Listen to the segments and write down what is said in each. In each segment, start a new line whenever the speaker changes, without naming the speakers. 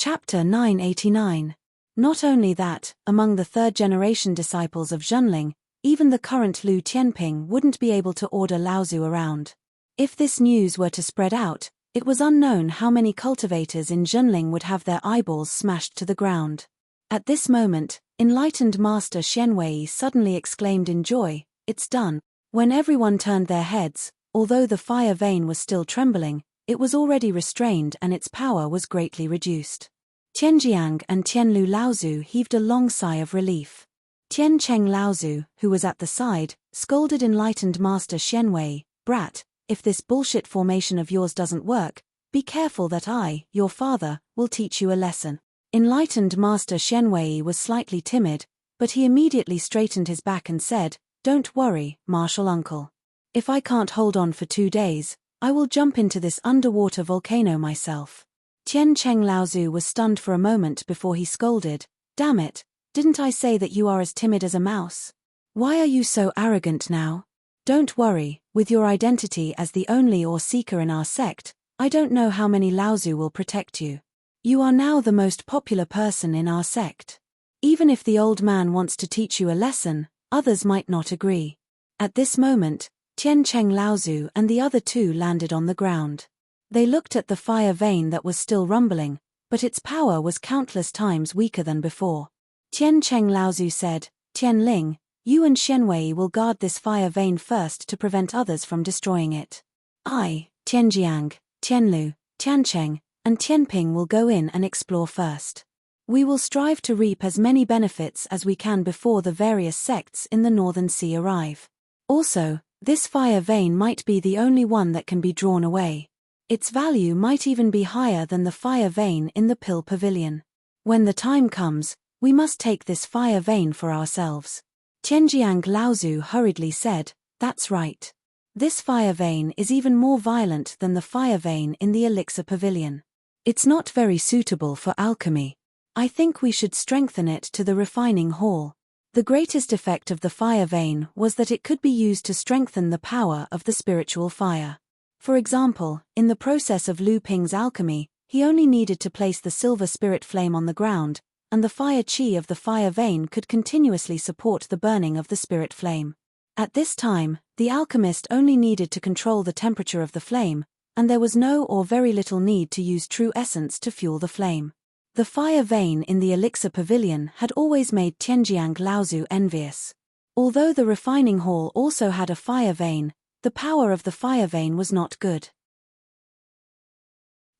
Chapter 989. Not only that, among the third-generation disciples of Zhenling, even the current Lu Tianping wouldn't be able to order Laozu around. If this news were to spread out, it was unknown how many cultivators in Zhenling would have their eyeballs smashed to the ground. At this moment, enlightened Master Xianwei suddenly exclaimed in joy, "It's done." When everyone turned their heads, although the fire vein was still trembling, it was already restrained and its power was greatly reduced. Tianjiang and Tianlu Laozu heaved a long sigh of relief. Tiancheng Laozu, who was at the side, scolded enlightened Master Xianwei, "Brat, if this bullshit formation of yours doesn't work, be careful that I, your father, will teach you a lesson." Enlightened Master Xianwei was slightly timid, but he immediately straightened his back and said, "Don't worry, martial uncle. If I can't hold on for 2 days, I will jump into this underwater volcano myself." Tiancheng Laozu was stunned for a moment before he scolded, "Damn it, didn't I say that you are as timid as a mouse? Why are you so arrogant now? Don't worry, with your identity as the only or seeker in our sect, I don't know how many Laozu will protect you. You are now the most popular person in our sect. Even if the old man wants to teach you a lesson, others might not agree." At this moment, Tiancheng Laozu and the other two landed on the ground. They looked at the fire vein that was still rumbling, but its power was countless times weaker than before. Tiancheng Laozu said, "Tianling, you and Xianwei will guard this fire vein first to prevent others from destroying it. I, Tianjiang, Tianlu, Tiancheng, and Tianping will go in and explore first. We will strive to reap as many benefits as we can before the various sects in the Northern Sea arrive. Also, this fire vein might be the only one that can be drawn away. Its value might even be higher than the fire vein in the Pill Pavilion. When the time comes, we must take this fire vein for ourselves." Tianjiang Laozu hurriedly said, "That's right. This fire vein is even more violent than the fire vein in the Elixir Pavilion. It's not very suitable for alchemy. I think we should strengthen it to the refining hall." The greatest effect of the fire vein was that it could be used to strengthen the power of the spiritual fire. For example, in the process of Lu Ping's alchemy, he only needed to place the silver spirit flame on the ground, and the fire qi of the fire vein could continuously support the burning of the spirit flame. At this time, the alchemist only needed to control the temperature of the flame, and there was no or very little need to use true essence to fuel the flame. The fire vein in the Elixir Pavilion had always made Tianjiang Laozu envious. Although the refining hall also had a fire vein, the power of the fire vein was not good.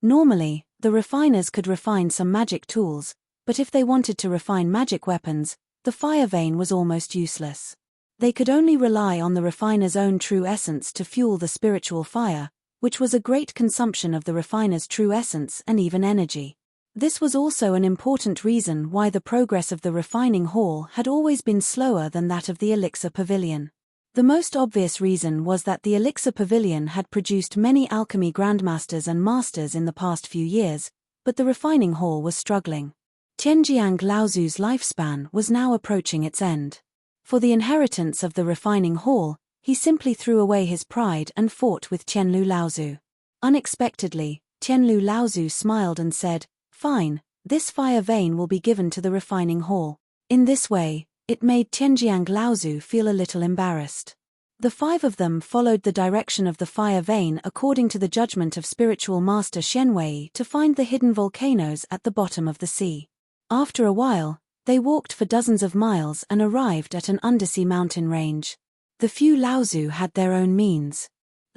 Normally, the refiners could refine some magic tools, but if they wanted to refine magic weapons, the fire vein was almost useless. They could only rely on the refiner's own true essence to fuel the spiritual fire, which was a great consumption of the refiner's true essence and even energy. This was also an important reason why the progress of the refining hall had always been slower than that of the Elixir Pavilion. The most obvious reason was that the Elixir Pavilion had produced many alchemy grandmasters and masters in the past few years, but the refining hall was struggling. Tianjiang Laozu's lifespan was now approaching its end. For the inheritance of the refining hall, he simply threw away his pride and fought with Tianlu Laozu. Unexpectedly, Tianlu Laozu smiled and said, "Fine, this fire vein will be given to the refining hall." In this way, it made Tianjiang Laozu feel a little embarrassed. The 5 of them followed the direction of the fire vein according to the judgment of spiritual master Xianwei to find the hidden volcanoes at the bottom of the sea. After a while, they walked for dozens of miles and arrived at an undersea mountain range. The few Laozu had their own means.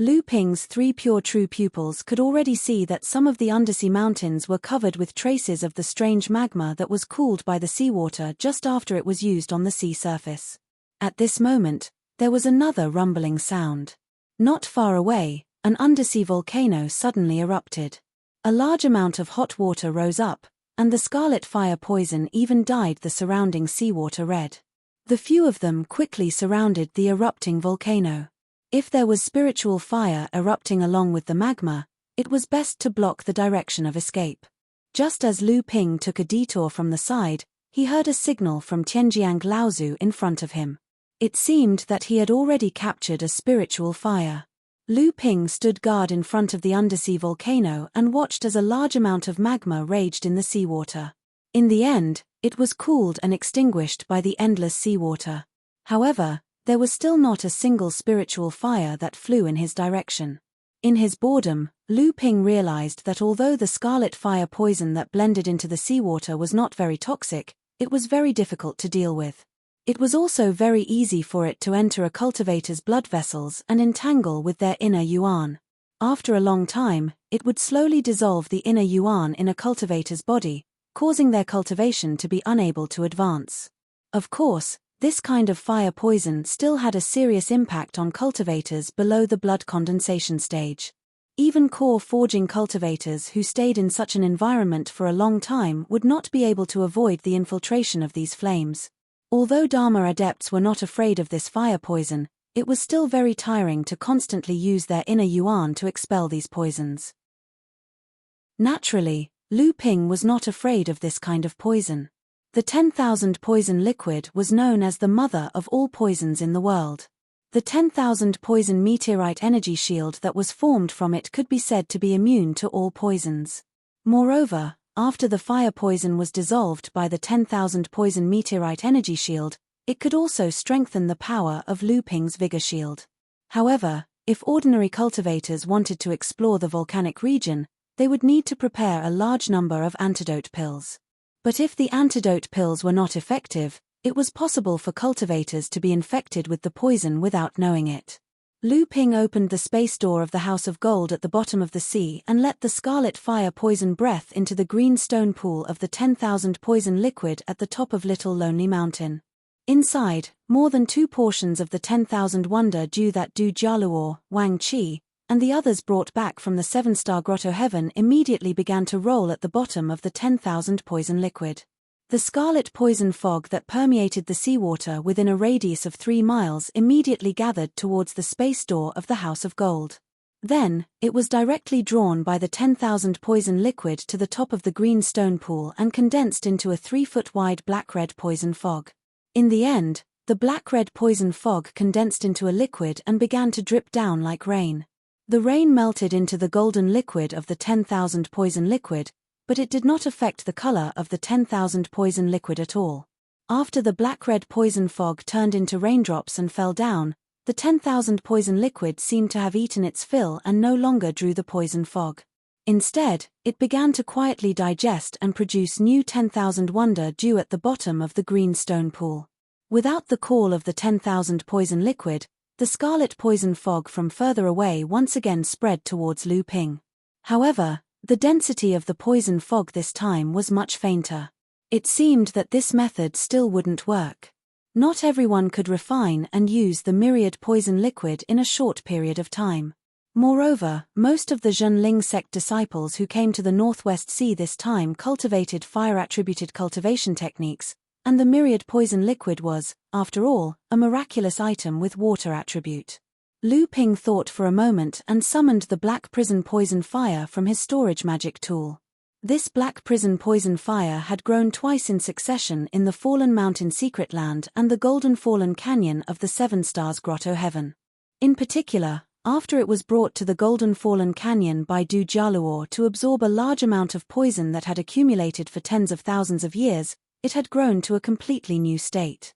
Lu Ping's 3 pure true pupils could already see that some of the undersea mountains were covered with traces of the strange magma that was cooled by the seawater just after it was used on the sea surface. At this moment, there was another rumbling sound. Not far away, an undersea volcano suddenly erupted. A large amount of hot water rose up, and the scarlet fire poison even dyed the surrounding seawater red. The few of them quickly surrounded the erupting volcano. If there was spiritual fire erupting along with the magma, it was best to block the direction of escape. Just as Lu Ping took a detour from the side, he heard a signal from Tianjiang Laozu in front of him. It seemed that he had already captured a spiritual fire. Lu Ping stood guard in front of the undersea volcano and watched as a large amount of magma raged in the seawater. In the end, it was cooled and extinguished by the endless seawater. However, there was still not a single spiritual fire that flew in his direction. In his boredom, Lu Ping realized that although the scarlet fire poison that blended into the seawater was not very toxic, it was very difficult to deal with. It was also very easy for it to enter a cultivator's blood vessels and entangle with their inner yuan. After a long time, it would slowly dissolve the inner yuan in a cultivator's body, causing their cultivation to be unable to advance. Of course, this kind of fire poison still had a serious impact on cultivators below the blood condensation stage. Even core forging cultivators who stayed in such an environment for a long time would not be able to avoid the infiltration of these flames. Although Dharma adepts were not afraid of this fire poison, it was still very tiring to constantly use their inner yuan to expel these poisons. Naturally, Lu Ping was not afraid of this kind of poison. The 10,000 poison liquid was known as the mother of all poisons in the world. The 10,000 poison meteorite energy shield that was formed from it could be said to be immune to all poisons. Moreover, after the fire poison was dissolved by the 10,000 poison meteorite energy shield, it could also strengthen the power of Lu Ping's vigor shield. However, if ordinary cultivators wanted to explore the volcanic region, they would need to prepare a large number of antidote pills. But if the antidote pills were not effective, it was possible for cultivators to be infected with the poison without knowing it. Lu Ping opened the space door of the House of Gold at the bottom of the sea and let the scarlet fire poison breath into the green stone pool of the 10,000 poison liquid at the top of Little Lonely Mountain. Inside, more than 2 portions of the 10,000 wonder dew that Du Jialuo, Wang Qi, and the others brought back from the 7-star grotto heaven immediately began to roll at the bottom of the 10,000 poison liquid. The scarlet poison fog that permeated the seawater within a radius of 3 miles immediately gathered towards the space door of the House of Gold. Then, it was directly drawn by the 10,000 poison liquid to the top of the green stone pool and condensed into a 3-foot-wide black-red poison fog. In the end, the black-red poison fog condensed into a liquid and began to drip down like rain. The rain melted into the golden liquid of the 10,000 poison liquid, but it did not affect the color of the 10,000 poison liquid at all. After the black-red poison fog turned into raindrops and fell down, the 10,000 poison liquid seemed to have eaten its fill and no longer drew the poison fog. Instead, it began to quietly digest and produce new 10,000 wonder dew at the bottom of the green stone pool. Without the call of the 10,000 poison liquid, the scarlet poison fog from further away once again spread towards Lu Ping. However, the density of the poison fog this time was much fainter. It seemed that this method still wouldn't work. Not everyone could refine and use the myriad poison liquid in a short period of time. Moreover, most of the Zhenling sect disciples who came to the Northwest Sea this time cultivated fire-attributed cultivation techniques, and the myriad poison liquid was, after all, a miraculous item with water attribute. Lu Ping thought for a moment and summoned the black prison poison fire from his storage magic tool. This black prison poison fire had grown twice in succession in the Fallen Mountain Secret Land and the Golden Fallen Canyon of the 7 Stars Grotto Heaven. In particular, after it was brought to the Golden Fallen Canyon by Du Jialuo to absorb a large amount of poison that had accumulated for tens of thousands of years, it had grown to a completely new state.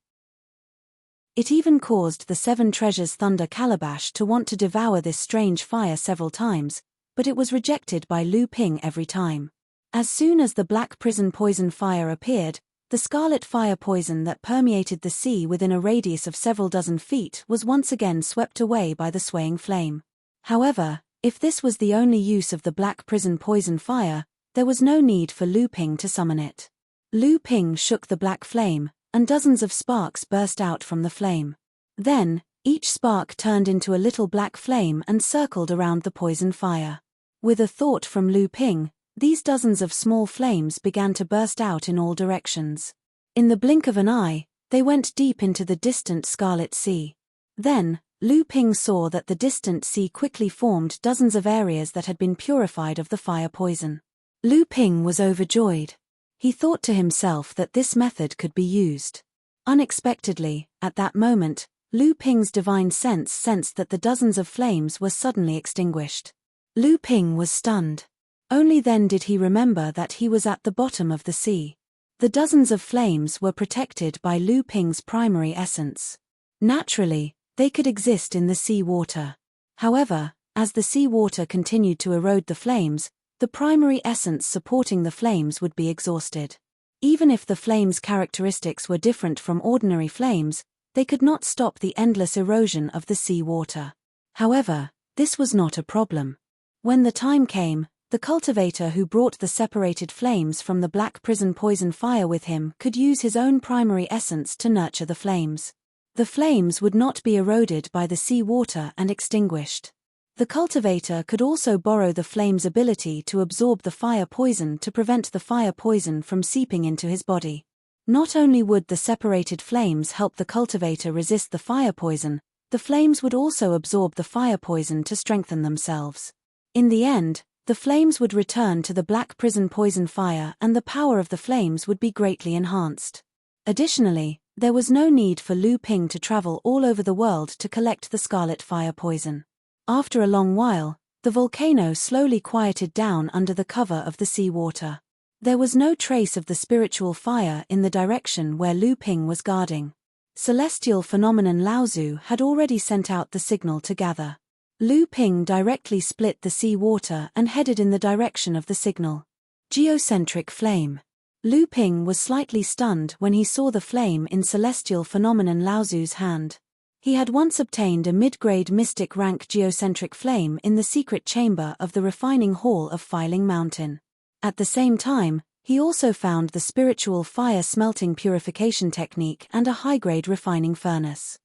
It even caused the 7 Treasures Thunder Calabash to want to devour this strange fire several times, but it was rejected by Lu Ping every time. As soon as the black prison poison fire appeared, the scarlet fire poison that permeated the sea within a radius of several dozen feet was once again swept away by the swaying flame. However, if this was the only use of the black prison poison fire, there was no need for Lu Ping to summon it. Lu Ping shook the black flame, and dozens of sparks burst out from the flame. Then, each spark turned into a little black flame and circled around the poison fire. With a thought from Lu Ping, these dozens of small flames began to burst out in all directions. In the blink of an eye, they went deep into the distant Scarlet Sea. Then, Lu Ping saw that the distant sea quickly formed dozens of areas that had been purified of the fire poison. Lu Ping was overjoyed. He thought to himself that this method could be used. Unexpectedly, at that moment, Lu Ping's divine sense sensed that the dozens of flames were suddenly extinguished. Lu Ping was stunned. Only then did he remember that he was at the bottom of the sea. The dozens of flames were protected by Lu Ping's primary essence. Naturally, they could exist in the sea water. However, as the sea water continued to erode the flames, the primary essence supporting the flames would be exhausted. Even if the flames' characteristics were different from ordinary flames, they could not stop the endless erosion of the sea water. However, this was not a problem. When the time came, the cultivator who brought the separated flames from the black prison poison fire with him could use his own primary essence to nurture the flames. The flames would not be eroded by the sea water and extinguished. The cultivator could also borrow the flame's ability to absorb the fire poison to prevent the fire poison from seeping into his body. Not only would the separated flames help the cultivator resist the fire poison, the flames would also absorb the fire poison to strengthen themselves. In the end, the flames would return to the black prison poison fire and the power of the flames would be greatly enhanced. Additionally, there was no need for Lu Ping to travel all over the world to collect the scarlet fire poison. After a long while, the volcano slowly quieted down under the cover of the sea water. There was no trace of the spiritual fire in the direction where Lu Ping was guarding. Celestial phenomenon Laozu had already sent out the signal to gather. Lu Ping directly split the sea water and headed in the direction of the signal. Geocentric flame. Lu Ping was slightly stunned when he saw the flame in celestial phenomenon Laozu's hand. He had once obtained a mid-grade mystic rank geocentric flame in the secret chamber of the refining hall of Filing Mountain. At the same time, he also found the spiritual fire smelting purification technique and a high-grade refining furnace.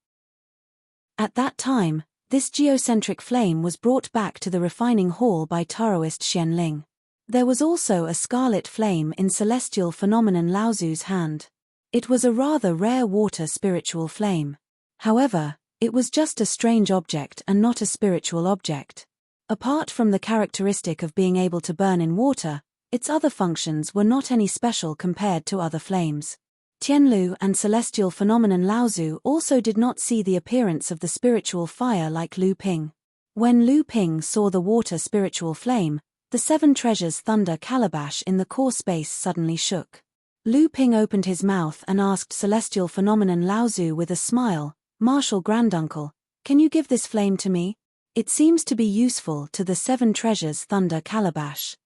At that time, this geocentric flame was brought back to the refining hall by Taoist Xianling. There was also a scarlet flame in celestial phenomenon Laozu's hand. It was a rather rare water spiritual flame. However, it was just a strange object and not a spiritual object. Apart from the characteristic of being able to burn in water, its other functions were not any special compared to other flames. Tianlu and celestial phenomenon Laozu also did not see the appearance of the spiritual fire like Lu Ping. When Lu Ping saw the water spiritual flame, the Seven Treasures Thunder Calabash in the core space suddenly shook. Lu Ping opened his mouth and asked celestial phenomenon Laozu with a smile, "Martial Granduncle, can you give this flame to me? It seems to be useful to the Seven Treasures Thunder Calabash."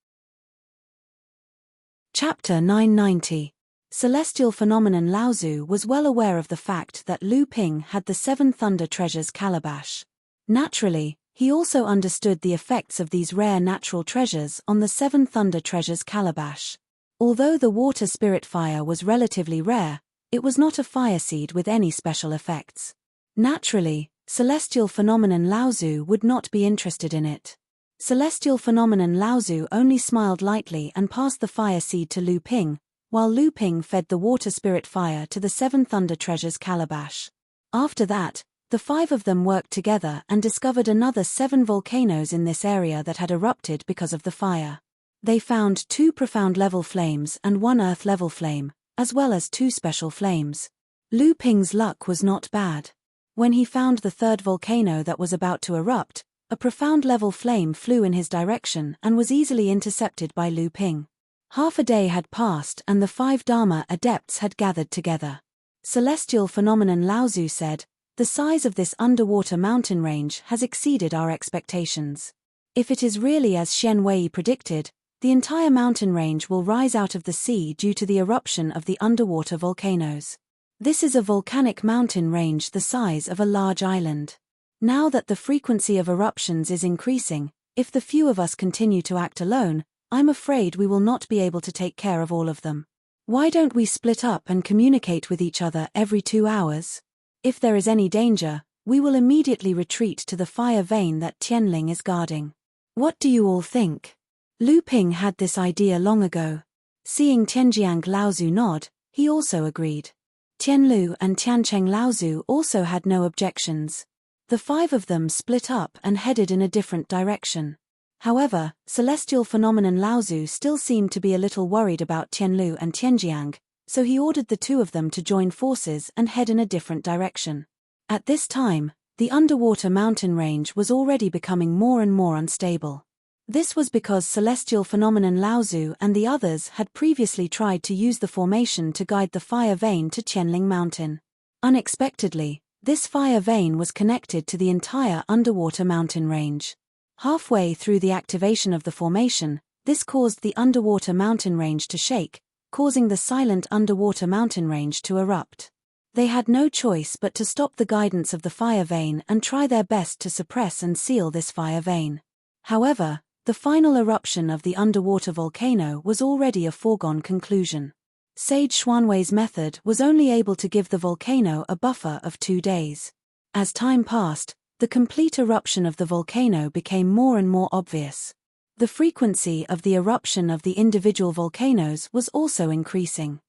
Chapter 990. Celestial phenomenon Laozu was well aware of the fact that Lu Ping had the Seven Thunder Treasures Calabash. Naturally, he also understood the effects of these rare natural treasures on the Seven Thunder Treasures Calabash. Although the water spirit fire was relatively rare, it was not a fire seed with any special effects. Naturally, celestial phenomenon Laozu would not be interested in it. Celestial phenomenon Laozu only smiled lightly and passed the fire seed to Lu Ping, while Lu Ping fed the water spirit fire to the Seven Thunder Treasures Calabash. After that, the five of them worked together and discovered another 7 volcanoes in this area that had erupted because of the fire. They found 2 profound level flames and 1 earth level flame, as well as 2 special flames. Lu Ping's luck was not bad. When he found the 3rd volcano that was about to erupt, a profound level flame flew in his direction and was easily intercepted by Lu Ping. Half a day had passed and the 5 Dharma adepts had gathered together. Celestial phenomenon Laozu said, "The size of this underwater mountain range has exceeded our expectations. If it is really as Xian Wei predicted, the entire mountain range will rise out of the sea due to the eruption of the underwater volcanoes. This is a volcanic mountain range the size of a large island. Now that the frequency of eruptions is increasing, if the few of us continue to act alone, I'm afraid we will not be able to take care of all of them. Why don't we split up and communicate with each other every 2 hours? If there is any danger, we will immediately retreat to the fire vein that Tianling is guarding. What do you all think?" Lu Ping had this idea long ago. Seeing Tianjiang Laozu nod, he also agreed. Tianlu and Tiancheng Laozu also had no objections. The 5 of them split up and headed in a different direction. However, celestial phenomenon Laozu still seemed to be a little worried about Tianlu and Tianjiang, so he ordered the 2 of them to join forces and head in a different direction. At this time, the underwater mountain range was already becoming more and more unstable. This was because celestial phenomenon Laozu and the others had previously tried to use the formation to guide the fire vein to Qianling Mountain. Unexpectedly, this fire vein was connected to the entire underwater mountain range. Halfway through the activation of the formation, this caused the underwater mountain range to shake, causing the silent underwater mountain range to erupt. They had no choice but to stop the guidance of the fire vein and try their best to suppress and seal this fire vein. However, the final eruption of the underwater volcano was already a foregone conclusion. Sage Xuanwei's method was only able to give the volcano a buffer of 2 days. As time passed, the complete eruption of the volcano became more and more obvious. The frequency of the eruption of the individual volcanoes was also increasing.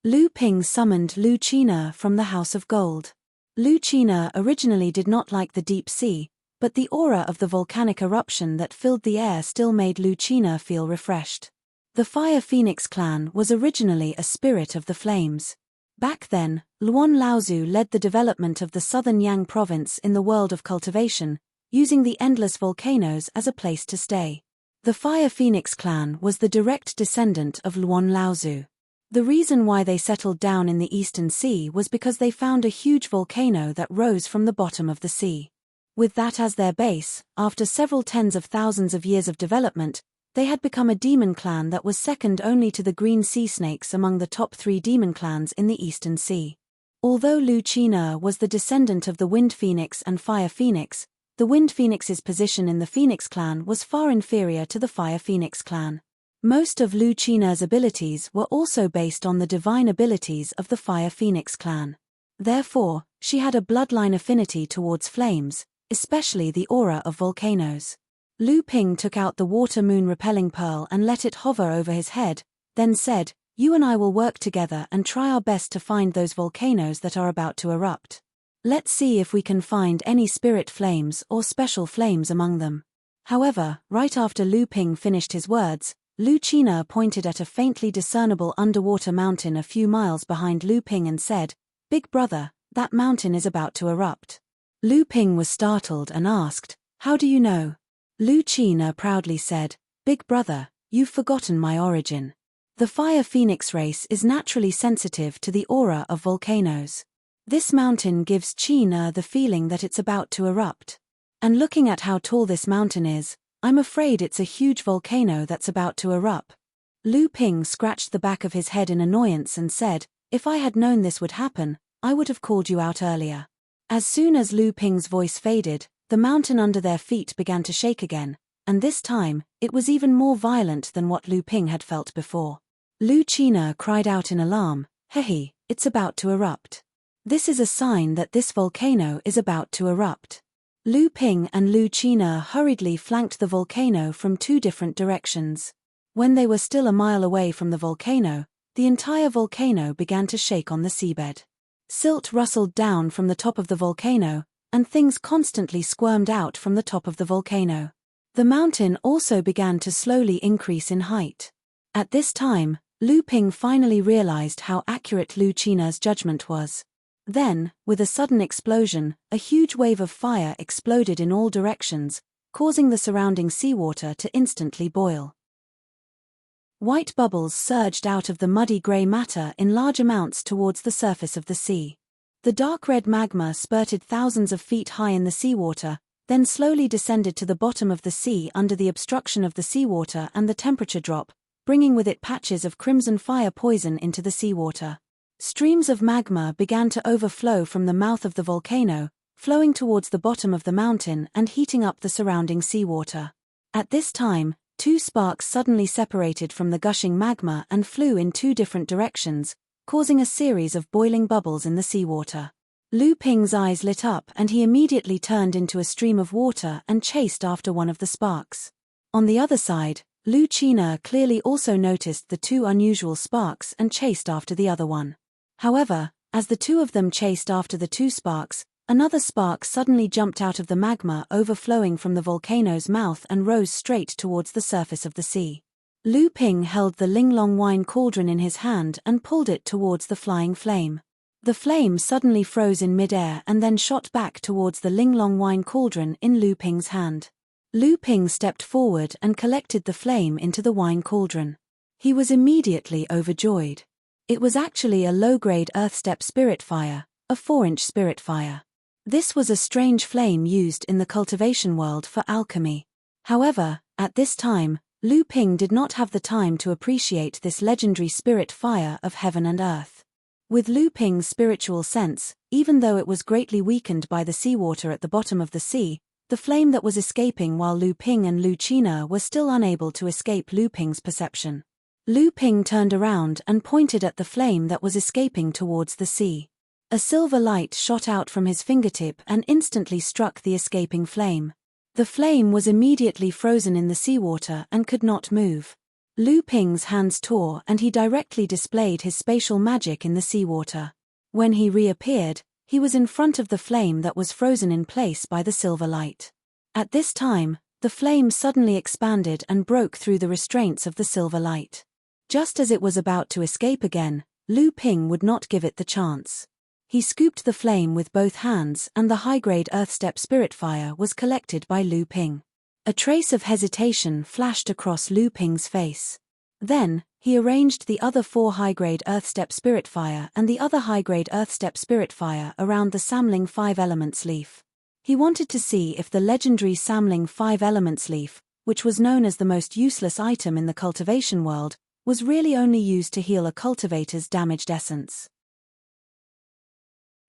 Lu Ping summoned Lu Qina from the House of Gold. Lu Qina originally did not like the deep sea, but the aura of the volcanic eruption that filled the air still made Lu Qina feel refreshed. The Fire Phoenix clan was originally a spirit of the flames. Back then, Luan Laozu led the development of the southern Yang province in the world of cultivation, using the endless volcanoes as a place to stay. The Fire Phoenix clan was the direct descendant of Luan Laozu. The reason why they settled down in the Eastern Sea was because they found a huge volcano that rose from the bottom of the sea. With that as their base, after several tens of thousands of years of development, they had become a demon clan that was second only to the green sea snakes among the top 3 demon clans in the Eastern Sea. Although Lu Qina was the descendant of the Wind Phoenix and Fire Phoenix, the Wind Phoenix's position in the Phoenix clan was far inferior to the Fire Phoenix clan. Most of Lu Qina's abilities were also based on the divine abilities of the Fire Phoenix clan. Therefore, she had a bloodline affinity towards flames, especially the aura of volcanoes. Lu Ping took out the water moon repelling pearl and let it hover over his head, then said, "You and I will work together and try our best to find those volcanoes that are about to erupt. Let's see if we can find any spirit flames or special flames among them." However, right after Lu Ping finished his words, Lu Qina pointed at a faintly discernible underwater mountain a few miles behind Lu Ping and said, "Big brother, that mountain is about to erupt." Lu Ping was startled and asked, "How do you know?" Lu Qina proudly said, "Big brother, you've forgotten my origin. The Fire Phoenix race is naturally sensitive to the aura of volcanoes. This mountain gives Qina the feeling that it's about to erupt. And looking at how tall this mountain is, I'm afraid it's a huge volcano that's about to erupt." Lu Ping scratched the back of his head in annoyance and said, "If I had known this would happen, I would have called you out earlier." As soon as Lu Ping's voice faded, the mountain under their feet began to shake again, and this time, it was even more violent than what Lu Ping had felt before. Lu Qina cried out in alarm, "Hehe, it's about to erupt. This is a sign that this volcano is about to erupt." Lu Ping and Lu Qina hurriedly flanked the volcano from 2 different directions. When they were still a mile away from the volcano, the entire volcano began to shake on the seabed. Silt rustled down from the top of the volcano, and things constantly squirmed out from the top of the volcano. The mountain also began to slowly increase in height. At this time, Lu Ping finally realized how accurate Lu Qina's judgment was. Then, with a sudden explosion, a huge wave of fire exploded in all directions, causing the surrounding seawater to instantly boil. White bubbles surged out of the muddy grey matter in large amounts towards the surface of the sea. The dark red magma spurted thousands of feet high in the seawater, then slowly descended to the bottom of the sea under the obstruction of the seawater and the temperature drop, bringing with it patches of crimson fire poison into the seawater. Streams of magma began to overflow from the mouth of the volcano, flowing towards the bottom of the mountain and heating up the surrounding seawater. At this time, 2 sparks suddenly separated from the gushing magma and flew in 2 different directions, causing a series of boiling bubbles in the seawater. Lu Ping's eyes lit up and he immediately turned into a stream of water and chased after one of the sparks. On the other side, Lu Qina clearly also noticed the 2 unusual sparks and chased after the other one. However, as the 2 of them chased after the 2 sparks, another spark suddenly jumped out of the magma overflowing from the volcano's mouth and rose straight towards the surface of the sea. Lu Ping held the Linglong wine cauldron in his hand and pulled it towards the flying flame. The flame suddenly froze in midair and then shot back towards the Linglong wine cauldron in Lu Ping's hand. Lu Ping stepped forward and collected the flame into the wine cauldron. He was immediately overjoyed. It was actually a low-grade earth-step spirit fire, a 4-inch spirit fire. This was a strange flame used in the cultivation world for alchemy. However, at this time, Lu Ping did not have the time to appreciate this legendary spirit fire of heaven and earth. With Lu Ping's spiritual sense, even though it was greatly weakened by the seawater at the bottom of the sea, the flame that was escaping while Lu Ping and Lu Qina were still unable to escape Lu Ping's perception. Lu Ping turned around and pointed at the flame that was escaping towards the sea. A silver light shot out from his fingertip and instantly struck the escaping flame. The flame was immediately frozen in the seawater and could not move. Lu Ping's hands tore and he directly displayed his spatial magic in the seawater. When he reappeared, he was in front of the flame that was frozen in place by the silver light. At this time, the flame suddenly expanded and broke through the restraints of the silver light. Just as it was about to escape again, Lu Ping would not give it the chance. He scooped the flame with both hands and the high-grade earth-step spirit fire was collected by Lu Ping. A trace of hesitation flashed across Lu Ping's face. Then, he arranged the other 4 high-grade earth-step spirit fire and the other high-grade earth-step spirit fire around the Samling 5 Elements leaf. He wanted to see if the legendary Samling 5 Elements leaf, which was known as the most useless item in the cultivation world, was really only used to heal a cultivator's damaged essence.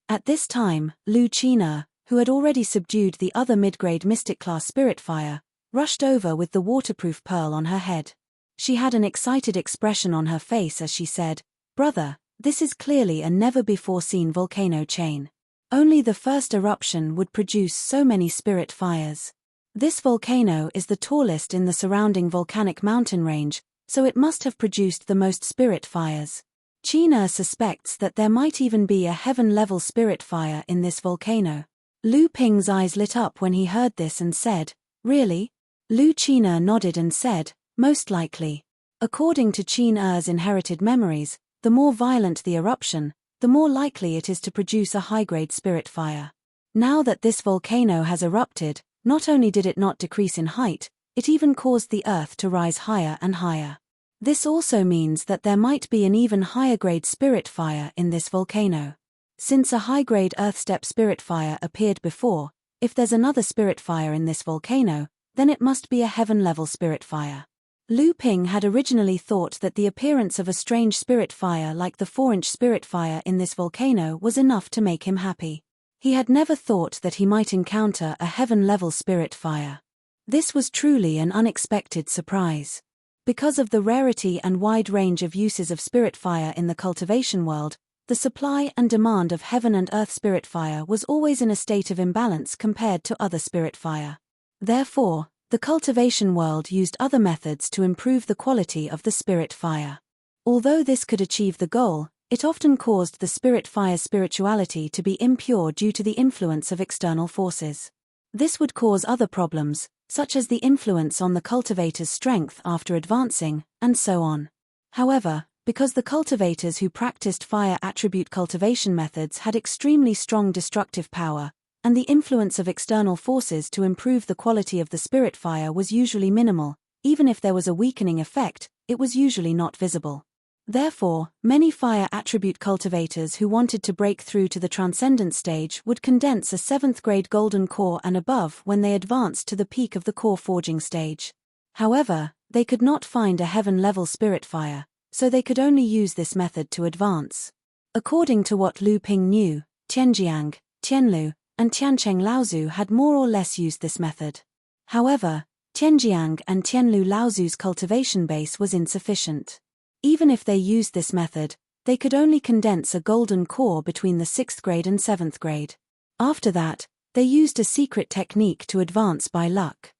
At this time, Lu Qina, who had already subdued the other mid-grade mystic-class spirit fire, rushed over with the waterproof pearl on her head. She had an excited expression on her face as she said, "Brother, this is clearly a never-before-seen volcano chain. Only the first eruption would produce so many spirit fires. This volcano is the tallest in the surrounding volcanic mountain range, so it must have produced the most spirit fires. Qina suspects that there might even be a heaven-level spirit fire in this volcano." Lu Ping's eyes lit up when he heard this and said, "Really?" Lu Qina nodded and said, "Most likely. According to Qin inherited memories, the more violent the eruption, the more likely it is to produce a high-grade spirit fire. Now that this volcano has erupted, not only did it not decrease in height, it even caused the earth to rise higher and higher. This also means that there might be an even higher-grade spirit fire in this volcano. Since a high-grade earth-step spirit fire appeared before, if there's another spirit fire in this volcano, then it must be a heaven-level spirit fire." Lu Ping had originally thought that the appearance of a strange spirit fire like the 4-inch spirit fire in this volcano was enough to make him happy. He had never thought that he might encounter a heaven-level spirit fire. This was truly an unexpected surprise. Because of the rarity and wide range of uses of spirit fire in the cultivation world, the supply and demand of heaven and earth spirit fire was always in a state of imbalance compared to other spirit fire. Therefore, the cultivation world used other methods to improve the quality of the spirit fire. Although this could achieve the goal, it often caused the spirit fire's spirituality to be impure due to the influence of external forces. This would cause other problems, such as the influence on the cultivator's strength after advancing, and so on. However, because the cultivators who practiced fire attribute cultivation methods had extremely strong destructive power, and the influence of external forces to improve the quality of the spirit fire was usually minimal, even if there was a weakening effect, it was usually not visible. Therefore, many fire attribute cultivators who wanted to break through to the transcendent stage would condense a 7th-grade golden core and above when they advanced to the peak of the core forging stage. However, they could not find a heaven-level spirit fire, so they could only use this method to advance. According to what Lu Ping knew, Tianjiang, Tianlu, and Tiancheng Laozu had more or less used this method. However, Tianjiang and Tianlu Laozu's cultivation base was insufficient. Even if they used this method, they could only condense a golden core between the 6th grade and 7th grade. After that, they used a secret technique to advance by luck.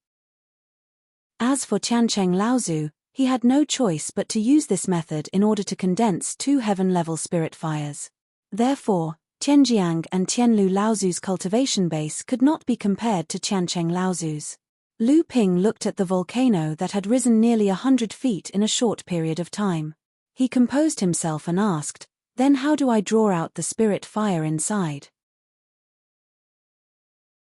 As for Tiancheng Laozu, he had no choice but to use this method in order to condense 2 heaven-level spirit fires. Therefore, Tianjiang and Tianlu Laozu's cultivation base could not be compared to Tiancheng Laozu's. Lu Ping looked at the volcano that had risen nearly 100 feet in a short period of time. He composed himself and asked, Then how do I draw out the spirit fire inside?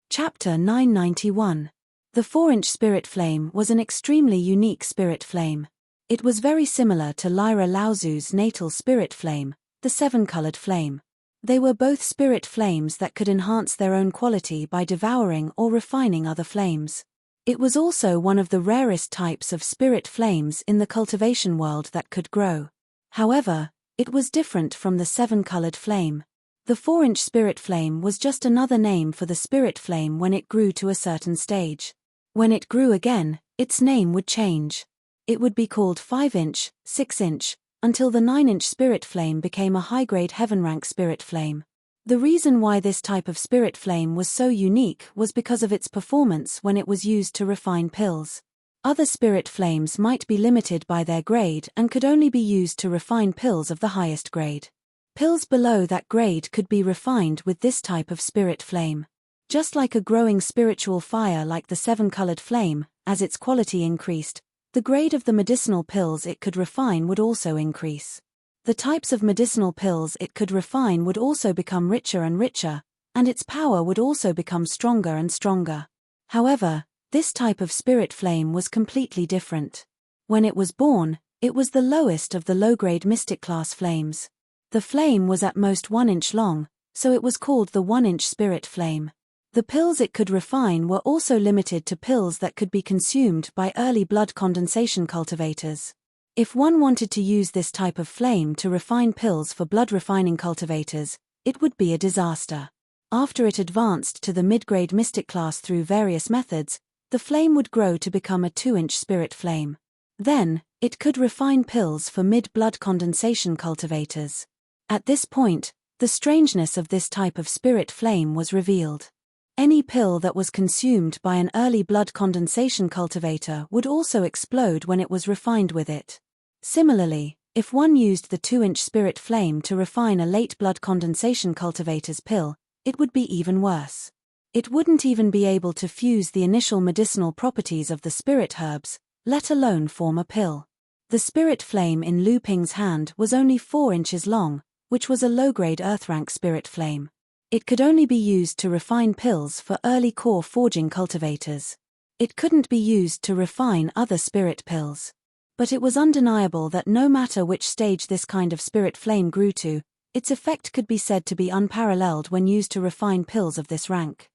Chapter 991. The 4-inch spirit flame was an extremely unique spirit flame. It was very similar to Lyra Laozu's natal spirit flame, the 7-colored flame. They were both spirit flames that could enhance their own quality by devouring or refining other flames. It was also one of the rarest types of spirit flames in the cultivation world that could grow. However, it was different from the 7-colored flame. The 4-inch spirit flame was just another name for the spirit flame when it grew to a certain stage. When it grew again, its name would change. It would be called 5-inch, 6-inch, until the 9-inch spirit flame became a high-grade heaven-rank spirit flame. The reason why this type of spirit flame was so unique was because of its performance when it was used to refine pills. Other spirit flames might be limited by their grade and could only be used to refine pills of the highest grade. Pills below that grade could be refined with this type of spirit flame. Just like a growing spiritual fire like the 7-colored flame, as its quality increased, the grade of the medicinal pills it could refine would also increase. The types of medicinal pills it could refine would also become richer and richer, and its power would also become stronger and stronger. However, this type of spirit flame was completely different. When it was born, it was the lowest of the low-grade mystic class flames. The flame was at most 1 inch long, so it was called the 1-inch spirit flame. The pills it could refine were also limited to pills that could be consumed by early blood condensation cultivators. If one wanted to use this type of flame to refine pills for blood refining cultivators, it would be a disaster. After it advanced to the mid-grade mystic class through various methods, the flame would grow to become a 2-inch spirit flame. Then, it could refine pills for mid-blood condensation cultivators. At this point, the strangeness of this type of spirit flame was revealed. Any pill that was consumed by an early blood condensation cultivator would also explode when it was refined with it. Similarly, if one used the 2-inch spirit flame to refine a late blood condensation cultivator's pill, it would be even worse. It wouldn't even be able to fuse the initial medicinal properties of the spirit herbs, let alone form a pill. The spirit flame in Lu Ping's hand was only 4 inches long, which was a low-grade earth-rank spirit flame. It could only be used to refine pills for early core forging cultivators. It couldn't be used to refine other spirit pills. But it was undeniable that no matter which stage this kind of spirit flame grew to, its effect could be said to be unparalleled when used to refine pills of this rank.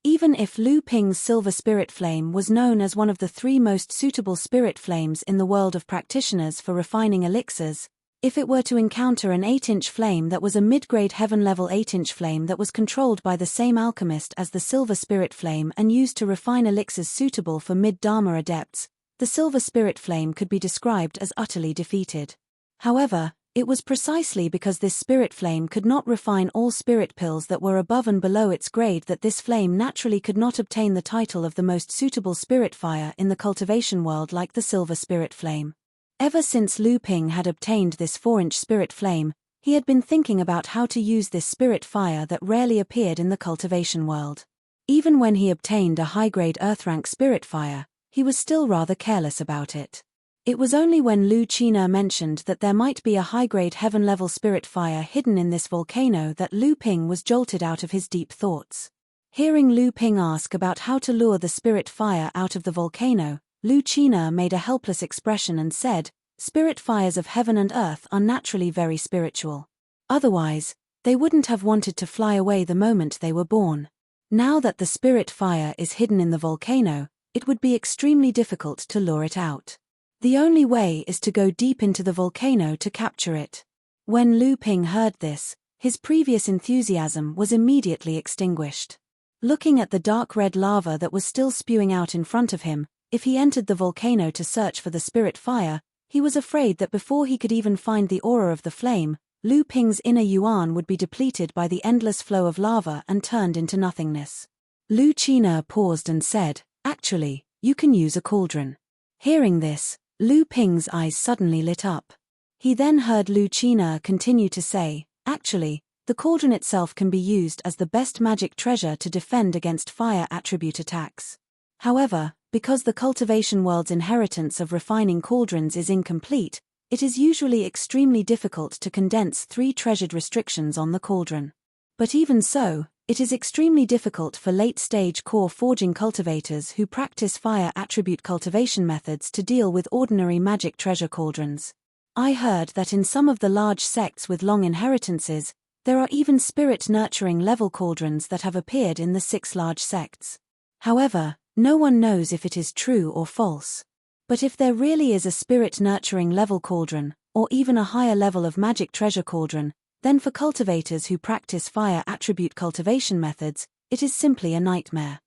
Even if Lu Ping's silver spirit flame was known as one of the 3 most suitable spirit flames in the world of practitioners for refining elixirs, if it were to encounter an 8-inch flame that was a mid-grade heaven-level 8-inch flame that was controlled by the same alchemist as the silver spirit flame and used to refine elixirs suitable for mid-dharma adepts, the silver spirit flame could be described as utterly defeated. However, it was precisely because this spirit flame could not refine all spirit pills that were above and below its grade that this flame naturally could not obtain the title of the most suitable spirit fire in the cultivation world like the silver spirit flame. Ever since Lu Ping had obtained this 4-inch spirit flame, he had been thinking about how to use this spirit fire that rarely appeared in the cultivation world. Even when he obtained a high-grade earth-rank spirit fire, he was still rather careless about it. It was only when Lu Qina mentioned that there might be a high-grade heaven-level spirit fire hidden in this volcano that Lu Ping was jolted out of his deep thoughts. Hearing Lu Ping ask about how to lure the spirit fire out of the volcano, Lu Qina made a helpless expression and said, "Spirit fires of heaven and earth are naturally very spiritual. Otherwise, they wouldn't have wanted to fly away the moment they were born. Now that the spirit fire is hidden in the volcano, it would be extremely difficult to lure it out. The only way is to go deep into the volcano to capture it." When Lu Ping heard this, his previous enthusiasm was immediately extinguished. Looking at the dark red lava that was still spewing out in front of him, if he entered the volcano to search for the spirit fire, he was afraid that before he could even find the aura of the flame, Lu Ping's inner yuan would be depleted by the endless flow of lava and turned into nothingness. Lu Qina paused and said, "Actually, you can use a cauldron." Hearing this, Lu Ping's eyes suddenly lit up. He then heard Lu Qina continue to say, "Actually, the cauldron itself can be used as the best magic treasure to defend against fire attribute attacks. However, because the cultivation world's inheritance of refining cauldrons is incomplete, it is usually extremely difficult to condense 3 treasured restrictions on the cauldron. But even so, it is extremely difficult for late-stage core forging cultivators who practice fire attribute cultivation methods to deal with ordinary magic treasure cauldrons. I heard that in some of the large sects with long inheritances, there are even spirit-nurturing level cauldrons that have appeared in the 6 large sects. However, no one knows if it is true or false. But if there really is a spirit-nurturing level cauldron, or even a higher level of magic treasure cauldron, then for cultivators who practice fire attribute cultivation methods, it is simply a nightmare.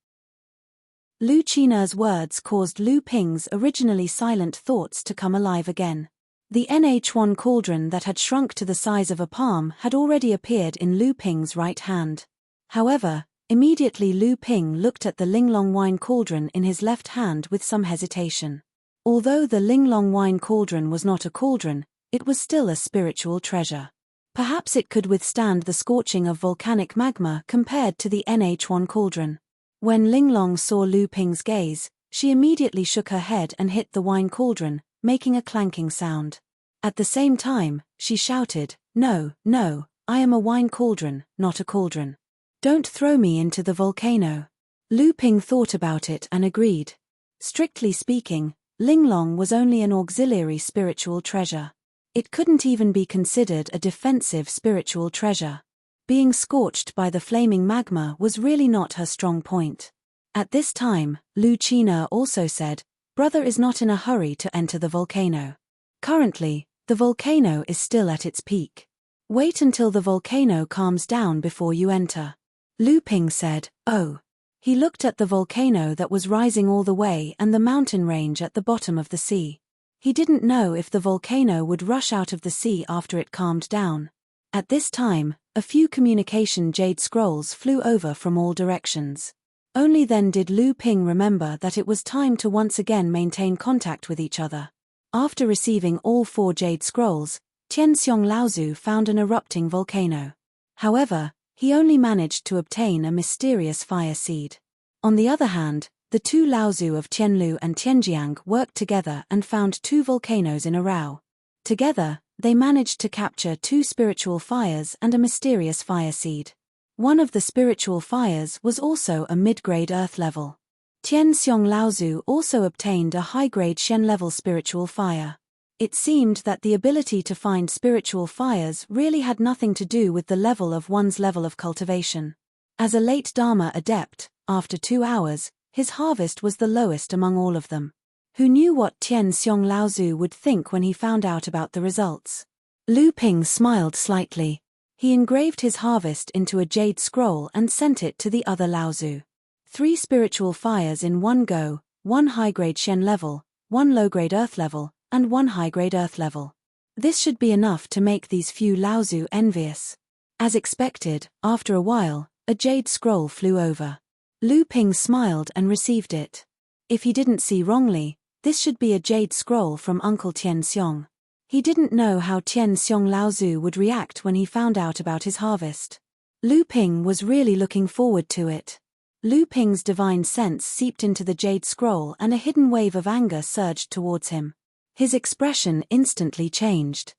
Lu Qin'er's words caused Lu Ping's originally silent thoughts to come alive again. The NH1 cauldron that had shrunk to the size of a palm had already appeared in Lu Ping's right hand. However, immediately Lu Ping looked at the Linglong wine cauldron in his left hand with some hesitation. Although the Linglong wine cauldron was not a cauldron, it was still a spiritual treasure. Perhaps it could withstand the scorching of volcanic magma compared to the NH1 cauldron. When Linglong saw Lu Ping's gaze, she immediately shook her head and hit the wine cauldron, making a clanking sound. At the same time, she shouted, "No, no, I am a wine cauldron, not a cauldron. Don't throw me into the volcano." Lu Ping thought about it and agreed. Strictly speaking, Linglong was only an auxiliary spiritual treasure. It couldn't even be considered a defensive spiritual treasure. Being scorched by the flaming magma was really not her strong point. At this time, Lu Qin'er also said, "Brother is not in a hurry to enter the volcano. Currently, the volcano is still at its peak. Wait until the volcano calms down before you enter." Lu Ping said, "Oh." He looked at the volcano that was rising all the way and the mountain range at the bottom of the sea. He didn't know if the volcano would rush out of the sea after it calmed down. At this time, a few communication jade scrolls flew over from all directions. Only then did Lu Ping remember that it was time to once again maintain contact with each other. After receiving all 4 jade scrolls, Tianxiong Laozu found an erupting volcano. However, he only managed to obtain a mysterious fire seed. On the other hand, the 2 Laozu of Tianlu and Tianjiang worked together and found 2 volcanoes in a row. Together, they managed to capture 2 spiritual fires and a mysterious fire seed. One of the spiritual fires was also a mid-grade earth level. Tianxiong Laozu also obtained a high-grade Shen-level spiritual fire. It seemed that the ability to find spiritual fires really had nothing to do with the level of one's level of cultivation. As a late Dharma adept, after 2 hours, his harvest was the lowest among all of them. Who knew what Tianxiong Laozu would think when he found out about the results? Lu Ping smiled slightly. He engraved his harvest into a jade scroll and sent it to the other Laozu. 3 spiritual fires in one go, 1 high-grade Shen level, 1 low-grade earth level, and 1 high-grade earth level. This should be enough to make these few Laozu envious. As expected, after a while, a jade scroll flew over. Lu Ping smiled and received it. If he didn't see wrongly, this should be a jade scroll from Uncle Tianxiong. He didn't know how Tianxiong Laozu would react when he found out about his harvest. Lu Ping was really looking forward to it. Lu Ping's divine sense seeped into the jade scroll and a hidden wave of anger surged towards him. His expression instantly changed.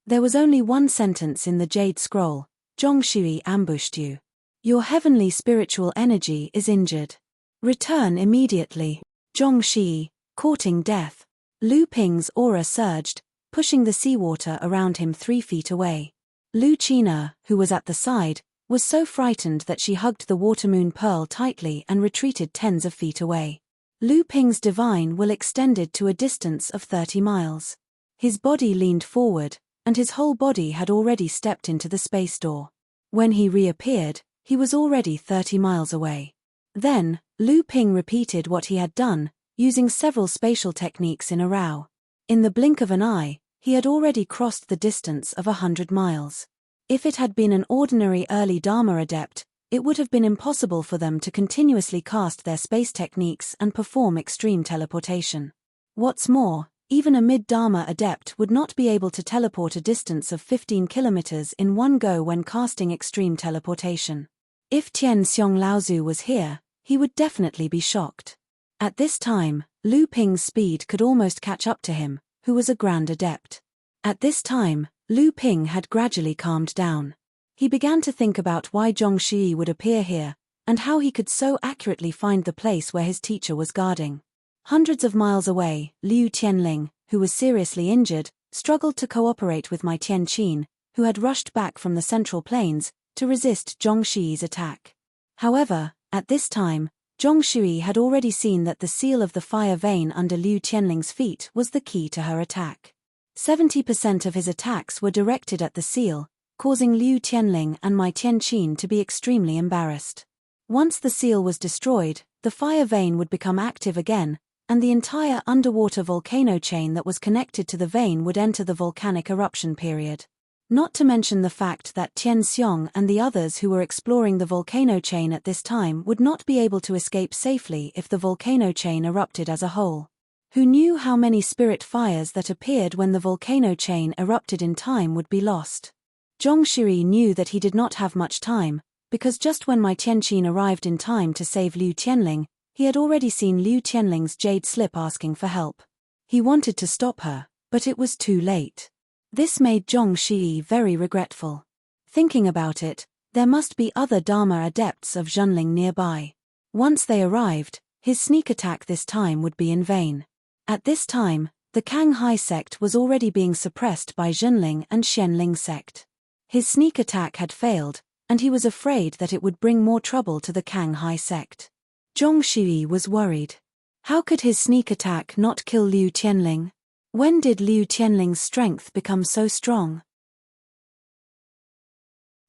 There was only one sentence in the jade scroll: "Zhongshui ambushed you. Your heavenly spiritual energy is injured. Return immediately." Zhongshui, courting death. Lu Ping's aura surged, pushing the seawater around him 3 feet away. Lu Qin'er, who was at the side, was so frightened that she hugged the watermoon pearl tightly and retreated tens of feet away. Lu Ping's divine will extended to a distance of 30 miles. His body leaned forward, and his whole body had already stepped into the space door. When he reappeared, he was already 30 miles away. Then, Lu Ping repeated what he had done, using several spatial techniques in a row. In the blink of an eye, he had already crossed the distance of 100 miles. If it had been an ordinary early Dharma adept, it would have been impossible for them to continuously cast their space techniques and perform extreme teleportation. What's more, even a mid-Dharma adept would not be able to teleport a distance of 15 kilometers in one go when casting extreme teleportation. If Tianxiong Laozu was here, he would definitely be shocked. At this time, Lu Ping's speed could almost catch up to him, who was a grand adept. At this time, Lu Ping had gradually calmed down. He began to think about why Zhong Shi would appear here, and how he could so accurately find the place where his teacher was guarding. Hundreds of miles away, Liu Tianling, who was seriously injured, struggled to cooperate with Mai Tianqin, who had rushed back from the Central Plains, to resist Zhong Shi's attack. However, at this time, Zhong Shi had already seen that the seal of the fire vein under Liu Tianling's feet was the key to her attack. 70% of his attacks were directed at the seal, causing Liu Tianling and Mai Tianqin to be extremely embarrassed. Once the seal was destroyed, the fire vein would become active again, and the entire underwater volcano chain that was connected to the vein would enter the volcanic eruption period. Not to mention the fact that Tian Xiong and the others who were exploring the volcano chain at this time would not be able to escape safely if the volcano chain erupted as a whole. Who knew how many spirit fires that appeared when the volcano chain erupted in time would be lost? Zhong Shi knew that he did not have much time, because just when Mai Tianqin arrived in time to save Liu Tianling, he had already seen Liu Tianling's jade slip asking for help. He wanted to stop her, but it was too late. This made Zhong Shi very regretful. Thinking about it, there must be other Dharma adepts of Zhenling nearby. Once they arrived, his sneak attack this time would be in vain. At this time, the Kanghai sect was already being suppressed by Zhenling and Xianling sect. His sneak attack had failed, and he was afraid that it would bring more trouble to the Kanghai sect. Zhong Shi was worried. How could his sneak attack not kill Liu Tianling? When did Liu Tianling's strength become so strong?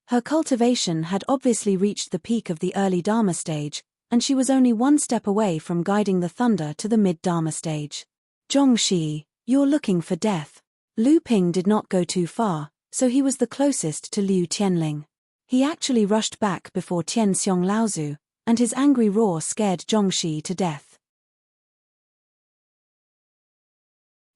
Her cultivation had obviously reached the peak of the early Dharma stage, and she was only one step away from guiding the thunder to the mid-Dharma stage. Zhong Shi, you're looking for death. Lu Ping did not go too far, so he was the closest to Liu Tianling. He actually rushed back before Tian Xiong Laozu, and his angry roar scared Zhong Shi to death.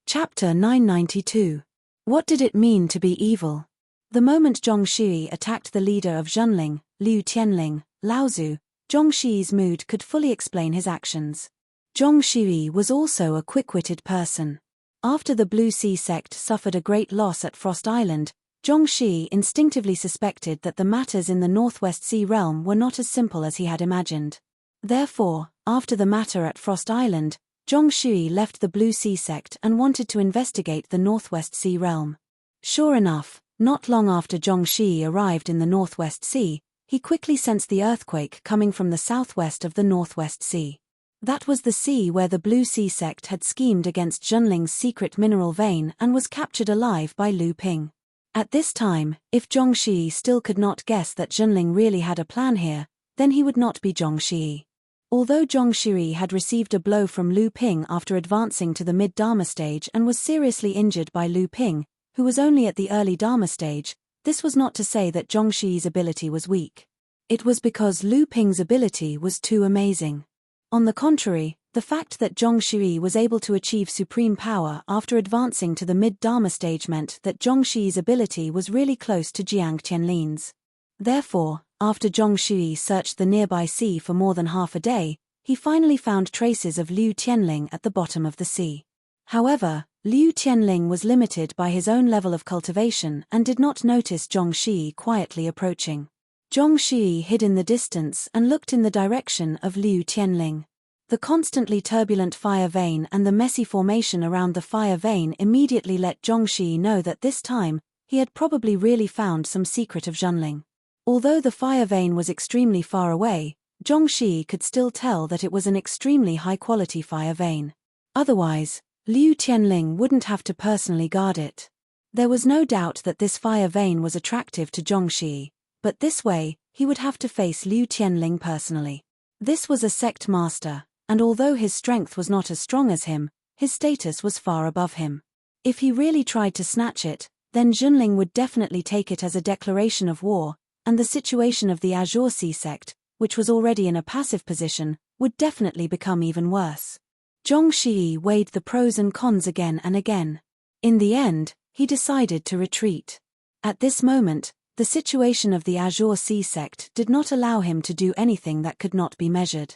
Chapter 992. What did it mean to be evil? The moment Zhong Shi attacked the leader of Zhenling, Liu Tianling, Laozu, Zhong Shi's mood could fully explain his actions. Zhong Shi was also a quick-witted person. After the Blue Sea sect suffered a great loss at Frost Island, Zhong Shi instinctively suspected that the matters in the Northwest Sea realm were not as simple as he had imagined. Therefore, after the matter at Frost Island, Zhong Shi left the Blue Sea sect and wanted to investigate the Northwest Sea realm. Sure enough, not long after Zhong Shi arrived in the Northwest Sea, he quickly sensed the earthquake coming from the southwest of the Northwest Sea. That was the sea where the Blue Sea sect had schemed against Zhenling's secret mineral vein and was captured alive by Lu Ping. At this time, if Zhong Shi still could not guess that Zhenling really had a plan here, then he would not be Zhong Shi. Although Zhong Shi had received a blow from Lu Ping after advancing to the mid-Dharma stage and was seriously injured by Lu Ping, who was only at the early Dharma stage, this was not to say that Zhong Shi's ability was weak. It was because Lu Ping's ability was too amazing. On the contrary, the fact that Zhong Shi was able to achieve supreme power after advancing to the mid-Dharma stage meant that Zhong Shi's ability was really close to Jiang Tianlin's. Therefore, after Zhong Shi searched the nearby sea for more than half a day, he finally found traces of Liu Tianling at the bottom of the sea. However, Liu Tianling was limited by his own level of cultivation and did not notice Zhong Shi quietly approaching. Zhong Shi hid in the distance and looked in the direction of Liu Tianling. The constantly turbulent fire vein and the messy formation around the fire vein immediately let Zhong Shi know that this time, he had probably really found some secret of Zhenling. Although the fire vein was extremely far away, Zhong Shi could still tell that it was an extremely high-quality fire vein. Otherwise, Liu Tianling wouldn't have to personally guard it. There was no doubt that this fire vein was attractive to Zhong Shi, but this way, he would have to face Liu Tianling personally. This was a sect master, and although his strength was not as strong as him, his status was far above him. If he really tried to snatch it, then Zhenling would definitely take it as a declaration of war, and the situation of the Azure Sea sect, which was already in a passive position, would definitely become even worse. Zhong Shi weighed the pros and cons again and again. In the end, he decided to retreat. At this moment, the situation of the Azure Sea sect did not allow him to do anything that could not be measured.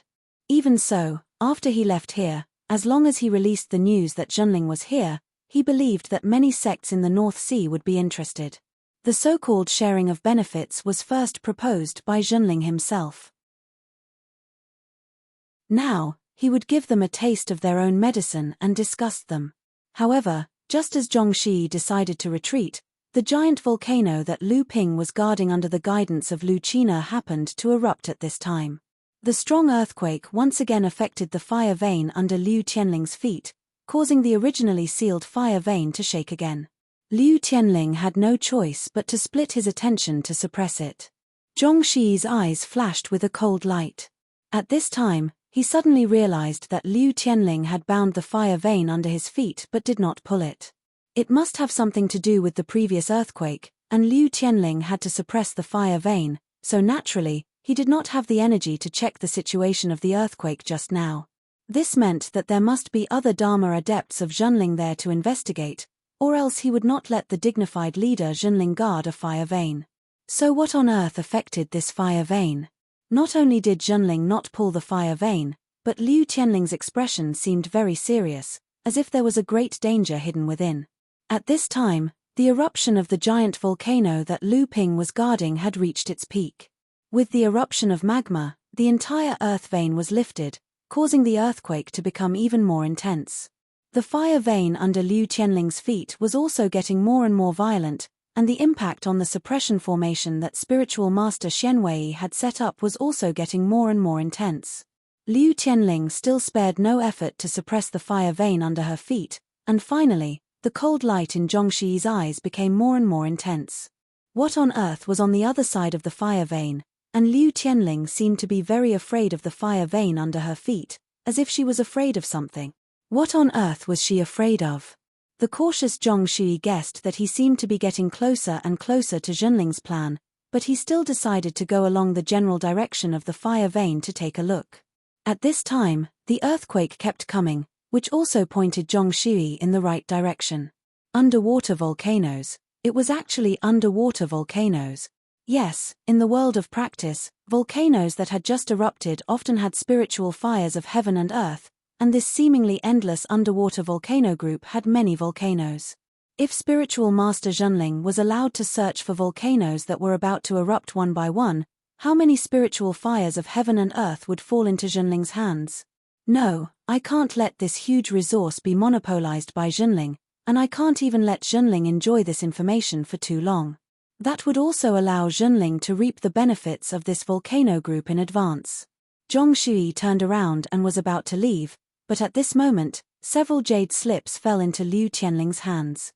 Even so, after he left here, as long as he released the news that Zhenling was here, he believed that many sects in the North Sea would be interested. The so-called sharing of benefits was first proposed by Junling himself. Now, he would give them a taste of their own medicine and discuss them. However, just as Zhongxi decided to retreat, the giant volcano that Lu Ping was guarding under the guidance of Lu Qina happened to erupt at this time. The strong earthquake once again affected the fire vein under Liu Tianling's feet, causing the originally sealed fire vein to shake again. Liu Tianling had no choice but to split his attention to suppress it. Zhongxi's eyes flashed with a cold light. At this time, he suddenly realized that Liu Tianling had bound the fire vein under his feet but did not pull it. It must have something to do with the previous earthquake, and Liu Tianling had to suppress the fire vein, so naturally, he did not have the energy to check the situation of the earthquake just now. This meant that there must be other Dharma adepts of Junling there to investigate, or else he would not let the dignified leader Junling guard a fire vein. So what on earth affected this fire vein? Not only did Junling not pull the fire vein, but Liu Tianling's expression seemed very serious, as if there was a great danger hidden within. At this time, the eruption of the giant volcano that Lu Ping was guarding had reached its peak. With the eruption of magma, the entire earth vein was lifted, causing the earthquake to become even more intense. The fire vein under Liu Tianling's feet was also getting more and more violent, and the impact on the suppression formation that spiritual master Xianwei had set up was also getting more and more intense. Liu Tianling still spared no effort to suppress the fire vein under her feet, and finally, the cold light in Zhongxi's eyes became more and more intense. What on earth was on the other side of the fire vein? And Liu Tianling seemed to be very afraid of the fire vein under her feet, as if she was afraid of something. What on earth was she afraid of? The cautious Zhongxi guessed that he seemed to be getting closer and closer to Junling's plan, but he still decided to go along the general direction of the fire vein to take a look. At this time, the earthquake kept coming, which also pointed Zhongxi in the right direction. Underwater volcanoes. It was actually underwater volcanoes. Yes, in the world of practice, volcanoes that had just erupted often had spiritual fires of heaven and earth, and this seemingly endless underwater volcano group had many volcanoes. If spiritual master Junling was allowed to search for volcanoes that were about to erupt one by one, how many spiritual fires of heaven and earth would fall into Junling's hands? No, I can't let this huge resource be monopolized by Junling, and I can't even let Junling enjoy this information for too long. That would also allow Junling to reap the benefits of this volcano group in advance. Zhongxi turned around and was about to leave, but at this moment, several jade slips fell into Liu Tianling's hands.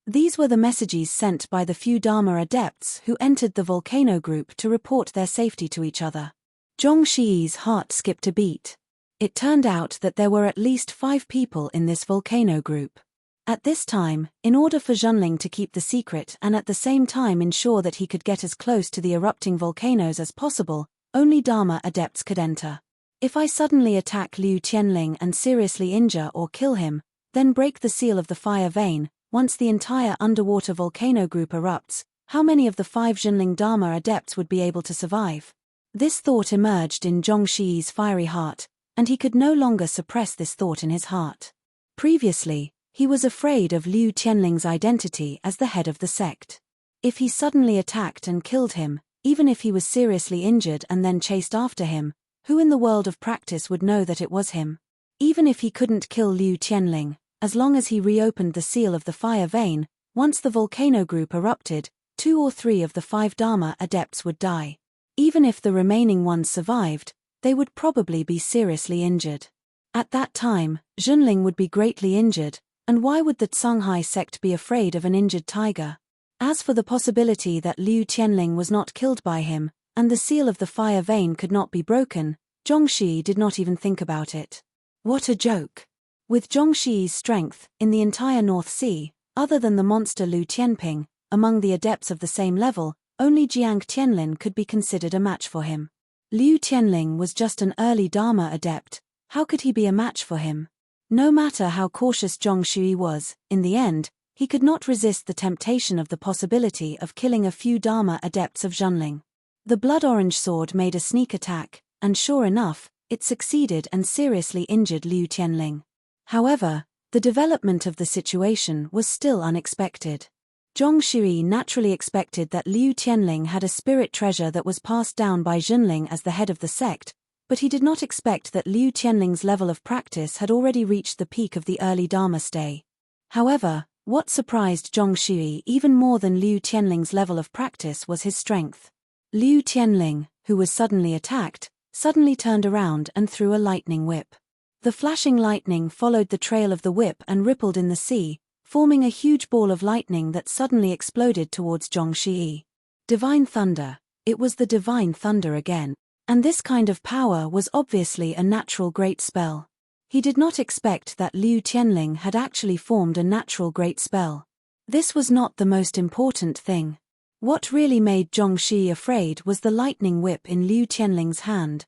These were the messages sent by the few Dharma adepts who entered the volcano group to report their safety to each other. Zhongxi's heart skipped a beat. It turned out that there were at least 5 people in this volcano group. At this time, in order for Junling to keep the secret and at the same time ensure that he could get as close to the erupting volcanoes as possible, only Dharma adepts could enter. If I suddenly attack Liu Tianling and seriously injure or kill him, then break the seal of the fire vein, once the entire underwater volcano group erupts, how many of the 5 Junling Dharma adepts would be able to survive? This thought emerged in Zhongxi's fiery heart, and he could no longer suppress this thought in his heart. Previously, he was afraid of Liu Tianling's identity as the head of the sect. If he suddenly attacked and killed him, even if he was seriously injured and then chased after him, who in the world of practice would know that it was him? Even if he couldn't kill Liu Tianling, as long as he reopened the seal of the fire vein, once the volcano group erupted, 2 or 3 of the 5 Dharma adepts would die. Even if the remaining ones survived, they would probably be seriously injured. At that time, Junling would be greatly injured, and why would the Tsunghai sect be afraid of an injured tiger? As for the possibility that Liu Tianling was not killed by him, and the seal of the fire vein could not be broken, Zhongxi did not even think about it. What a joke! With Zhongxi's strength, in the entire North Sea, other than the monster Lu Tianping, among the adepts of the same level, only Jiang Tianlin could be considered a match for him. Liu Tianling was just an early Dharma adept, how could he be a match for him? No matter how cautious Zhongxi was, in the end, he could not resist the temptation of the possibility of killing a few Dharma adepts of Junling. The blood-orange sword made a sneak attack, and sure enough, it succeeded and seriously injured Liu Tianling. However, The development of the situation was still unexpected. Zhong Shui naturally expected that Liu Tianling had a spirit treasure that was passed down by Zhenling as the head of the sect, but he did not expect that Liu Tianling's level of practice had already reached the peak of the early Dharma stay. However, what surprised Zhong Shui even more than Liu Tianling's level of practice was his strength. Liu Tianling, who was suddenly attacked, suddenly turned around and threw a lightning whip. The flashing lightning followed the trail of the whip and rippled in the sea, forming a huge ball of lightning that suddenly exploded towards Zhong Shui. Divine thunder. It was the divine thunder again. And this kind of power was obviously a natural great spell. He did not expect that Liu Tianling had actually formed a natural great spell. This was not the most important thing. What really made Zhong Shui afraid was the lightning whip in Liu Tianling's hand.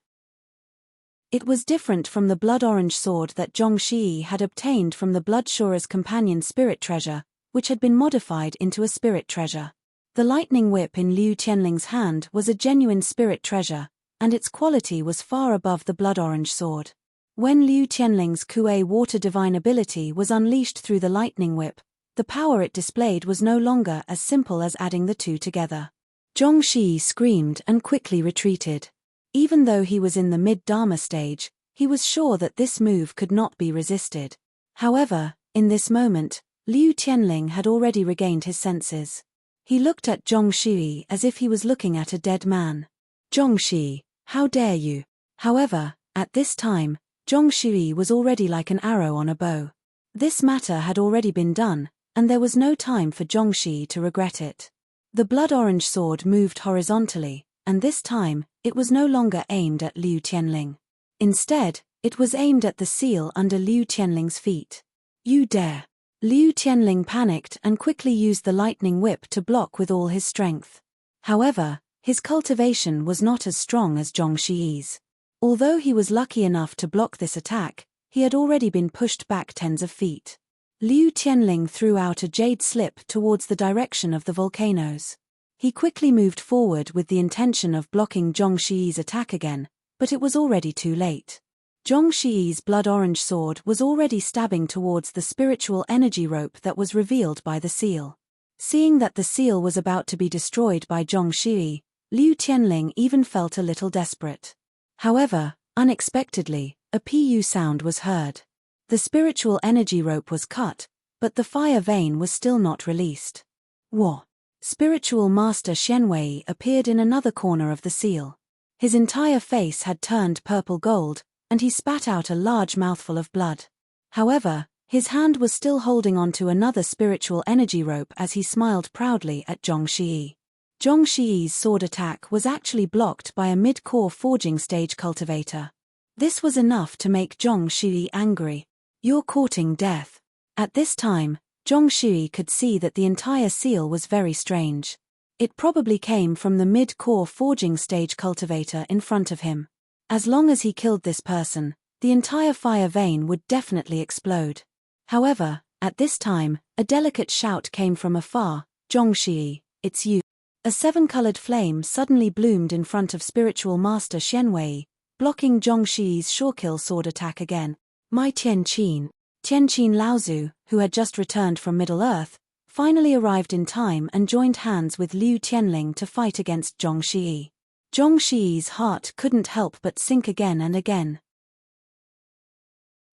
It was different from the blood-orange sword that Zhong Shui had obtained from the Bloodshora's companion spirit treasure, which had been modified into a spirit treasure. The lightning whip in Liu Tianling's hand was a genuine spirit treasure, and its quality was far above the blood-orange sword. When Liu Tianling's Kuei water divine ability was unleashed through the lightning whip, the power it displayed was no longer as simple as adding the two together. Zhong Shui screamed and quickly retreated. Even though he was in the mid-Dharma stage, he was sure that this move could not be resisted. However, in this moment, Liu Tianling had already regained his senses. He looked at Zhong Shui as if he was looking at a dead man. Zhong Shui, how dare you? However, at this time, Zhong Shui was already like an arrow on a bow. This matter had already been done, and there was no time for Zhong Shui to regret it. The blood-orange sword moved horizontally, and this time, it was no longer aimed at Liu Tianling. Instead, it was aimed at the seal under Liu Tianling's feet. You dare! Liu Tianling panicked and quickly used the lightning whip to block with all his strength. However, his cultivation was not as strong as Zhong Shui's. Although he was lucky enough to block this attack, he had already been pushed back tens of feet. Liu Tianling threw out a jade slip towards the direction of the volcanoes. He quickly moved forward with the intention of blocking Zhong Shui's attack again, but it was already too late. Zhong Shui's blood-orange sword was already stabbing towards the spiritual energy rope that was revealed by the seal. Seeing that the seal was about to be destroyed by Zhong Shui, Liu Tianling even felt a little desperate. However, unexpectedly, a pu sound was heard. The spiritual energy rope was cut, but the fire vein was still not released. What? Spiritual Master Shenwei appeared in another corner of the seal. His entire face had turned purple gold, and he spat out a large mouthful of blood. However, his hand was still holding onto another spiritual energy rope as he smiled proudly at Zhong Shui. Zhong Shui's sword attack was actually blocked by a mid-core forging stage cultivator. This was enough to make Zhong Shui angry. You're courting death. At this time, Zhong Shui could see that the entire seal was very strange. It probably came from the mid-core forging stage cultivator in front of him. As long as he killed this person, the entire fire vein would definitely explode. However, at this time, a delicate shout came from afar, Zhong Shui, it's you. A seven-colored flame suddenly bloomed in front of spiritual master Shenwei, blocking Zhong Shui's surekill sword attack again. My Tianqin Laozu, who had just returned from Middle-earth, finally arrived in time and joined hands with Liu Tianling to fight against Zhong Shui. Zhong Shui's heart couldn't help but sink again and again.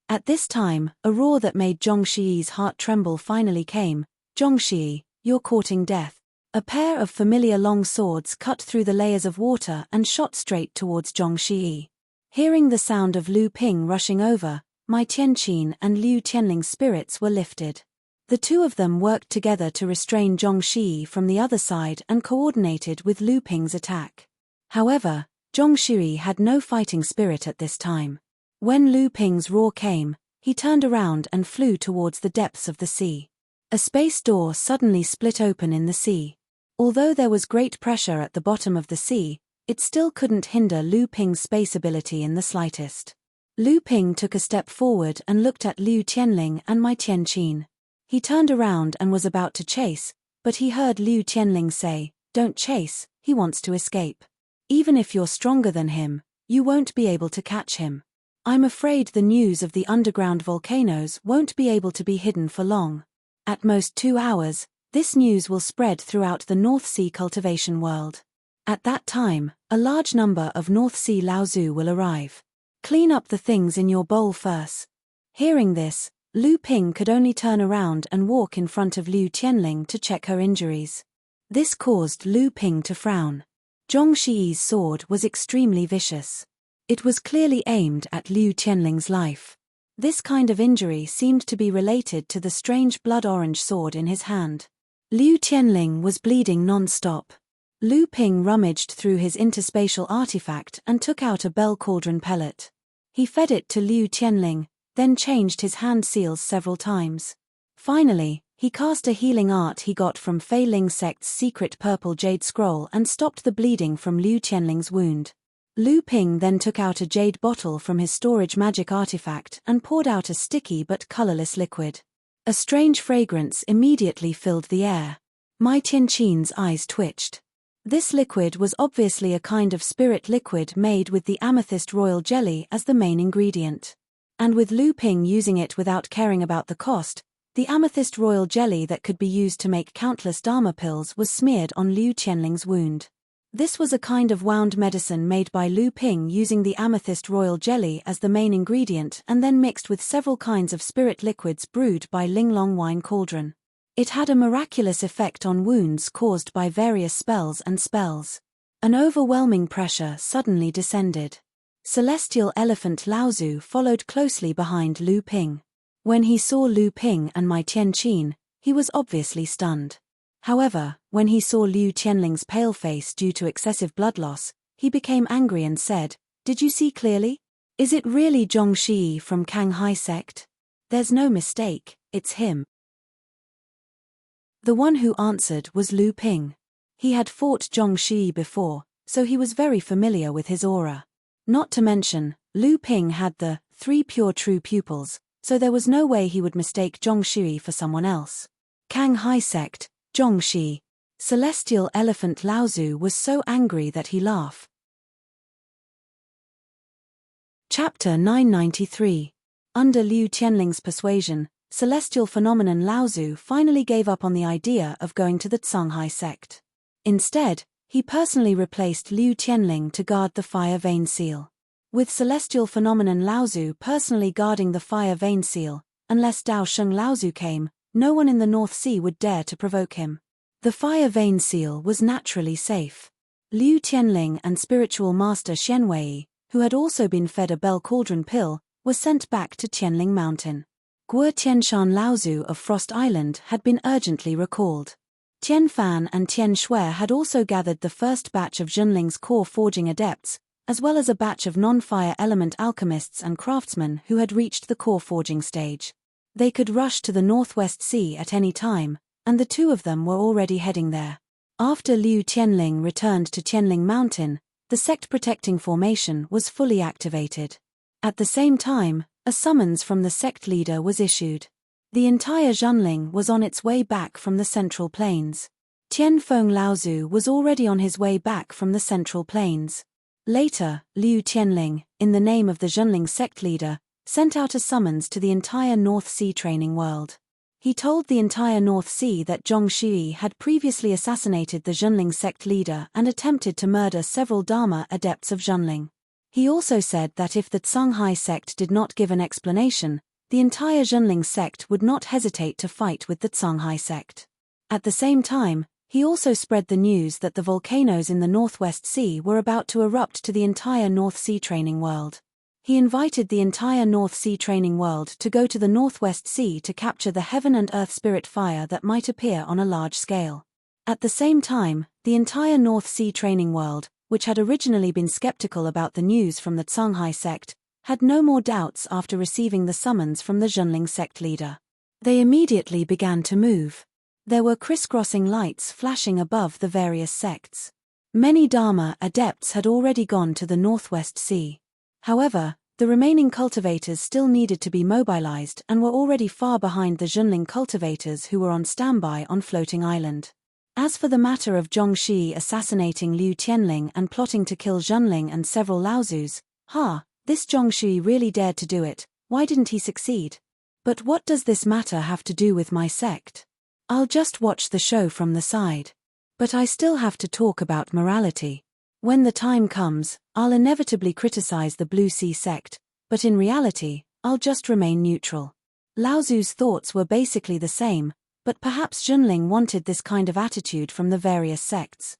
At this time, a roar that made Zhong Shui's heart tremble finally came. Zhong Shui, you're courting death. A pair of familiar long swords cut through the layers of water and shot straight towards Zhong Shui. Hearing the sound of Lu Ping rushing over, Mai Tianqin and Liu Tianling's spirits were lifted. The two of them worked together to restrain Zhong Shui from the other side and coordinated with Lu Ping's attack. However, Zhong Shui had no fighting spirit at this time. When Lu Ping's roar came, he turned around and flew towards the depths of the sea. A space door suddenly split open in the sea. Although there was great pressure at the bottom of the sea, it still couldn't hinder Lu Ping's space ability in the slightest. Lu Ping took a step forward and looked at Liu Tianling and Mai Tianqin. He turned around and was about to chase, but he heard Liu Tianling say, "Don't chase, he wants to escape. Even if you're stronger than him, you won't be able to catch him. I'm afraid the news of the underground volcanoes won't be able to be hidden for long. At most 2 hours, this news will spread throughout the North Sea cultivation world. At that time, a large number of North Sea Laozu will arrive. Clean up the things in your bowl first. Hearing this, Lu Ping could only turn around and walk in front of Liu Qianling to check her injuries. This caused Lu Ping to frown. Zhong Shi's sword was extremely vicious. It was clearly aimed at Liu Qianling's life. This kind of injury seemed to be related to the strange blood-orange sword in his hand. Liu Qianling was bleeding non-stop. Lu Ping rummaged through his interspatial artifact and took out a bell cauldron pellet. He fed it to Liu Qianling, then changed his hand seals several times. Finally, he cast a healing art he got from Fei Ling sect's secret purple jade scroll and stopped the bleeding from Liu Qianling's wound. Lu Ping then took out a jade bottle from his storage magic artifact and poured out a sticky but colorless liquid. A strange fragrance immediately filled the air. Mai Tianqin's eyes twitched. This liquid was obviously a kind of spirit liquid made with the amethyst royal jelly as the main ingredient. And with Lu Ping using it without caring about the cost, the amethyst royal jelly that could be used to make countless Dharma pills was smeared on Liu Qianling's wound. This was a kind of wound medicine made by Lu Ping using the amethyst royal jelly as the main ingredient and then mixed with several kinds of spirit liquids brewed by Linglong wine cauldron. It had a miraculous effect on wounds caused by various spells and spells. An overwhelming pressure suddenly descended. Celestial Elephant Laozu followed closely behind Lu Ping. When he saw Lu Ping and Mai Tianqin, he was obviously stunned. However, when he saw Liu Qianling's pale face due to excessive blood loss, he became angry and said, "Did you see clearly? Is it really Zhong Shi from Kanghai sect? There's no mistake, it's him." The one who answered was Lu Ping. He had fought Zhong Shi before, so he was very familiar with his aura. Not to mention, Lu Ping had the 3 pure true pupils, so there was no way he would mistake Zhong Shi for someone else. Kanghai sect, Zhong Shi. Celestial Elephant Laozu was so angry that he laughed. Chapter 993. Under Liu Qianling's persuasion, Celestial Phenomenon Laozu finally gave up on the idea of going to the Canghai sect. Instead, he personally replaced Liu Qianling to guard the Fire Vein Seal. With Celestial Phenomenon Laozu personally guarding the Fire Vein Seal, unless Dao Sheng Laozu came, no one in the North Sea would dare to provoke him. The Fire Vein Seal was naturally safe. Liu Qianling and Spiritual Master Xianwei, who had also been fed a bell cauldron pill, were sent back to Qianling Mountain. Guo Tianshan Laozu of Frost Island had been urgently recalled. Tian Fan and Tian Shui had also gathered the first batch of Zhenling's core forging adepts, as well as a batch of non-fire element alchemists and craftsmen who had reached the core forging stage. They could rush to the Northwest Sea at any time, and the 2 of them were already heading there. After Liu Qianling returned to Qianling Mountain, the sect-protecting formation was fully activated. At the same time, a summons from the sect leader was issued. The entire Zhenling was on its way back from the Central Plains. Tianfeng Laozu was already on his way back from the Central Plains. Later, Liu Qianling, in the name of the Zhenling sect leader, sent out a summons to the entire North Sea training world. He told the entire North Sea that Zhong Shi had previously assassinated the Zhenling sect leader and attempted to murder several Dharma adepts of Zhenling. He also said that if the Canghai sect did not give an explanation, the entire Zhenling sect would not hesitate to fight with the Canghai sect. At the same time, he also spread the news that the volcanoes in the Northwest Sea were about to erupt to the entire North Sea training world. He invited the entire North Sea training world to go to the Northwest Sea to capture the heaven and earth spirit fire that might appear on a large scale. At the same time, the entire North Sea training world, which had originally been skeptical about the news from the Canghai sect, had no more doubts after receiving the summons from the Zhenling sect leader. They immediately began to move. There were crisscrossing lights flashing above the various sects. Many Dharma adepts had already gone to the Northwest Sea. However, the remaining cultivators still needed to be mobilized and were already far behind the Zhenling cultivators who were on standby on Floating Island. As for the matter of Zhong Shi assassinating Liu Qianling and plotting to kill Zhenling and several Laozus, This Zhongshui really dared to do it, why didn't he succeed? But what does this matter have to do with my sect? I'll just watch the show from the side. But I still have to talk about morality. When the time comes, I'll inevitably criticize the Blue Sea sect, but in reality, I'll just remain neutral. Lao Tzu's thoughts were basically the same, but perhaps Junling wanted this kind of attitude from the various sects.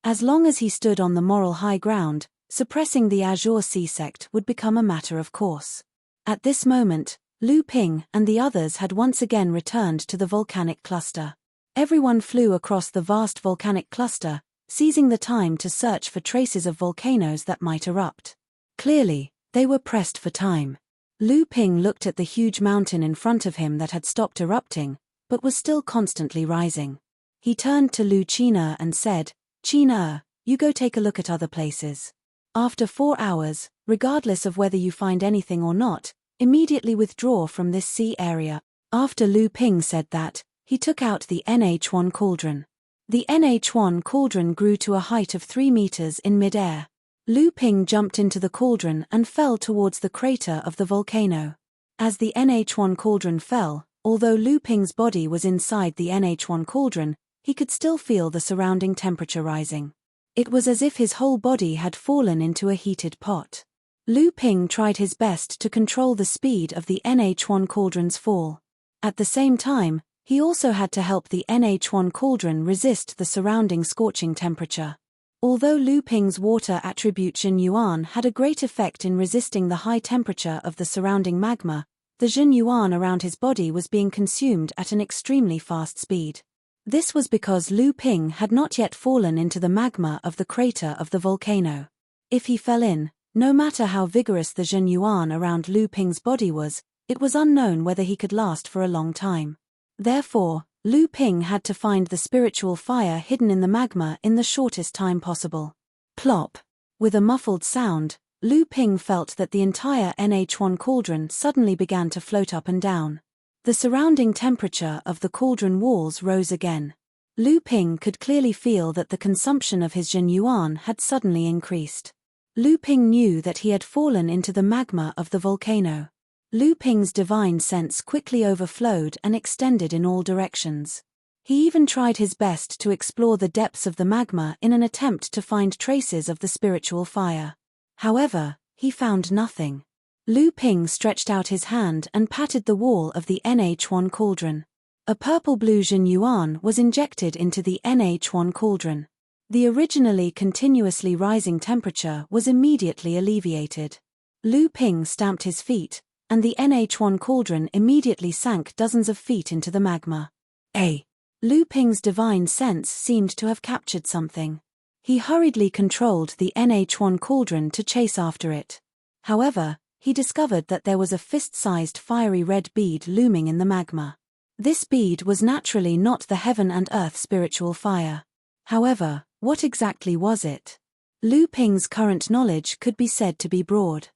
As long as he stood on the moral high ground, suppressing the Azure Sea sect would become a matter of course. At this moment, Lu Ping and the others had once again returned to the volcanic cluster. Everyone flew across the vast volcanic cluster, seizing the time to search for traces of volcanoes that might erupt. Clearly, they were pressed for time. Lu Ping looked at the huge mountain in front of him that had stopped erupting, but was still constantly rising. He turned to Lu Qin'er and said, "Qin'er, you go take a look at other places. After 4 hours, regardless of whether you find anything or not, immediately withdraw from this sea area." After Lu Ping said that, he took out the NH1 cauldron. The NH1 cauldron grew to a height of 3 meters in mid-air. Lu Ping jumped into the cauldron and fell towards the crater of the volcano. As the NH1 cauldron fell, although Lu Ping's body was inside the NH1 cauldron, he could still feel the surrounding temperature rising. It was as if his whole body had fallen into a heated pot. Lu Ping tried his best to control the speed of the NH1 cauldron's fall. At the same time, he also had to help the NH1 cauldron resist the surrounding scorching temperature. Although Lu Ping's water attribute Jin Yuan had a great effect in resisting the high temperature of the surrounding magma, the Jin Yuan around his body was being consumed at an extremely fast speed. This was because Lu Ping had not yet fallen into the magma of the crater of the volcano. If he fell in, no matter how vigorous the Jin Yuan around Lu Ping's body was, it was unknown whether he could last for a long time. Therefore, Lu Ping had to find the spiritual fire hidden in the magma in the shortest time possible. Plop! With a muffled sound, Lu Ping felt that the entire NH1 cauldron suddenly began to float up and down. The surrounding temperature of the cauldron walls rose again. Lu Ping could clearly feel that the consumption of his Jin Yuan had suddenly increased. Lu Ping knew that he had fallen into the magma of the volcano. Lu Ping's divine sense quickly overflowed and extended in all directions. He even tried his best to explore the depths of the magma in an attempt to find traces of the spiritual fire. However, he found nothing. Lu Ping stretched out his hand and patted the wall of the NH1 cauldron. A purple-blue Jin Yuan was injected into the NH1 cauldron. The originally continuously rising temperature was immediately alleviated. Lu Ping stamped his feet, and the NH1 cauldron immediately sank dozens of feet into the magma. Lu Ping's divine sense seemed to have captured something. He hurriedly controlled the NH1 cauldron to chase after it. However, he discovered that there was a fist-sized fiery red bead looming in the magma. This bead was naturally not the heaven and earth spiritual fire. However, what exactly was it? Lu Ping's current knowledge could be said to be broad.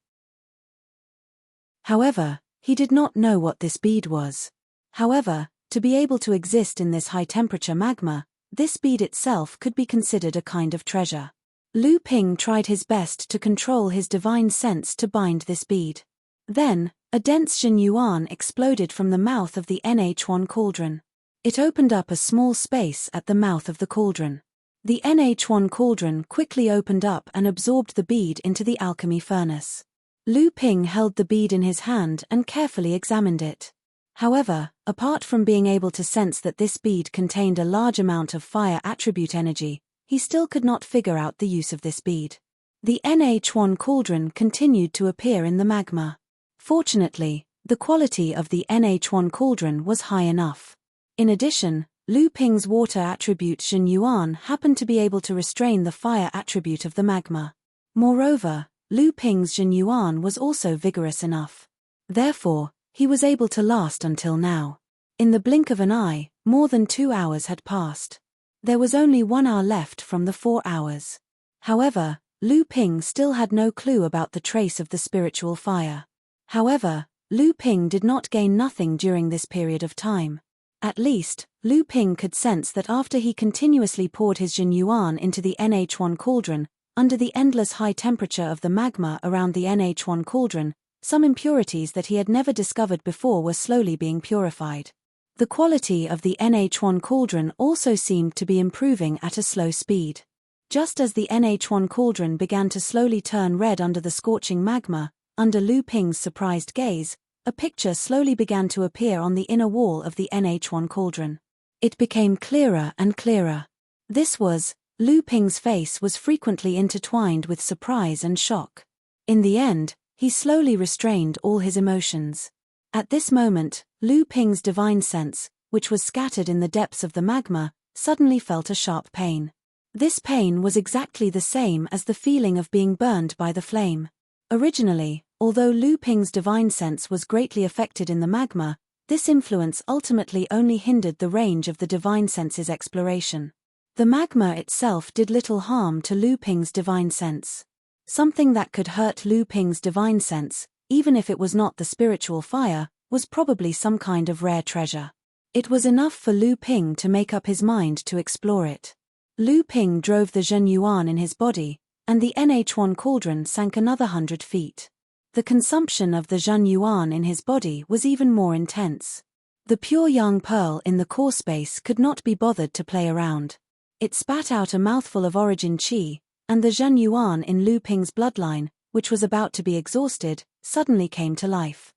However, he did not know what this bead was. However, to be able to exist in this high-temperature magma, this bead itself could be considered a kind of treasure. Lu Ping tried his best to control his divine sense to bind this bead. Then, a dense Jin Yuan exploded from the mouth of the NH1 cauldron. It opened up a small space at the mouth of the cauldron. The NH1 cauldron quickly opened up and absorbed the bead into the alchemy furnace. Lu Ping held the bead in his hand and carefully examined it. However, apart from being able to sense that this bead contained a large amount of fire attribute energy, he still could not figure out the use of this bead. The NH1 cauldron continued to appear in the magma. Fortunately, the quality of the NH1 cauldron was high enough. In addition, Lu Ping's water attribute Jin Yuan happened to be able to restrain the fire attribute of the magma. Moreover, Lu Ping's Jin Yuan was also vigorous enough. Therefore, he was able to last until now. In the blink of an eye, more than 2 hours had passed. There was only 1 hour left from the 4 hours. However, Lu Ping still had no clue about the trace of the spiritual fire. However, Lu Ping did not gain nothing during this period of time. At least, Lu Ping could sense that after he continuously poured his Jin Yuan into the NH1 cauldron, Under the endless high temperature of the magma around the NH1 cauldron, some impurities that he had never discovered before were slowly being purified. The quality of the NH1 cauldron also seemed to be improving at a slow speed. Just as the NH1 cauldron began to slowly turn red under the scorching magma, under Lu Ping's surprised gaze, a picture slowly began to appear on the inner wall of the NH1 cauldron. It became clearer and clearer. This was, Lu Ping's face was frequently intertwined with surprise and shock. In the end, he slowly restrained all his emotions. At this moment, Lu Ping's divine sense, which was scattered in the depths of the magma, suddenly felt a sharp pain. This pain was exactly the same as the feeling of being burned by the flame. Originally, although Lu Ping's divine sense was greatly affected in the magma, this influence ultimately only hindered the range of the divine sense's exploration. The magma itself did little harm to Lu Ping's divine sense. Something that could hurt Lu Ping's divine sense, even if it was not the spiritual fire, was probably some kind of rare treasure. It was enough for Lu Ping to make up his mind to explore it. Lu Ping drove the Zhen Yuan in his body, and the NH1 cauldron sank another 100 feet. The consumption of the Zhen Yuan in his body was even more intense. The pure young pearl in the core space could not be bothered to play around. It spat out a mouthful of origin qi, and the Zhen Yuan in Lu Ping's bloodline, which was about to be exhausted, suddenly came to life.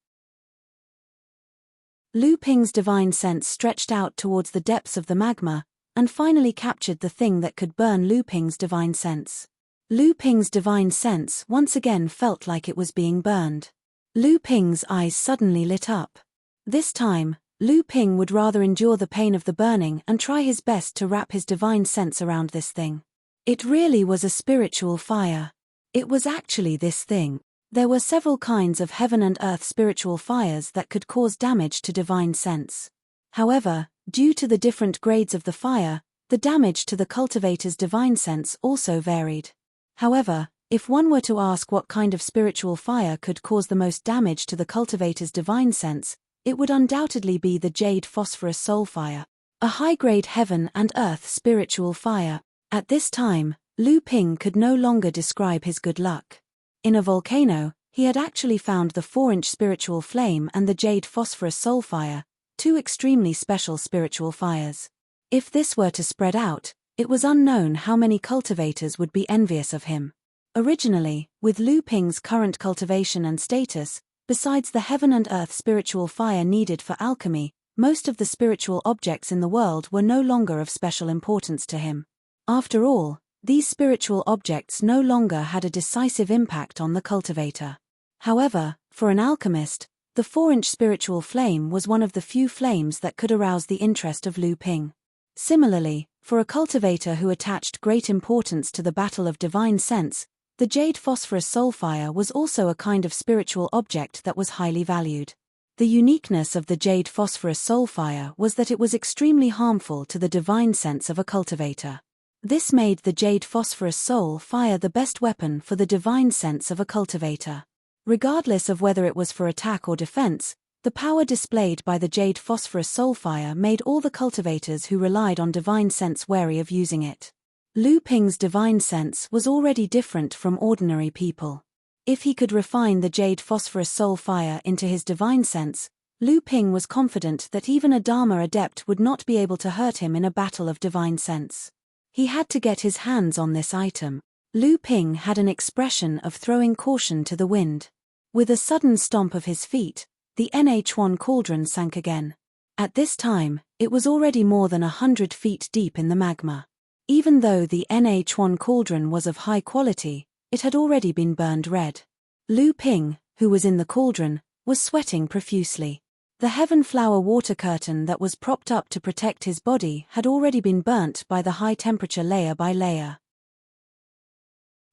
Lu Ping's divine sense stretched out towards the depths of the magma, and finally captured the thing that could burn Lu Ping's divine sense. Lu Ping's divine sense once again felt like it was being burned. Lu Ping's eyes suddenly lit up. This time, Lu Ping would rather endure the pain of the burning and try his best to wrap his divine sense around this thing. It really was a spiritual fire. It was actually this thing. There were several kinds of heaven and earth spiritual fires that could cause damage to divine sense. However, due to the different grades of the fire, the damage to the cultivator's divine sense also varied. However, if one were to ask what kind of spiritual fire could cause the most damage to the cultivator's divine sense, it would undoubtedly be the jade phosphorus soul fire, a high-grade heaven and earth spiritual fire. At this time, Lu Ping could no longer describe his good luck. In a volcano, he had actually found the 4-inch spiritual flame and the jade phosphorus soul fire, two extremely special spiritual fires. If this were to spread out, it was unknown how many cultivators would be envious of him. Originally, with Lu Ping's current cultivation and status, besides the heaven and earth spiritual fire needed for alchemy, most of the spiritual objects in the world were no longer of special importance to him. After all, these spiritual objects no longer had a decisive impact on the cultivator. However, for an alchemist, the 4-inch spiritual flame was one of the few flames that could arouse the interest of Lu Ping. Similarly, for a cultivator who attached great importance to the battle of divine sense, the jade phosphorus soul fire was also a kind of spiritual object that was highly valued. The uniqueness of the jade phosphorus soul fire was that it was extremely harmful to the divine sense of a cultivator. This made the jade phosphorus soul fire the best weapon for the divine sense of a cultivator. Regardless of whether it was for attack or defense, the power displayed by the jade phosphorus soul fire made all the cultivators who relied on divine sense wary of using it. Lu Ping's divine sense was already different from ordinary people. If he could refine the jade phosphorus soul fire into his divine sense, Lu Ping was confident that even a Dharma adept would not be able to hurt him in a battle of divine sense. He had to get his hands on this item. Lu Ping had an expression of throwing caution to the wind. With a sudden stomp of his feet, the NH1 cauldron sank again. At this time, it was already more than 100 feet deep in the magma. Even though the NH1 cauldron was of high quality, it had already been burned red. Lu Ping, who was in the cauldron, was sweating profusely. The heaven flower water curtain that was propped up to protect his body had already been burnt by the high temperature layer by layer.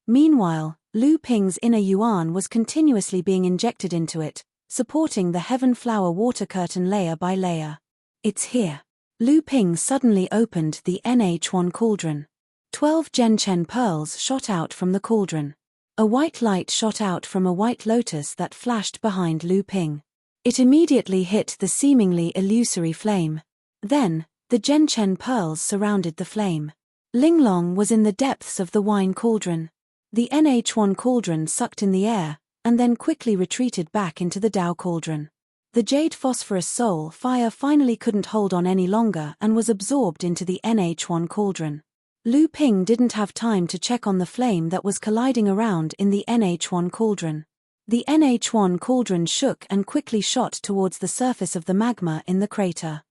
Meanwhile, Lu Ping's inner yuan was continuously being injected into it, supporting the heaven flower water curtain layer by layer. It's here. Lu Ping suddenly opened the NH1 cauldron. 12 Genchen pearls shot out from the cauldron. A white light shot out from a white lotus that flashed behind Lu Ping. It immediately hit the seemingly illusory flame. Then, the Genchen pearls surrounded the flame. Linglong was in the depths of the wine cauldron. The NH1 cauldron sucked in the air, and then quickly retreated back into the Tao cauldron. The jade phosphorus soul fire finally couldn't hold on any longer and was absorbed into the NH1 cauldron. Lu Ping didn't have time to check on the flame that was colliding around in the NH1 cauldron. The NH1 cauldron shook and quickly shot towards the surface of the magma in the crater.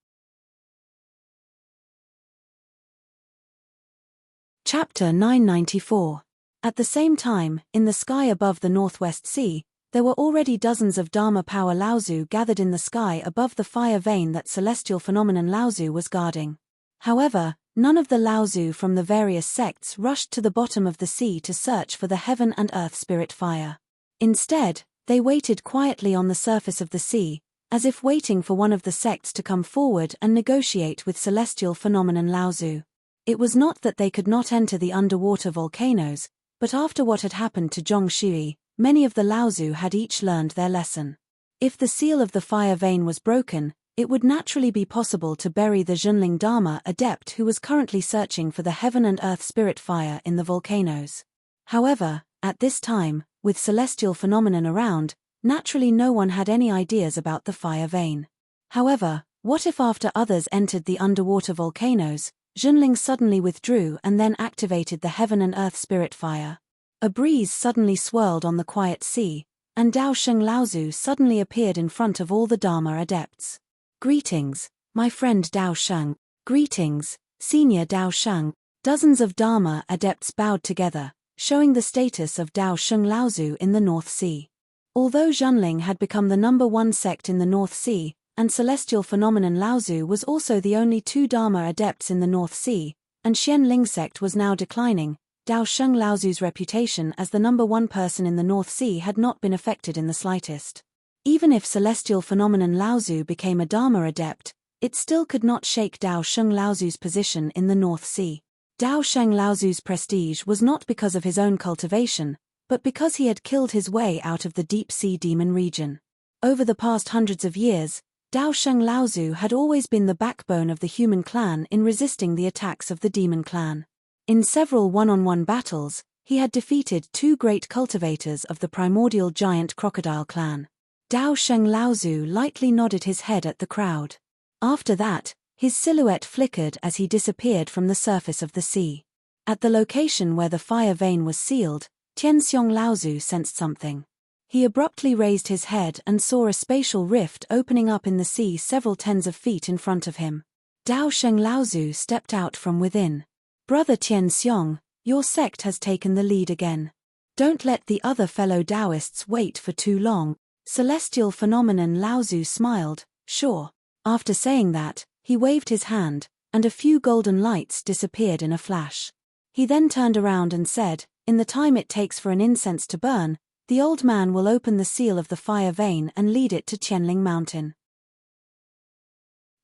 Chapter 994. At the same time, in the sky above the Northwest Sea, there were already dozens of Dharma power Laozu gathered in the sky above the fire vein that celestial phenomenon Laozu was guarding. However, none of the Laozu from the various sects rushed to the bottom of the sea to search for the heaven and earth spirit fire. Instead, they waited quietly on the surface of the sea, as if waiting for one of the sects to come forward and negotiate with celestial phenomenon Laozu. It was not that they could not enter the underwater volcanoes, but after what had happened to Zhongshui, many of the Laozu had each learned their lesson. If the seal of the fire vein was broken, it would naturally be possible to bury the Zhenling Dharma adept who was currently searching for the heaven and earth spirit fire in the volcanoes. However, at this time, with celestial phenomenon around, naturally no one had any ideas about the fire vein. However, what if after others entered the underwater volcanoes, Zhenling suddenly withdrew and then activated the heaven and earth spirit fire? A breeze suddenly swirled on the quiet sea, and Dao Sheng Laozu suddenly appeared in front of all the Dharma adepts. "Greetings, my friend Dao Sheng. Greetings, Senior Dao Sheng." Dozens of Dharma adepts bowed together, showing the status of Dao Sheng Laozu in the North Sea. Although Zhenling had become the #1 sect in the North Sea, and celestial phenomenon Laozu was also the only 2 Dharma adepts in the North Sea, and Xian Ling sect was now declining, Dao Sheng Laozu's reputation as the #1 person in the North Sea had not been affected in the slightest. Even if celestial phenomenon Laozu became a Dharma adept, it still could not shake Dao Sheng Laozu's position in the North Sea. Dao Sheng Laozu's prestige was not because of his own cultivation, but because he had killed his way out of the deep sea demon region. Over the past hundreds of years, Dao Sheng Laozu had always been the backbone of the human clan in resisting the attacks of the demon clan. In several one-on-one battles, he had defeated 2 great cultivators of the primordial giant crocodile clan. Dao Sheng Laozu lightly nodded his head at the crowd. After that, his silhouette flickered as he disappeared from the surface of the sea. At the location where the fire vein was sealed, Tianxiong Laozu sensed something. He abruptly raised his head and saw a spatial rift opening up in the sea several tens of feet in front of him. Dao Sheng Laozu stepped out from within. "Brother Tianxiong, your sect has taken the lead again. Don't let the other fellow Taoists wait for too long." Celestial phenomenon Laozu smiled, "Sure." After saying that, he waved his hand, and a few golden lights disappeared in a flash. He then turned around and said, "In the time it takes for an incense to burn, the old man will open the seal of the fire vein and lead it to Qianling Mountain."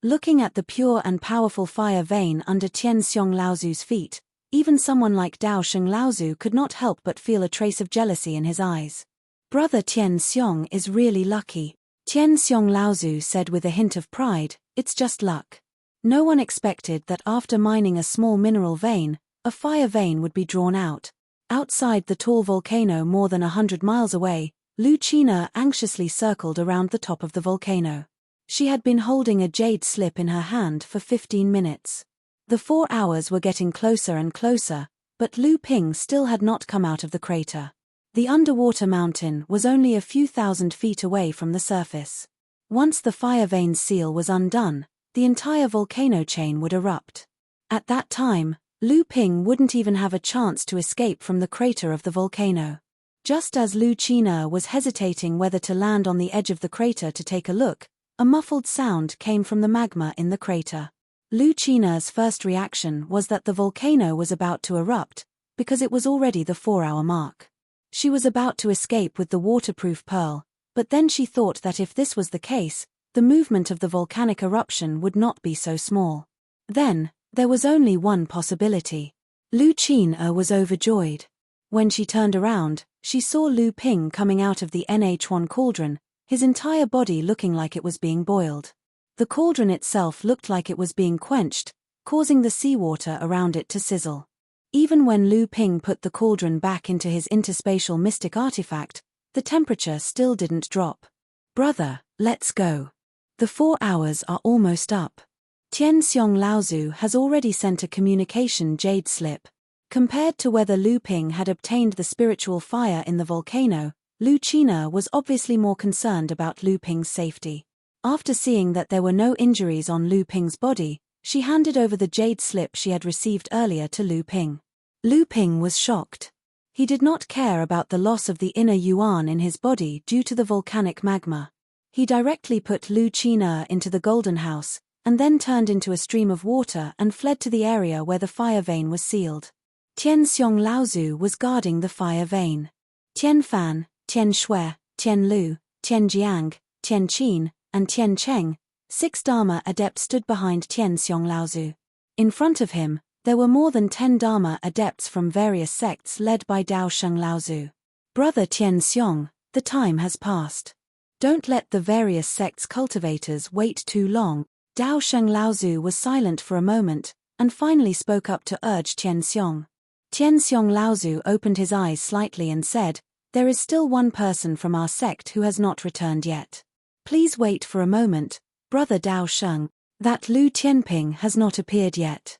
Looking at the pure and powerful fire vein under Tianxiong Laozu's feet, even someone like Dao Sheng Laozu could not help but feel a trace of jealousy in his eyes. "Brother Tianxiong is really lucky," Tianxiong Laozu said with a hint of pride, "It's just luck. No one expected that after mining a small mineral vein, a fire vein would be drawn out." Outside the tall volcano more than 100 miles away, Lu Qina anxiously circled around the top of the volcano. She had been holding a jade slip in her hand for 15 minutes. The 4 hours were getting closer and closer, but Lu Ping still had not come out of the crater. The underwater mountain was only a few thousand feet away from the surface. Once the fire vein's seal was undone, the entire volcano chain would erupt. At that time, Lu Ping wouldn't even have a chance to escape from the crater of the volcano. Just as Lu Qina was hesitating whether to land on the edge of the crater to take a look, a muffled sound came from the magma in the crater. Lu Qina's first reaction was that the volcano was about to erupt, because it was already the 4-hour mark. She was about to escape with the waterproof pearl, but then she thought that if this was the case, the movement of the volcanic eruption would not be so small. Then, there was only one possibility. Lu Qina was overjoyed. When she turned around, she saw Lu Ping coming out of the NH1 cauldron, his entire body looking like it was being boiled. The cauldron itself looked like it was being quenched, causing the seawater around it to sizzle. Even when Lu Ping put the cauldron back into his interspatial mystic artifact, the temperature still didn't drop. Brother, let's go. The 4 hours are almost up. Tian Xiong Laozu has already sent a communication jade slip. Compared to whether Lu Ping had obtained the spiritual fire in the volcano, Lu Qina was obviously more concerned about Lu Ping's safety. After seeing that there were no injuries on Lu Ping's body, she handed over the jade slip she had received earlier to Lu Ping. Lu Ping was shocked. He did not care about the loss of the inner yuan in his body due to the volcanic magma. He directly put Lu Qina into the golden house, and then turned into a stream of water and fled to the area where the fire vein was sealed. Tian Xiong Laozu was guarding the fire vein. Tian Fan, Tian Shui, Tian Lu, Tian Jiang, Tian Qin, and Tian Cheng, 6 Dharma adepts stood behind Tian Xiong Laozu. In front of him, there were more than 10 Dharma adepts from various sects led by Dao Sheng Laozu. Brother Tian Xiong, the time has passed. Don't let the various sects' cultivators wait too long. Dao Sheng Laozu was silent for a moment, and finally spoke up to urge Tian Xiong. Tian Xiong Laozu opened his eyes slightly and said, "There is still one person from our sect who has not returned yet. Please wait for a moment, Brother Dao Sheng. That Lu Tianping has not appeared yet.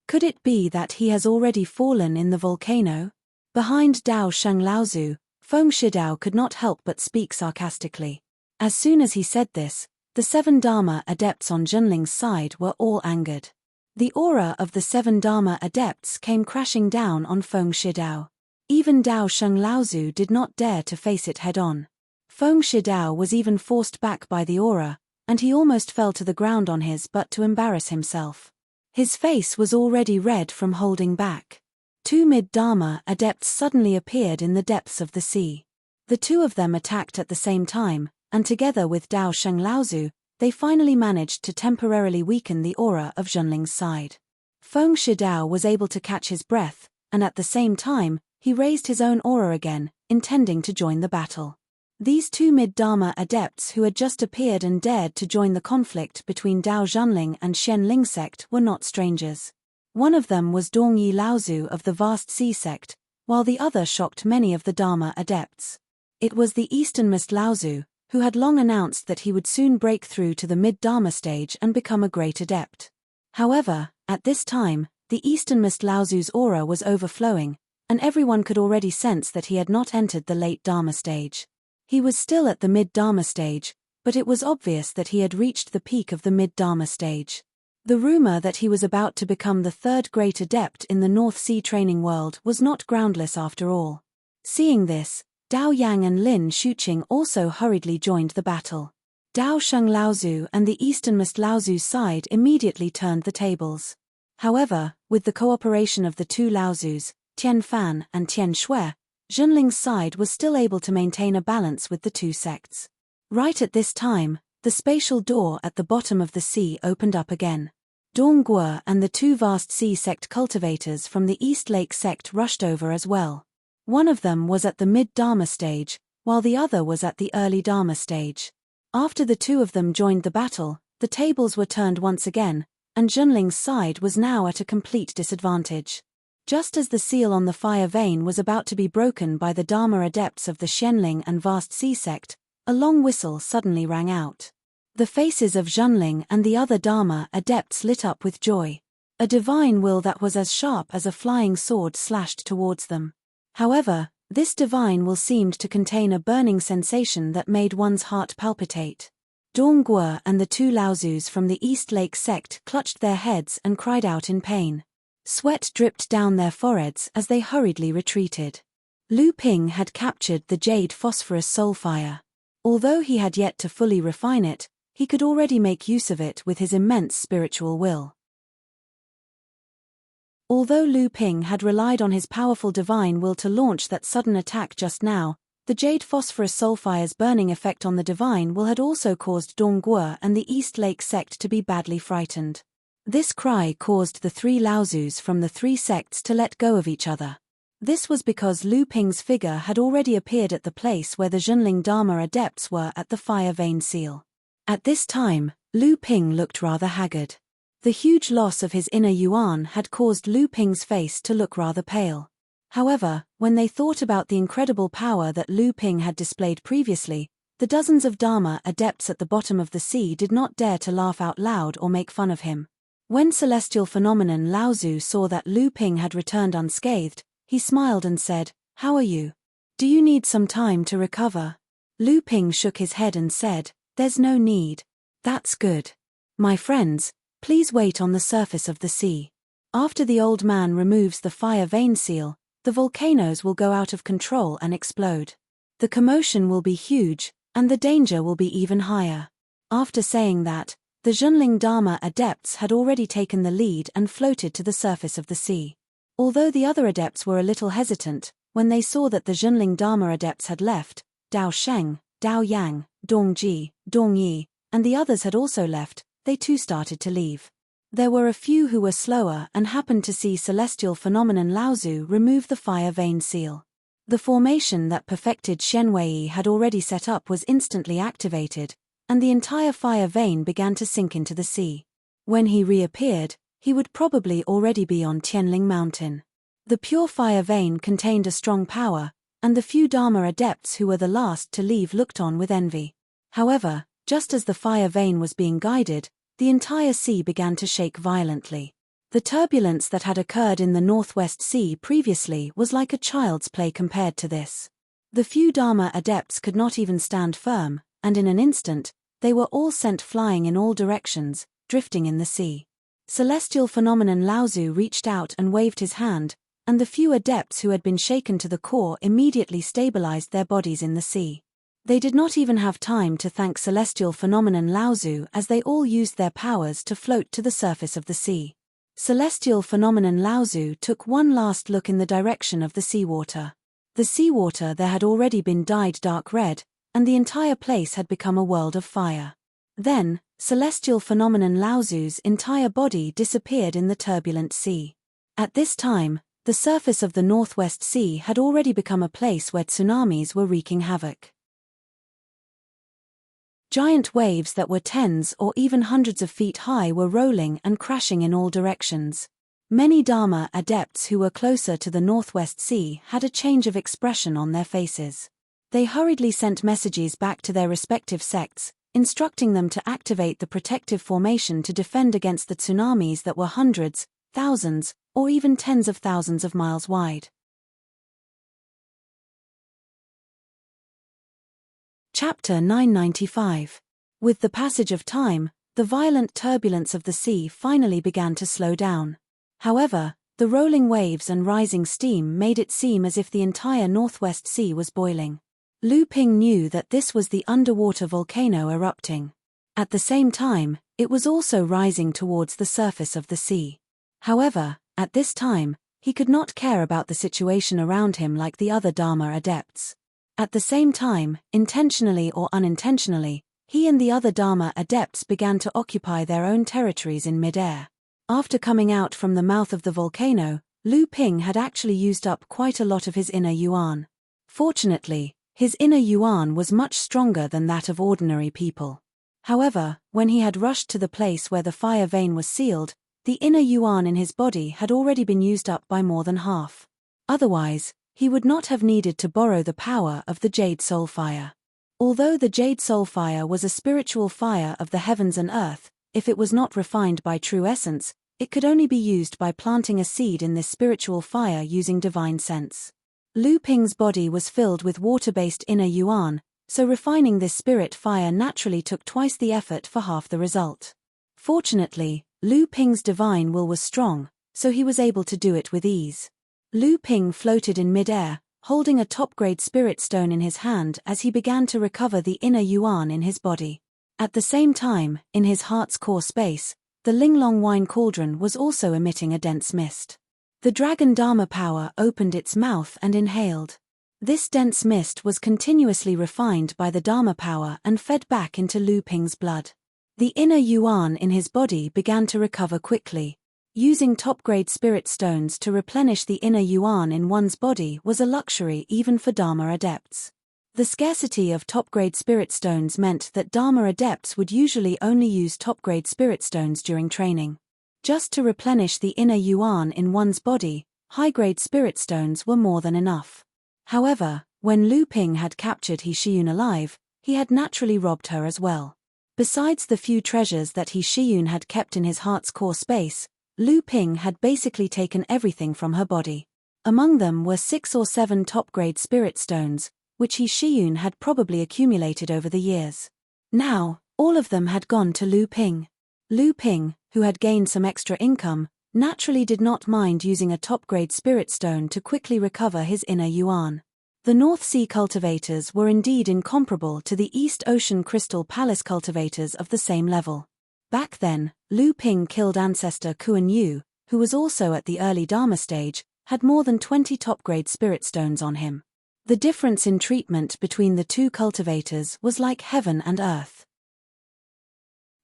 Could it be that he has already fallen in the volcano?" Behind Dao Sheng Laozu, Feng Shidao could not help but speak sarcastically. As soon as he said this, the 7 Dharma adepts on Junling's side were all angered. The aura of the 7 Dharma adepts came crashing down on Feng Shidao. Even Dao Sheng Laozu did not dare to face it head-on. Feng Shidao was even forced back by the aura, and he almost fell to the ground on his butt to embarrass himself. His face was already red from holding back. 2 mid-Dharma adepts suddenly appeared in the depths of the sea. The 2 of them attacked at the same time, and together with Dao Sheng Laozu, they finally managed to temporarily weaken the aura of Junling's side. Feng Shidao was able to catch his breath, and at the same time, he raised his own aura again, intending to join the battle. These 2 mid-Dharma adepts who had just appeared and dared to join the conflict between Dao Junling and Shen Ling sect were not strangers. One of them was Dongyi Laozu of the Vast Sea sect, while the other shocked many of the Dharma adepts. It was the Easternmost Laozu, who had long announced that he would soon break through to the mid-Dharma stage and become a great adept. However, at this time, the Easternmost Laozu's aura was overflowing, and everyone could already sense that he had not entered the late Dharma stage. He was still at the mid-Dharma stage, but it was obvious that he had reached the peak of the mid-Dharma stage. The rumor that he was about to become the 3rd great adept in the North Sea training world was not groundless after all. Seeing this, Dao Yang and Lin Shuqing also hurriedly joined the battle. Dao Sheng Laozu and the Easternmost Laozu's side immediately turned the tables. However, with the cooperation of the 2 Laozus, Tian Fan and Tian Shui, Junling's side was still able to maintain a balance with the 2 sects. Right at this time, the spatial door at the bottom of the sea opened up again. Dongguo and the 2 Vast Sea sect cultivators from the East Lake sect rushed over as well. One of them was at the mid-Dharma stage, while the other was at the early Dharma stage. After the 2 of them joined the battle, the tables were turned once again, and Junling's side was now at a complete disadvantage. Just as the seal on the fire vein was about to be broken by the Dharma adepts of the Shenling and Vast Sea sect, a long whistle suddenly rang out. The faces of Junling and the other Dharma adepts lit up with joy. A divine will that was as sharp as a flying sword slashed towards them. However, this divine will seemed to contain a burning sensation that made one's heart palpitate. Dongguo and the 2 Laozus from the East Lake sect clutched their heads and cried out in pain. Sweat dripped down their foreheads as they hurriedly retreated. Lu Ping had captured the jade phosphorus soulfire. Although he had yet to fully refine it, he could already make use of it with his immense spiritual will. Although Lu Ping had relied on his powerful divine will to launch that sudden attack just now, the jade phosphorus soulfire's burning effect on the divine will had also caused Dongguo and the East Lake sect to be badly frightened. This cry caused the 3 Laozus from the 3 sects to let go of each other. This was because Lu Ping's figure had already appeared at the place where the Junling Dharma adepts were at the fire vein seal. At this time, Lu Ping looked rather haggard. The huge loss of his inner yuan had caused Lu Ping's face to look rather pale. However, when they thought about the incredible power that Lu Ping had displayed previously, the dozens of Dharma adepts at the bottom of the sea did not dare to laugh out loud or make fun of him. When celestial phenomenon Laozu saw that Lu Ping had returned unscathed, he smiled and said, "How are you? Do you need some time to recover?" Lu Ping shook his head and said, "There's no need. That's good. My friends, please wait on the surface of the sea. After the old man removes the fire vein seal, the volcanoes will go out of control and explode. The commotion will be huge, and the danger will be even higher." After saying that, the Zhenling Dharma adepts had already taken the lead and floated to the surface of the sea. Although the other adepts were a little hesitant, when they saw that the Zhenling Dharma adepts had left, Dao Sheng, Dao Yang, Dong Ji, Dong Yi, and the others had also left, they too started to leave. There were a few who were slower and happened to see celestial phenomenon Laozu remove the fire vein seal. The formation that perfected Shenwei had already set up was instantly activated, and the entire fire vein began to sink into the sea. When he reappeared, he would probably already be on Tianling Mountain. The pure fire vein contained a strong power, and the few Dharma adepts who were the last to leave looked on with envy. However, just as the fire vein was being guided, the entire sea began to shake violently. The turbulence that had occurred in the Northwest Sea previously was like a child's play compared to this. The few Dharma adepts could not even stand firm, and in an instant, they were all sent flying in all directions, drifting in the sea. Celestial phenomenon Laozu reached out and waved his hand, and the few adepts who had been shaken to the core immediately stabilized their bodies in the sea. They did not even have time to thank celestial phenomenon Laozu as they all used their powers to float to the surface of the sea. Celestial phenomenon Laozu took one last look in the direction of the seawater. The seawater there had already been dyed dark red, and the entire place had become a world of fire. Then, celestial phenomenon Laozu's entire body disappeared in the turbulent sea. At this time, the surface of the Northwest Sea had already become a place where tsunamis were wreaking havoc. Giant waves that were tens or even hundreds of feet high were rolling and crashing in all directions. Many Dharma adepts who were closer to the Northwest Sea had a change of expression on their faces. They hurriedly sent messages back to their respective sects, instructing them to activate the protective formation to defend against the tsunamis that were hundreds, thousands, or even tens of thousands of miles wide. Chapter 995. With the passage of time, the violent turbulence of the sea finally began to slow down. However, the rolling waves and rising steam made it seem as if the entire Northwest Sea was boiling. Lu Ping knew that this was the underwater volcano erupting. At the same time, it was also rising towards the surface of the sea. However, at this time, he could not care about the situation around him like the other Dharma adepts. At the same time, intentionally or unintentionally, he and the other Dharma adepts began to occupy their own territories in midair. After coming out from the mouth of the volcano, Lu Ping had actually used up quite a lot of his inner yuan. Fortunately, his inner yuan was much stronger than that of ordinary people. However, when he had rushed to the place where the fire vein was sealed, the inner yuan in his body had already been used up by more than half. Otherwise, he would not have needed to borrow the power of the Jade Soul Fire. Although the Jade Soul Fire was a spiritual fire of the heavens and earth, if it was not refined by true essence, it could only be used by planting a seed in this spiritual fire using divine sense. Lu Ping's body was filled with water-based inner yuan, so refining this spirit fire naturally took twice the effort for half the result. Fortunately, Lu Ping's divine will was strong, so he was able to do it with ease. Lu Ping floated in mid-air, holding a top-grade spirit stone in his hand as he began to recover the inner yuan in his body. At the same time, in his heart's core space, the Linglong wine cauldron was also emitting a dense mist. The dragon Dharma power opened its mouth and inhaled. This dense mist was continuously refined by the Dharma power and fed back into Lu Ping's blood. The inner yuan in his body began to recover quickly. Using top-grade spirit stones to replenish the inner yuan in one's body was a luxury even for Dharma adepts. The scarcity of top-grade spirit stones meant that Dharma adepts would usually only use top-grade spirit stones during training. Just to replenish the inner yuan in one's body, high-grade spirit stones were more than enough. However, when Lu Ping had captured He Shiyun alive, he had naturally robbed her as well. Besides the few treasures that He Shiyun had kept in his heart's core space, Lu Ping had basically taken everything from her body. Among them were 6 or 7 top-grade spirit stones, which He Shiyun had probably accumulated over the years. Now, all of them had gone to Lu Ping. Lu Ping, who had gained some extra income, naturally did not mind using a top-grade spirit stone to quickly recover his inner yuan. The North Sea cultivators were indeed incomparable to the East Ocean Crystal Palace cultivators of the same level. Back then, Lu Ping killed ancestor Kuan Yu, who was also at the early Dharma stage, had more than 20 top-grade spirit stones on him. The difference in treatment between the two cultivators was like heaven and earth.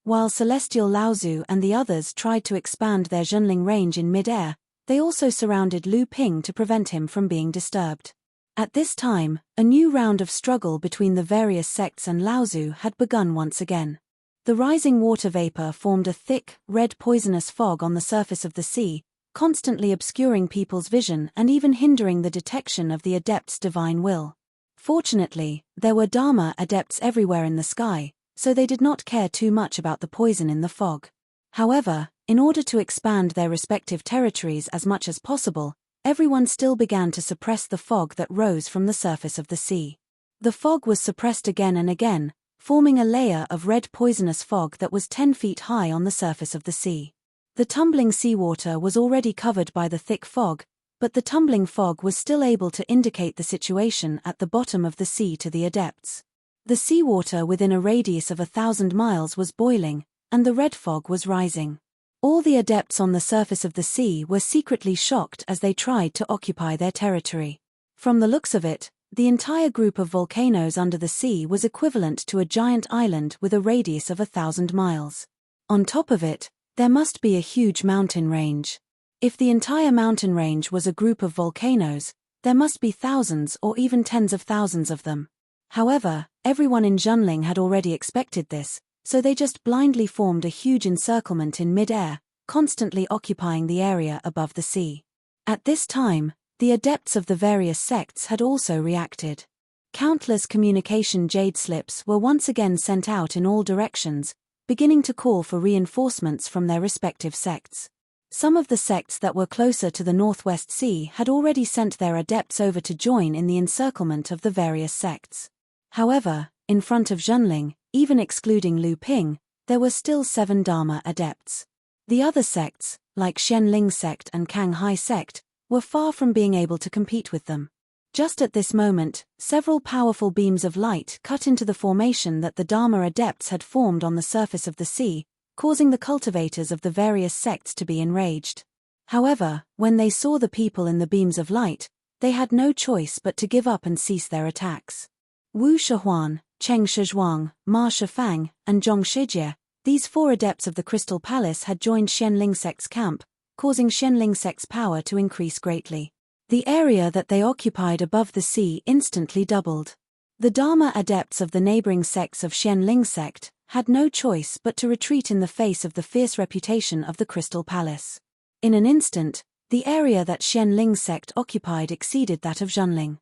While Celestial Laozu and the others tried to expand their Zhenling range in mid-air, they also surrounded Lu Ping to prevent him from being disturbed. At this time, a new round of struggle between the various sects and Laozu had begun once again. The rising water vapor formed a thick, red poisonous fog on the surface of the sea, constantly obscuring people's vision and even hindering the detection of the adepts' divine will. Fortunately, there were Dharma adepts everywhere in the sky, so they did not care too much about the poison in the fog. However, in order to expand their respective territories as much as possible, everyone still began to suppress the fog that rose from the surface of the sea. The fog was suppressed again and again, forming a layer of red poisonous fog that was 10 feet high on the surface of the sea. The tumbling seawater was already covered by the thick fog, but the tumbling fog was still able to indicate the situation at the bottom of the sea to the adepts. The seawater within a radius of 1,000 miles was boiling, and the red fog was rising. All the adepts on the surface of the sea were secretly shocked as they tried to occupy their territory. From the looks of it, the entire group of volcanoes under the sea was equivalent to a giant island with a radius of 1,000 miles. On top of it, there must be a huge mountain range. If the entire mountain range was a group of volcanoes, there must be thousands or even tens of thousands of them. However, everyone in Zhenling had already expected this, so they just blindly formed a huge encirclement in mid-air, constantly occupying the area above the sea. At this time, the adepts of the various sects had also reacted. Countless communication jade slips were once again sent out in all directions, beginning to call for reinforcements from their respective sects. Some of the sects that were closer to the Northwest Sea had already sent their adepts over to join in the encirclement of the various sects. However, in front of Zhenling, even excluding Lu Ping, there were still 7 Dharma adepts. The other sects, like Xianling sect and Kanghai sect, were far from being able to compete with them. Just at this moment, several powerful beams of light cut into the formation that the Dharma adepts had formed on the surface of the sea, causing the cultivators of the various sects to be enraged. However, when they saw the people in the beams of light, they had no choice but to give up and cease their attacks. Wu Shihuan, Cheng Shizhuang, Ma Shifang, and Zhong Shijie, these 4 adepts of the Crystal Palace had joined Xianling sect's camp, causing Xianling sect's power to increase greatly. The area that they occupied above the sea instantly doubled. The Dharma adepts of the neighboring sects of Xianling sect had no choice but to retreat in the face of the fierce reputation of the Crystal Palace. In an instant, the area that Xianling sect occupied exceeded that of Zhenling.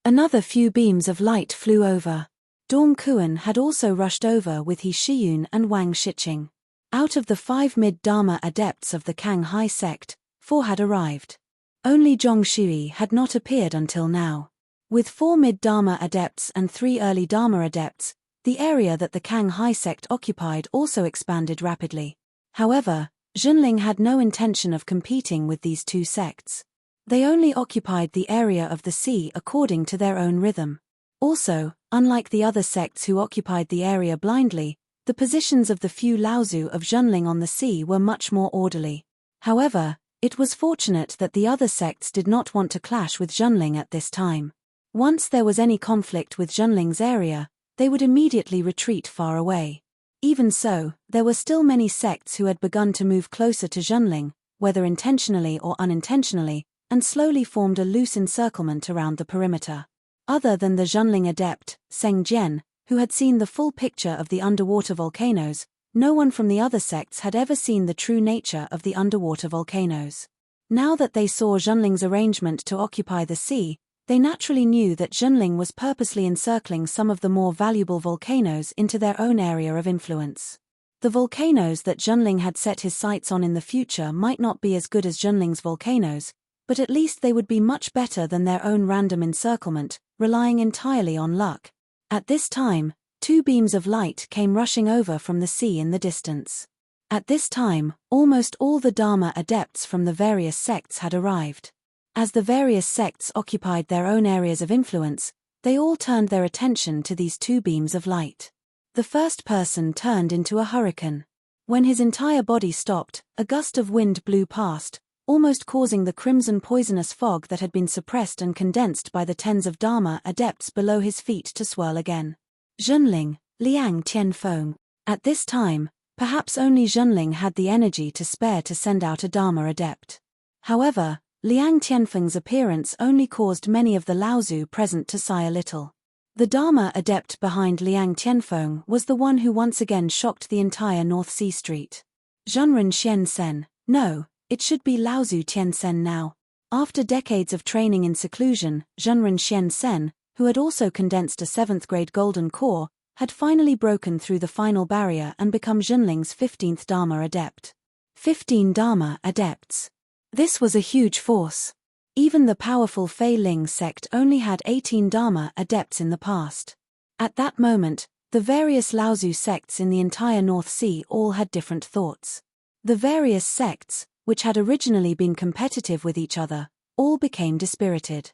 Another few beams of light flew over. Dong Kuan had also rushed over with He Shiyun and Wang Shiqing. Out of the 5 mid-Dharma adepts of the Kanghai sect, 4 had arrived. Only Zhong Shui had not appeared until now. With 4 mid-Dharma adepts and 3 early Dharma adepts, the area that the Kanghai sect occupied also expanded rapidly. However, Zhenling had no intention of competing with these 2 sects. They only occupied the area of the sea according to their own rhythm. Also, unlike the other sects who occupied the area blindly, the positions of the few Laozu of Zhenling on the sea were much more orderly. However, it was fortunate that the other sects did not want to clash with Zhenling at this time. Once there was any conflict with Zhenling's area, they would immediately retreat far away. Even so, there were still many sects who had begun to move closer to Zhenling, whether intentionally or unintentionally, and slowly formed a loose encirclement around the perimeter. Other than the Zhenling adept, Seng Jian, who had seen the full picture of the underwater volcanoes, No one from the other sects had ever seen the true nature of the underwater volcanoes. Now that they saw Zhenling's arrangement to occupy the sea, they naturally knew that Zhenling was purposely encircling some of the more valuable volcanoes into their own area of influence. The volcanoes that Zhenling had set his sights on in the future might not be as good as Zhenling's volcanoes, but at least they would be much better than their own random encirclement, relying entirely on luck. At this time, two beams of light came rushing over from the sea in the distance. At this time, almost all the Dharma adepts from the various sects had arrived. As the various sects occupied their own areas of influence, they all turned their attention to these two beams of light. The first person turned into a hurricane. When his entire body stopped, a gust of wind blew past, almost causing the crimson poisonous fog that had been suppressed and condensed by the tens of Dharma adepts below his feet to swirl again. Zhenling, Liang Tianfeng. At this time, perhaps only Zhenling had the energy to spare to send out a Dharma adept. However, Liang Tianfeng's appearance only caused many of the Laozu present to sigh a little. The Dharma adept behind Liang Tianfeng was the one who once again shocked the entire North Sea Street. Zhenren Xiansen. No, it should be Laozu Tiansen now. After decades of training in seclusion, Zhenren Xiansen, who had also condensed a 7th grade golden core, had finally broken through the final barrier and become Zhenling's 15th Dharma adept. 15 Dharma adepts. This was a huge force. Even the powerful Fei Ling sect only had 18 Dharma adepts in the past. At that moment, the various Laozu sects in the entire North Sea all had different thoughts. The various sects, which had originally been competitive with each other, all became dispirited.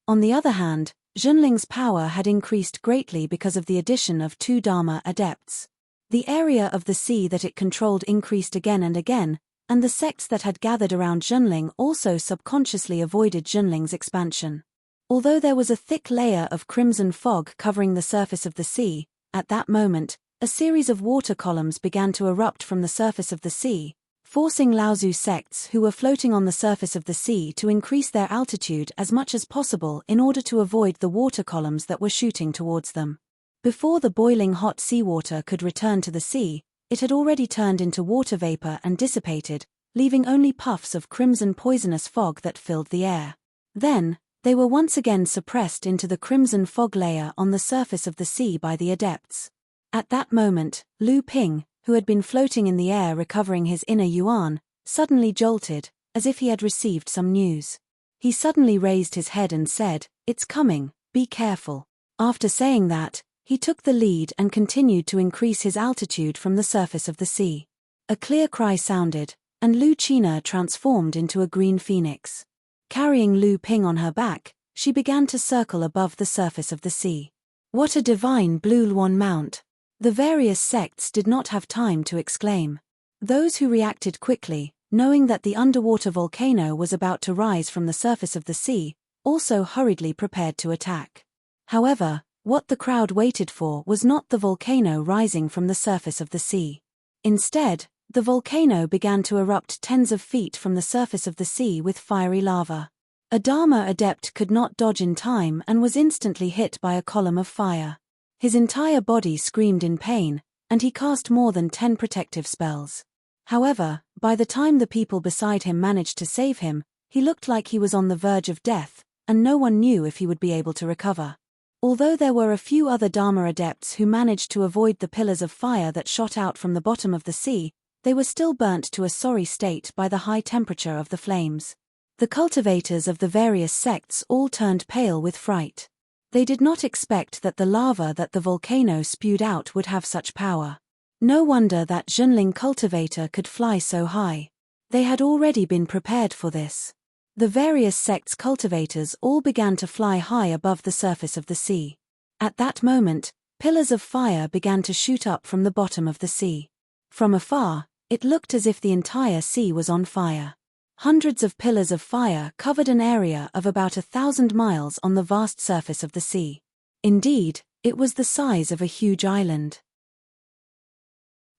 On the other hand, Zhenling's power had increased greatly because of the addition of 2 Dharma adepts. The area of the sea that it controlled increased again and again, and the sects that had gathered around Zhenling also subconsciously avoided Zhenling's expansion. Although there was a thick layer of crimson fog covering the surface of the sea, at that moment, a series of water columns began to erupt from the surface of the sea, forcing Laozu sects who were floating on the surface of the sea to increase their altitude as much as possible in order to avoid the water columns that were shooting towards them. Before the boiling hot seawater could return to the sea, it had already turned into water vapor and dissipated, leaving only puffs of crimson poisonous fog that filled the air. Then, they were once again suppressed into the crimson fog layer on the surface of the sea by the adepts. At that moment, Lu Ping, who had been floating in the air recovering his inner yuan, suddenly jolted, as if he had received some news. He suddenly raised his head and said, "It's coming, be careful." After saying that, he took the lead and continued to increase his altitude from the surface of the sea. A clear cry sounded, and Lu China transformed into a green phoenix. Carrying Lu Ping on her back, she began to circle above the surface of the sea. What a divine blue Luan mount! The various sects did not have time to exclaim. Those who reacted quickly, knowing that the underwater volcano was about to rise from the surface of the sea, also hurriedly prepared to attack. However, what the crowd waited for was not the volcano rising from the surface of the sea. Instead, the volcano began to erupt tens of feet from the surface of the sea with fiery lava. A Dharma adept could not dodge in time and was instantly hit by a column of fire. His entire body screamed in pain, and he cast more than 10 protective spells. However, by the time the people beside him managed to save him, he looked like he was on the verge of death, and no one knew if he would be able to recover. Although there were a few other Dharma adepts who managed to avoid the pillars of fire that shot out from the bottom of the sea, they were still burnt to a sorry state by the high temperature of the flames. The cultivators of the various sects all turned pale with fright. They did not expect that the lava that the volcano spewed out would have such power. No wonder that Zhenling cultivator could fly so high. They had already been prepared for this. The various sects' cultivators all began to fly high above the surface of the sea. At that moment, pillars of fire began to shoot up from the bottom of the sea. From afar, it looked as if the entire sea was on fire. Hundreds of pillars of fire covered an area of about 1,000 miles on the vast surface of the sea. Indeed, it was the size of a huge island.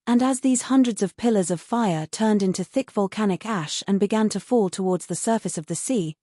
And as these hundreds of pillars of fire turned into thick volcanic ash and began to fall towards the surface of the sea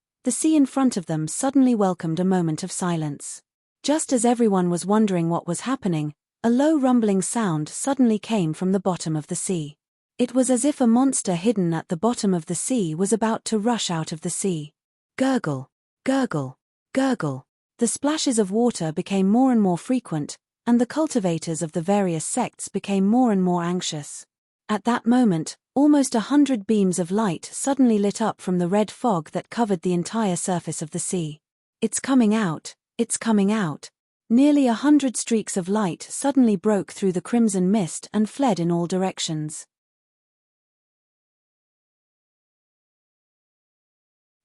in front of them suddenly welcomed a moment of silence. Just as everyone was wondering what was happening, A low rumbling sound suddenly came from the bottom of the sea. It was as if a monster hidden at the bottom of the sea was about to rush out of the sea. Gurgle, gurgle, gurgle. The splashes of water became more and more frequent, and the cultivators of the various sects became more and more anxious. At that moment, almost 100 beams of light suddenly lit up from the red fog that covered the entire surface of the sea. It's coming out, it's coming out. Nearly 100 streaks of light suddenly broke through the crimson mist and fled in all directions.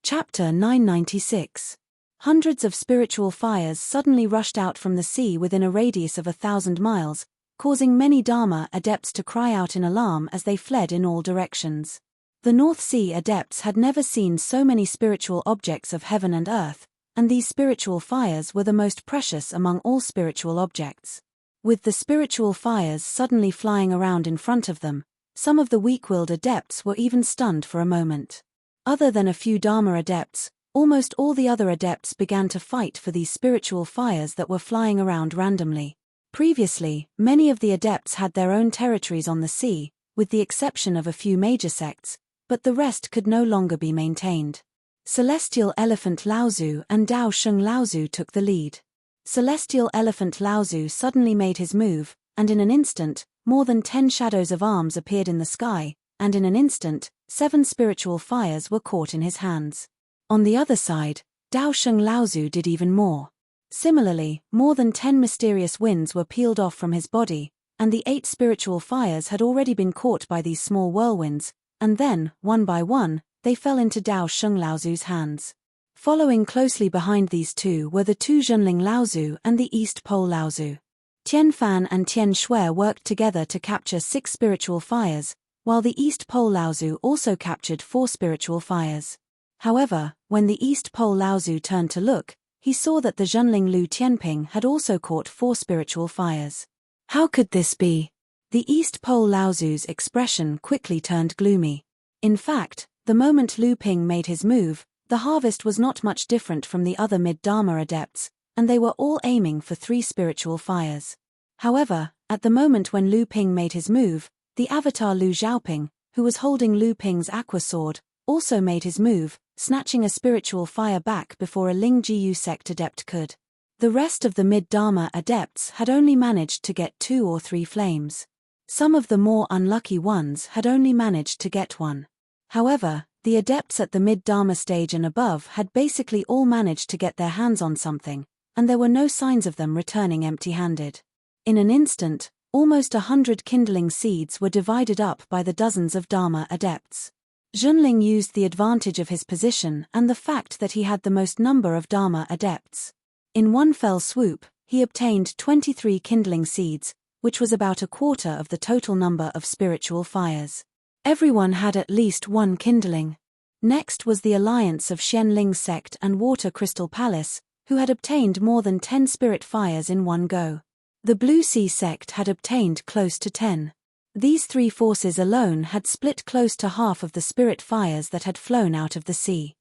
Chapter 996. Hundreds of spiritual fires suddenly rushed out from the sea within a radius of 1,000 miles, causing many Dharma adepts to cry out in alarm as they fled in all directions. The North Sea adepts had never seen so many spiritual objects of heaven and earth, and these spiritual fires were the most precious among all spiritual objects. With the spiritual fires suddenly flying around in front of them, some of the weak-willed adepts were even stunned for a moment. Other than a few Dharma adepts, almost all the other adepts began to fight for these spiritual fires that were flying around randomly. Previously, many of the adepts had their own territories on the sea, with the exception of a few major sects, but the rest could no longer be maintained. Celestial Elephant Laozu and Dao Sheng Laozu took the lead. Celestial Elephant Laozu suddenly made his move, and in an instant, more than 10 shadows of arms appeared in the sky, and in an instant, 7 spiritual fires were caught in his hands. On the other side, Dao Sheng Laozu did even more. Similarly, more than 10 mysterious winds were peeled off from his body, and the 8 spiritual fires had already been caught by these small whirlwinds, and then, one by one, they fell into Dao Sheng Laozu's hands. Following closely behind these two were the 2 Zhenling Laozu and the East Pole Laozu. Tian Fan and Tian Shui worked together to capture 6 spiritual fires, while the East Pole Laozu also captured 4 spiritual fires. However, when the East Pole Laozu turned to look, he saw that the Zhenling Lu Tianping had also caught 4 spiritual fires. How could this be? The East Pole Laozu's expression quickly turned gloomy. In fact, the moment Lu Ping made his move, the harvest was not much different from the other mid-Dharma adepts, and they were all aiming for 3 spiritual fires. However, at the moment when Lu Ping made his move, the avatar Lu Xiaoping, who was holding Lu Ping's aqua sword, also made his move, snatching a spiritual fire back before a Ling Jiyu sect adept could. The rest of the mid-Dharma adepts had only managed to get 2 or 3 flames. Some of the more unlucky ones had only managed to get 1. However, the adepts at the mid-Dharma stage and above had basically all managed to get their hands on something, and there were no signs of them returning empty-handed. In an instant, almost 100 kindling seeds were divided up by the dozens of Dharma adepts. Zhenling used the advantage of his position and the fact that he had the most number of Dharma adepts. In one fell swoop, he obtained 23 kindling seeds, which was about a quarter of the total number of spiritual fires. Everyone had at least 1 kindling. Next was the alliance of Xianling sect and Water Crystal Palace, who had obtained more than 10 spirit fires in one go. The Blue Sea sect had obtained close to 10. These 3 forces alone had split close to half of the spirit fires that had flown out of the sea.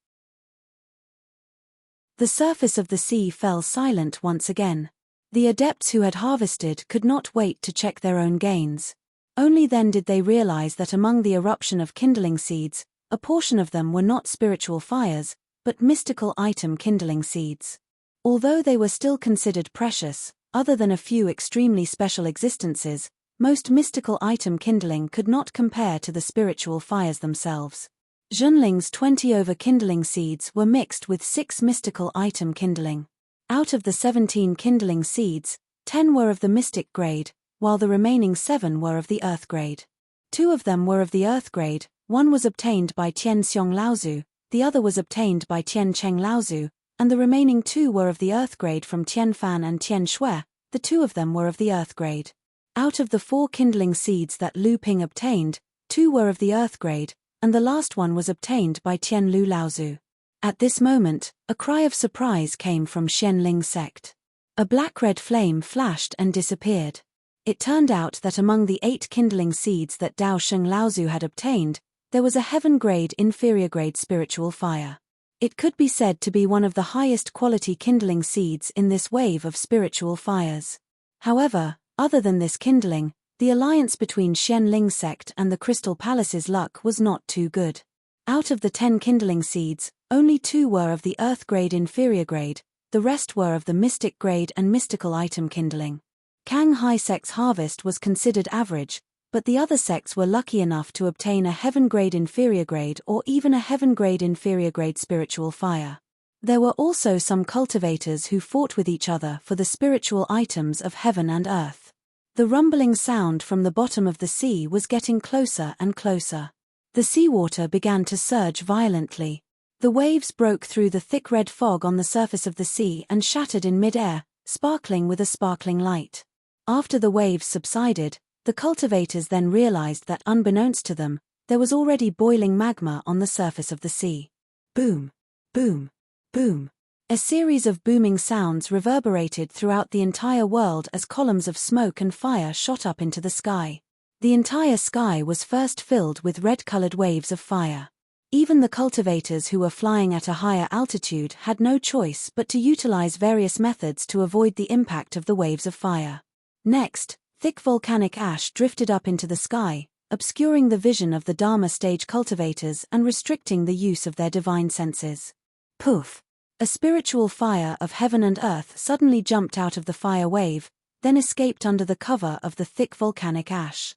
The surface of the sea fell silent once again. The adepts who had harvested could not wait to check their own gains. Only then did they realize that among the eruption of kindling seeds, a portion of them were not spiritual fires, but mystical item kindling seeds. Although they were still considered precious, other than a few extremely special existences, most mystical item kindling could not compare to the spiritual fires themselves. Zhenling's 20 over kindling seeds were mixed with 6 mystical item kindling. Out of the 17 kindling seeds, 10 were of the mystic grade, while the remaining 7 were of the earth grade. 2 of them were of the earth grade, one was obtained by Tian Xiong Laozu, the other was obtained by Tian Cheng Laozu, and the remaining 2 were of the earth grade from Tian Fan and Tian Shui, the 2 of them were of the earth grade. Out of the 4 kindling seeds that Lu Ping obtained, 2 were of the earth grade, and the last one was obtained by Tian Lu Laozu. At this moment, a cry of surprise came from Xianling sect. A black-red flame flashed and disappeared. It turned out that among the 8 kindling seeds that Dao Sheng Laozu had obtained, there was a heaven-grade inferior-grade spiritual fire. It could be said to be one of the highest quality kindling seeds in this wave of spiritual fires. However, Other than this kindling, the alliance between Xianling sect and the Crystal Palace's luck was not too good. Out of the 10 kindling seeds, only 2 were of the earth grade inferior grade, the rest were of the mystic grade and mystical item kindling. Kang Hai sect's harvest was considered average, but the other sects were lucky enough to obtain a heaven grade inferior grade or even a heaven grade inferior grade spiritual fire. There were also some cultivators who fought with each other for the spiritual items of heaven and earth. The rumbling sound from the bottom of the sea was getting closer and closer. The seawater began to surge violently. The waves broke through the thick red fog on the surface of the sea and shattered in mid-air, sparkling with a sparkling light. After the waves subsided, the cultivators then realized that unbeknownst to them, there was already boiling magma on the surface of the sea. Boom, boom, boom. A series of booming sounds reverberated throughout the entire world as columns of smoke and fire shot up into the sky. The entire sky was first filled with red-colored waves of fire. Even the cultivators who were flying at a higher altitude had no choice but to utilize various methods to avoid the impact of the waves of fire. Next, thick volcanic ash drifted up into the sky, obscuring the vision of the Dharma stage cultivators and restricting the use of their divine senses. Poof! A spiritual fire of heaven and earth suddenly jumped out of the fire wave, then escaped under the cover of the thick volcanic ash.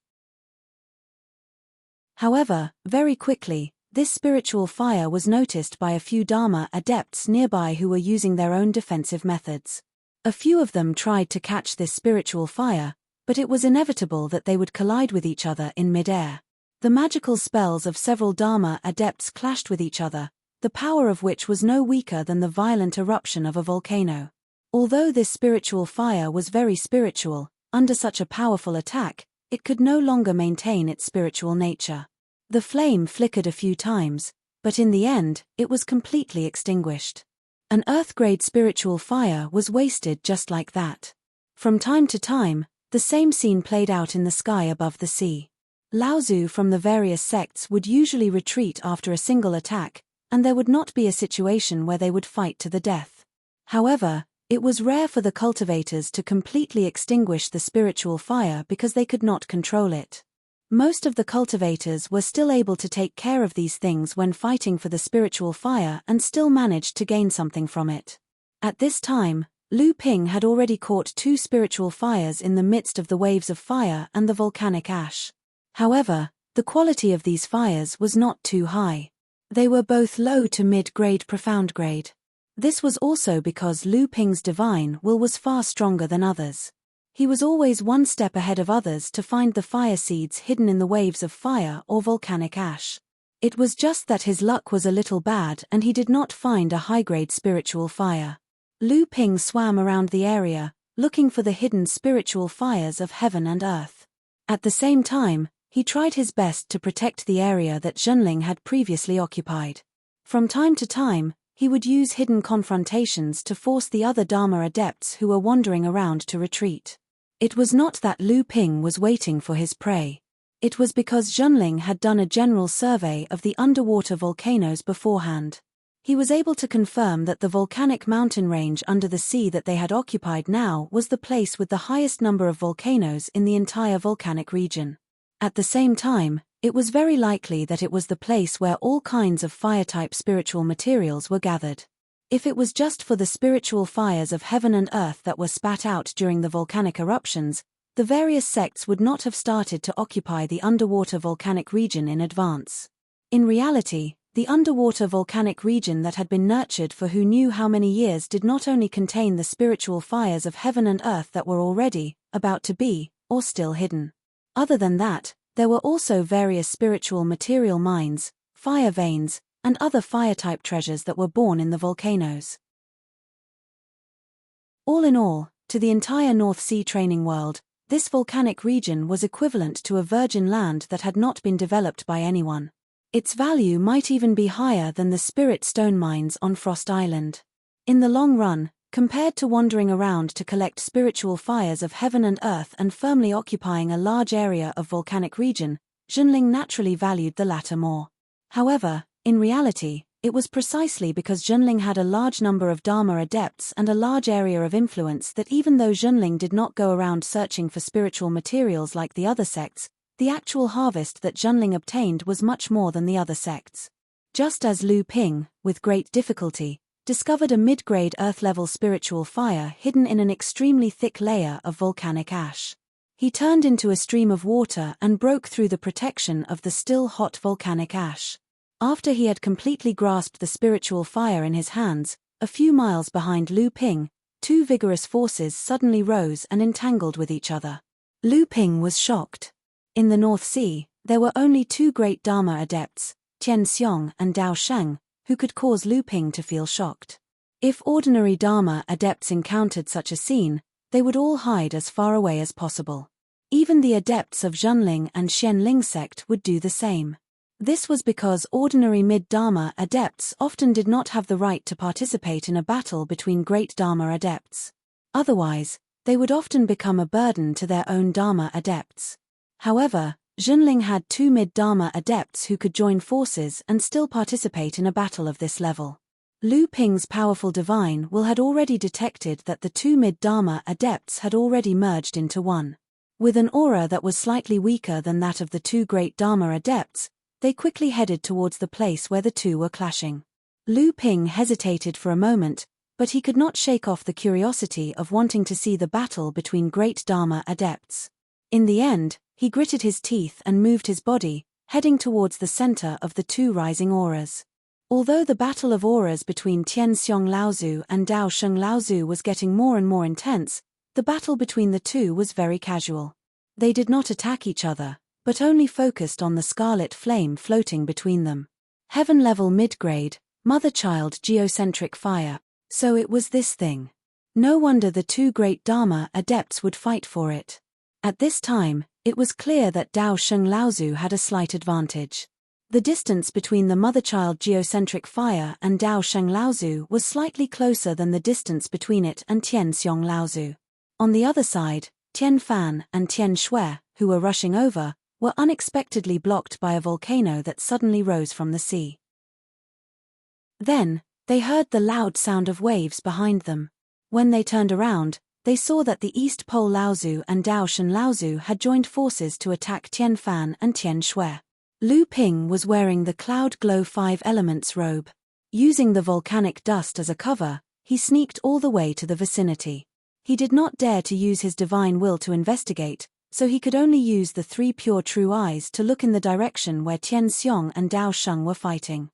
However, very quickly, this spiritual fire was noticed by a few Dharma adepts nearby who were using their own defensive methods. A few of them tried to catch this spiritual fire, but it was inevitable that they would collide with each other in mid-air. The magical spells of several Dharma adepts clashed with each other, the power of which was no weaker than the violent eruption of a volcano. Although this spiritual fire was very spiritual, under such a powerful attack, it could no longer maintain its spiritual nature. The flame flickered a few times, but in the end, it was completely extinguished. An earth-grade spiritual fire was wasted just like that. From time to time, the same scene played out in the sky above the sea. Laozu from the various sects would usually retreat after a single attack, and there would not be a situation where they would fight to the death. However, it was rare for the cultivators to completely extinguish the spiritual fire because they could not control it. Most of the cultivators were still able to take care of these things when fighting for the spiritual fire and still managed to gain something from it. At this time, Lu Ping had already caught 2 spiritual fires in the midst of the waves of fire and the volcanic ash. However, the quality of these fires was not too high. They were both low to mid-grade profound grade. This was also because Lu Ping's divine will was far stronger than others. He was always one step ahead of others to find the fire seeds hidden in the waves of fire or volcanic ash. It was just that his luck was a little bad and he did not find a high-grade spiritual fire. Lu Ping swam around the area, looking for the hidden spiritual fires of heaven and earth. At the same time, he tried his best to protect the area that Zhenling had previously occupied. From time to time, he would use hidden confrontations to force the other Dharma adepts who were wandering around to retreat. It was not that Lu Ping was waiting for his prey. It was because Zhenling had done a general survey of the underwater volcanoes beforehand. He was able to confirm that the volcanic mountain range under the sea that they had occupied now was the place with the highest number of volcanoes in the entire volcanic region. At the same time, it was very likely that it was the place where all kinds of fire-type spiritual materials were gathered. If it was just for the spiritual fires of heaven and earth that were spat out during the volcanic eruptions, the various sects would not have started to occupy the underwater volcanic region in advance. In reality, the underwater volcanic region that had been nurtured for who knew how many years did not only contain the spiritual fires of heaven and earth that were already, about to be, or still hidden. Other than that, there were also various spiritual material mines, fire veins, and other fire-type treasures that were born in the volcanoes. All in all, to the entire North Sea training world, this volcanic region was equivalent to a virgin land that had not been developed by anyone. Its value might even be higher than the spirit stone mines on Frost Island. In the long run, compared to wandering around to collect spiritual fires of heaven and earth and firmly occupying a large area of volcanic region, Zhenling naturally valued the latter more. However, in reality, It was precisely because Junling had a large number of Dharma adepts and a large area of influence that even though Junling did not go around searching for spiritual materials like the other sects, the actual harvest that Junling obtained was much more than the other sects. Just as Lu Ping, with great difficulty, discovered a mid-grade earth-level spiritual fire hidden in an extremely thick layer of volcanic ash. He turned into a stream of water and broke through the protection of the still hot volcanic ash. After he had completely grasped the spiritual fire in his hands, a few miles behind Lu Ping, two vigorous forces suddenly rose and entangled with each other. Lu Ping was shocked. In the North Sea, there were only two great Dharma adepts, Tian Xiong and Dao Sheng, who could cause Lu Ping to feel shocked. If ordinary Dharma adepts encountered such a scene, they would all hide as far away as possible. Even the adepts of Junling and Xianling sect would do the same. This was because ordinary mid-Dharma adepts often did not have the right to participate in a battle between great Dharma adepts. Otherwise, they would often become a burden to their own Dharma adepts. However, Junling had two mid-Dharma adepts who could join forces and still participate in a battle of this level. Lu Ping's powerful divine will had already detected that the two mid-Dharma adepts had already merged into one. With an aura that was slightly weaker than that of the two great Dharma adepts, they quickly headed towards the place where the two were clashing. Lu Ping hesitated for a moment, but he could not shake off the curiosity of wanting to see the battle between great Dharma adepts. In the end, he gritted his teeth and moved his body, heading towards the center of the two rising auras. Although the battle of auras between Tian Xiong Laozu and Dao Sheng Laozu was getting more and more intense, the battle between the two was very casual. They did not attack each other, but only focused on the scarlet flame floating between them. Heaven-level mid-grade, mother-child geocentric fire. So it was this thing. No wonder the two great Dharma adepts would fight for it. At this time, it was clear that Dao Sheng Laozu had a slight advantage. The distance between the mother-child geocentric fire and Dao Sheng Laozu was slightly closer than the distance between it and Tian Xiong Laozu. On the other side, Tian Fan and Tian Shui, who were rushing over, were unexpectedly blocked by a volcano that suddenly rose from the sea. Then, they heard the loud sound of waves behind them. When they turned around, they saw that the East Pole Laozu and Dao Shen Laozu had joined forces to attack Tian Fan and Tian Shui. Lu Ping was wearing the Cloud Glow 5 Elements robe. Using the volcanic dust as a cover, he sneaked all the way to the vicinity. He did not dare to use his divine will to investigate, so he could only use the three pure true eyes to look in the direction where Tian Xiong and Dao Sheng were fighting.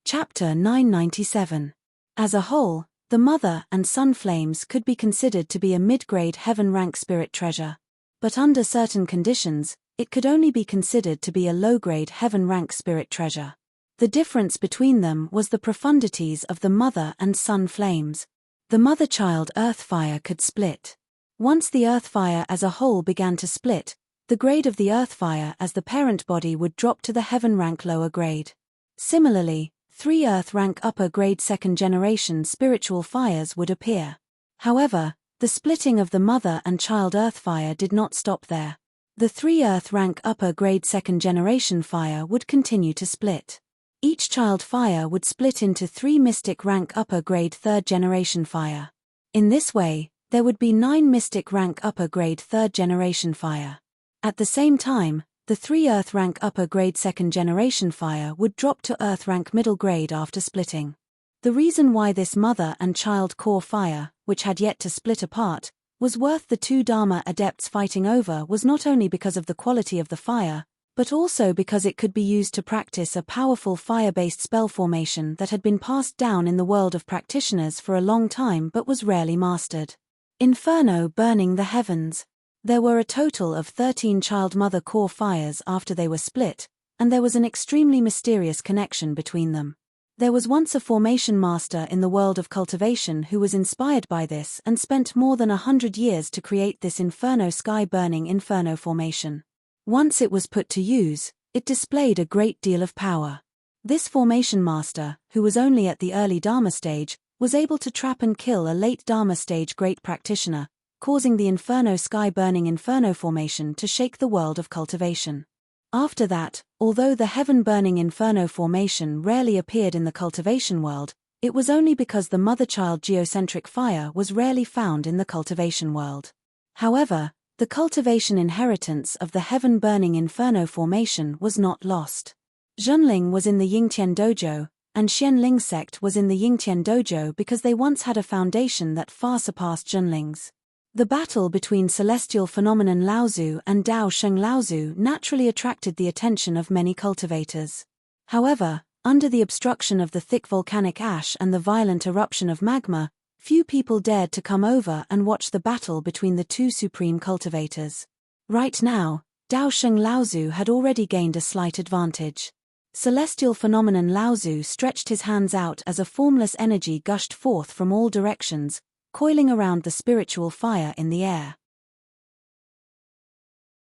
Chapter 997. As a whole, the Mother and Sun Flames could be considered to be a mid-grade heaven-rank spirit treasure. But under certain conditions, it could only be considered to be a low-grade heaven-rank spirit treasure. The difference between them was the profundities of the Mother and Sun Flames. The mother-child earth fire could split. Once the earth fire as a whole began to split, the grade of the earth fire as the parent body would drop to the heaven-rank lower grade. Similarly, 3 earth-rank upper-grade second-generation spiritual fires would appear. However, the splitting of the mother and child earth fire did not stop there. The 3 earth-rank upper-grade second-generation fire would continue to split. Each child fire would split into 3 mystic rank upper-grade third-generation fire. In this way, there would be 9 mystic rank upper-grade third-generation fire. At the same time, the 3 earth rank upper grade second generation fire would drop to earth rank middle grade after splitting. The reason why this mother and child core fire, which had yet to split apart, was worth the 2 Dharma adepts fighting over was not only because of the quality of the fire, but also because it could be used to practice a powerful fire-based spell formation that had been passed down in the world of practitioners for a long time but was rarely mastered. Inferno burning the heavens. There were a total of 13 child-mother core fires after they were split, and there was an extremely mysterious connection between them. There was once a formation master in the world of cultivation who was inspired by this and spent more than 100 years to create this inferno sky-burning inferno formation. Once it was put to use, it displayed a great deal of power. This formation master, who was only at the early Dharma stage, was able to trap and kill a late Dharma stage great practitioner, causing the inferno sky-burning inferno formation to shake the world of cultivation. After that, although the heaven-burning inferno formation rarely appeared in the cultivation world, it was only because the mother-child geocentric fire was rarely found in the cultivation world. However, the cultivation inheritance of the heaven-burning inferno formation was not lost. Zhenling was in the Yingtian dojo, and Xianling sect was in the Yingtian dojo because they once had a foundation that far surpassed Zhenling's. The battle between celestial phenomenon Laozu and Dao Sheng Laozu naturally attracted the attention of many cultivators. However, under the obstruction of the thick volcanic ash and the violent eruption of magma, few people dared to come over and watch the battle between the two supreme cultivators. Right now, Dao Sheng Laozu had already gained a slight advantage. Celestial phenomenon Laozu stretched his hands out as a formless energy gushed forth from all directions, coiling around the spiritual fire in the air.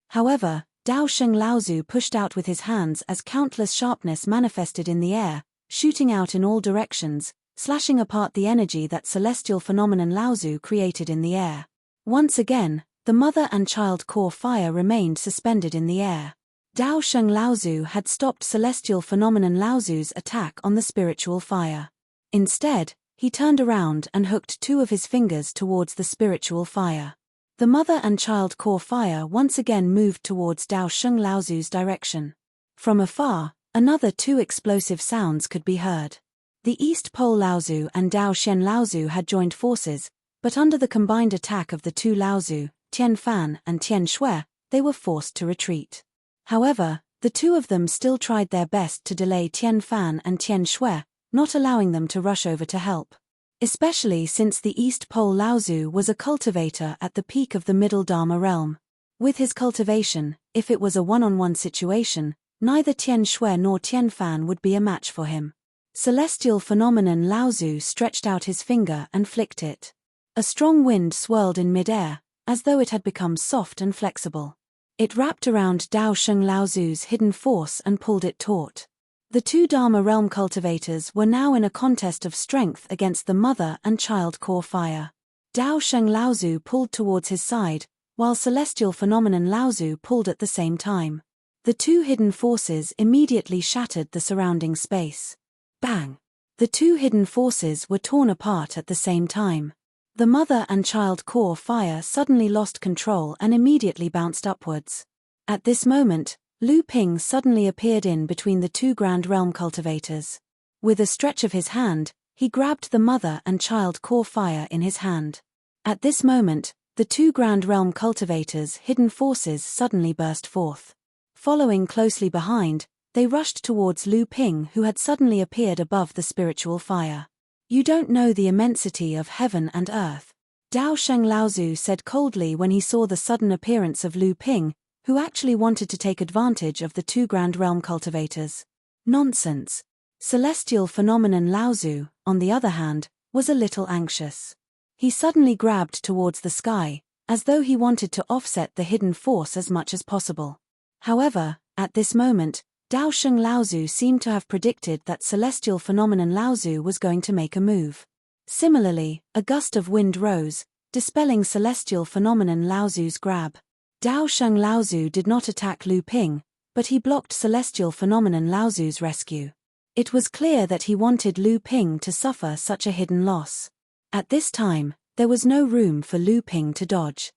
However, Dao Sheng Laozu pushed out with his hands as countless sharpness manifested in the air, shooting out in all directions, slashing apart the energy that celestial phenomenon Laozu created in the air. Once again, the mother and child core fire remained suspended in the air. Dao Sheng Laozu had stopped celestial phenomenon Laozu's attack on the spiritual fire. Instead, he turned around and hooked two of his fingers towards the spiritual fire. The mother and child core fire once again moved towards Dao Sheng Laozu's direction. From afar, another two explosive sounds could be heard. The East Pole Laozu and Dao Shen Laozu had joined forces, but under the combined attack of the two Laozu, Tian Fan and Tian Shui, they were forced to retreat. However, the two of them still tried their best to delay Tian Fan and Tian Shui, not allowing them to rush over to help. Especially since the East Pole Laozu was a cultivator at the peak of the Middle Dharma realm. With his cultivation, if it was a one-on-one situation, neither Tian Shui nor Tian Fan would be a match for him. Celestial phenomenon Laozu stretched out his finger and flicked it. A strong wind swirled in midair, as though it had become soft and flexible. It wrapped around Dao Sheng Laozu's hidden force and pulled it taut. The two Dharma realm cultivators were now in a contest of strength against the mother and child core fire. Dao Sheng Laozu pulled towards his side, while celestial phenomenon Laozu pulled at the same time. The two hidden forces immediately shattered the surrounding space. Bang! The two hidden forces were torn apart at the same time. The mother and child core fire suddenly lost control and immediately bounced upwards. At this moment, Lu Ping suddenly appeared in between the two Grand Realm cultivators. With a stretch of his hand, he grabbed the mother and child core fire in his hand. At this moment, the two Grand Realm cultivators' hidden forces suddenly burst forth. Following closely behind, they rushed towards Lu Ping, who had suddenly appeared above the spiritual fire. "You don't know the immensity of heaven and earth," Dao Sheng Laozu said coldly when he saw the sudden appearance of Lu Ping, who actually wanted to take advantage of the two Grand Realm cultivators. Nonsense. Celestial phenomenon Laozu, on the other hand, was a little anxious. He suddenly grabbed towards the sky, as though he wanted to offset the hidden force as much as possible. However, at this moment, Dao Sheng Laozu seemed to have predicted that celestial phenomenon Laozu was going to make a move. Similarly, a gust of wind rose, dispelling celestial phenomenon Laozu's grab. Dao Sheng Laozu did not attack Lu Ping, but he blocked celestial phenomenon Laozu's rescue. It was clear that he wanted Lu Ping to suffer such a hidden loss. At this time, there was no room for Lu Ping to dodge.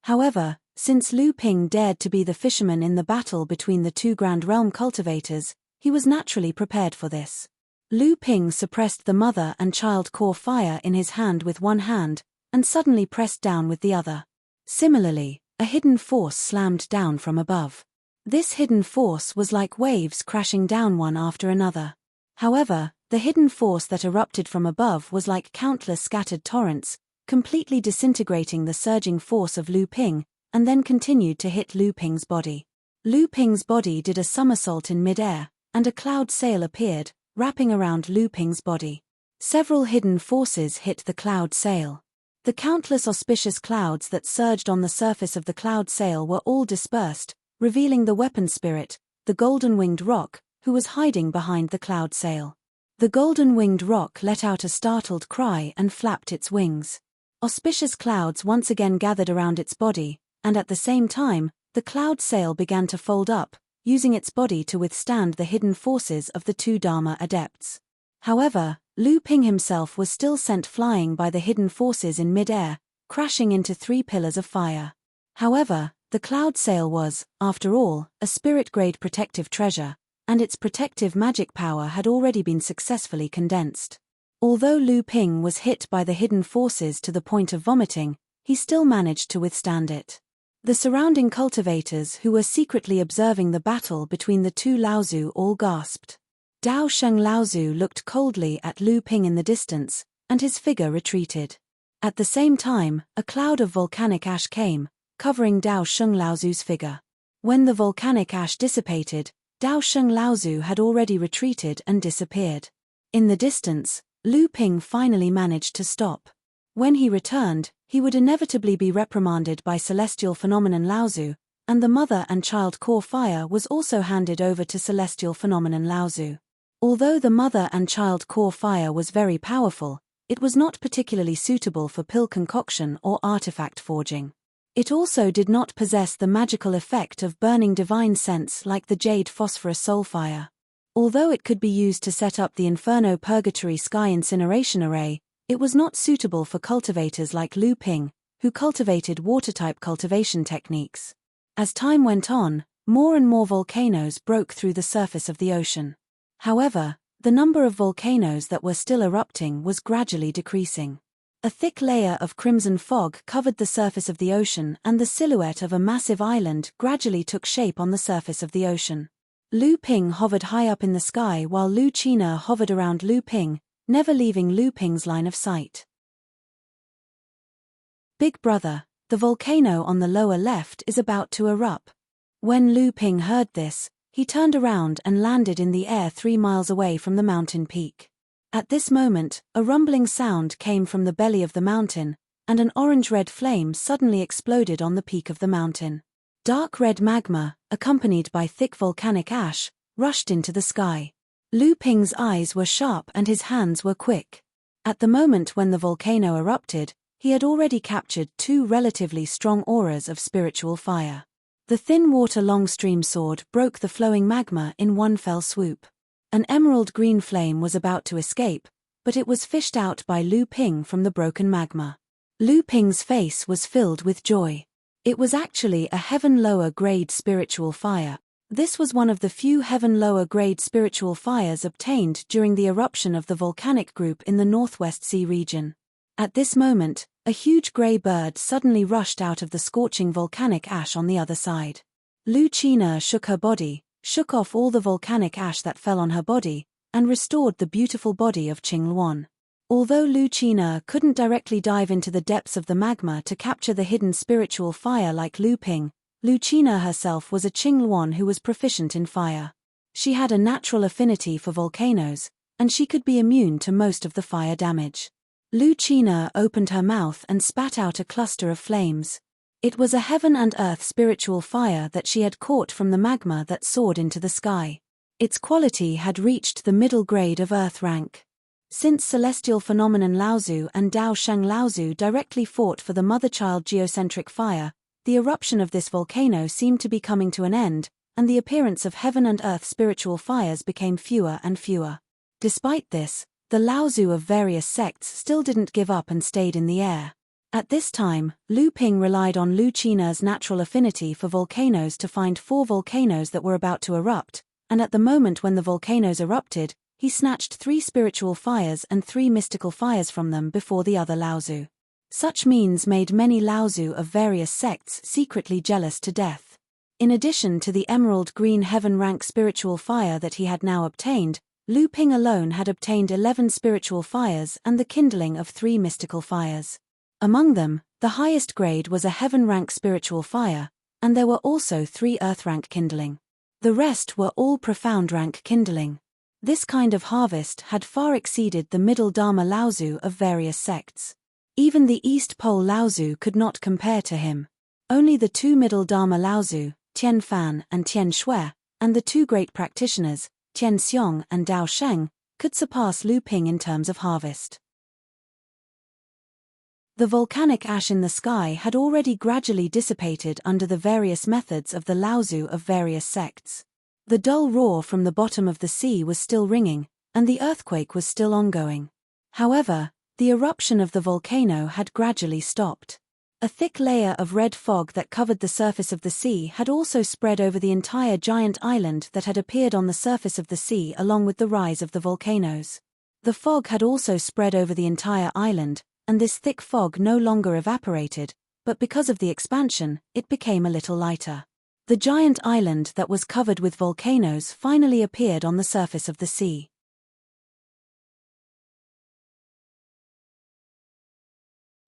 However, since Lu Ping dared to be the fisherman in the battle between the two Grand Realm cultivators, he was naturally prepared for this. Lu Ping suppressed the mother and child core fire in his hand with one hand, and suddenly pressed down with the other. Similarly, a hidden force slammed down from above. This hidden force was like waves crashing down one after another. However, the hidden force that erupted from above was like countless scattered torrents, completely disintegrating the surging force of Lu Ping, and then continued to hit Lu Ping's body. Lu Ping's body did a somersault in midair, and a cloud sail appeared, wrapping around Lu Ping's body. Several hidden forces hit the cloud sail. The countless auspicious clouds that surged on the surface of the cloud sail were all dispersed, revealing the weapon spirit, the golden-winged roc, who was hiding behind the cloud sail. The golden-winged roc let out a startled cry and flapped its wings. Auspicious clouds once again gathered around its body, and at the same time, The cloud sail began to fold up, using its body to withstand the hidden forces of the two Dharma adepts. However, Lu Ping himself was still sent flying by the hidden forces in mid-air, crashing into 3 pillars of fire. However, the cloud sail was, after all, a spirit-grade protective treasure, and its protective magic power had already been successfully condensed. Although Lu Ping was hit by the hidden forces to the point of vomiting, he still managed to withstand it. The surrounding cultivators who were secretly observing the battle between the two Laozu all gasped. Dao Sheng Laozu looked coldly at Lu Ping in the distance, and his figure retreated. At the same time, a cloud of volcanic ash came, covering Dao Sheng Laozu's figure. When the volcanic ash dissipated, Dao Sheng Laozu had already retreated and disappeared. In the distance, Lu Ping finally managed to stop. When he returned, he would inevitably be reprimanded by Celestial Phenomenon Laozu, and the Mother and Child Core Fire was also handed over to Celestial Phenomenon Laozu. Although the Mother and Child Core Fire was very powerful, it was not particularly suitable for pill concoction or artifact forging. It also did not possess the magical effect of burning divine scents like the Jade Phosphorus Soulfire. Although it could be used to set up the Inferno Purgatory Sky Incineration Array, it was not suitable for cultivators like Lu Ping, who cultivated water-type cultivation techniques. As time went on, more and more volcanoes broke through the surface of the ocean. However, the number of volcanoes that were still erupting was gradually decreasing. A thick layer of crimson fog covered the surface of the ocean, and the silhouette of a massive island gradually took shape on the surface of the ocean. Lu Ping hovered high up in the sky while Lu Qina hovered around Lu Ping, never leaving Lu Ping's line of sight. Big brother, the volcano on the lower left is about to erupt. When Lu Ping heard this, he turned around and landed in the air 3 miles away from the mountain peak. At this moment, a rumbling sound came from the belly of the mountain, and an orange-red flame suddenly exploded on the peak of the mountain. Dark red magma, accompanied by thick volcanic ash, rushed into the sky. Lu Ping's eyes were sharp and his hands were quick. At the moment when the volcano erupted, he had already captured 2 relatively strong auras of spiritual fire. The thin water long stream sword broke the flowing magma in one fell swoop. An emerald green flame was about to escape, but it was fished out by Lu Ping from the broken magma. Lu Ping's face was filled with joy. It was actually a heaven lower grade spiritual fire. This was one of the few heaven lower grade spiritual fires obtained during the eruption of the volcanic group in the Northwest Sea region. At this moment, a huge grey bird suddenly rushed out of the scorching volcanic ash on the other side. Lu Qina shook her body, shook off all the volcanic ash that fell on her body, and restored the beautiful body of Qing Luan. Although Lu Qina couldn't directly dive into the depths of the magma to capture the hidden spiritual fire like Lu Ping, Lu Qina herself was a Qing Luan who was proficient in fire. She had a natural affinity for volcanoes, and she could be immune to most of the fire damage. Lu Qina opened her mouth and spat out a cluster of flames. It was a heaven and earth spiritual fire that she had caught from the magma that soared into the sky. Its quality had reached the middle grade of earth rank. Since Celestial Phenomenon Laozu and Dao Sheng Laozu directly fought for the mother-child geocentric fire, the eruption of this volcano seemed to be coming to an end, and the appearance of heaven and earth spiritual fires became fewer and fewer. Despite this, the Laozu of various sects still didn't give up and stayed in the air. At this time, Lu Ping relied on Lu Qina's natural affinity for volcanoes to find 4 volcanoes that were about to erupt, and at the moment when the volcanoes erupted, he snatched 3 spiritual fires and 3 mystical fires from them before the other Laozu. Such means made many Laozu of various sects secretly jealous to death. In addition to the emerald green heaven rank spiritual fire that he had now obtained, Lu Ping alone had obtained 11 spiritual fires and the kindling of 3 mystical fires. Among them, the highest grade was a heaven rank spiritual fire, and there were also 3 earth rank kindling. The rest were all profound rank kindling. This kind of harvest had far exceeded the middle Dharma Laozu of various sects. Even the East Pole Laozu could not compare to him. Only the 2 middle Dharma Laozu, Tian Fan and Tian Shui, and the 2 great practitioners, Tian Xiong and Dao Sheng, could surpass Lu Ping in terms of harvest. The volcanic ash in the sky had already gradually dissipated under the various methods of the Laozu of various sects. The dull roar from the bottom of the sea was still ringing, and the earthquake was still ongoing. However, the eruption of the volcano had gradually stopped. A thick layer of red fog that covered the surface of the sea had also spread over the entire giant island that had appeared on the surface of the sea along with the rise of the volcanoes. The fog had also spread over the entire island, and this thick fog no longer evaporated, but because of the expansion, it became a little lighter. The giant island that was covered with volcanoes finally appeared on the surface of the sea.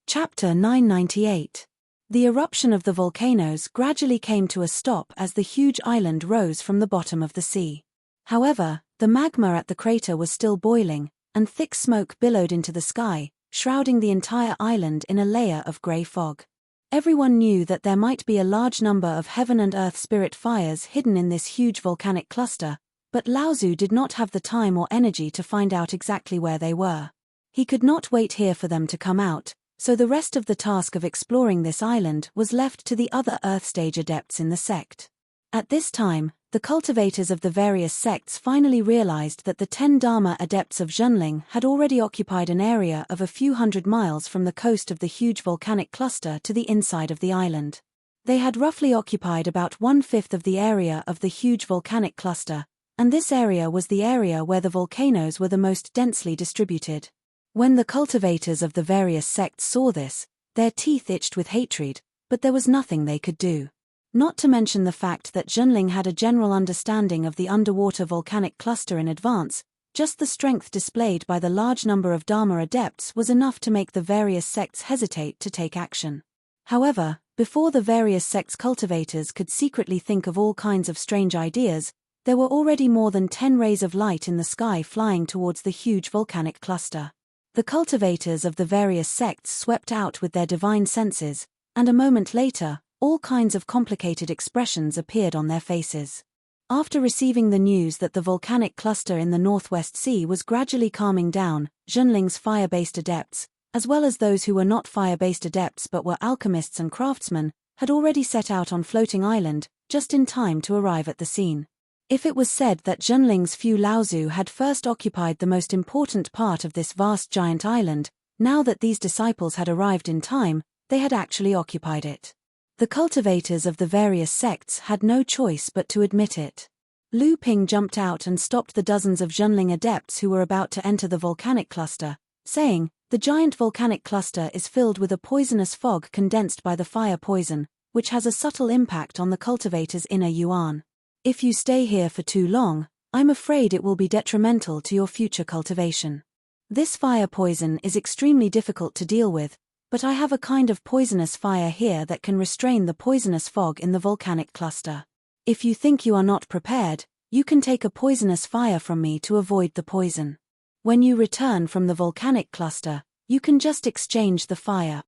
Chapter 998. The eruption of the volcanoes gradually came to a stop as the huge island rose from the bottom of the sea. However, the magma at the crater was still boiling, and thick smoke billowed into the sky, shrouding the entire island in a layer of grey fog. Everyone knew that there might be a large number of heaven and earth spirit fires hidden in this huge volcanic cluster, but Laozu did not have the time or energy to find out exactly where they were. He could not wait here for them to come out, so the rest of the task of exploring this island was left to the other Earth Stage adepts in the sect. At this time, the cultivators of the various sects finally realized that the 10 Dharma adepts of Zhenling had already occupied an area of a few hundred miles from the coast of the huge volcanic cluster to the inside of the island. They had roughly occupied about 1/5 of the area of the huge volcanic cluster, and this area was the area where the volcanoes were the most densely distributed. When the cultivators of the various sects saw this, their teeth itched with hatred, but there was nothing they could do. Not to mention the fact that Zhenling had a general understanding of the underwater volcanic cluster in advance, just the strength displayed by the large number of Dharma adepts was enough to make the various sects hesitate to take action. However, before the various sects' cultivators could secretly think of all kinds of strange ideas, there were already more than 10 rays of light in the sky flying towards the huge volcanic cluster. The cultivators of the various sects swept out with their divine senses, and a moment later, all kinds of complicated expressions appeared on their faces. After receiving the news that the volcanic cluster in the Northwest Sea was gradually calming down, Zhenling's fire-based adepts, as well as those who were not fire-based adepts but were alchemists and craftsmen, had already set out on Floating Island, just in time to arrive at the scene. If it was said that Zhenling's few Laozu had first occupied the most important part of this vast giant island, now that these disciples had arrived in time, they had actually occupied it. The cultivators of the various sects had no choice but to admit it. Lu Ping jumped out and stopped the dozens of Zhenling adepts who were about to enter the volcanic cluster, saying, "The giant volcanic cluster is filled with a poisonous fog condensed by the fire poison, which has a subtle impact on the cultivator's inner yuan. If you stay here for too long, I'm afraid it will be detrimental to your future cultivation. This fire poison is extremely difficult to deal with, but I have a kind of poisonous fire here that can restrain the poisonous fog in the volcanic cluster. If you think you are not prepared, you can take a poisonous fire from me to avoid the poison. When you return from the volcanic cluster, you can just exchange the fire."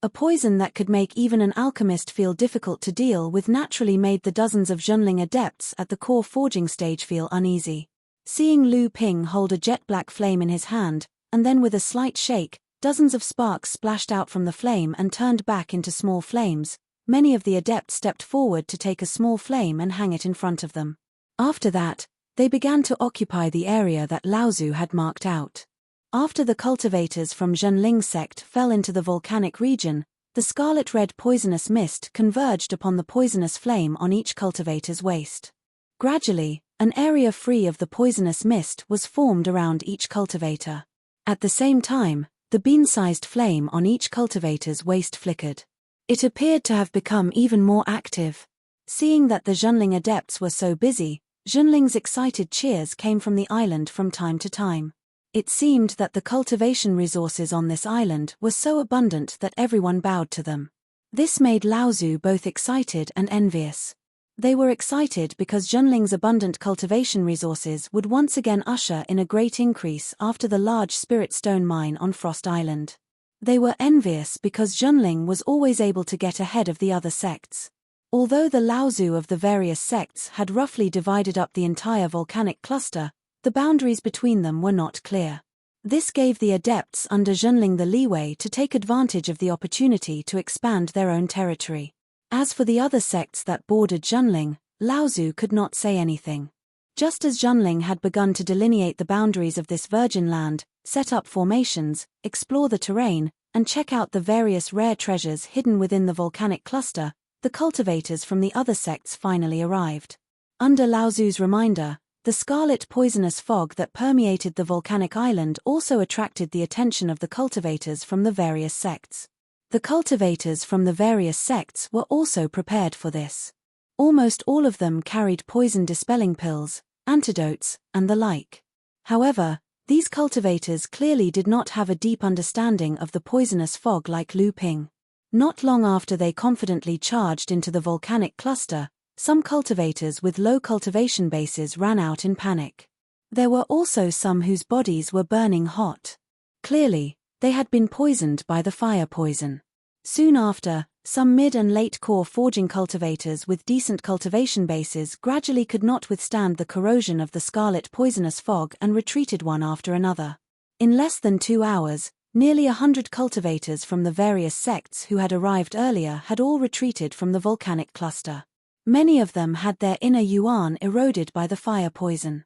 A poison that could make even an alchemist feel difficult to deal with naturally made the dozens of Zhenling adepts at the core forging stage feel uneasy. Seeing Lu Ping hold a jet-black flame in his hand, and then with a slight shake, dozens of sparks splashed out from the flame and turned back into small flames, many of the adepts stepped forward to take a small flame and hang it in front of them. After that, they began to occupy the area that Laozu had marked out. After the cultivators from Zhenling sect fell into the volcanic region, the scarlet-red poisonous mist converged upon the poisonous flame on each cultivator's waist. Gradually, an area free of the poisonous mist was formed around each cultivator. At the same time, the bean-sized flame on each cultivator's waist flickered. It appeared to have become even more active. Seeing that the Zhenling adepts were so busy, Zhenling's excited cheers came from the island from time to time. It seemed that the cultivation resources on this island were so abundant that everyone bowed to them. This made Laozu both excited and envious. They were excited because Zhenling's abundant cultivation resources would once again usher in a great increase after the large spirit stone mine on Frost Island. They were envious because Zhenling was always able to get ahead of the other sects. Although the Laozu of the various sects had roughly divided up the entire volcanic cluster, the boundaries between them were not clear. This gave the adepts under Zhenling the leeway to take advantage of the opportunity to expand their own territory. As for the other sects that bordered Zhenling, Laozu could not say anything. Just as Zhenling had begun to delineate the boundaries of this virgin land, set up formations, explore the terrain, and check out the various rare treasures hidden within the volcanic cluster, the cultivators from the other sects finally arrived. Under Laozu's reminder, the scarlet poisonous fog that permeated the volcanic island also attracted the attention of the cultivators from the various sects. The cultivators from the various sects were also prepared for this. Almost all of them carried poison-dispelling pills, antidotes, and the like. However, these cultivators clearly did not have a deep understanding of the poisonous fog like Lu Ping. Not long after they confidently charged into the volcanic cluster, some cultivators with low cultivation bases ran out in panic. There were also some whose bodies were burning hot. Clearly, they had been poisoned by the fire poison. Soon after, some mid- and late-core forging cultivators with decent cultivation bases gradually could not withstand the corrosion of the scarlet poisonous fog and retreated one after another. In less than 2 hours, nearly 100 cultivators from the various sects who had arrived earlier had all retreated from the volcanic cluster. Many of them had their inner yuan eroded by the fire poison.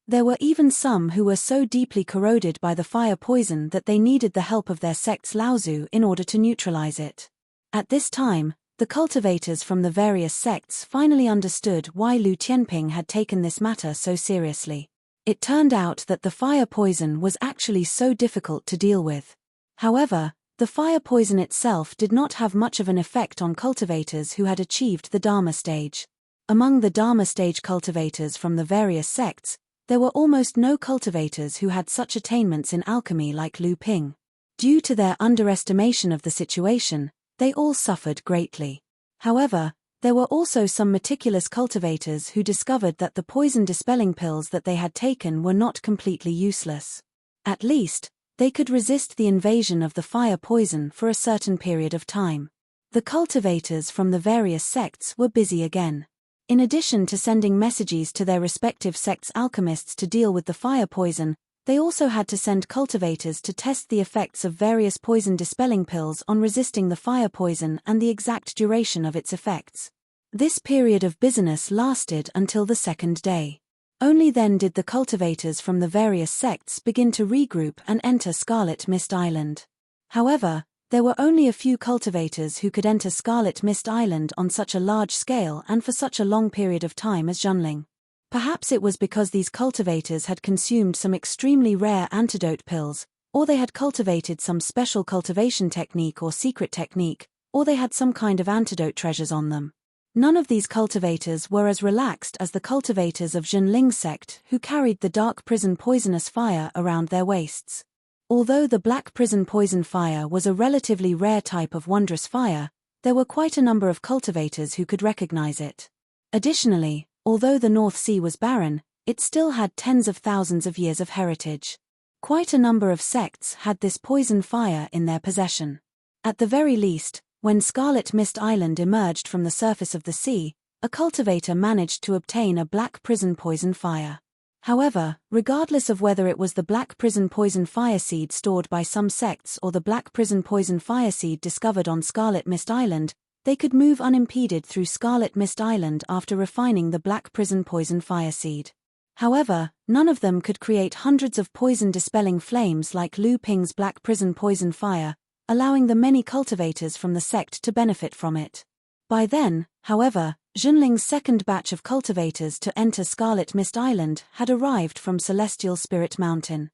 There were even some who were so deeply corroded by the fire poison that they needed the help of their sect's Laozu in order to neutralize it. At this time, the cultivators from the various sects finally understood why Lu Tianping had taken this matter so seriously. It turned out that the fire poison was actually so difficult to deal with. However, the fire poison itself did not have much of an effect on cultivators who had achieved the Dharma stage. Among the Dharma stage cultivators from the various sects, there were almost no cultivators who had such attainments in alchemy like Lu Ping. Due to their underestimation of the situation, they all suffered greatly. However, there were also some meticulous cultivators who discovered that the poison-dispelling pills that they had taken were not completely useless. At least, they could resist the invasion of the fire poison for a certain period of time. The cultivators from the various sects were busy again. In addition to sending messages to their respective sects' alchemists to deal with the fire poison, they also had to send cultivators to test the effects of various poison-dispelling pills on resisting the fire poison and the exact duration of its effects. This period of busyness lasted until the second day. Only then did the cultivators from the various sects begin to regroup and enter Scarlet Mist Island. However, there were only a few cultivators who could enter Scarlet Mist Island on such a large scale and for such a long period of time as Zhenling. Perhaps it was because these cultivators had consumed some extremely rare antidote pills, or they had cultivated some special cultivation technique or secret technique, or they had some kind of antidote treasures on them. None of these cultivators were as relaxed as the cultivators of Zhenling's sect who carried the dark prison poisonous fire around their waists. Although the black prison poison fire was a relatively rare type of wondrous fire, there were quite a number of cultivators who could recognize it. Additionally, although the North Sea was barren, it still had tens of thousands of years of heritage. Quite a number of sects had this poison fire in their possession. At the very least, when Scarlet Mist Island emerged from the surface of the sea, a cultivator managed to obtain a black prison poison fire. However, regardless of whether it was the black prison poison fire seed stored by some sects or the black prison poison fire seed discovered on Scarlet Mist Island, they could move unimpeded through Scarlet Mist Island after refining the black prison poison fire seed. However, none of them could create hundreds of poison-dispelling flames like Lu Ping's black prison poison fire, allowing the many cultivators from the sect to benefit from it. By then, however, Zhenling's second batch of cultivators to enter Scarlet Mist Island had arrived from Celestial Spirit Mountain.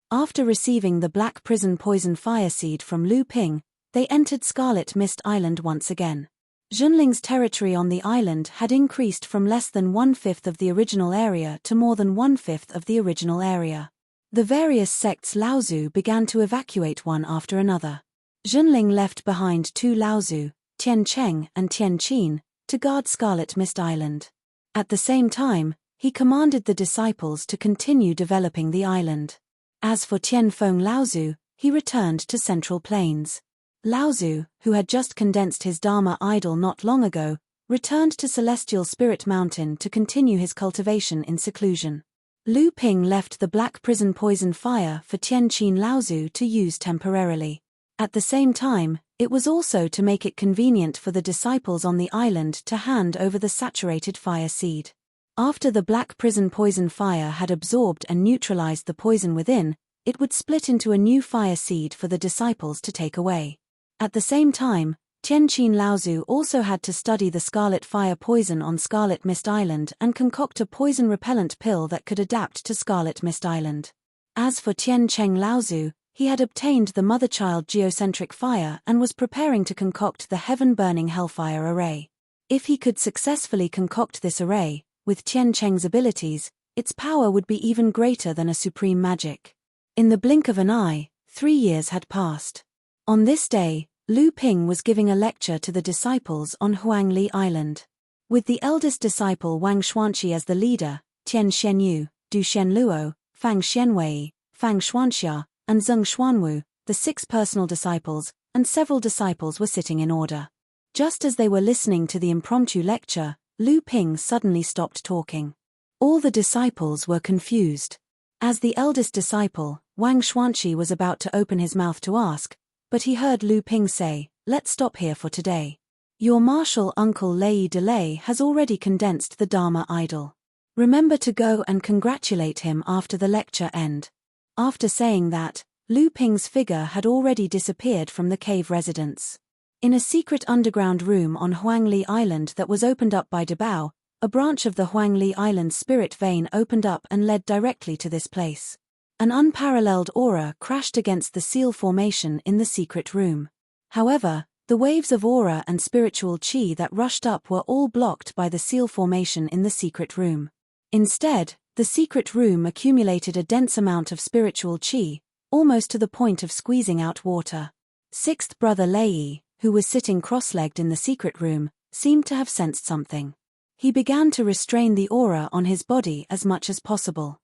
After receiving the black prison poison fire seed from Lu Ping, they entered Scarlet Mist Island once again. Zhenling's territory on the island had increased from less than 1/5 of the original area to more than 1/5 of the original area. The various sects' Laozu began to evacuate one after another. Zhenling left behind 2 Laozu, Tian Cheng and Tian Qin, to guard Scarlet Mist Island. At the same time, he commanded the disciples to continue developing the island. As for Tian Feng Laozu, he returned to Central Plains. Laozu, who had just condensed his Dharma idol not long ago, returned to Celestial Spirit Mountain to continue his cultivation in seclusion. Lu Ping left the black prison poison fire for Tianqin Laozu to use temporarily. At the same time, it was also to make it convenient for the disciples on the island to hand over the saturated fire seed. After the black prison poison fire had absorbed and neutralized the poison within, it would split into a new fire seed for the disciples to take away. At the same time, Tianqin Laozu also had to study the scarlet fire poison on Scarlet Mist Island and concoct a poison-repellent pill that could adapt to Scarlet Mist Island. As for Tiancheng Laozu, he had obtained the mother-child geocentric fire and was preparing to concoct the heaven-burning hellfire array. If he could successfully concoct this array, with Tiancheng's abilities, its power would be even greater than a supreme magic. In the blink of an eye, 3 years had passed. On this day, Lu Ping was giving a lecture to the disciples on Huangli Island. With the eldest disciple Wang Xuanqi as the leader, Tian Xianyu, Du Xianluo, Fang Xianwei, Fang Xuanxia, and Zheng Xuanwu, the 6 personal disciples, and several disciples were sitting in order. Just as they were listening to the impromptu lecture, Lu Ping suddenly stopped talking. All the disciples were confused. As the eldest disciple, Wang Xuanqi was about to open his mouth to ask, but he heard Lu Ping say, "Let's stop here for today. Your martial uncle Lei Delay has already condensed the Dharma idol. Remember to go and congratulate him after the lecture end." After saying that, Lu Ping's figure had already disappeared from the cave residence. In a secret underground room on Huangli Island that was opened up by Dabao, a branch of the Huangli Island spirit vein opened up and led directly to this place. An unparalleled aura crashed against the seal formation in the secret room. However, the waves of aura and spiritual chi that rushed up were all blocked by the seal formation in the secret room. Instead, the secret room accumulated a dense amount of spiritual chi, almost to the point of squeezing out water. Sixth brother Lei, who was sitting cross-legged in the secret room, seemed to have sensed something. He began to restrain the aura on his body as much as possible.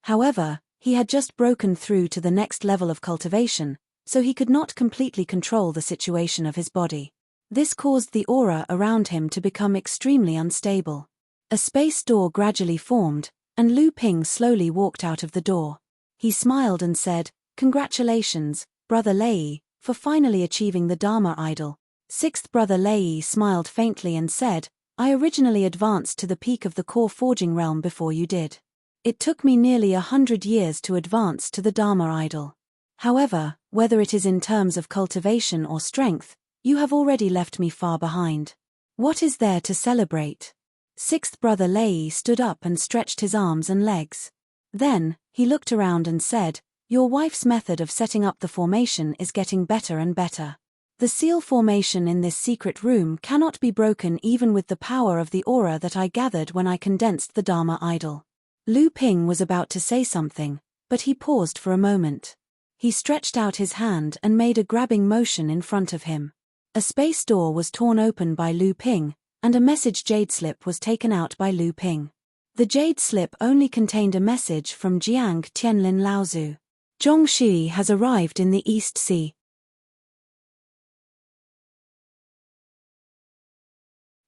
However, he had just broken through to the next level of cultivation, so he could not completely control the situation of his body. This caused the aura around him to become extremely unstable. A space door gradually formed, and Lu Ping slowly walked out of the door. He smiled and said, "Congratulations, Brother Lei, for finally achieving the Dharma idol." Sixth brother Lei smiled faintly and said, "I originally advanced to the peak of the core forging realm before you did. It took me nearly 100 years to advance to the Dharma idol. However, whether it is in terms of cultivation or strength, you have already left me far behind. What is there to celebrate?" Sixth brother Lei stood up and stretched his arms and legs. Then, he looked around and said, "Your wife's method of setting up the formation is getting better and better. The seal formation in this secret room cannot be broken even with the power of the aura that I gathered when I condensed the Dharma idol." Lu Ping was about to say something, but he paused for a moment. He stretched out his hand and made a grabbing motion in front of him. A space door was torn open by Lu Ping, and a message jade slip was taken out by Lu Ping. The jade slip only contained a message from Jiang Tianlin Laozu. "Zhongxi has arrived in the East Sea."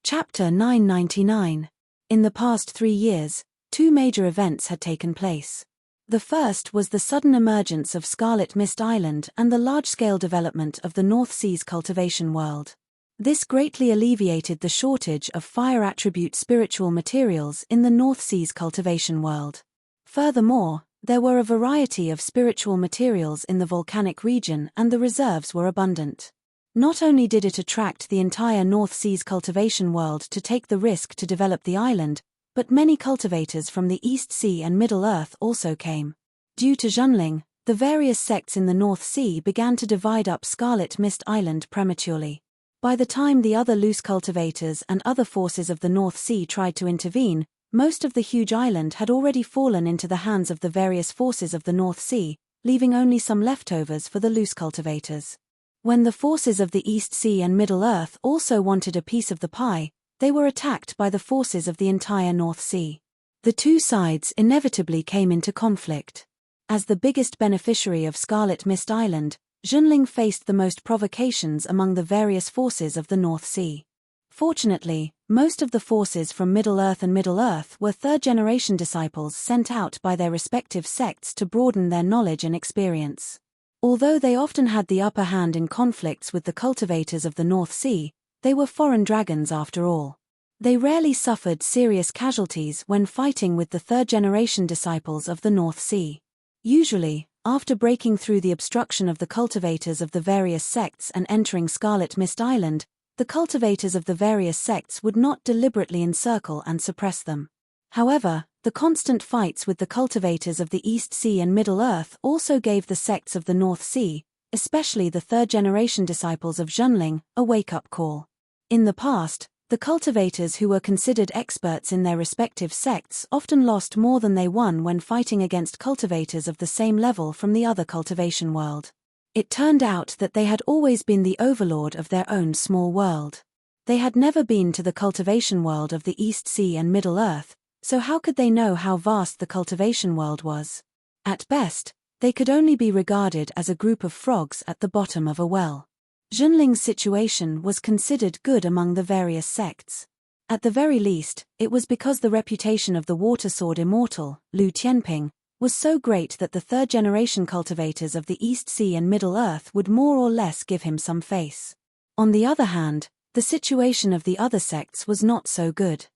Chapter 999. In the past 3 years, 2 major events had taken place. The first was the sudden emergence of Scarlet Mist Island and the large-scale development of the North Sea's cultivation world. This greatly alleviated the shortage of fire attribute spiritual materials in the North Sea's cultivation world. Furthermore, there were a variety of spiritual materials in the volcanic region and the reserves were abundant. Not only did it attract the entire North Sea's cultivation world to take the risk to develop the island, but many cultivators from the East Sea and Middle Earth also came. Due to Zhonling, the various sects in the North Sea began to divide up Scarlet Mist Island prematurely. By the time the other loose cultivators and other forces of the North Sea tried to intervene, most of the huge island had already fallen into the hands of the various forces of the North Sea, leaving only some leftovers for the loose cultivators. When the forces of the East Sea and Middle Earth also wanted a piece of the pie, they were attacked by the forces of the entire North Sea. The 2 sides inevitably came into conflict. As the biggest beneficiary of Scarlet Mist Island, Zhonling faced the most provocations among the various forces of the North Sea. Fortunately, most of the forces from Middle-earth and Middle-earth were third-generation disciples sent out by their respective sects to broaden their knowledge and experience. Although they often had the upper hand in conflicts with the cultivators of the North Sea, they were foreign dragons after all. They rarely suffered serious casualties when fighting with the third-generation disciples of the North Sea. Usually, after breaking through the obstruction of the cultivators of the various sects and entering Scarlet Mist Island, the cultivators of the various sects would not deliberately encircle and suppress them. However, the constant fights with the cultivators of the East Sea and Middle-earth also gave the sects of the North Sea, especially the third-generation disciples of Junling, a wake-up call. In the past, the cultivators who were considered experts in their respective sects often lost more than they won when fighting against cultivators of the same level from the other cultivation world. It turned out that they had always been the overlord of their own small world. They had never been to the cultivation world of the East Sea and Middle-earth, so how could they know how vast the cultivation world was? At best, they could only be regarded as a group of frogs at the bottom of a well. Junling's situation was considered good among the various sects. At the very least, it was because the reputation of the water sword immortal, Lu Tianping, was so great that the third-generation cultivators of the East Sea and Middle-earth would more or less give him some face. On the other hand, the situation of the other sects was not so good.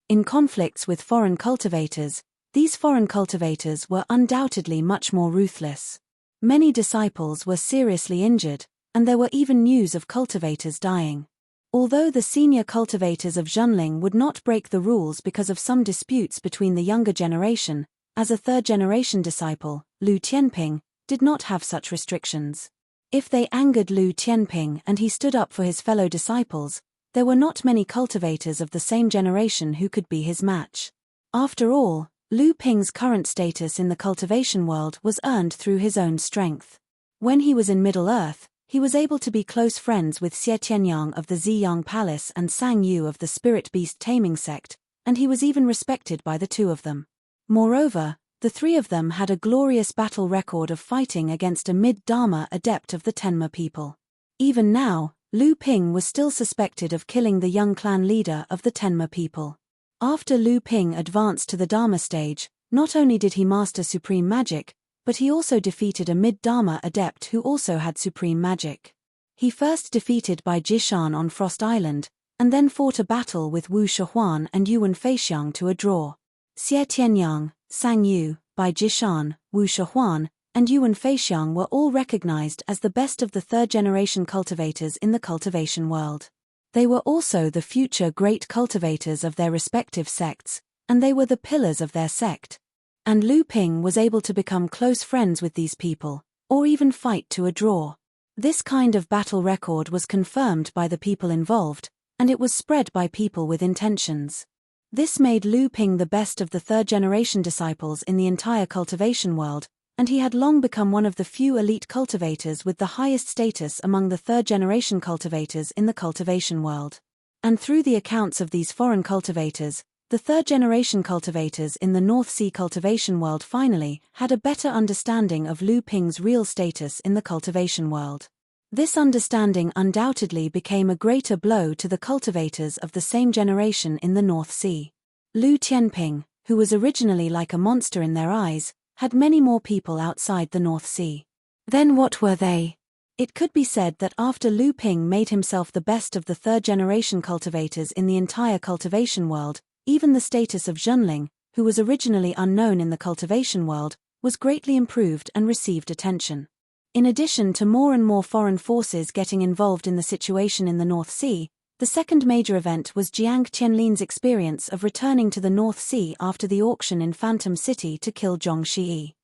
In conflicts with foreign cultivators, these foreign cultivators were undoubtedly much more ruthless. Many disciples were seriously injured, and there were even news of cultivators dying. Although the senior cultivators of Junling would not break the rules because of some disputes between the younger generation, as a third-generation disciple, Lu Tianping, did not have such restrictions. If they angered Lu Tianping and he stood up for his fellow disciples, there were not many cultivators of the same generation who could be his match. After all, Lu Ping's current status in the cultivation world was earned through his own strength. When he was in Middle-earth, he was able to be close friends with Xie Tianyang of the Ziyang Palace and Sang Yu of the Spirit Beast Taming Sect, and he was even respected by the two of them. Moreover, the three of them had a glorious battle record of fighting against a mid-Dharma adept of the Tenma people. Even now, Lu Ping was still suspected of killing the young clan leader of the Tenma people. After Lu Ping advanced to the Dharma stage, not only did he master supreme magic, but he also defeated a mid-Dharma adept who also had supreme magic. He first defeated Bai Jishan on Frost Island, and then fought a battle with Wu Shihuan and Yuan Feixiang to a draw. Xie Tianyang, Sang Yu, Bai Jishan, Wu Shihuan, and Yuan Feixiang were all recognized as the best of the third-generation cultivators in the cultivation world. They were also the future great cultivators of their respective sects, and they were the pillars of their sect. And Lu Ping was able to become close friends with these people, or even fight to a draw. This kind of battle record was confirmed by the people involved, and it was spread by people with intentions. This made Lu Ping the best of the third-generation disciples in the entire cultivation world, and he had long become one of the few elite cultivators with the highest status among the third-generation cultivators in the cultivation world. And through the accounts of these foreign cultivators, the third-generation cultivators in the North Sea cultivation world finally had a better understanding of Lu Ping's real status in the cultivation world. This understanding undoubtedly became a greater blow to the cultivators of the same generation in the North Sea. Lu Tianping, who was originally like a monster in their eyes, had many more people outside the North Sea. Then what were they? It could be said that after Lu Ping made himself the best of the third-generation cultivators in the entire cultivation world, even the status of Junling, who was originally unknown in the cultivation world, was greatly improved and received attention. In addition to more and more foreign forces getting involved in the situation in the North Sea, the second major event was Jiang Qianlin's experience of returning to the North Sea after the auction in Phantom City to kill Zhong Shi.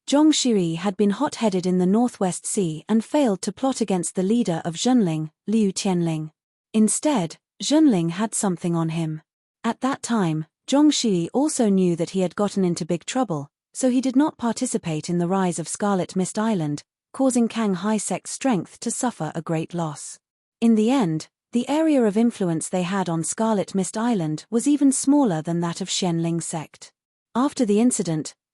Zhong Shi had been hot-headed in the Northwest Sea and failed to plot against the leader of Junling, Liu Tianling. Instead, Junling had something on him. At that time, Zhong Shi also knew that he had gotten into big trouble, so he did not participate in the rise of Scarlet Mist Island, causing Kang High Sect's strength to suffer a great loss. In the end, the area of influence they had on Scarlet Mist Island was even smaller than that of Xianling sect. After the incident,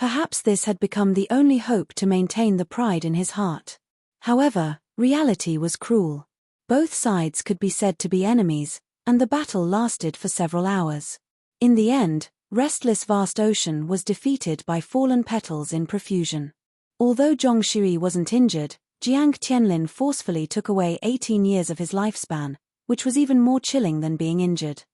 Perhaps this had become the only hope to maintain the pride in his heart. However, reality was cruel. Both sides could be said to be enemies, and the battle lasted for several hours. In the end, restless vast ocean was defeated by fallen petals in profusion. Although Zhongxue wasn't injured, Jiang Tianlin forcefully took away 18 years of his lifespan, which was even more chilling than being injured.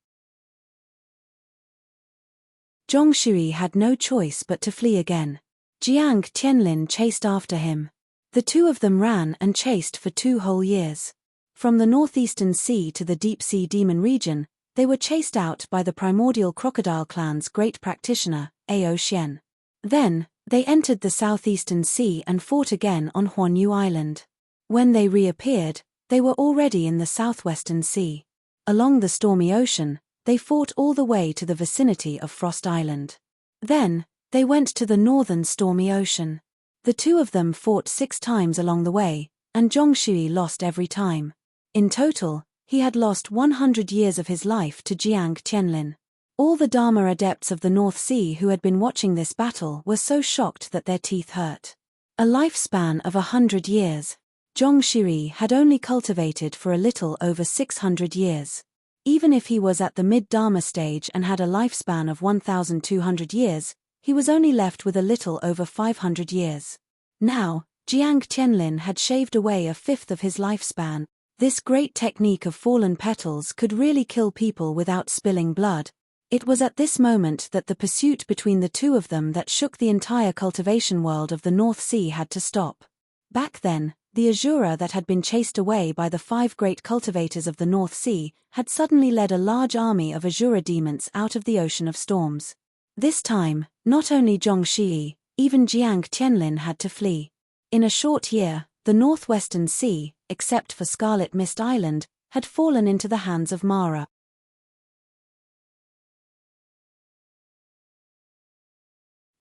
Zhongxue had no choice but to flee again. Jiang Tianlin chased after him. The two of them ran and chased for 2 whole years. From the northeastern sea to the deep-sea demon region, they were chased out by the primordial crocodile clan's great practitioner, Ao Xian. Then, they entered the southeastern sea and fought again on Huanyu Island. When they reappeared, they were already in the southwestern sea. Along the stormy ocean, they fought all the way to the vicinity of Frost Island. Then, they went to the northern stormy ocean. The two of them fought 6 times along the way, and Zhongxue lost every time. In total, he had lost 100 years of his life to Jiang Tianlin. All the Dharma adepts of the North Sea who had been watching this battle were so shocked that their teeth hurt. A lifespan of 100 years. Zhongxue had only cultivated for a little over 600 years. Even if he was at the mid-Dharma stage and had a lifespan of 1,200 years, he was only left with a little over 500 years. Now, Jiang Tianlin had shaved away 1/5 of his lifespan. This great technique of fallen petals could really kill people without spilling blood. It was at this moment that the pursuit between the two of them that shook the entire cultivation world of the North Sea had to stop. Back then, the Azura that had been chased away by the 5 great cultivators of the North Sea had suddenly led a large army of Azura demons out of the ocean of storms. This time, not only Zhongxue, even Jiang Tianlin had to flee. In a short year, the northwestern sea, except for Scarlet Mist Island, had fallen into the hands of Mara.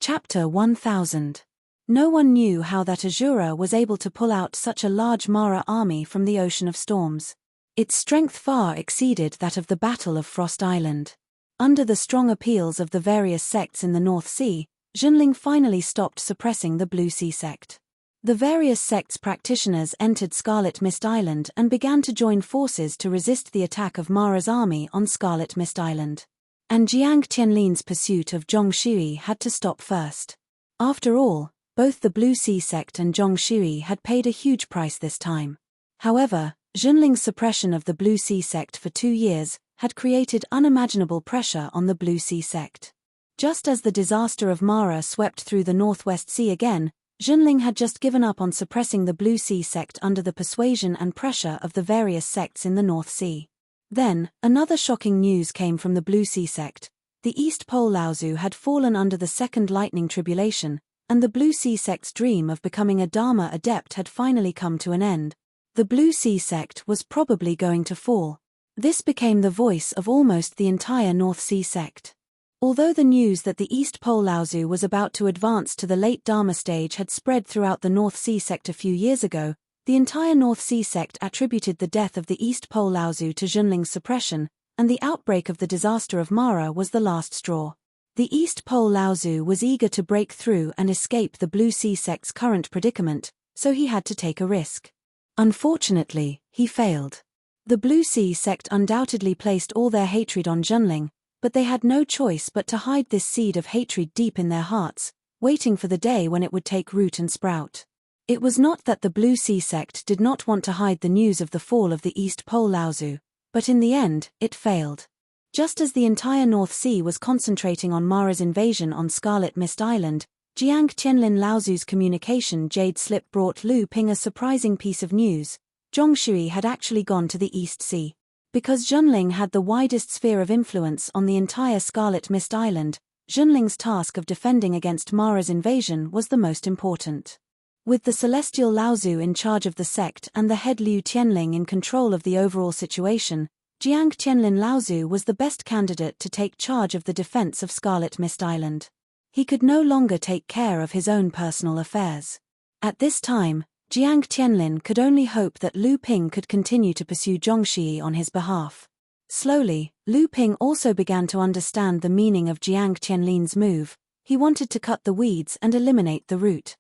Chapter 1000. No one knew how that Azura was able to pull out such a large Mara army from the ocean of storms. Its strength far exceeded that of the Battle of Frost Island. Under the strong appeals of the various sects in the North Sea, Junling finally stopped suppressing the Blue Sea sect. The various sects' practitioners entered Scarlet Mist Island and began to join forces to resist the attack of Mara's army on Scarlet Mist Island. And Jiang Tianlin's pursuit of Zhongxue had to stop first. After all, both the Blue Sea sect and Zhongxue had paid a huge price this time. However, Junling's suppression of the Blue Sea sect for 2 years had created unimaginable pressure on the Blue Sea sect. Just as the disaster of Mara swept through the Northwest Sea again, Junling had just given up on suppressing the Blue Sea sect under the persuasion and pressure of the various sects in the North Sea. Then, another shocking news came from the Blue Sea sect. The East Pole Laozu had fallen under the second lightning tribulation, and the Blue Sea sect's dream of becoming a Dharma adept had finally come to an end. The Blue Sea sect was probably going to fall. This became the voice of almost the entire North Sea sect. Although the news that the East Pole Laozu was about to advance to the late Dharma stage had spread throughout the North Sea sect a few years ago, the entire North Sea sect attributed the death of the East Pole Laozu to Junling's suppression, and the outbreak of the disaster of Mara was the last straw. The East Pole Laozu was eager to break through and escape the Blue Sea sect's current predicament, so he had to take a risk. Unfortunately, he failed. The Blue Sea sect undoubtedly placed all their hatred on Junling, but they had no choice but to hide this seed of hatred deep in their hearts, waiting for the day when it would take root and sprout. It was not that the Blue Sea sect did not want to hide the news of the fall of the East Pole Laozu, but in the end, it failed. Just as the entire North Sea was concentrating on Mara's invasion on Scarlet Mist Island, Jiang Tianlin Laozu's communication jade slip brought Lu Ping a surprising piece of news. Zhongxue had actually gone to the East Sea. Because Junling had the widest sphere of influence on the entire Scarlet Mist Island, Junling's task of defending against Mara's invasion was the most important. With the Celestial Laozu in charge of the sect and the head Liu Tianling in control of the overall situation, Jiang Tianlin Laozu was the best candidate to take charge of the defense of Scarlet Mist Island. He could no longer take care of his own personal affairs. At this time, Jiang Tianlin could only hope that Lu Ping could continue to pursue Zhongxue on his behalf. Slowly, Lu Ping also began to understand the meaning of Jiang Tianlin's move. He wanted to cut the weeds and eliminate the root.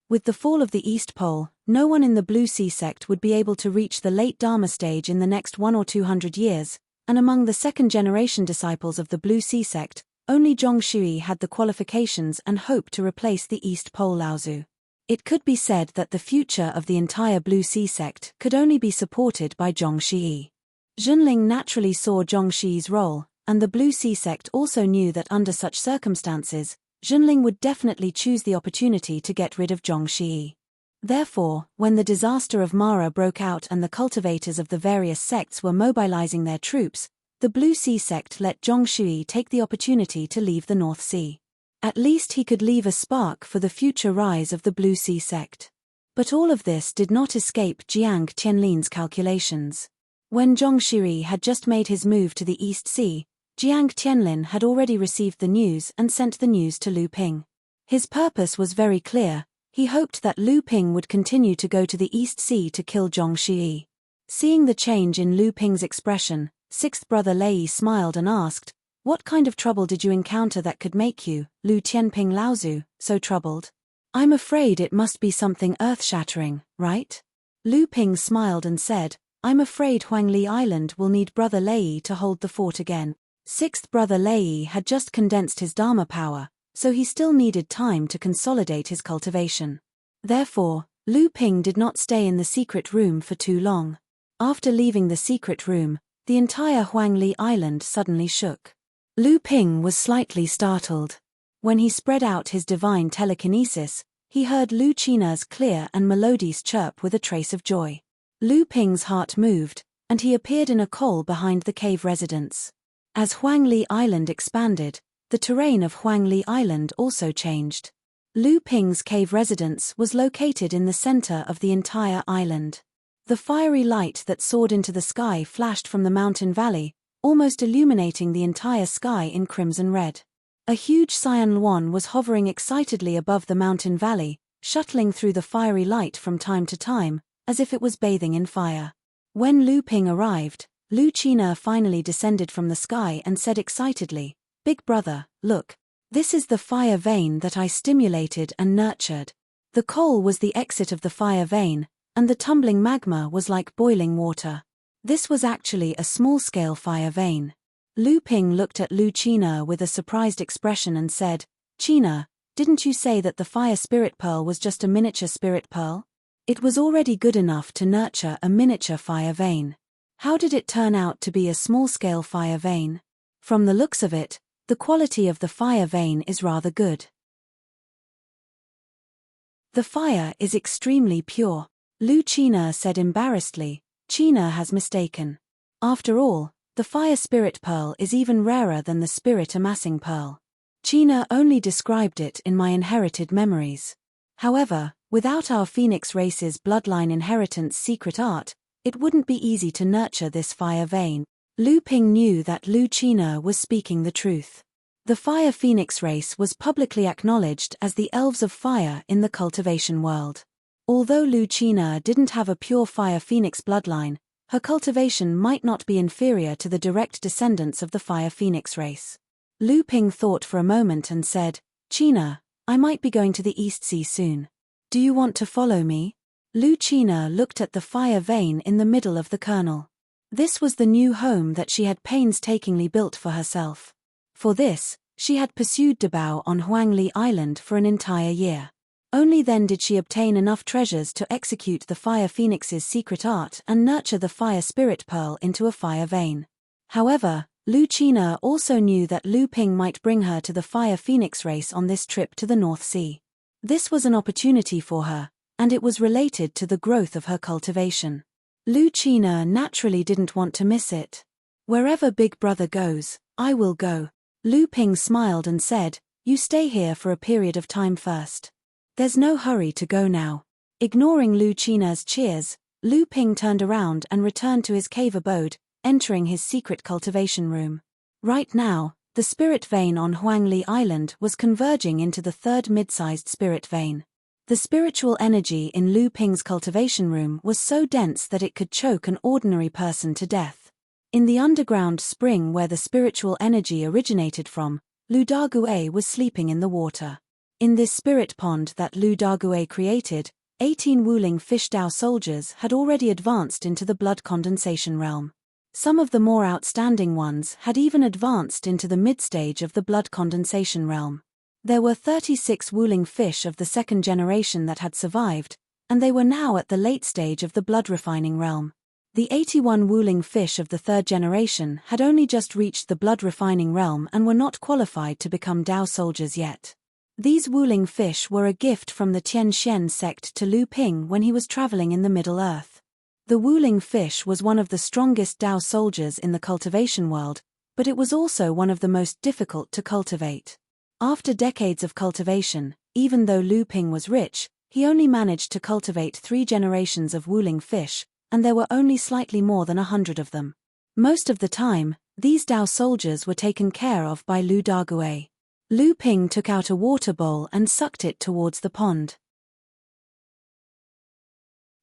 With the fall of the East Pole, no one in the Blue Sea sect would be able to reach the late Dharma stage in the next 100 or 200 years, and among the second-generation disciples of the Blue Sea sect, only Zhongshui had the qualifications and hope to replace the East Pole Laozu. It could be said that the future of the entire Blue Sea sect could only be supported by Zhongshui. Junling naturally saw Zhongshui's role, and the Blue Sea sect also knew that under such circumstances, Junling would definitely choose the opportunity to get rid of Zhongshui. Therefore, when the disaster of Mara broke out and the cultivators of the various sects were mobilizing their troops, the Blue Sea sect let Zhongshui take the opportunity to leave the North Sea. At least he could leave a spark for the future rise of the Blue Sea sect. But all of this did not escape Jiang Tianlin's calculations. When Zhongshui had just made his move to the East Sea, Jiang Tianlin had already received the news and sent the news to Lu Ping. His purpose was very clear. He hoped that Lu Ping would continue to go to the East Sea to kill Zhongshui. Seeing the change in Lu Ping's expression, sixth brother Lei smiled and asked, "What kind of trouble did you encounter that could make you, Lu Tianping Laozu, so troubled?" "I'm afraid it must be something earth-shattering, right?" Lu Ping smiled and said, "I'm afraid Huangli Island will need brother Lei to hold the fort again." Sixth brother Lei had just condensed his Dharma power, so he still needed time to consolidate his cultivation. Therefore, Lu Ping did not stay in the secret room for too long. After leaving the secret room, the entire Huangli Island suddenly shook. Lu Ping was slightly startled. When he spread out his divine telekinesis, he heard Lu Qina's clear and melodious chirp with a trace of joy. Lu Ping's heart moved, and he appeared in a col behind the cave residence. As Huangli Island expanded, the terrain of Huangli Island also changed. Lu Ping's cave residence was located in the center of the entire island. The fiery light that soared into the sky flashed from the mountain valley, almost illuminating the entire sky in crimson red. A huge Cyan Luan was hovering excitedly above the mountain valley, shuttling through the fiery light from time to time, as if it was bathing in fire. When Lu Ping arrived, Lu Qina finally descended from the sky and said excitedly, "Big brother, look. This is the fire vein that I stimulated and nurtured." The coal was the exit of the fire vein, and the tumbling magma was like boiling water. This was actually a small-scale fire vein. Lu Ping looked at Lu Qina with a surprised expression and said, "Qina, didn't you say that the fire spirit pearl was just a miniature spirit pearl? It was already good enough to nurture a miniature fire vein. How did it turn out to be a small-scale fire vein? From the looks of it, the quality of the fire vein is rather good. The fire is extremely pure." Lu Qina said embarrassedly. "Qina has mistaken. After all, the fire spirit pearl is even rarer than the spirit amassing pearl. Qina only described it in my inherited memories. However, without our phoenix race's bloodline inheritance secret art, it wouldn't be easy to nurture this fire vein." Lu Ping knew that Lu Qina was speaking the truth. The fire phoenix race was publicly acknowledged as the elves of fire in the cultivation world. Although Lu Qina didn't have a pure fire phoenix bloodline, her cultivation might not be inferior to the direct descendants of the fire phoenix race. Lu Ping thought for a moment and said, "Qina, I might be going to the East Sea soon. Do you want to follow me?" Lu Qina looked at the fire vein in the middle of the kernel. This was the new home that she had painstakingly built for herself. For this, she had pursued Dabao on Huangli Island for an entire year. Only then did she obtain enough treasures to execute the fire phoenix's secret art and nurture the fire spirit pearl into a fire vein. However, Lu Qina also knew that Lu Ping might bring her to the fire phoenix race on this trip to the North Sea. This was an opportunity for her, and it was related to the growth of her cultivation. Lu Qina naturally didn't want to miss it. "Wherever Big Brother goes, I will go." Lu Ping smiled and said, "You stay here for a period of time first. There's no hurry to go now." Ignoring Lu Qina's cheers, Lu Ping turned around and returned to his cave abode, entering his secret cultivation room. Right now, the spirit vein on Huangli Island was converging into the third mid-sized spirit vein. The spiritual energy in Lu Ping's cultivation room was so dense that it could choke an ordinary person to death. In the underground spring where the spiritual energy originated from, Lu Dague was sleeping in the water. In this spirit pond that Lu Dague created, 18 Wuling fish Dao soldiers had already advanced into the blood condensation realm. Some of the more outstanding ones had even advanced into the mid-stage of the blood condensation realm. There were 36 Wuling fish of the second generation that had survived, and they were now at the late stage of the blood refining realm. The 81 Wuling fish of the third generation had only just reached the blood refining realm and were not qualified to become Dao soldiers yet. These Wuling fish were a gift from the Tianxian sect to Lu Ping when he was traveling in the Middle Earth. The Wuling fish was one of the strongest Dao soldiers in the cultivation world, but it was also one of the most difficult to cultivate. After decades of cultivation, even though Lu Ping was rich, he only managed to cultivate 3 generations of Wuling fish, and there were only slightly more than 100 of them. Most of the time, these Dao soldiers were taken care of by Lu Dague. Lu Ping took out a water bowl and sucked it towards the pond.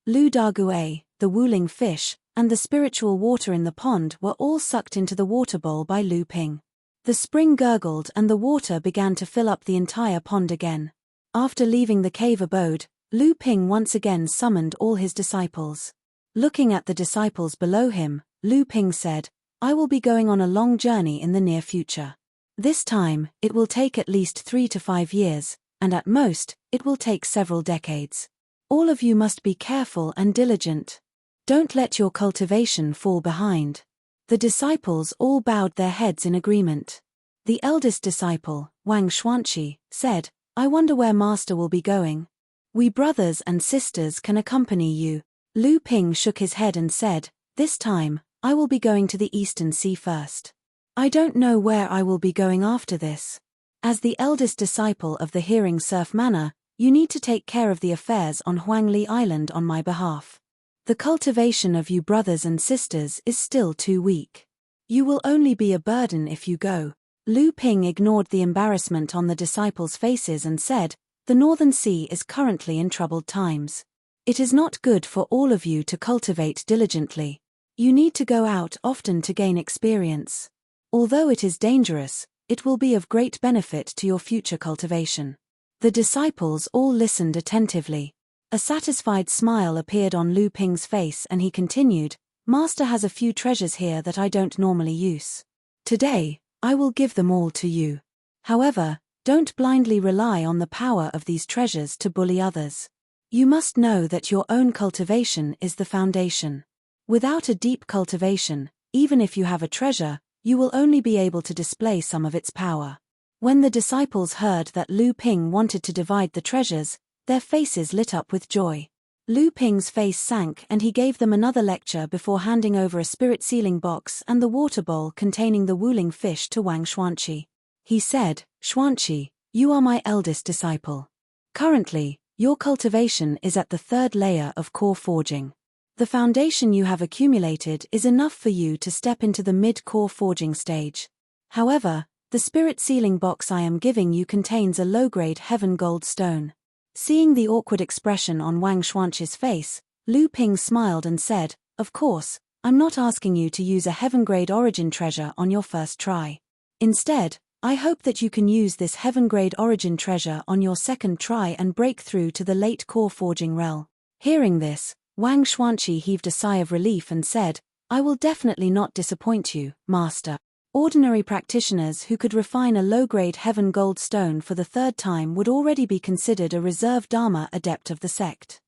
Lu Dague, the Wuling fish, and the spiritual water in the pond were all sucked into the water bowl by Lu Ping. The spring gurgled and the water began to fill up the entire pond again. After leaving the cave abode, Lu Ping once again summoned all his disciples. Looking at the disciples below him, Lu Ping said, "I will be going on a long journey in the near future. This time, it will take at least 3 to 5 years, and at most, it will take several decades. All of you must be careful and diligent. Don't let your cultivation fall behind." The disciples all bowed their heads in agreement. The eldest disciple, Wang Xuanqi, said, "I wonder where Master will be going. We brothers and sisters can accompany you." Lu Ping shook his head and said, "This time, I will be going to the Eastern Sea first. I don't know where I will be going after this. As the eldest disciple of the Hearing Surf Manor, you need to take care of the affairs on Huangli Island on my behalf. The cultivation of you brothers and sisters is still too weak. You will only be a burden if you go." Lu Ping ignored the embarrassment on the disciples' faces and said, "The Northern Sea is currently in troubled times. It is not good for all of you to cultivate diligently. You need to go out often to gain experience. Although it is dangerous, it will be of great benefit to your future cultivation." The disciples all listened attentively. A satisfied smile appeared on Lu Ping's face and he continued, "Master has a few treasures here that I don't normally use. Today, I will give them all to you. However, don't blindly rely on the power of these treasures to bully others. You must know that your own cultivation is the foundation. Without a deep cultivation, even if you have a treasure, you will only be able to display some of its power." When the disciples heard that Lu Ping wanted to divide the treasures, their faces lit up with joy. Lu Ping's face sank and he gave them another lecture before handing over a spirit sealing box and the water bowl containing the Wuling fish to Wang Xuanqi. He said, "Xuanqi, you are my eldest disciple. Currently, your cultivation is at the 3rd layer of core forging. The foundation you have accumulated is enough for you to step into the mid-core forging stage. However, the spirit sealing box I am giving you contains a low-grade heaven gold stone." Seeing the awkward expression on Wang Xuanqi's face, Lu Ping smiled and said, "Of course, I'm not asking you to use a heaven-grade origin treasure on your first try. Instead, I hope that you can use this heaven-grade origin treasure on your second try and break through to the late core forging realm." Hearing this, Wang Xuanqi heaved a sigh of relief and said, "I will definitely not disappoint you, Master." Ordinary practitioners who could refine a low-grade heaven gold stone for the 3rd time would already be considered a reserve Dharma adept of the sect.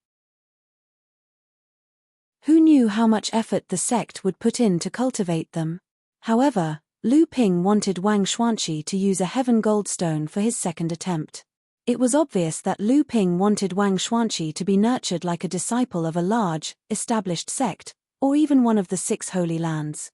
Who knew how much effort the sect would put in to cultivate them? However, Lu Ping wanted Wang Xuanqi to use a heaven gold stone for his second attempt. It was obvious that Lu Ping wanted Wang Xuanqi to be nurtured like a disciple of a large, established sect, or even one of the 6 holy lands.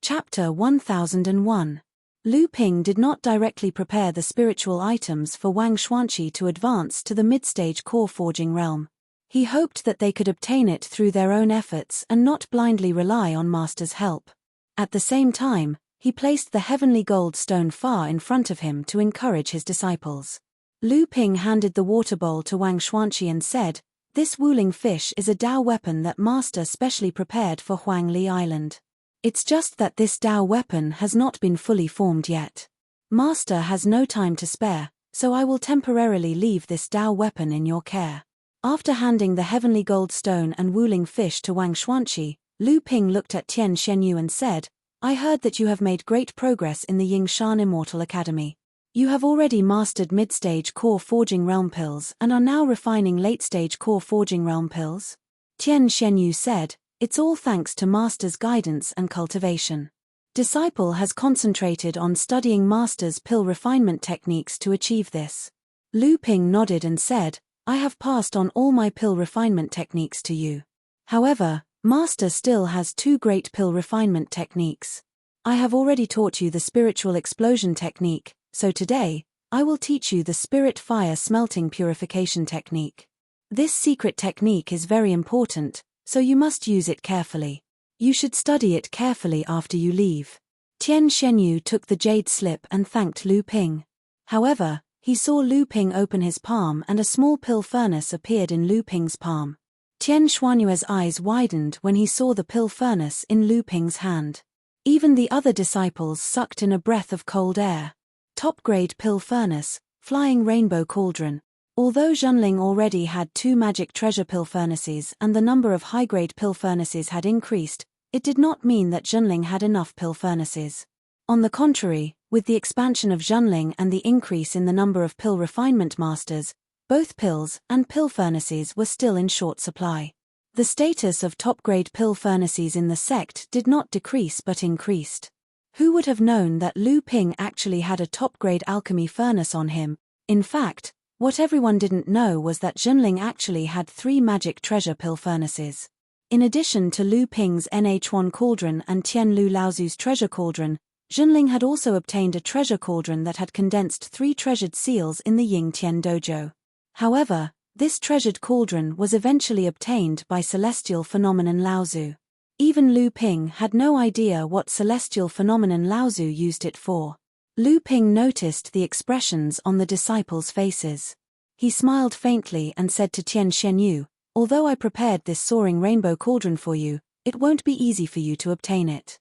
Chapter 1001. Lu Ping did not directly prepare the spiritual items for Wang Xuanqi to advance to the mid-stage core forging realm. He hoped that they could obtain it through their own efforts and not blindly rely on Master's help. At the same time, he placed the heavenly gold stone far in front of him to encourage his disciples. Lu Ping handed the water bowl to Wang Xuanqi and said, This Wuling fish is a Dao weapon that Master specially prepared for Huangli Island. It's just that this Dao weapon has not been fully formed yet. Master has no time to spare, so I will temporarily leave this Dao weapon in your care. After handing the heavenly gold stone and Wuling fish to Wang Xuanqi, Lu Ping looked at Tian Shenyu and said, I heard that you have made great progress in the Yingshan Immortal Academy. You have already mastered mid-stage core forging realm pills and are now refining late-stage core forging realm pills? Tian Shenyu said, it's all thanks to Master's guidance and cultivation. Disciple has concentrated on studying Master's pill refinement techniques to achieve this. Lu Ping nodded and said, I have passed on all my pill refinement techniques to you. However, Master still has 2 great pill refinement techniques. I have already taught you the spiritual explosion technique, so today, I will teach you the spirit fire smelting purification technique. This secret technique is very important, so you must use it carefully. You should study it carefully after you leave. Tian Shenyu took the jade slip and thanked Lu Ping. However, he saw Lu Ping open his palm and a small pill furnace appeared in Lu Ping's palm. Tian Xuanyue's eyes widened when he saw the pill furnace in Lu Ping's hand. Even the other disciples sucked in a breath of cold air. Top-grade pill furnace, flying rainbow cauldron. Although Zhenling already had 2 magic treasure pill furnaces and the number of high-grade pill furnaces had increased, it did not mean that Zhenling had enough pill furnaces. On the contrary, with the expansion of Zhenling and the increase in the number of pill refinement masters, both pills and pill furnaces were still in short supply. The status of top-grade pill furnaces in the sect did not decrease but increased. Who would have known that Lu Ping actually had a top-grade alchemy furnace on him? In fact, what everyone didn't know was that Zhenling actually had 3 magic treasure pill furnaces. In addition to Lu Ping's NH1 cauldron and Tian Lu Laozu's treasure cauldron, Zhenling had also obtained a treasure cauldron that had condensed 3 treasured seals in the Ying Tian dojo. However, this treasured cauldron was eventually obtained by celestial phenomenon Laozu. Even Lu Ping had no idea what celestial phenomenon Laozu used it for. Lu Ping noticed the expressions on the disciples' faces. He smiled faintly and said to Tian Shenyu, although I prepared this soaring rainbow cauldron for you, it won't be easy for you to obtain it.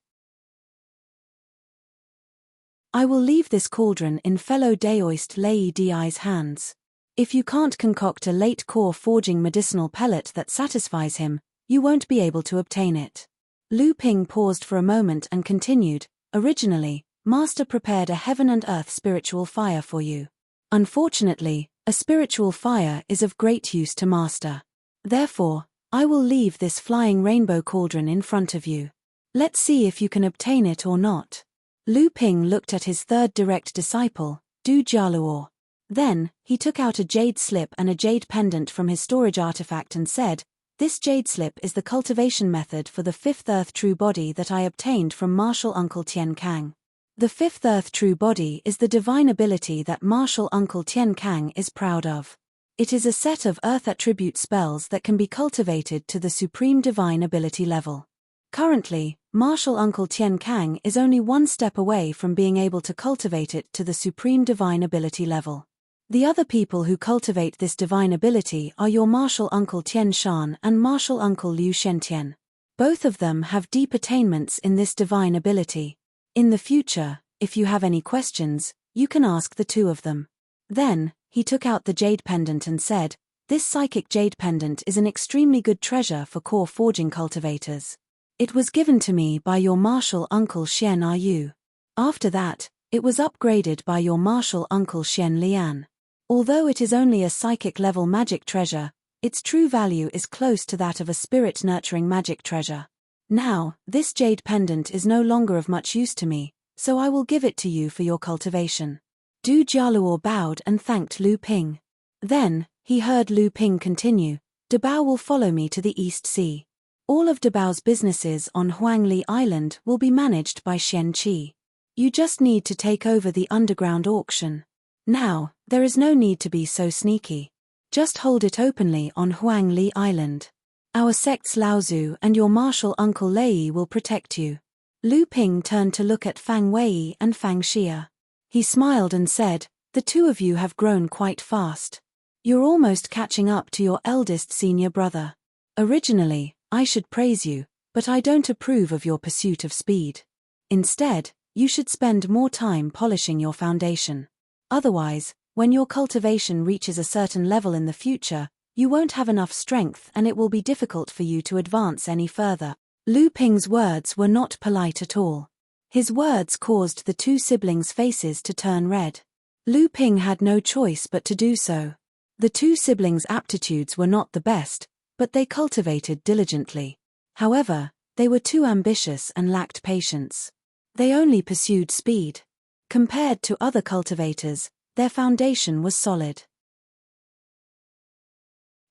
I will leave this cauldron in fellow Daoist Lei Di's hands. If you can't concoct a late core forging medicinal pellet that satisfies him, you won't be able to obtain it. Lu Ping paused for a moment and continued, originally, Master prepared a heaven and earth spiritual fire for you. Unfortunately, a spiritual fire is of great use to Master. Therefore, I will leave this flying rainbow cauldron in front of you. Let's see if you can obtain it or not. Lu Ping looked at his 3rd direct disciple, Du Jialuo. Then, he took out a jade slip and a jade pendant from his storage artifact and said, this jade slip is the cultivation method for the 5th Earth True Body that I obtained from Martial Uncle Tian Kang. The 5th Earth True Body is the divine ability that Martial Uncle Tian Kang is proud of. It is a set of Earth attribute spells that can be cultivated to the supreme divine ability level. Currently, Martial Uncle Tian Kang is only 1 step away from being able to cultivate it to the supreme divine ability level. The other people who cultivate this divine ability are your Martial Uncle Tian Shan and Martial Uncle Liu Shentian. Both of them have deep attainments in this divine ability. In the future, if you have any questions, you can ask the 2 of them. Then, he took out the jade pendant and said, this psychic jade pendant is an extremely good treasure for core forging cultivators. It was given to me by your Martial Uncle Xian Yu. After that, it was upgraded by your Martial Uncle Xian Lian. Although it is only a psychic-level magic treasure, its true value is close to that of a spirit-nurturing magic treasure. Now, this jade pendant is no longer of much use to me, so I will give it to you for your cultivation. Du Jialuo bowed and thanked Lu Ping. Then, he heard Lu Ping continue, Dabao will follow me to the East Sea. All of Dabao's businesses on Huangli Island will be managed by Shen Qi. You just need to take over the underground auction. Now, there is no need to be so sneaky. Just hold it openly on Huangli Island. Our sect's Laozu and your martial uncle Lei will protect you. Lu Ping turned to look at Fang Wei and Fang Xia. He smiled and said, the 2 of you have grown quite fast. You're almost catching up to your eldest senior brother. Originally, I should praise you, but I don't approve of your pursuit of speed. Instead, you should spend more time polishing your foundation. Otherwise, when your cultivation reaches a certain level in the future, you won't have enough strength and it will be difficult for you to advance any further. Lu Ping's words were not polite at all. His words caused the two siblings' faces to turn red. Lu Ping had no choice but to do so. The two siblings' aptitudes were not the best, but they cultivated diligently. However, they were too ambitious and lacked patience. They only pursued speed. Compared to other cultivators, their foundation was solid.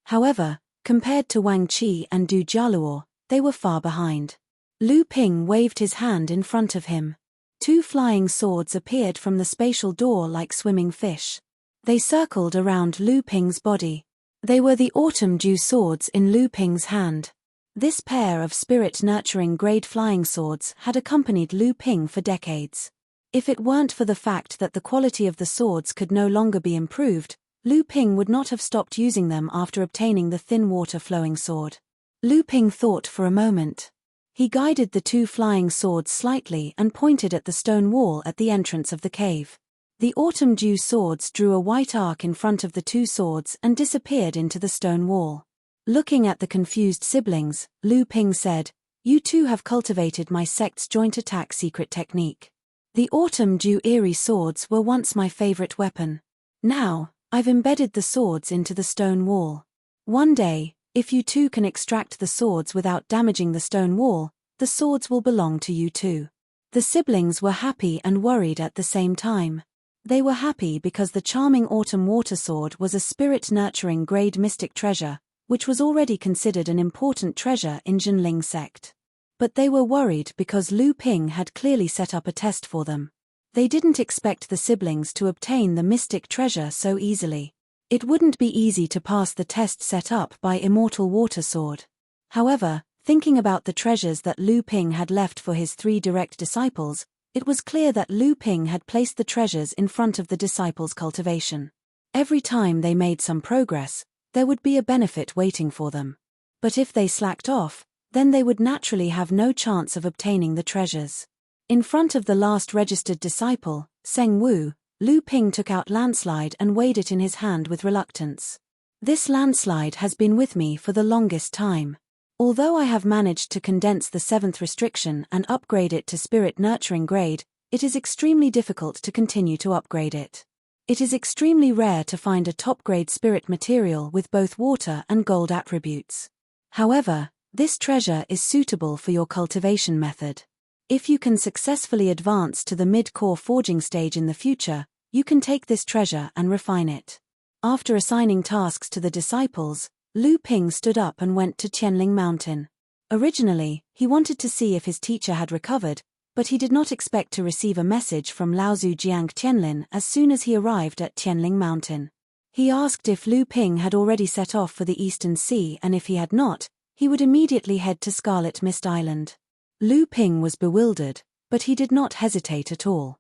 However, compared to Wang Qi and Du Jialuo, they were far behind. Lu Ping waved his hand in front of him. Two flying swords appeared from the spatial door like swimming fish. They circled around Lu Ping's body. They were the autumn dew swords in Lu Ping's hand. This pair of spirit-nurturing grade flying swords had accompanied Lu Ping for decades. If it weren't for the fact that the quality of the swords could no longer be improved, Lu Ping would not have stopped using them after obtaining the thin water-flowing sword. Lu Ping thought for a moment. He guided the two flying swords slightly and pointed at the stone wall at the entrance of the cave. The autumn dew swords drew a white arc in front of the two swords and disappeared into the stone wall. Looking at the confused siblings, Lu Ping said, "You two have cultivated my sect's joint attack secret technique. The autumn dew eerie swords were once my favorite weapon. Now, I've embedded the swords into the stone wall. One day, if you two can extract the swords without damaging the stone wall, the swords will belong to you too." The siblings were happy and worried at the same time. They were happy because the charming autumn water sword was a spirit-nurturing grade mystic treasure, which was already considered an important treasure in Zhenling sect. But they were worried because Lu Ping had clearly set up a test for them. They didn't expect the siblings to obtain the mystic treasure so easily. It wouldn't be easy to pass the test set up by Immortal Water Sword. However, thinking about the treasures that Lu Ping had left for his 3 direct disciples, it was clear that Lu Ping had placed the treasures in front of the disciples' cultivation. Every time they made some progress, there would be a benefit waiting for them. But if they slacked off, then they would naturally have no chance of obtaining the treasures. In front of the last registered disciple, Seng Wu, Lu Ping took out Landslide and weighed it in his hand with reluctance. "This landslide has been with me for the longest time. Although I have managed to condense the 7th restriction and upgrade it to spirit-nurturing grade, it is extremely difficult to continue to upgrade it. It is extremely rare to find a top-grade spirit material with both water and gold attributes. However, this treasure is suitable for your cultivation method. If you can successfully advance to the mid-core forging stage in the future, you can take this treasure and refine it." After assigning tasks to the disciples, Lu Ping stood up and went to Tianling Mountain. Originally, he wanted to see if his teacher had recovered, but he did not expect to receive a message from Laozu Jiang Tianlin as soon as he arrived at Tianling Mountain. He asked if Lu Ping had already set off for the Eastern Sea, and if he had not, he would immediately head to Scarlet Mist Island. Lu Ping was bewildered, but he did not hesitate at all.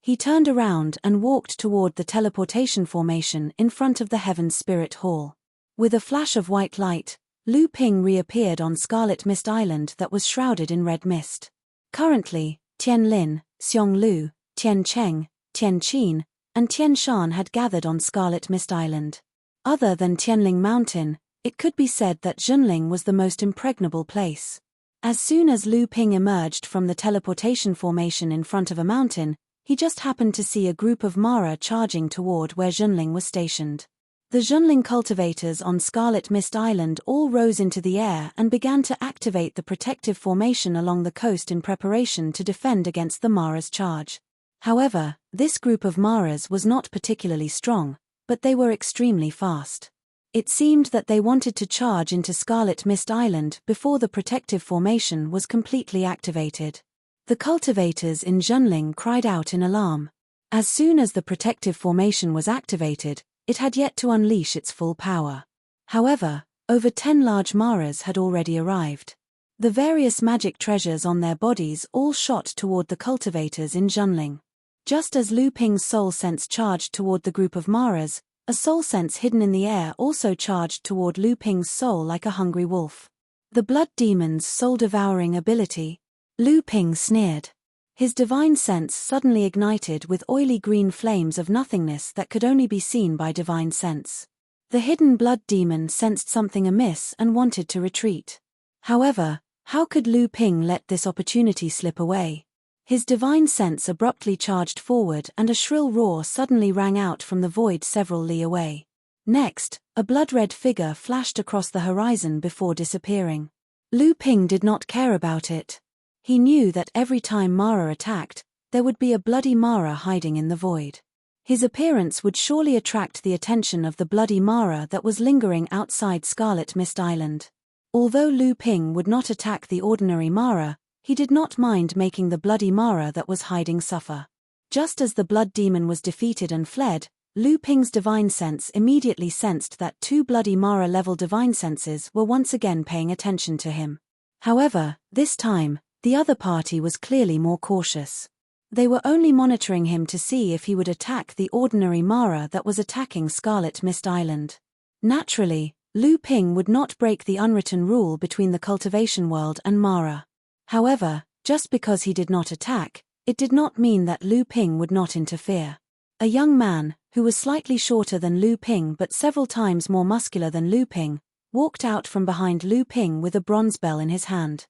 He turned around and walked toward the teleportation formation in front of the Heaven's Spirit Hall. With a flash of white light, Lu Ping reappeared on Scarlet Mist Island that was shrouded in red mist. Currently, Tian Lin, Xiong Lu, Tian Cheng, Tian Qin, and Tian Shan had gathered on Scarlet Mist Island. Other than Tianling Mountain, it could be said that Zhenling was the most impregnable place. As soon as Lu Ping emerged from the teleportation formation in front of a mountain, he just happened to see a group of Mara charging toward where Zhenling was stationed. The Zhenling cultivators on Scarlet Mist Island all rose into the air and began to activate the protective formation along the coast in preparation to defend against the Mara's charge. However, this group of Maras was not particularly strong, but they were extremely fast. It seemed that they wanted to charge into Scarlet Mist Island before the protective formation was completely activated. The cultivators in Zhenling cried out in alarm. As soon as the protective formation was activated, it had yet to unleash its full power. However, over 10 large Maras had already arrived. The various magic treasures on their bodies all shot toward the cultivators in Zhenling. Just as Lu Ping's soul sense charged toward the group of Maras, a soul sense hidden in the air also charged toward Lu Ping's soul like a hungry wolf. The blood demon's soul-devouring ability? Lu Ping sneered. His divine sense suddenly ignited with oily green flames of nothingness that could only be seen by divine sense. The hidden blood demon sensed something amiss and wanted to retreat. However, how could Lu Ping let this opportunity slip away? His divine sense abruptly charged forward and a shrill roar suddenly rang out from the void several li away. Next, a blood-red figure flashed across the horizon before disappearing. Lu Ping did not care about it. He knew that every time Mara attacked, there would be a bloody Mara hiding in the void. His appearance would surely attract the attention of the bloody Mara that was lingering outside Scarlet Mist Island. Although Lu Ping would not attack the ordinary Mara, he did not mind making the bloody Mara that was hiding suffer. Just as the blood demon was defeated and fled, Lu Ping's divine sense immediately sensed that two bloody Mara-level divine senses were once again paying attention to him. However, this time, the other party was clearly more cautious. They were only monitoring him to see if he would attack the ordinary Mara that was attacking Scarlet Mist Island. Naturally, Lu Ping would not break the unwritten rule between the cultivation world and Mara. However, just because he did not attack, it did not mean that Lu Ping would not interfere. A young man, who was slightly shorter than Lu Ping but several times more muscular than Lu Ping, walked out from behind Lu Ping with a bronze bell in his hand.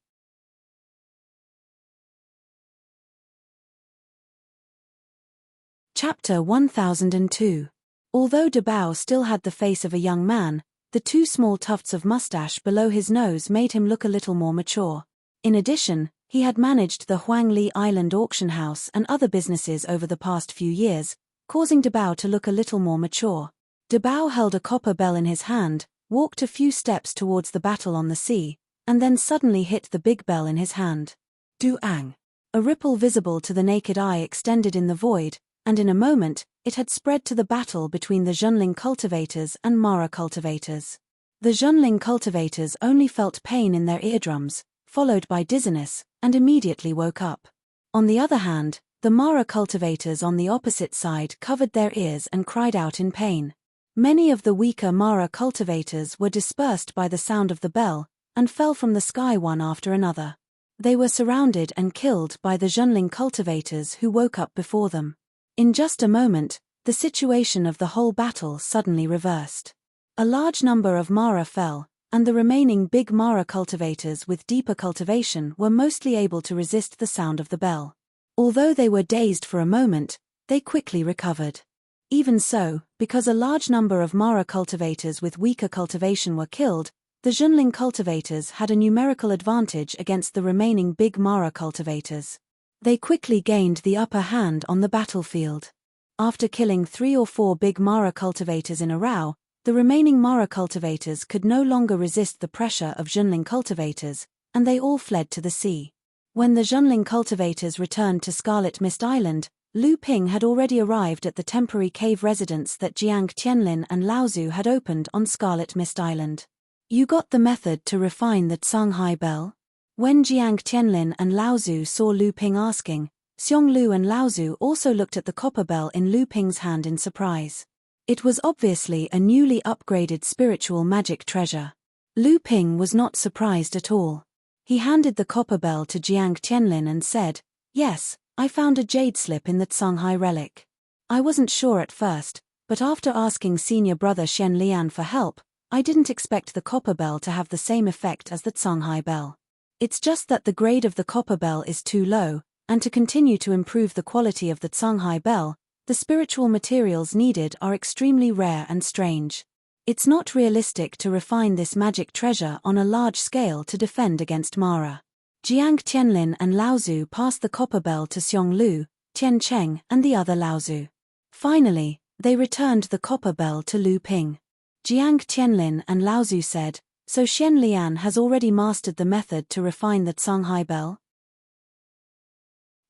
Chapter 1002. Although Dabao still had the face of a young man, the two small tufts of mustache below his nose made him look a little more mature. In addition, he had managed the Huangli Island auction house and other businesses over the past few years, causing Dabao to look a little more mature. Dabao held a copper bell in his hand, walked a few steps towards the battle on the sea, and then suddenly hit the big bell in his hand. Duang. A ripple visible to the naked eye extended in the void, and in a moment, it had spread to the battle between the Zhenling cultivators and Mara cultivators. The Zhenling cultivators only felt pain in their eardrums, followed by dizziness, and immediately woke up. On the other hand, the Mara cultivators on the opposite side covered their ears and cried out in pain. Many of the weaker Mara cultivators were dispersed by the sound of the bell, and fell from the sky one after another. They were surrounded and killed by the Zhenling cultivators who woke up before them. In just a moment, the situation of the whole battle suddenly reversed. A large number of Mara fell, and the remaining big Mara cultivators with deeper cultivation were mostly able to resist the sound of the bell. Although they were dazed for a moment, they quickly recovered. Even so, because a large number of Mara cultivators with weaker cultivation were killed, the Zhenling cultivators had a numerical advantage against the remaining big Mara cultivators. They quickly gained the upper hand on the battlefield. After killing 3 or 4 big Mara cultivators in a row, the remaining Mara cultivators could no longer resist the pressure of Zhenling cultivators, and they all fled to the sea. When the Zhenling cultivators returned to Scarlet Mist Island, Lu Ping had already arrived at the temporary cave residence that Jiang Tianlin and Laozu had opened on Scarlet Mist Island. You got the method to refine the Canghai bell? When Jiang Tianlin and Laozu saw Lu Ping asking, Xiong Lu and Laozu also looked at the copper bell in Lu Ping's hand in surprise. It was obviously a newly upgraded spiritual magic treasure. Lu Ping was not surprised at all. He handed the copper bell to Jiang Tianlin and said, "Yes, I found a jade slip in the Canghai relic. I wasn't sure at first, but after asking senior brother Shen Lian for help, I didn't expect the copper bell to have the same effect as the Canghai bell. It's just that the grade of the copper bell is too low, and to continue to improve the quality of the Canghai bell, the spiritual materials needed are extremely rare and strange. It's not realistic to refine this magic treasure on a large scale to defend against Mara." Jiang Tianlin and Laozu passed the copper bell to Xiong Lu, Tian Cheng and the other Laozu. Finally, they returned the copper bell to Lu Ping. Jiang Tianlin and Laozu said, "So Shen Lian has already mastered the method to refine the Canghai bell?"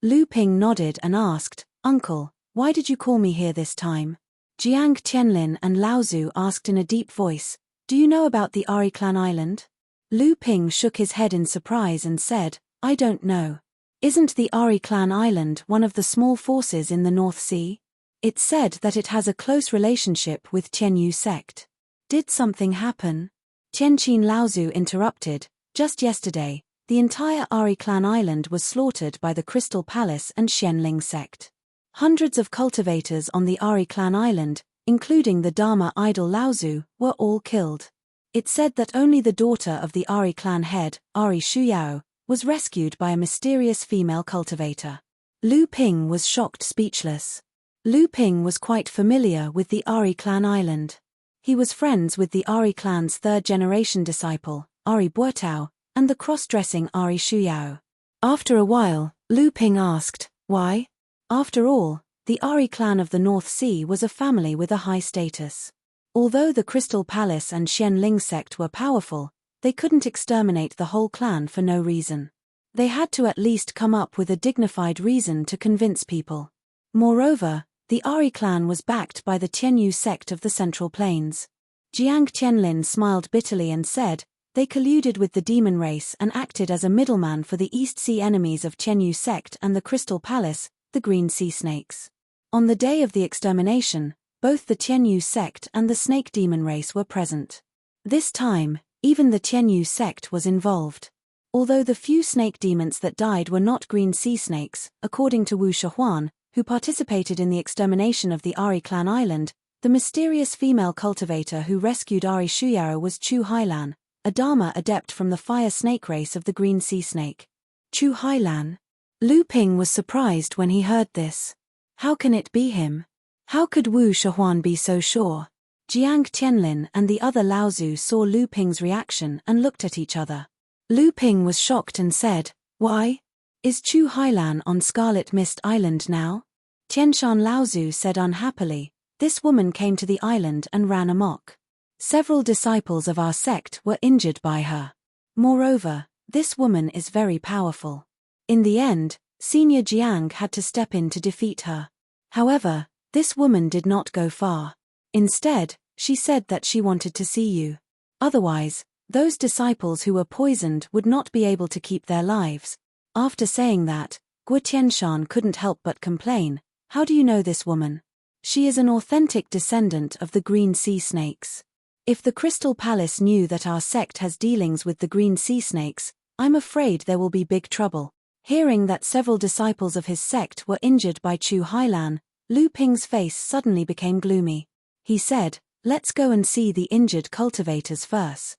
Lu Ping nodded and asked, "Uncle, why did you call me here this time?" Jiang Tianlin and Laozu asked in a deep voice, "Do you know about the Ari Clan Island?" Lu Ping shook his head in surprise and said, "I don't know. Isn't the Ari clan island one of the small forces in the North Sea? It's said that it has a close relationship with Tianyu sect. Did something happen? Tianqin Laozu interrupted. Just yesterday, the entire Ari clan island was slaughtered by the Crystal Palace and Xianling sect. Hundreds of cultivators on the Ari clan island, including the Dharma idol Laozu, were all killed. It said that only the daughter of the Ari clan head, Ari Shuyao, was rescued by a mysterious female cultivator. Lu Ping was shocked speechless. Lu Ping was quite familiar with the Ari clan island. He was friends with the Ari clan's third-generation disciple, Ari Buotao, and the cross-dressing Ari Shuyao. After a while, Lu Ping asked, why? After all, the Ari clan of the North Sea was a family with a high status. Although the Crystal Palace and Xianling sect were powerful, they couldn't exterminate the whole clan for no reason. They had to at least come up with a dignified reason to convince people. Moreover, the Ari clan was backed by the Tianyu sect of the Central Plains. Jiang Qianlin smiled bitterly and said, they colluded with the demon race and acted as a middleman for the East Sea enemies of Tianyu sect and the Crystal Palace, the Green Sea Snakes. On the day of the extermination, both the Tianyu sect and the snake demon race were present. This time, even the Tianyu sect was involved. Although the few snake demons that died were not green sea snakes, according to Wu Shahuan, who participated in the extermination of the Ari clan island, the mysterious female cultivator who rescued Ari Shuyao was Chu Hailan, a Dharma adept from the fire snake race of the green sea snake. Chu Hailan? Lu Ping was surprised when he heard this. How can it be him? How could Wu Shahuan be so sure? Jiang Tianlin and the other Laozu saw Lu Ping's reaction and looked at each other. Lu Ping was shocked and said, why? Is Chu Hailan on Scarlet Mist Island now? Tianshan Laozu said unhappily, this woman came to the island and ran amok. Several disciples of our sect were injured by her. Moreover, this woman is very powerful. In the end, Senior Jiang had to step in to defeat her. However, this woman did not go far. Instead, she said that she wanted to see you. Otherwise, those disciples who were poisoned would not be able to keep their lives. After saying that, Guo Tianshan couldn't help but complain, how do you know this woman? She is an authentic descendant of the Green Sea Snakes. If the Crystal Palace knew that our sect has dealings with the Green Sea Snakes, I'm afraid there will be big trouble. Hearing that several disciples of his sect were injured by Chu Hailan, Lu Ping's face suddenly became gloomy. He said, let's go and see the injured cultivators first.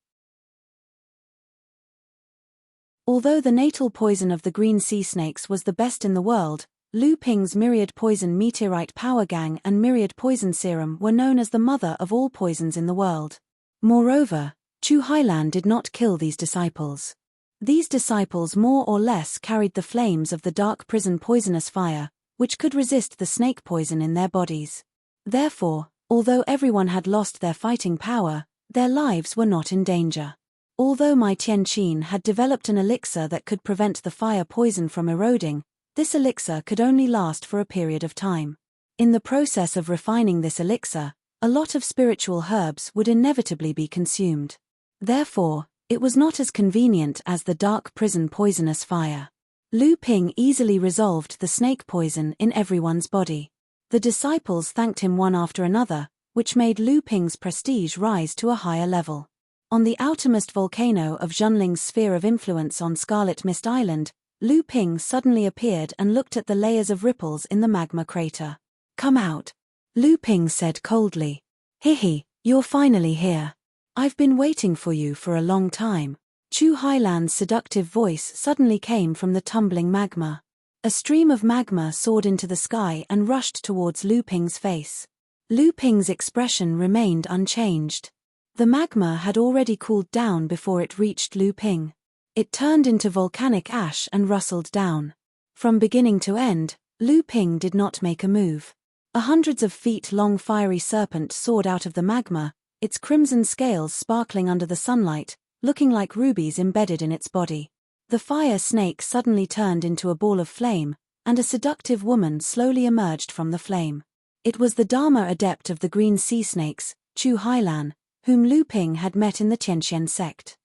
Although the natal poison of the green sea snakes was the best in the world, Lu Ping's Myriad Poison Meteorite Power Gang and Myriad Poison Serum were known as the mother of all poisons in the world. Moreover, Chu Hailan did not kill these disciples. These disciples more or less carried the flames of the dark prison poisonous fire, which could resist the snake poison in their bodies. Therefore, although everyone had lost their fighting power, their lives were not in danger. Although my Tianqin had developed an elixir that could prevent the fire poison from eroding, this elixir could only last for a period of time. In the process of refining this elixir, a lot of spiritual herbs would inevitably be consumed. Therefore, it was not as convenient as the dark prison poisonous fire. Lu Ping easily resolved the snake poison in everyone's body. The disciples thanked him one after another, which made Lu Ping's prestige rise to a higher level. On the outermost volcano of Zhonling's sphere of influence on Scarlet Mist Island, Lu Ping suddenly appeared and looked at the layers of ripples in the magma crater. Come out. Lu Ping said coldly. Hihi, you're finally here. I've been waiting for you for a long time. Chu Hailan's seductive voice suddenly came from the tumbling magma. A stream of magma soared into the sky and rushed towards Lu Ping's face. Lu Ping's expression remained unchanged. The magma had already cooled down before it reached Lu Ping. It turned into volcanic ash and rustled down. From beginning to end, Lu Ping did not make a move. A hundreds of feet long fiery serpent soared out of the magma, its crimson scales sparkling under the sunlight, looking like rubies embedded in its body. The fire snake suddenly turned into a ball of flame, and a seductive woman slowly emerged from the flame. It was the Dharma adept of the green sea snakes, Chu Hailan, whom Lu Ping had met in the Tianxian sect.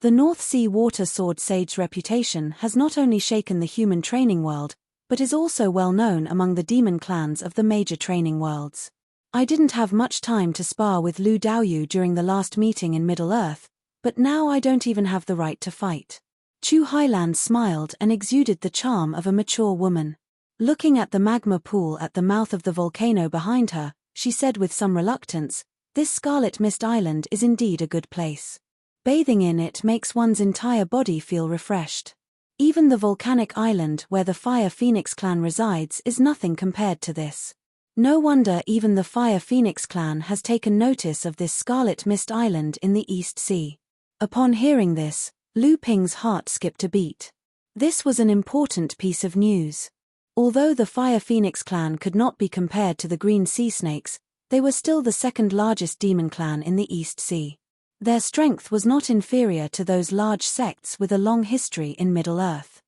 The North Sea water sword sage's reputation has not only shaken the human training world, but is also well known among the demon clans of the major training worlds. I didn't have much time to spar with Lu Daoyu during the last meeting in Middle-earth, but now I don't even have the right to fight. Chu Hailan smiled and exuded the charm of a mature woman. Looking at the magma pool at the mouth of the volcano behind her, she said with some reluctance, "This Scarlet Mist Island is indeed a good place. Bathing in it makes one's entire body feel refreshed. Even the volcanic island where the Fire Phoenix clan resides is nothing compared to this." No wonder even the Fire Phoenix clan has taken notice of this Scarlet Mist Island in the East Sea. Upon hearing this, Lu Ping's heart skipped a beat. This was an important piece of news. Although the Fire Phoenix clan could not be compared to the Green Sea Snakes, they were still the second largest demon clan in the East Sea. Their strength was not inferior to those large sects with a long history in Middle-earth.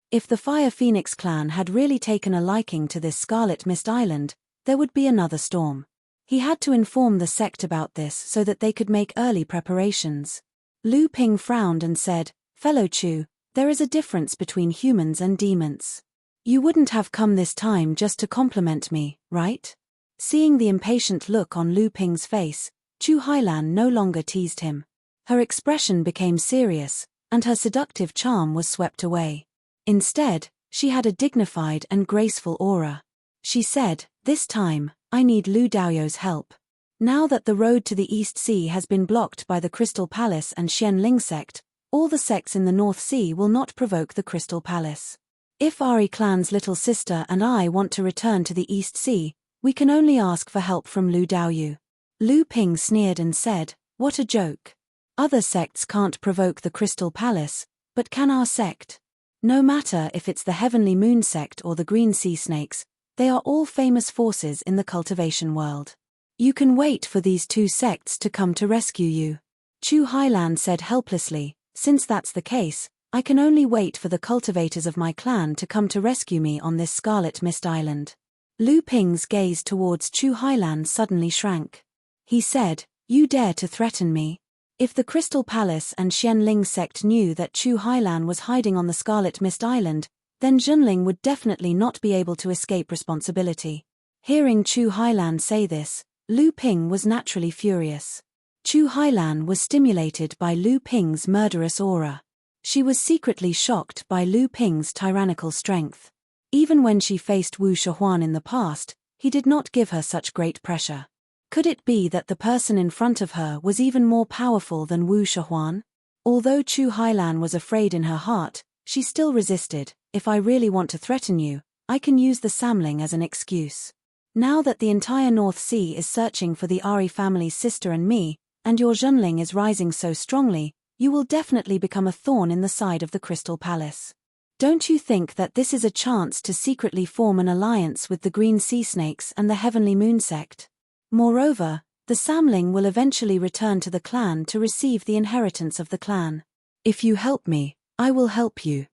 If the Fire Phoenix clan had really taken a liking to this Scarlet Mist Island, there would be another storm. He had to inform the sect about this so that they could make early preparations. Lu Ping frowned and said, "Fellow Chu, there is a difference between humans and demons. You wouldn't have come this time just to compliment me, right?" Seeing the impatient look on Lu Ping's face, Chu Hailan no longer teased him. Her expression became serious, and her seductive charm was swept away. Instead, she had a dignified and graceful aura. She said, "This time, I need Lu Daoyu's help. Now that the road to the East Sea has been blocked by the Crystal Palace and Xianling sect, all the sects in the North Sea will not provoke the Crystal Palace. If Ari clan's little sister and I want to return to the East Sea, we can only ask for help from Lu Daoyu." Lu Ping sneered and said, "What a joke. Other sects can't provoke the Crystal Palace, but can our sect? No matter if it's the Heavenly Moon sect or the Green Sea Snakes, they are all famous forces in the cultivation world. You can wait for these two sects to come to rescue you." Chu Hailan said helplessly, "Since that's the case, I can only wait for the cultivators of my clan to come to rescue me on this Scarlet Mist Island." Lu Ping's gaze towards Chu Hailan suddenly shrank. He said, "You dare to threaten me?" If the Crystal Palace and Xianling sect knew that Chu Hailan was hiding on the Scarlet Mist Island, then Junling would definitely not be able to escape responsibility. Hearing Chu Hailan say this, Lu Ping was naturally furious. Chu Hailan was stimulated by Lu Ping's murderous aura. She was secretly shocked by Lu Ping's tyrannical strength. Even when she faced Wu Shahuan in the past, he did not give her such great pressure. Could it be that the person in front of her was even more powerful than Wu Shahuan? Although Chu Hailan was afraid in her heart, she still resisted. "If I really want to threaten you, I can use the Samling as an excuse. Now that the entire North Sea is searching for the Ari family's sister and me, and your Junling is rising so strongly, you will definitely become a thorn in the side of the Crystal Palace. Don't you think that this is a chance to secretly form an alliance with the Green Sea Snakes and the Heavenly Moon sect? Moreover, the Samling will eventually return to the clan to receive the inheritance of the clan. If you help me, I will help you."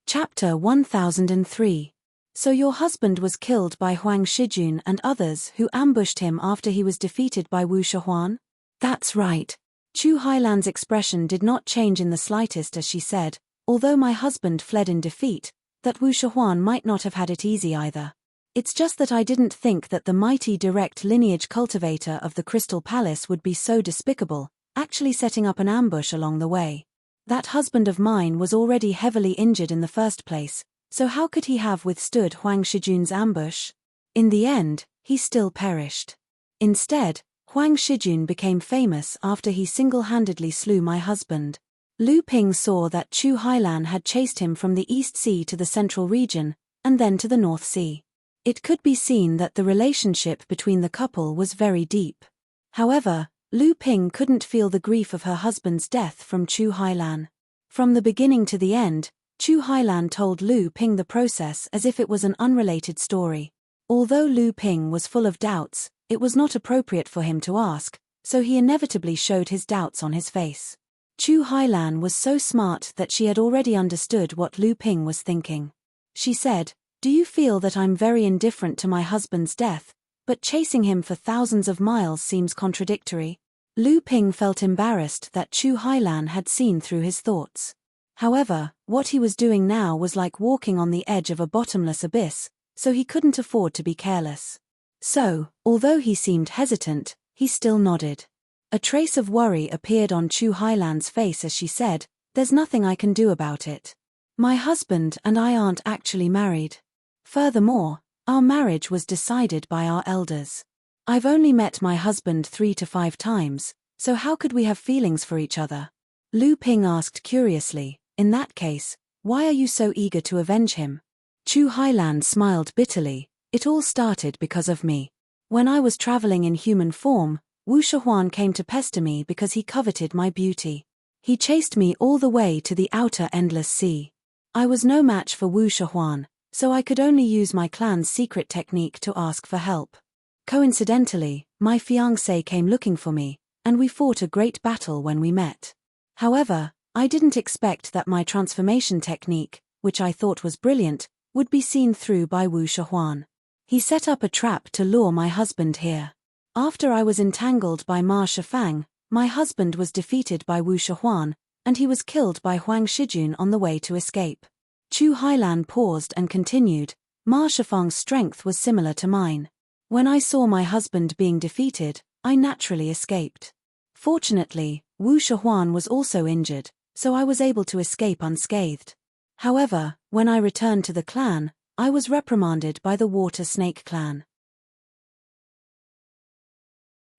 Chapter 1003. So your husband was killed by Huang Shijun and others who ambushed him after he was defeated by Wu Shahuan? That's right. Chu Hailan's expression did not change in the slightest as she said, "Although my husband fled in defeat, that Wu Shahuan might not have had it easy either. It's just that I didn't think that the mighty direct lineage cultivator of the Crystal Palace would be so despicable, actually setting up an ambush along the way. That husband of mine was already heavily injured in the first place, so how could he have withstood Huang Shijun's ambush? In the end, he still perished. Instead, Huang Shijun became famous after he single-handedly slew my husband." Lu Ping saw that Chu Hailan had chased him from the East Sea to the Central region, and then to the North Sea. It could be seen that the relationship between the couple was very deep. However, Lu Ping couldn't feel the grief of her husband's death from Chu Hailan. From the beginning to the end, Chu Hailan told Lu Ping the process as if it was an unrelated story. Although Lu Ping was full of doubts, it was not appropriate for him to ask, so he inevitably showed his doubts on his face. Chu Hailan was so smart that she had already understood what Lu Ping was thinking. She said, Do you feel that I'm very indifferent to my husband's death, but chasing him for thousands of miles seems contradictory? Lu Ping felt embarrassed that Chu Hailan had seen through his thoughts. However, what he was doing now was like walking on the edge of a bottomless abyss, so he couldn't afford to be careless. So, although he seemed hesitant, he still nodded. A trace of worry appeared on Chu Hailan's face as she said, "There's nothing I can do about it. My husband and I aren't actually married. Furthermore, our marriage was decided by our elders. I've only met my husband 3 to 5 times, so how could we have feelings for each other?" Lu Ping asked curiously, "In that case, why are you so eager to avenge him?" Chu Hailan smiled bitterly, "It all started because of me. When I was traveling in human form, Wu Shihuan came to pester me because he coveted my beauty. He chased me all the way to the outer endless sea. I was no match for Wu Shihuan, so I could only use my clan's secret technique to ask for help. Coincidentally, my fiancé came looking for me, and we fought a great battle when we met. However, I didn't expect that my transformation technique, which I thought was brilliant, would be seen through by Wu Shihuan. He set up a trap to lure my husband here. After I was entangled by Ma Shifang, my husband was defeated by Wu Shihuan, and he was killed by Huang Shijun on the way to escape." Chu Hailan paused and continued, "Ma Shifang's strength was similar to mine. When I saw my husband being defeated, I naturally escaped. Fortunately, Wu Shihuan was also injured, so I was able to escape unscathed. However, when I returned to the clan, I was reprimanded by the Water Snake clan.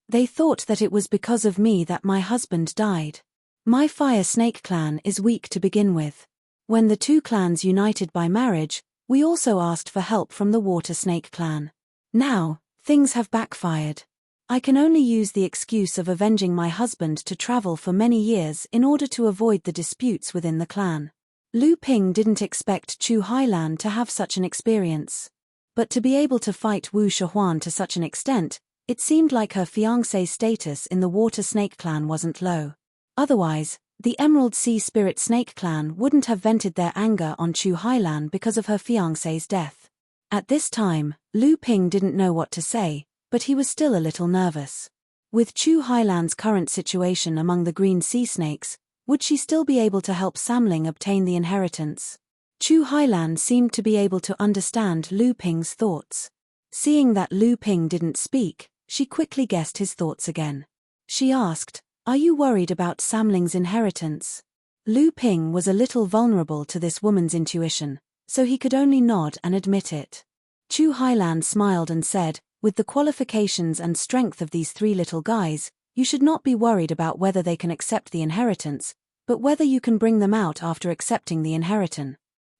They thought that it was because of me that my husband died. My Fire Snake clan is weak to begin with. When the two clans united by marriage, we also asked for help from the Water Snake clan. Now, things have backfired. I can only use the excuse of avenging my husband to travel for many years in order to avoid the disputes within the clan." Lu Ping didn't expect Chu Hailan to have such an experience. But to be able to fight Wu Shihuan to such an extent, it seemed like her fiancé's status in the Water Snake clan wasn't low. Otherwise, the Emerald Sea Spirit Snake clan wouldn't have vented their anger on Chu Hailan because of her fiancé's death. At this time, Lu Ping didn't know what to say, but he was still a little nervous. With Chu Hailan's current situation among the green sea snakes, would she still be able to help Samling obtain the inheritance? Chu Hailan seemed to be able to understand Lu Ping's thoughts. Seeing that Lu Ping didn't speak, she quickly guessed his thoughts again. She asked, "Are you worried about Samling's inheritance?" Lu Ping was a little vulnerable to this woman's intuition, so he could only nod and admit it. Chu Hailan smiled and said, "With the qualifications and strength of these 3 little guys, you should not be worried about whether they can accept the inheritance, but whether you can bring them out after accepting the inheritance."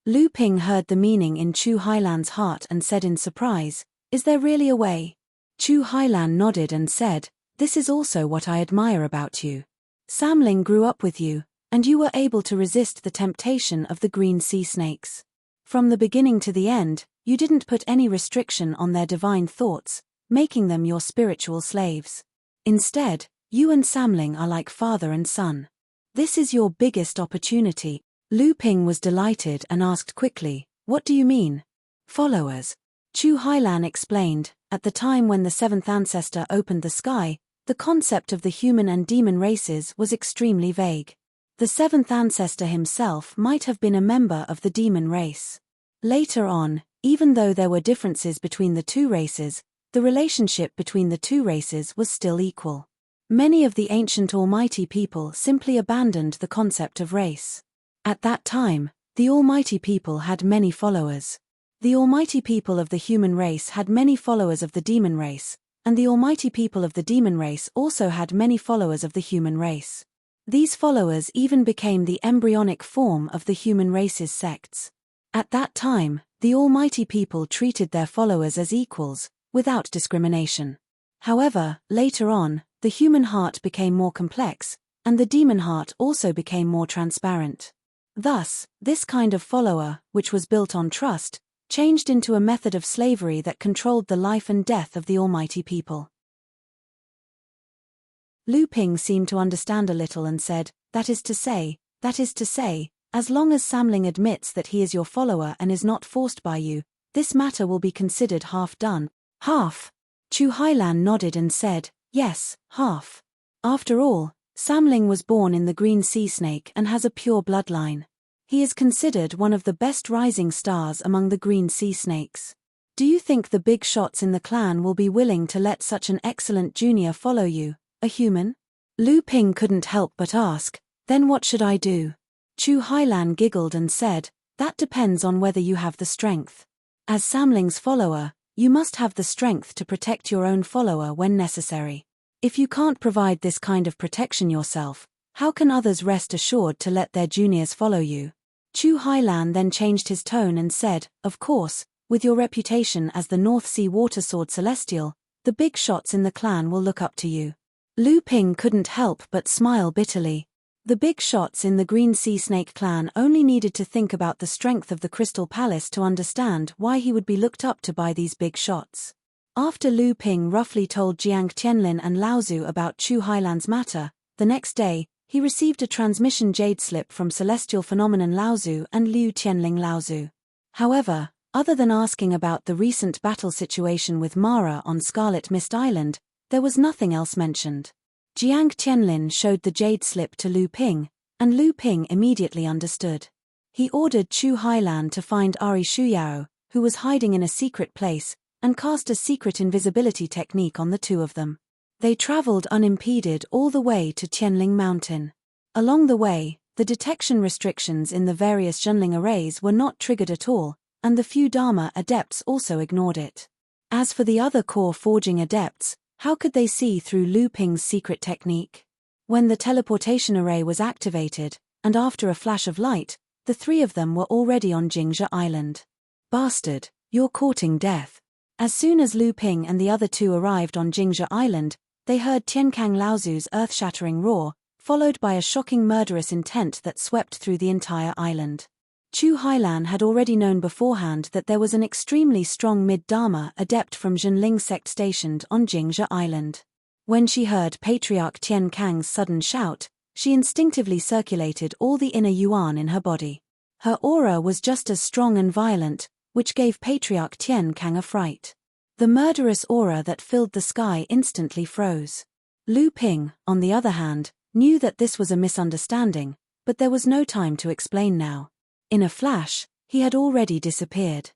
Lu Ping heard the meaning in Chu Hailan's heart and said in surprise, "Is there really a way?" Chu Hailan nodded and said, "This is also what I admire about you. Samling grew up with you, and you were able to resist the temptation of the green sea snakes. From the beginning to the end, you didn't put any restriction on their divine thoughts, making them your spiritual slaves. Instead, you and Samling are like father and son. This is your biggest opportunity." Lu Ping was delighted and asked quickly, "What do you mean?" "Followers." Chu Hailan explained, "At the time when the 7th ancestor opened the sky, the concept of the human and demon races was extremely vague. The 7th ancestor himself might have been a member of the demon race. Later on, even though there were differences between the two races, the relationship between the two races was still equal. Many of the ancient Almighty people simply abandoned the concept of race. At that time, the Almighty people had many followers. The Almighty people of the human race had many followers of the demon race, and the Almighty people of the demon race also had many followers of the human race. These followers even became the embryonic form of the human race's sects. At that time, the Almighty people treated their followers as equals, without discrimination. However, later on, the human heart became more complex, and the demon heart also became more transparent. Thus, this kind of follower, which was built on trust, changed into a method of slavery that controlled the life and death of the Almighty people." Lu Ping seemed to understand a little and said, that is to say, as long as Samling admits that he is your follower and is not forced by you, this matter will be considered half done. Half? Chu Hailan nodded and said, yes, half. After all, Samling was born in the green sea snake and has a pure bloodline. He is considered one of the best rising stars among the green sea snakes. Do you think the big shots in the clan will be willing to let such an excellent junior follow you, a human? Lu Ping couldn't help but ask, then what should I do? Chu Hailan giggled and said, that depends on whether you have the strength. As Samling's follower, you must have the strength to protect your own follower when necessary. If you can't provide this kind of protection yourself, how can others rest assured to let their juniors follow you? Chu Hailan then changed his tone and said, of course, with your reputation as the North Sea Water Sword Celestial, the big shots in the clan will look up to you. Lu Ping couldn't help but smile bitterly. The big shots in the Green Sea Snake clan only needed to think about the strength of the Crystal Palace to understand why he would be looked up to by these big shots. After Lu Ping roughly told Jiang Tianlin and Laozu about Chu Hailan's matter, the next day, he received a transmission jade slip from Celestial Phenomenon Laozu and Liu Tianling Laozu. However, other than asking about the recent battle situation with Mara on Scarlet Mist Island, there was nothing else mentioned. Jiang Tianlin showed the jade slip to Lu Ping, and Lu Ping immediately understood. He ordered Chu Hailan to find Ari Shuyao, who was hiding in a secret place, and cast a secret invisibility technique on the two of them. They traveled unimpeded all the way to Tianling Mountain. Along the way, the detection restrictions in the various Junling arrays were not triggered at all, and the few Dharma adepts also ignored it. As for the other core forging adepts, how could they see through Lu Ping's secret technique? When the teleportation array was activated, and after a flash of light, the three of them were already on Jingzhe Island. Bastard, you're courting death. As soon as Lu Ping and the other two arrived on Jingzhe Island, they heard Tienkang Laozu's earth-shattering roar, followed by a shocking murderous intent that swept through the entire island. Chu Hailan had already known beforehand that there was an extremely strong mid-Dharma adept from Zhenling sect stationed on Jingzhe Island. When she heard Patriarch Tian Kang's sudden shout, she instinctively circulated all the inner yuan in her body. Her aura was just as strong and violent, which gave Patriarch Tian Kang a fright. The murderous aura that filled the sky instantly froze. Lu Ping, on the other hand, knew that this was a misunderstanding, but there was no time to explain now. In a flash, he had already disappeared.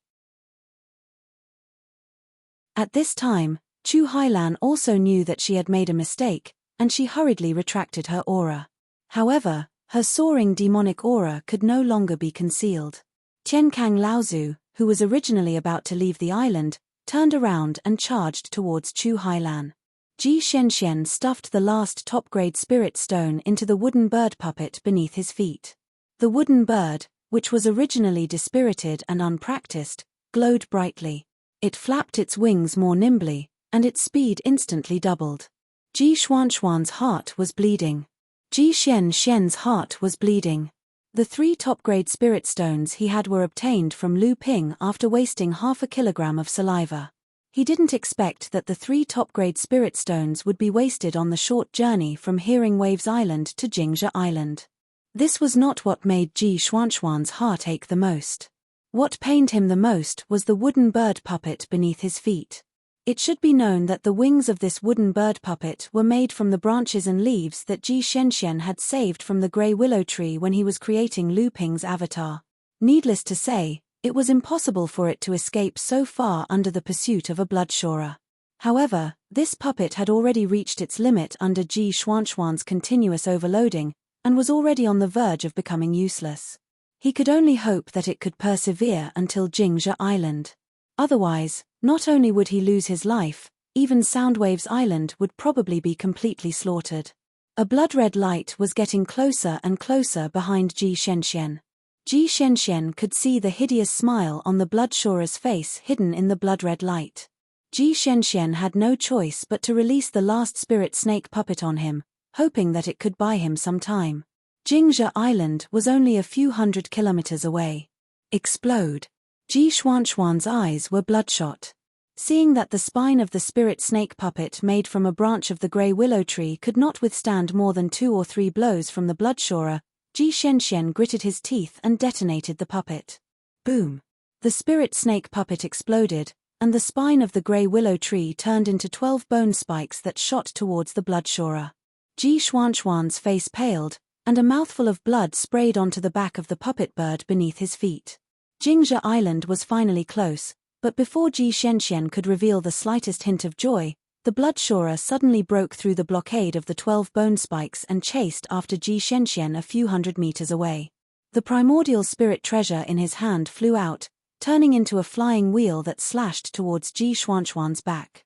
At this time, Chu Hailan also knew that she had made a mistake, and she hurriedly retracted her aura. However, her soaring demonic aura could no longer be concealed. Tienkang Laozu, who was originally about to leave the island, turned around and charged towards Chu Hailan. Ji Shenxian stuffed the last top-grade spirit stone into the wooden bird puppet beneath his feet. The wooden bird, which was originally dispirited and unpracticed, glowed brightly. It flapped its wings more nimbly, and its speed instantly doubled. Ji Xuanxuan's heart was bleeding. Ji Xian's heart was bleeding. The 3 top-grade spirit stones he had were obtained from Lu Ping after wasting half a kilogram of saliva. He didn't expect that the 3 top-grade spirit stones would be wasted on the short journey from Hearing Waves Island to Jingzhe Island. This was not what made Ji Xuanxuan's heart ache the most. What pained him the most was the wooden bird puppet beneath his feet. It should be known that the wings of this wooden bird puppet were made from the branches and leaves that Ji Shenxian had saved from the grey willow tree when he was creating Lu Ping's avatar. Needless to say, it was impossible for it to escape so far under the pursuit of a bloodshorer. However, this puppet had already reached its limit under Ji Xuanxuan's continuous overloading, and was already on the verge of becoming useless. He could only hope that it could persevere until Jingzhe Island. Otherwise, not only would he lose his life, even Soundwaves Island would probably be completely slaughtered. A blood-red light was getting closer and closer behind Ji Shenxian. Ji Shenxian could see the hideous smile on the bloodshorer's face hidden in the blood-red light. Ji Shenxian had no choice but to release the last spirit snake puppet on him, hoping that it could buy him some time. Jingzhe Island was only a few hundred kilometers away. Explode. Ji Xuanxuan's eyes were bloodshot. Seeing that the spine of the spirit snake puppet made from a branch of the grey willow tree could not withstand more than 2 or 3 blows from the bloodshorer, Ji Shenxian gritted his teeth and detonated the puppet. Boom. The spirit snake puppet exploded, and the spine of the grey willow tree turned into 12 bone spikes that shot towards the bloodshorer. Ji Xuanxuan's face paled, and a mouthful of blood sprayed onto the back of the puppet bird beneath his feet. Jingzhe Island was finally close, but before Ji Xianxian could reveal the slightest hint of joy, the bloodshorer suddenly broke through the blockade of the 12 bone spikes and chased after Ji Xianxian a few hundred meters away. The primordial spirit treasure in his hand flew out, turning into a flying wheel that slashed towards Ji Xuanxuan's back.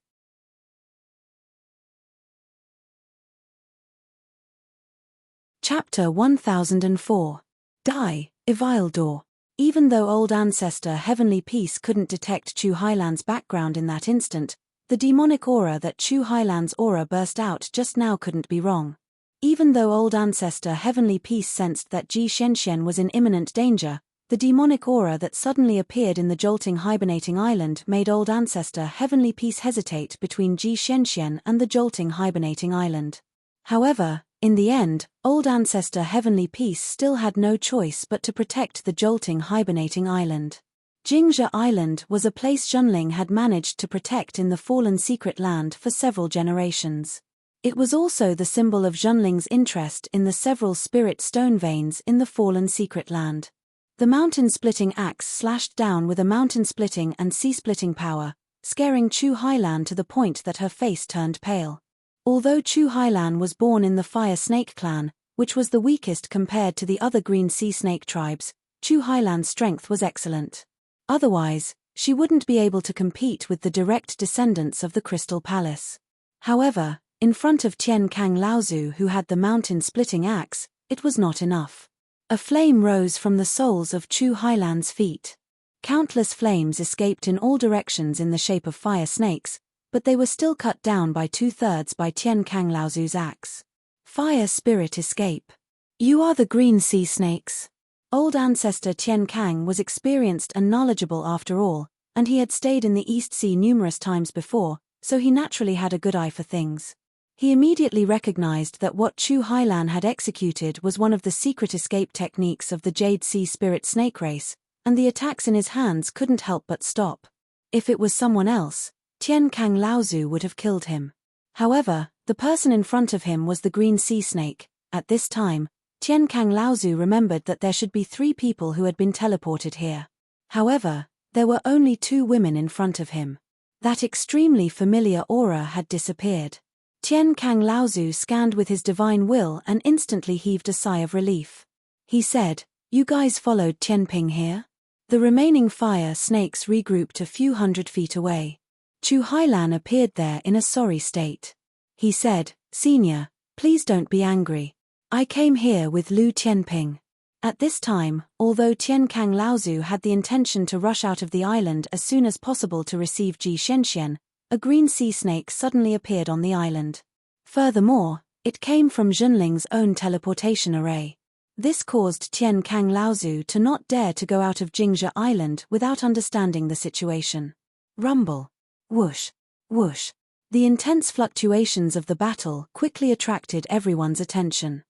Chapter 1004. Die, Evildor. Even though Old Ancestor Heavenly Peace couldn't detect Chu Hailan's background in that instant, the demonic aura that Chu Hailan's aura burst out just now couldn't be wrong. Even though Old Ancestor Heavenly Peace sensed that Ji Xianxian was in imminent danger, the demonic aura that suddenly appeared in the jolting hibernating island made Old Ancestor Heavenly Peace hesitate between Ji Xianxian and the jolting hibernating island. However, in the end, Old Ancestor Heavenly Peace still had no choice but to protect the jolting hibernating island. Jingzhe Island was a place Junling had managed to protect in the fallen secret land for several generations. It was also the symbol of Junling's interest in the several spirit stone veins in the fallen secret land. The mountain-splitting axe slashed down with a mountain-splitting and sea-splitting power, scaring Chu Hailan to the point that her face turned pale. Although Chu Hailan was born in the Fire Snake clan, which was the weakest compared to the other green sea snake tribes, Chu Hailan's strength was excellent. Otherwise, she wouldn't be able to compete with the direct descendants of the Crystal Palace. However, in front of Tian Kang Laozu, who had the mountain-splitting axe, it was not enough. A flame rose from the soles of Chu Hailan's feet. Countless flames escaped in all directions in the shape of fire snakes, but they were still cut down by 2/3 by Tian Kang Laozu's axe. Fire spirit escape. You are the green sea snakes. Old Ancestor Tian Kang was experienced and knowledgeable after all, and he had stayed in the East Sea numerous times before, so he naturally had a good eye for things. He immediately recognized that what Chu Hailan had executed was one of the secret escape techniques of the Jade Sea Spirit Snake race, and the attacks in his hands couldn't help but stop. If it was someone else, Tian Kang Laozu would have killed him. However, the person in front of him was the green sea snake. At this time, Tian Kang Laozu remembered that there should be 3 people who had been teleported here. However, there were only 2 women in front of him. That extremely familiar aura had disappeared. Tian Kang Laozu scanned with his divine will and instantly heaved a sigh of relief. He said, "You guys followed Tianping here?" The remaining fire snakes regrouped a few hundred feet away. Chu Hailan appeared there in a sorry state. He said, "Senior, please don't be angry. I came here with Lu Tianping." At this time, although Tian Kang Laozu had the intention to rush out of the island as soon as possible to receive Ji Xianxian, a green sea snake suddenly appeared on the island. Furthermore, it came from Junling's own teleportation array. This caused Tian Kang Laozu to not dare to go out of Jingzhe Island without understanding the situation. Rumble. Whoosh. Whoosh. The intense fluctuations of the battle quickly attracted everyone's attention.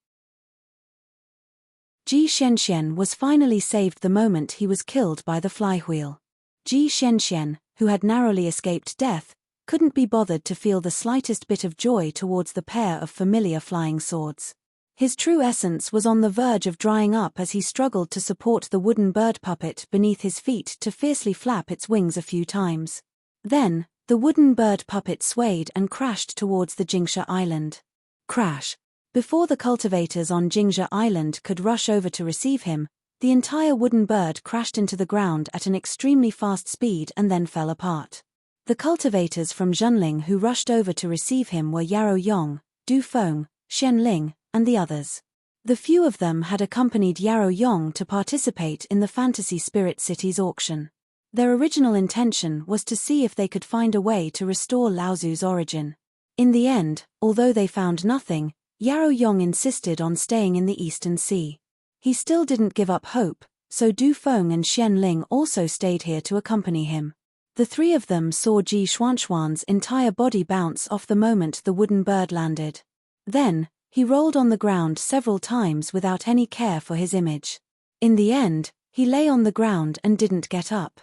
Ji Xianxian was finally saved the moment he was killed by the flywheel. Ji Xianxian, who had narrowly escaped death, couldn't be bothered to feel the slightest bit of joy towards the pair of familiar flying swords. His true essence was on the verge of drying up as he struggled to support the wooden bird puppet beneath his feet to fiercely flap its wings a few times. Then, the wooden bird puppet swayed and crashed towards the Jingzhe Island. Crash. Before the cultivators on Jingzhe Island could rush over to receive him, the entire wooden bird crashed into the ground at an extremely fast speed and then fell apart. The cultivators from Junling who rushed over to receive him were Yarrow Yong, Du Feng, Xian Ling, and the others. The few of them had accompanied Yarrow Yong to participate in the Fantasy Spirit City's auction. Their original intention was to see if they could find a way to restore Laozu's origin. In the end, although they found nothing, Yarrow Yong insisted on staying in the Eastern Sea. He still didn't give up hope, so Du Feng and Xian Ling also stayed here to accompany him. The 3 of them saw Ji Xuanxuan's entire body bounce off the moment the wooden bird landed. Then, he rolled on the ground several times without any care for his image. In the end, he lay on the ground and didn't get up.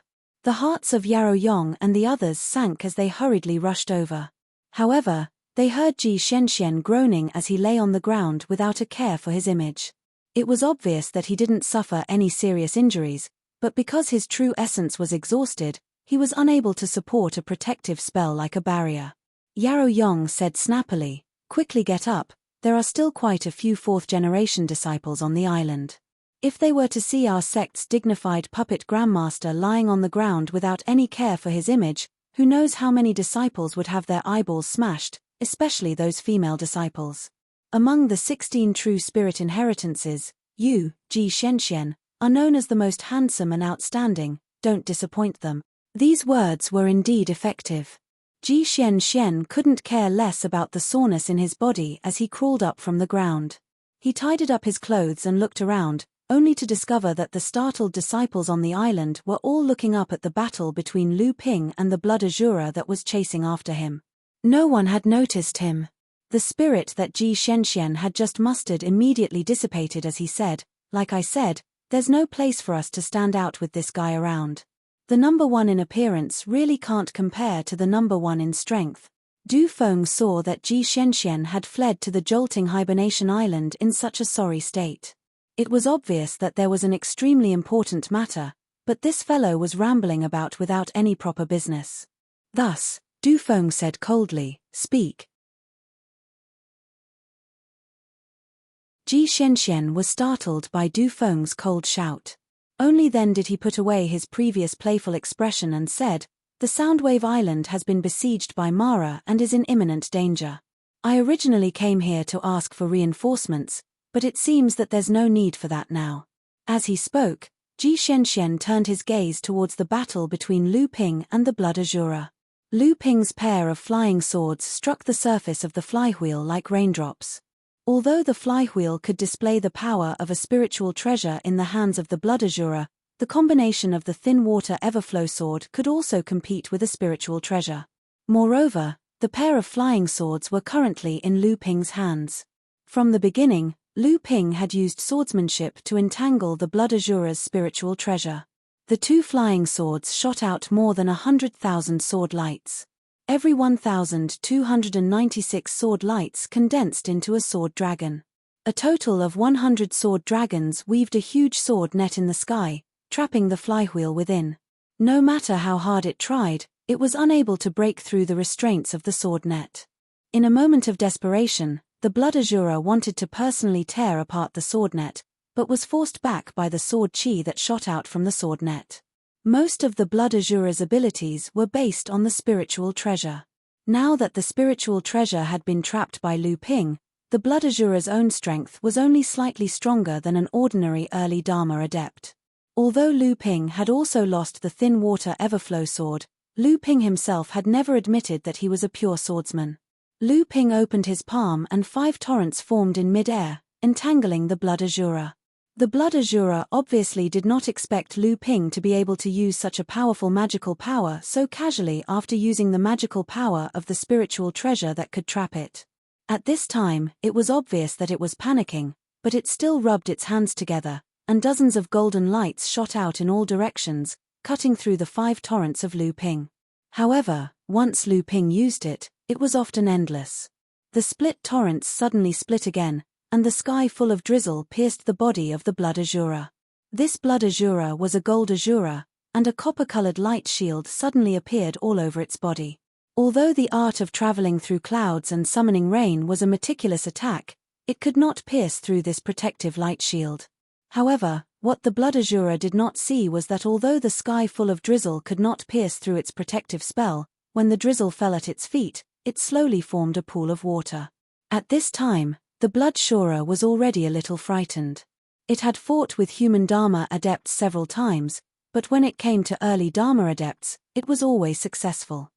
The hearts of Yarrow Yong and the others sank as they hurriedly rushed over. However, they heard Ji Xianxian groaning as he lay on the ground without a care for his image. It was obvious that he didn't suffer any serious injuries, but because his true essence was exhausted, he was unable to support a protective spell like a barrier. Yarrow Yong said snappily, "Quickly get up, there are still quite a few fourth-generation disciples on the island. If they were to see our sect's dignified puppet grandmaster lying on the ground without any care for his image, who knows how many disciples would have their eyeballs smashed, especially those female disciples. Among the 16 true spirit inheritances, you, Ji Xianxian, are known as the most handsome and outstanding, don't disappoint them." These words were indeed effective. Ji Xianxian couldn't care less about the soreness in his body as he crawled up from the ground. He tidied up his clothes and looked around, only to discover that the startled disciples on the island were all looking up at the battle between Lu Ping and the blood azura that was chasing after him. No one had noticed him. The spirit that Ji Xianxian had just mustered immediately dissipated as he said, "Like I said, there's no place for us to stand out with this guy around. The number one in appearance really can't compare to the number one in strength." Du Feng saw that Ji Xianxian had fled to the jolting hibernation island in such a sorry state. It was obvious that there was an extremely important matter, but this fellow was rambling about without any proper business. Thus, Du Feng said coldly, "Speak." Ji Xianxian was startled by Du Feng's cold shout. Only then did he put away his previous playful expression and said, "The Soundwave Island has been besieged by Mara and is in imminent danger. I originally came here to ask for reinforcements, but it seems that there's no need for that now." As he spoke, Ji Xianxian turned his gaze towards the battle between Lu Ping and the blood azura. Lu Ping's pair of flying swords struck the surface of the flywheel like raindrops. Although the flywheel could display the power of a spiritual treasure in the hands of the blood azura, the combination of the thin water everflow sword could also compete with a spiritual treasure. Moreover, the pair of flying swords were currently in Lu Ping's hands. From the beginning, Lu Ping had used swordsmanship to entangle the blood azura's spiritual treasure. The two flying swords shot out more than 100,000 sword lights. Every 1,296 sword lights condensed into a sword dragon. A total of 100 sword dragons weaved a huge sword net in the sky, trapping the flywheel within. No matter how hard it tried, it was unable to break through the restraints of the sword net. In a moment of desperation, the blood azura wanted to personally tear apart the sword net, but was forced back by the sword chi that shot out from the sword net. Most of the blood azura's abilities were based on the spiritual treasure. Now that the spiritual treasure had been trapped by Lu Ping, the blood azura's own strength was only slightly stronger than an ordinary early Dharma adept. Although Lu Ping had also lost the thin water everflow sword, Lu Ping himself had never admitted that he was a pure swordsman. Lu Ping opened his palm and 5 torrents formed in mid-air, entangling the blood azura. The blood azura obviously did not expect Lu Ping to be able to use such a powerful magical power so casually after using the magical power of the spiritual treasure that could trap it. At this time, it was obvious that it was panicking, but it still rubbed its hands together, and dozens of golden lights shot out in all directions, cutting through the 5 torrents of Lu Ping. However, once Lu Ping used it, it was often endless. The split torrents suddenly split again, and the sky full of drizzle pierced the body of the blood azura. This blood azura was a gold azura, and a copper-colored light shield suddenly appeared all over its body. Although the art of traveling through clouds and summoning rain was a meticulous attack, it could not pierce through this protective light shield. However, what the blood azura did not see was that although the sky full of drizzle could not pierce through its protective spell, when the drizzle fell at its feet, it slowly formed a pool of water. At this time, the blood azura was already a little frightened. It had fought with human Dharma adepts several times, but when it came to early Dharma adepts, it was always successful.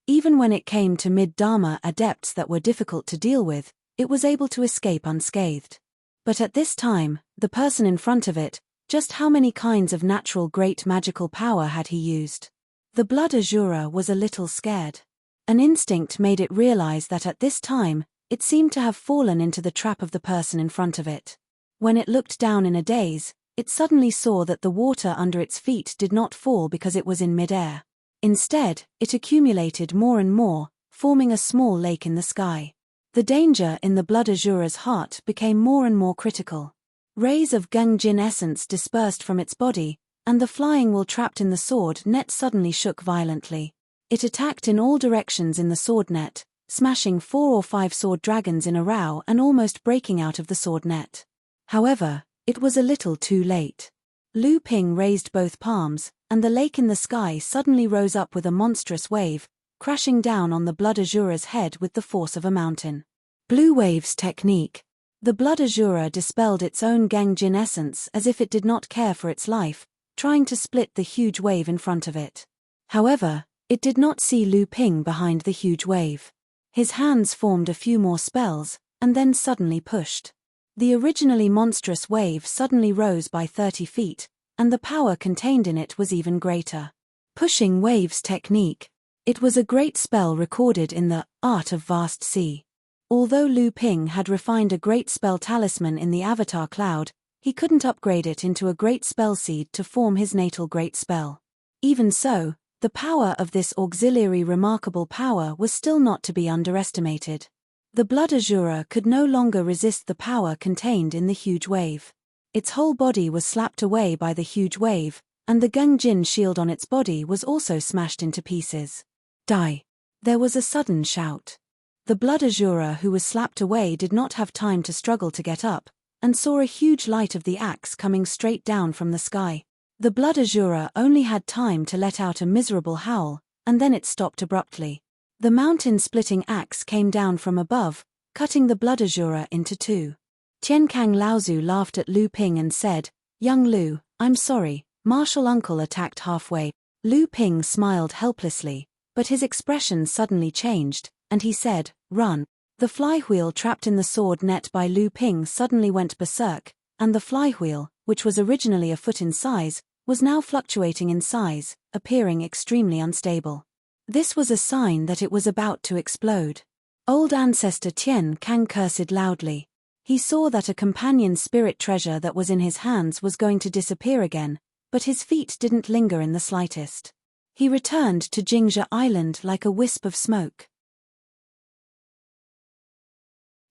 Even when it came to mid-Dharma adepts that were difficult to deal with, it was able to escape unscathed. But at this time, the person in front of it, just how many kinds of natural great magical power had he used? The blood azura was a little scared. An instinct made it realize that at this time, it seemed to have fallen into the trap of the person in front of it. When it looked down in a daze, it suddenly saw that the water under its feet did not fall because it was in mid-air. Instead, it accumulated more and more, forming a small lake in the sky. The danger in the blood azura's heart became more and more critical. Rays of Gangjin essence dispersed from its body, and the flying will trapped in the sword net suddenly shook violently. It attacked in all directions in the sword net, smashing 4 or 5 sword dragons in a row and almost breaking out of the sword net. However, it was a little too late. Lu Ping raised both palms, and the lake in the sky suddenly rose up with a monstrous wave, crashing down on the blood azura's head with the force of a mountain. Blue Wave's technique. The blood azura dispelled its own Gangjin essence as if it did not care for its life, trying to split the huge wave in front of it. However, it did not see Lu Ping behind the huge wave. His hands formed a few more spells, and then suddenly pushed. The originally monstrous wave suddenly rose by 30 feet, and the power contained in it was even greater. Pushing Wave's technique. It was a great spell recorded in the Art of Vast Sea. Although Lu Ping had refined a great spell talisman in the avatar cloud, he couldn't upgrade it into a great spell seed to form his natal great spell. Even so, the power of this auxiliary remarkable power was still not to be underestimated. The blood azura could no longer resist the power contained in the huge wave. Its whole body was slapped away by the huge wave, and the Gangjin shield on its body was also smashed into pieces. Die! There was a sudden shout. The blood azura who was slapped away did not have time to struggle to get up, and saw a huge light of the axe coming straight down from the sky. The blood azura only had time to let out a miserable howl, and then it stopped abruptly. The mountain-splitting axe came down from above, cutting the blood azura into 2. Kang Laozu laughed at Lu Ping and said, "Young Lu, I'm sorry, martial uncle attacked halfway." Lu Ping smiled helplessly, but his expression suddenly changed, and he said, "Run." The flywheel trapped in the sword net by Lu Ping suddenly went berserk, and the flywheel, which was originally a foot in size, was now fluctuating in size, appearing extremely unstable. This was a sign that it was about to explode. Old ancestor Tian Kang cursed loudly. He saw that a companion spirit treasure that was in his hands was going to disappear again, but his feet didn't linger in the slightest. He returned to Jingzhe Island like a wisp of smoke.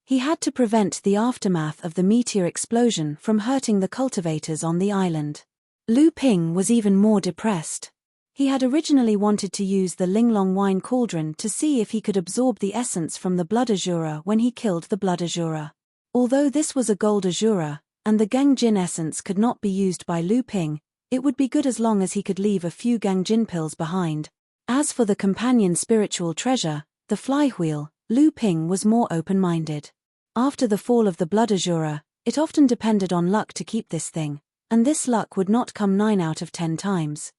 He had to prevent the aftermath of the meteor explosion from hurting the cultivators on the island. Lu Ping was even more depressed. He had originally wanted to use the Linglong wine cauldron to see if he could absorb the essence from the blood azura when he killed the blood azura. Although this was a gold azura, and the Gangjin essence could not be used by Lu Ping, it would be good as long as he could leave a few Gangjin pills behind. As for the companion spiritual treasure, the flywheel, Lu Ping was more open-minded. After the fall of the blood azura, it often depended on luck to keep this thing, and this luck would not come 9 out of 10 times.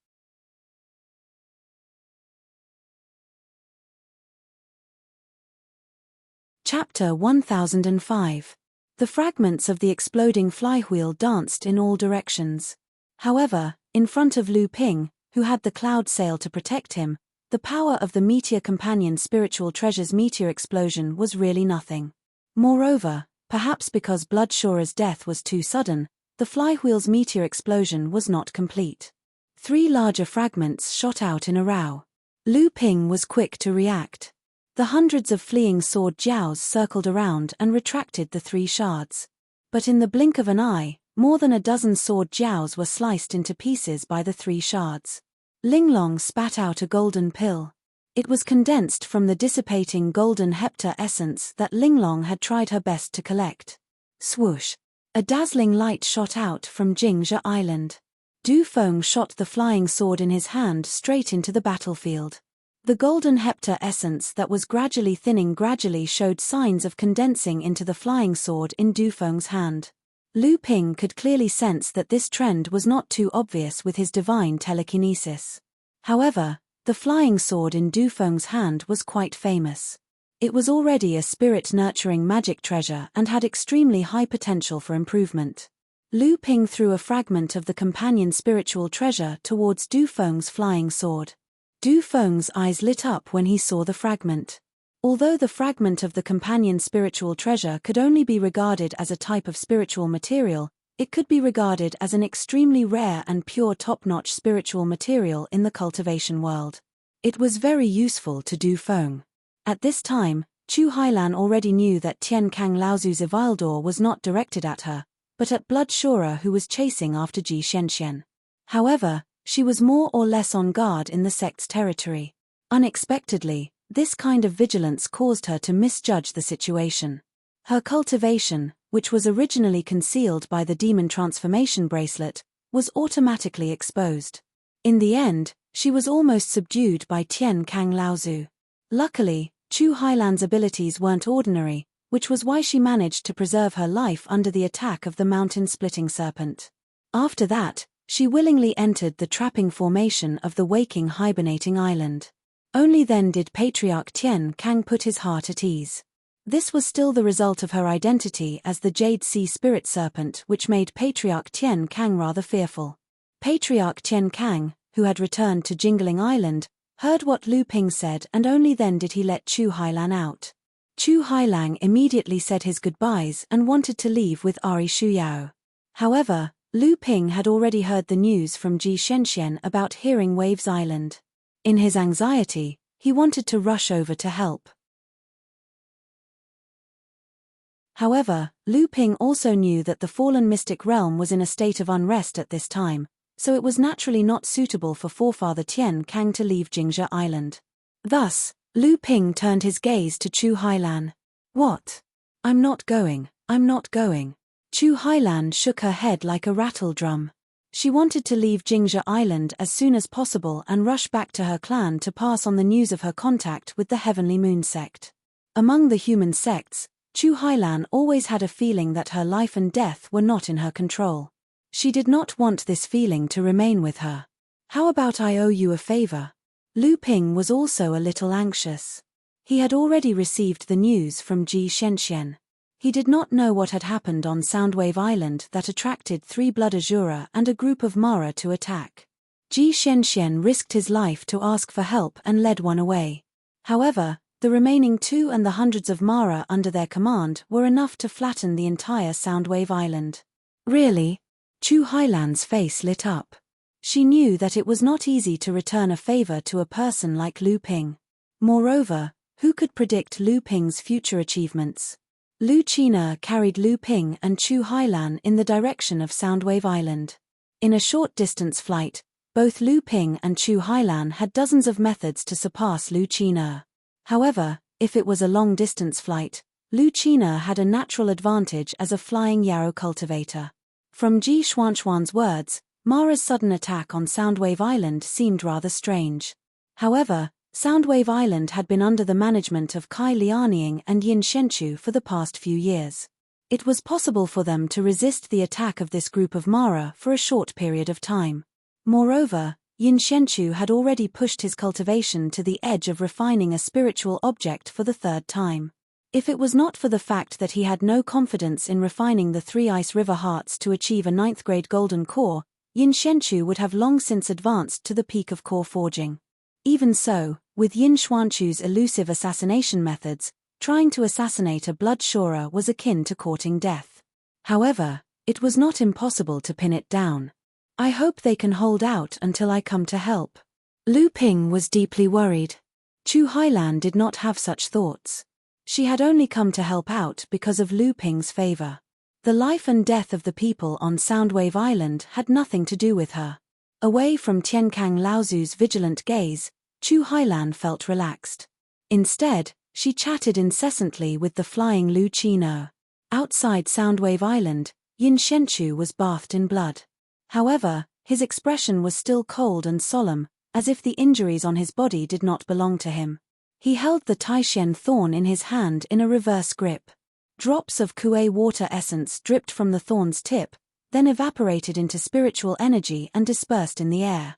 Chapter 1005. The fragments of the exploding flywheel danced in all directions. However, in front of Lu Ping, who had the cloud sail to protect him, the power of the meteor companion spiritual treasure's meteor explosion was really nothing. Moreover, perhaps because Blood Shora's death was too sudden, the flywheel's meteor explosion was not complete. 3 larger fragments shot out in a row. Lu Ping was quick to react. The hundreds of fleeing sword jiaos circled around and retracted the 3 shards. But in the blink of an eye, more than a dozen sword jiaos were sliced into pieces by the 3 shards. Linglong spat out a golden pill. It was condensed from the dissipating golden hepta essence that Linglong had tried her best to collect. Swoosh! A dazzling light shot out from Jingzhe Island. Du Feng shot the flying sword in his hand straight into the battlefield. The golden hepta essence that was gradually thinning gradually showed signs of condensing into the flying sword in Du Feng's hand. Lu Ping could clearly sense that this trend was not too obvious with his divine telekinesis. However, the flying sword in Du Feng's hand was quite famous. It was already a spirit-nurturing magic treasure and had extremely high potential for improvement. Lu Ping threw a fragment of the companion spiritual treasure towards Du Feng's flying sword. Du Feng's eyes lit up when he saw the fragment. Although the fragment of the companion spiritual treasure could only be regarded as a type of spiritual material, It could be regarded as an extremely rare and pure top-notch spiritual material in the cultivation world. It was very useful to Du Feng. At this time, Chu Hailan already knew that Tian Kang Laozu's Evildor was not directed at her, but at Blood Shura, who was chasing after Ji Shenxian. However, she was more or less on guard in the sect's territory. Unexpectedly, this kind of vigilance caused her to misjudge the situation. Her cultivation, which was originally concealed by the demon transformation bracelet, was automatically exposed. In the end, she was almost subdued by Tian Kang Laozu. Luckily, Chu Hailan's abilities weren't ordinary, which was why she managed to preserve her life under the attack of the mountain-splitting serpent. After that, she willingly entered the trapping formation of the waking hibernating island. Only then did Patriarch Tian Kang put his heart at ease. This was still the result of her identity as the Jade Sea Spirit Serpent, which made Patriarch Tian Kang rather fearful. Patriarch Tian Kang, who had returned to Jingling Island, heard what Lu Ping said, and only then did he let Chu Hailan out. Chu Hailang immediately said his goodbyes and wanted to leave with Ari Shuyao. However, Lu Ping had already heard the news from Ji Shenxian about Hearing Waves Island. In his anxiety, he wanted to rush over to help. However, Lu Ping also knew that the fallen mystic realm was in a state of unrest at this time, so it was naturally not suitable for forefather Tian Kang to leave Jingzhe Island. Thus, Lu Ping turned his gaze to Chu Hailan. "What? I'm not going, I'm not going." Chu Hailan shook her head like a rattle drum. She wanted to leave Jingzhe Island as soon as possible and rush back to her clan to pass on the news of her contact with the Heavenly Moon sect. Among the human sects, Chu Hailan always had a feeling that her life and death were not in her control. She did not want this feeling to remain with her. "How about I owe you a favor?" Lu Ping was also a little anxious. He had already received the news from Ji Shenxian. He did not know what had happened on Soundwave Island that attracted 3 Blood Azura and a group of Mara to attack. Ji Shenxian risked his life to ask for help and led one away. However, the remaining 2 and the hundreds of Mara under their command were enough to flatten the entire Soundwave Island. Really? Chu Hailan's face lit up. She knew that it was not easy to return a favor to a person like Lu Ping. Moreover, who could predict Lu Ping's future achievements? Lu Qina carried Lu Ping and Chu Hailan in the direction of Soundwave Island. In a short distance flight, both Lu Ping and Chu Hailan had dozens of methods to surpass Lu Qina. However, if it was a long-distance flight, Lu Qina had a natural advantage as a flying yarrow cultivator. From Ji Xuanxuan's words, Mara's sudden attack on Soundwave Island seemed rather strange. However, Soundwave Island had been under the management of Kai Lianying and Yin Shenchu for the past few years. It was possible for them to resist the attack of this group of Mara for a short period of time. Moreover, Yin Shenchu had already pushed his cultivation to the edge of refining a spiritual object for the 3rd time. If it was not for the fact that he had no confidence in refining the 3 Ice River Hearts to achieve a 9th-grade golden core, Yin Shenchu would have long since advanced to the peak of core forging. Even so, with Yin Xuanchu's elusive assassination methods, trying to assassinate a blood Shura was akin to courting death. However, it was not impossible to pin it down. "I hope they can hold out until I come to help." Lu Ping was deeply worried. Chu Hailan did not have such thoughts. She had only come to help out because of Lu Ping's favor. The life and death of the people on Soundwave Island had nothing to do with her. Away from Tian Kang Laozu's vigilant gaze, Chu Hailan felt relaxed. Instead, she chatted incessantly with the flying Lu Qina. Outside Soundwave Island, Yin Shenchu was bathed in blood. However, his expression was still cold and solemn, as if the injuries on his body did not belong to him. He held the Taishen thorn in his hand in a reverse grip. Drops of Kuei water essence dripped from the thorn's tip, then evaporated into spiritual energy and dispersed in the air.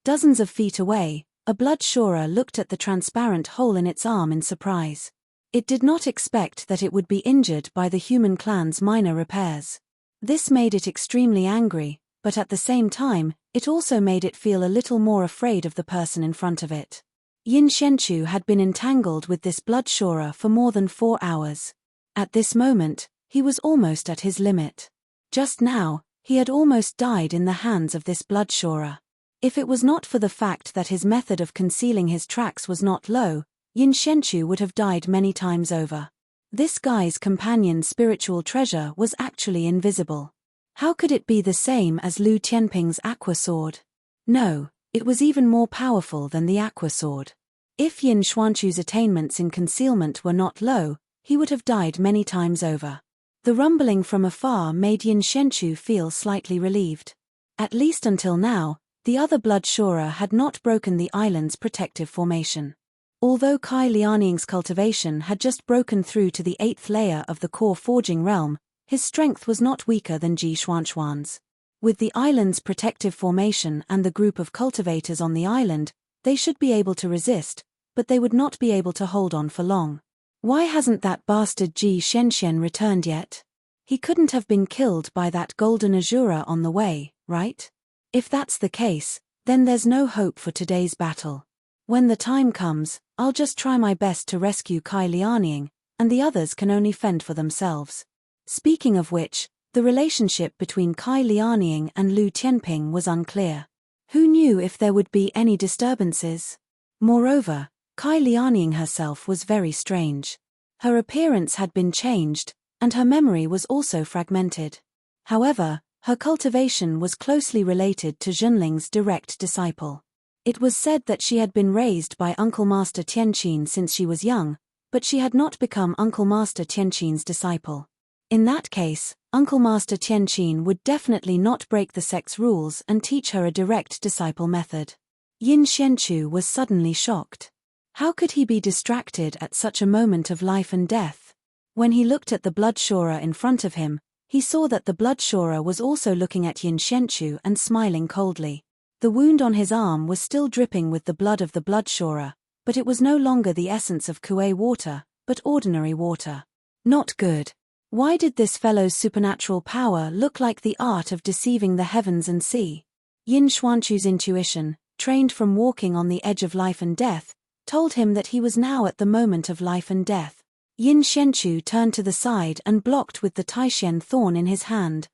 Dozens of feet away, a blood Shura looked at the transparent hole in its arm in surprise. It did not expect that it would be injured by the human clan's minor repairs. This made it extremely angry, but at the same time, it also made it feel a little more afraid of the person in front of it. Yin Shenchu had been entangled with this blood Shura for more than 4 hours. At this moment, He was almost at his limit. Just now, he had almost died in the hands of this bloodshorer. If it was not for the fact that his method of concealing his tracks was not low, Yin Shenchu would have died many times over. This guy's companion's spiritual treasure was actually invisible. How could it be the same as Lu Tianping's aqua sword? No, it was even more powerful than the aqua sword. If Yin Xuanchu's attainments in concealment were not low, he would have died many times over. The rumbling from afar made Yin Shenchu feel slightly relieved. At least until now, the other bloodshorer had not broken the island's protective formation. Although Kai Lianing's cultivation had just broken through to the 8th layer of the core forging realm, his strength was not weaker than Ji Xuanchuan's. With the island's protective formation and the group of cultivators on the island, they should be able to resist, but they would not be able to hold on for long. Why hasn't that bastard Ji Shenxian returned yet? He couldn't have been killed by that golden azura on the way, right? If that's the case, then there's no hope for today's battle. When the time comes, I'll just try my best to rescue Kai Lianing, and the others can only fend for themselves. Speaking of which, the relationship between Kai Lianing and Lu Tianping was unclear. Who knew if there would be any disturbances? Moreover, Kai Lianing herself was very strange. Her appearance had been changed, and her memory was also fragmented. However, her cultivation was closely related to Zhenling's direct disciple. It was said that she had been raised by Uncle Master Tianqin since she was young, but she had not become Uncle Master Tianqin's disciple. In that case, Uncle Master Tianqin would definitely not break the sect's rules and teach her a direct disciple method. Yin Shenchu was suddenly shocked. How could he be distracted at such a moment of life and death? When he looked at the bloodshorer in front of him, he saw that the bloodshorer was also looking at Yin Shenchu and smiling coldly. The wound on his arm was still dripping with the blood of the bloodshorer, but it was no longer the essence of kuei water, but ordinary water. Not good. Why did this fellow's supernatural power look like the art of deceiving the heavens and sea? Yin Xuanchu's intuition, trained from walking on the edge of life and death, told him that he was now at the moment of life and death. Yin Shenchu turned to the side and blocked with the Taishen thorn in his hand.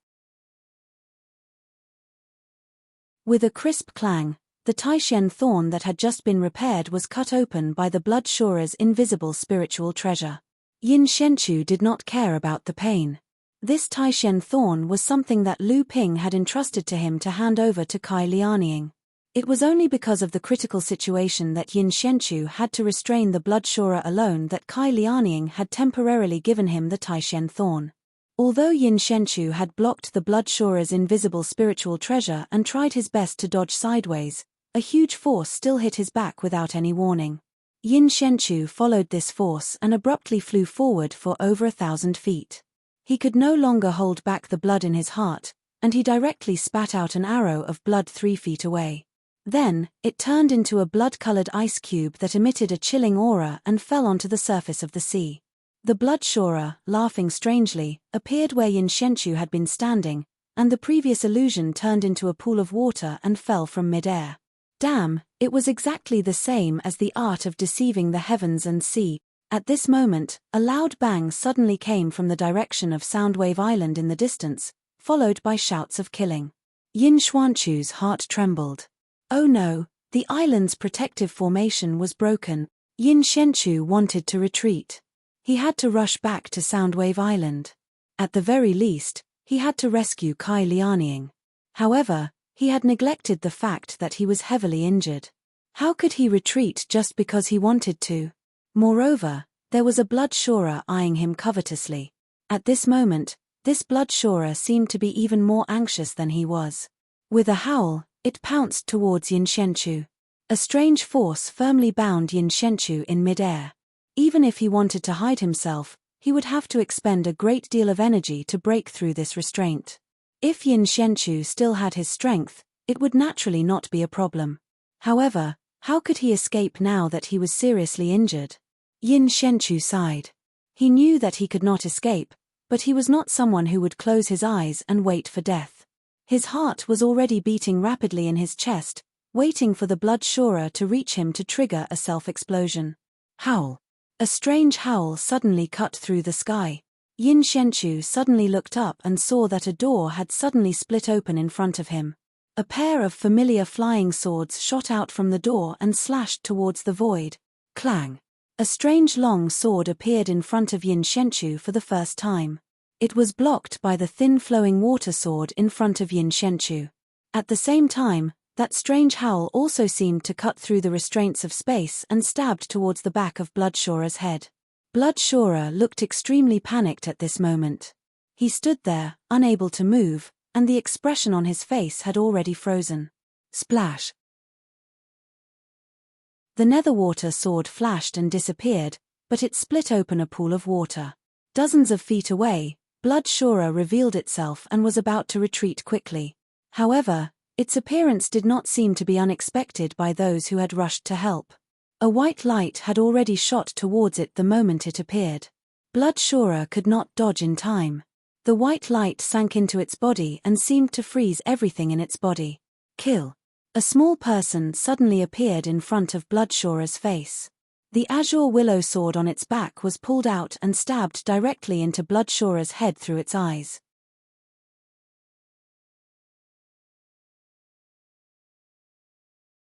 With a crisp clang, the Taishen thorn that had just been repaired was cut open by the bloodshorer's invisible spiritual treasure. Yin Shenchu did not care about the pain. This Taishen thorn was something that Lu Ping had entrusted to him to hand over to Kai Lianing. It was only because of the critical situation that Yin Shenchu had to restrain the bloodshorer alone that Kai Lianing had temporarily given him the Taishen thorn. Although Yin Shenchu had blocked the bloodshorer's invisible spiritual treasure and tried his best to dodge sideways, a huge force still hit his back without any warning. Yin Shenchu followed this force and abruptly flew forward for over 1,000 feet. He could no longer hold back the blood in his heart, and he directly spat out an arrow of blood 3 feet away. Then, it turned into a blood-colored ice cube that emitted a chilling aura and fell onto the surface of the sea. The bloodshorer, laughing strangely, appeared where Yin Shenchu had been standing, and the previous illusion turned into a pool of water and fell from mid-air. Damn, it was exactly the same as the art of deceiving the heavens and sea. At this moment, a loud bang suddenly came from the direction of Soundwave Island in the distance, followed by shouts of killing. Yin Xuanchu's heart trembled. Oh no, the island's protective formation was broken. Yin Shenchu wanted to retreat. He had to rush back to Soundwave Island. At the very least, he had to rescue Kai Lianing. However, he had neglected the fact that he was heavily injured. How could he retreat just because he wanted to? Moreover, there was a bloodshorer eyeing him covetously. At this moment, this bloodshorer seemed to be even more anxious than he was. With a howl, it pounced towards Yin Shenchu. A strange force firmly bound Yin Shenchu in mid-air. Even if he wanted to hide himself, he would have to expend a great deal of energy to break through this restraint. If Yin Shenchu still had his strength, it would naturally not be a problem. However, how could he escape now that he was seriously injured? Yin Shenchu sighed. He knew that he could not escape, but he was not someone who would close his eyes and wait for death. His heart was already beating rapidly in his chest, waiting for the bloodshorer to reach him to trigger a self-explosion. Howl. A strange howl suddenly cut through the sky. Yin Shenchu suddenly looked up and saw that a door had suddenly split open in front of him. A pair of familiar flying swords shot out from the door and slashed towards the void. Clang! A strange long sword appeared in front of Yin Shenchu for the first time. It was blocked by the thin flowing water sword in front of Yin Shenchu. At the same time, that strange howl also seemed to cut through the restraints of space and stabbed towards the back of Bloodshora's head. Bloodshora looked extremely panicked at this moment. He stood there, unable to move, and the expression on his face had already frozen. Splash! The netherwater sword flashed and disappeared, but it split open a pool of water. Dozens of feet away, Bloodshora revealed itself and was about to retreat quickly. However, its appearance did not seem to be unexpected by those who had rushed to help. A white light had already shot towards it the moment it appeared. Bloodshora could not dodge in time. The white light sank into its body and seemed to freeze everything in its body. Kill! A small person suddenly appeared in front of Bloodshora's face. The azure willow sword on its back was pulled out and stabbed directly into Bloodshora's head through its eyes.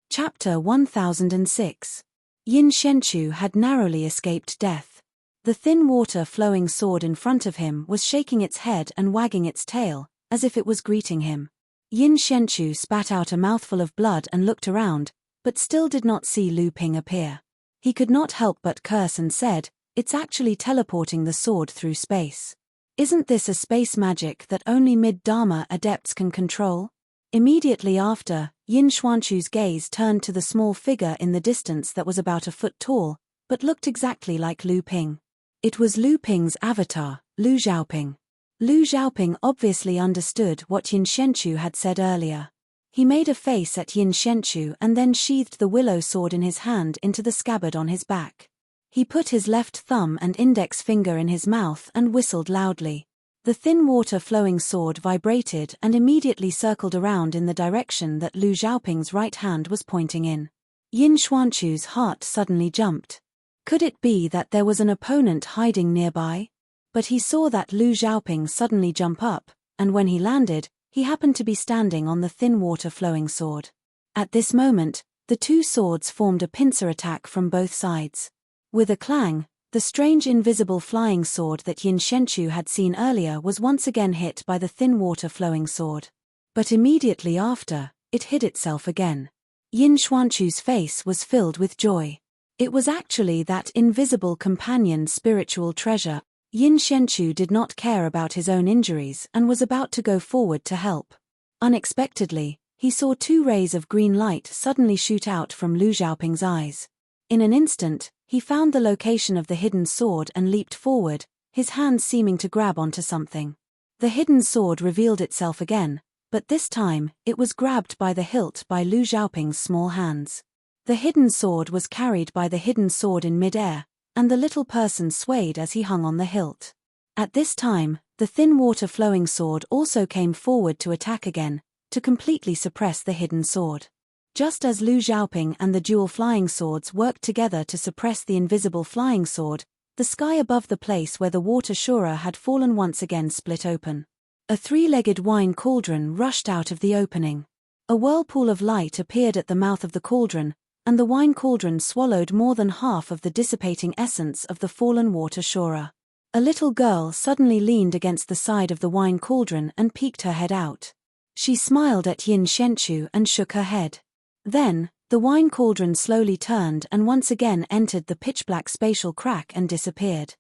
Chapter 1006. Yin Shenchu had narrowly escaped death. The thin water-flowing sword in front of him was shaking its head and wagging its tail, as if it was greeting him. Yin Shenchu spat out a mouthful of blood and looked around, but still did not see Lu Ping appear. He could not help but curse and said, "It's actually teleporting the sword through space. Isn't this a space magic that only mid-Dharma adepts can control?" Immediately after, Yin Xuanchu's gaze turned to the small figure in the distance that was about a foot tall, but looked exactly like Lu Ping. It was Lu Ping's avatar, Lu Xiaoping. Lu Xiaoping obviously understood what Yin Shenchu had said earlier. He made a face at Yin Shenchu and then sheathed the willow sword in his hand into the scabbard on his back. He put his left thumb and index finger in his mouth and whistled loudly. The thin water-flowing sword vibrated and immediately circled around in the direction that Lu Xiaoping's right hand was pointing in. Yin Xuanchu's heart suddenly jumped. Could it be that there was an opponent hiding nearby? But he saw that Lu Xiaoping suddenly jump up, and when he landed, he happened to be standing on the thin water-flowing sword. At this moment, the two swords formed a pincer attack from both sides. With a clang, the strange invisible flying sword that Yin Shenchu had seen earlier was once again hit by the thin water-flowing sword. But immediately after, it hid itself again. Yin Xuanchu's face was filled with joy. It was actually that invisible companion spiritual treasure. Yin Shenchu did not care about his own injuries and was about to go forward to help. Unexpectedly, he saw two rays of green light suddenly shoot out from Lu Xiaoping's eyes. In an instant, he found the location of the hidden sword and leaped forward, his hand seeming to grab onto something. The hidden sword revealed itself again, but this time, it was grabbed by the hilt by Lu Xiaoping's small hands. The hidden sword was carried by the hidden sword in mid-air, and the little person swayed as he hung on the hilt. At this time, the thin water-flowing sword also came forward to attack again, to completely suppress the hidden sword. Just as Lu Xiaoping and the dual flying swords worked together to suppress the invisible flying sword, the sky above the place where the water Shura had fallen once again split open. A three-legged wine cauldron rushed out of the opening. A whirlpool of light appeared at the mouth of the cauldron, and the wine cauldron swallowed more than half of the dissipating essence of the fallen water Shura. A little girl suddenly leaned against the side of the wine cauldron and peeked her head out. She smiled at Yin Shenchu and shook her head. Then, the wine cauldron slowly turned and once again entered the pitch-black spatial crack and disappeared.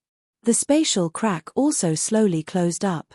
The spatial crack also slowly closed up.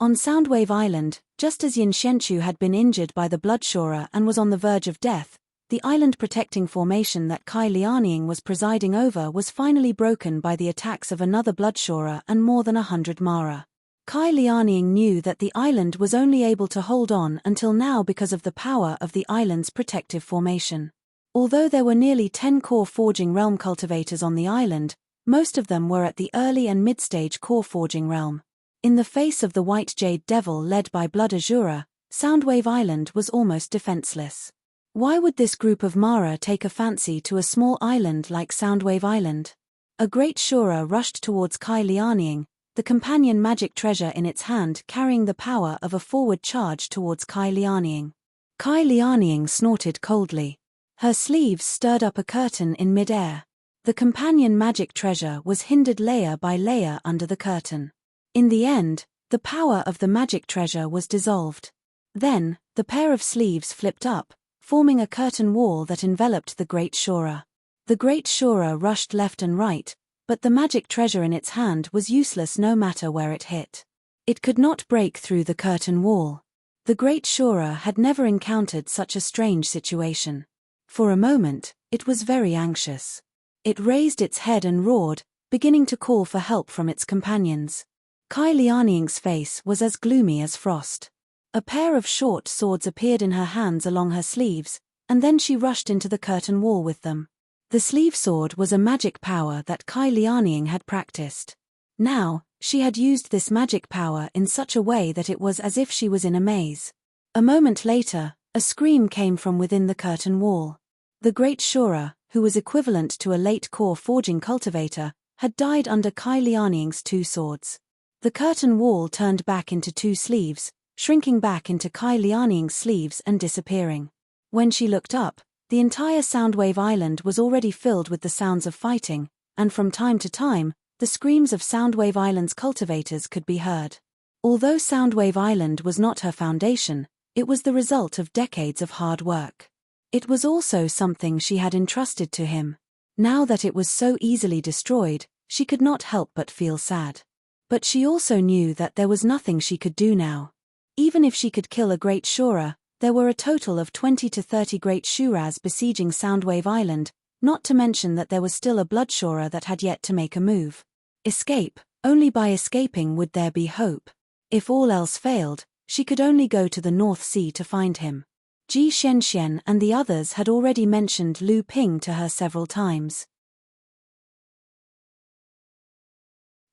On Soundwave Island, just as Yin Shenchu had been injured by the Bloodshora and was on the verge of death, the island-protecting formation that Kai Lianying was presiding over was finally broken by the attacks of another Bloodshora and more than 100 Mara. Kai Lianying knew that the island was only able to hold on until now because of the power of the island's protective formation. Although there were nearly 10 core forging realm cultivators on the island, most of them were at the early and mid-stage core forging realm. In the face of the White Jade Devil led by Blood Azura, Soundwave Island was almost defenseless. Why would this group of Mara take a fancy to a small island like Soundwave Island? A great Shura rushed towards Kai Liaoning, the companion magic treasure in its hand carrying the power of a forward charge towards Kai Liaoning. Kai Liaoning snorted coldly. Her sleeves stirred up a curtain in mid-air. The companion magic treasure was hindered layer by layer under the curtain. In the end, the power of the magic treasure was dissolved. Then, the pair of sleeves flipped up, forming a curtain wall that enveloped the great Shura. The great Shura rushed left and right, but the magic treasure in its hand was useless no matter where it hit. It could not break through the curtain wall. The great Shura had never encountered such a strange situation. For a moment, it was very anxious. It raised its head and roared, beginning to call for help from its companions. Kai Lianing's face was as gloomy as frost. A pair of short swords appeared in her hands along her sleeves, and then she rushed into the curtain wall with them. The sleeve sword was a magic power that Kai Lianing had practiced. Now, she had used this magic power in such a way that it was as if she was in a maze. A moment later, a scream came from within the curtain wall. The great Shura, who was equivalent to a late core forging cultivator, had died under Kai Lianing's two swords. The curtain wall turned back into two sleeves, shrinking back into Kai Lianing's sleeves and disappearing. When she looked up, the entire Soundwave Island was already filled with the sounds of fighting, and from time to time, the screams of Soundwave Island's cultivators could be heard. Although Soundwave Island was not her foundation, it was the result of decades of hard work. It was also something she had entrusted to him. Now that it was so easily destroyed, she could not help but feel sad. But she also knew that there was nothing she could do now. Even if she could kill a great Shura, there were a total of 20 to 30 great Shuras besieging Soundwave Island, not to mention that there was still a blood Shura that had yet to make a move. Escape, only by escaping would there be hope. If all else failed, she could only go to the North Sea to find him. Ji Shenxian and the others had already mentioned Lu Ping to her several times.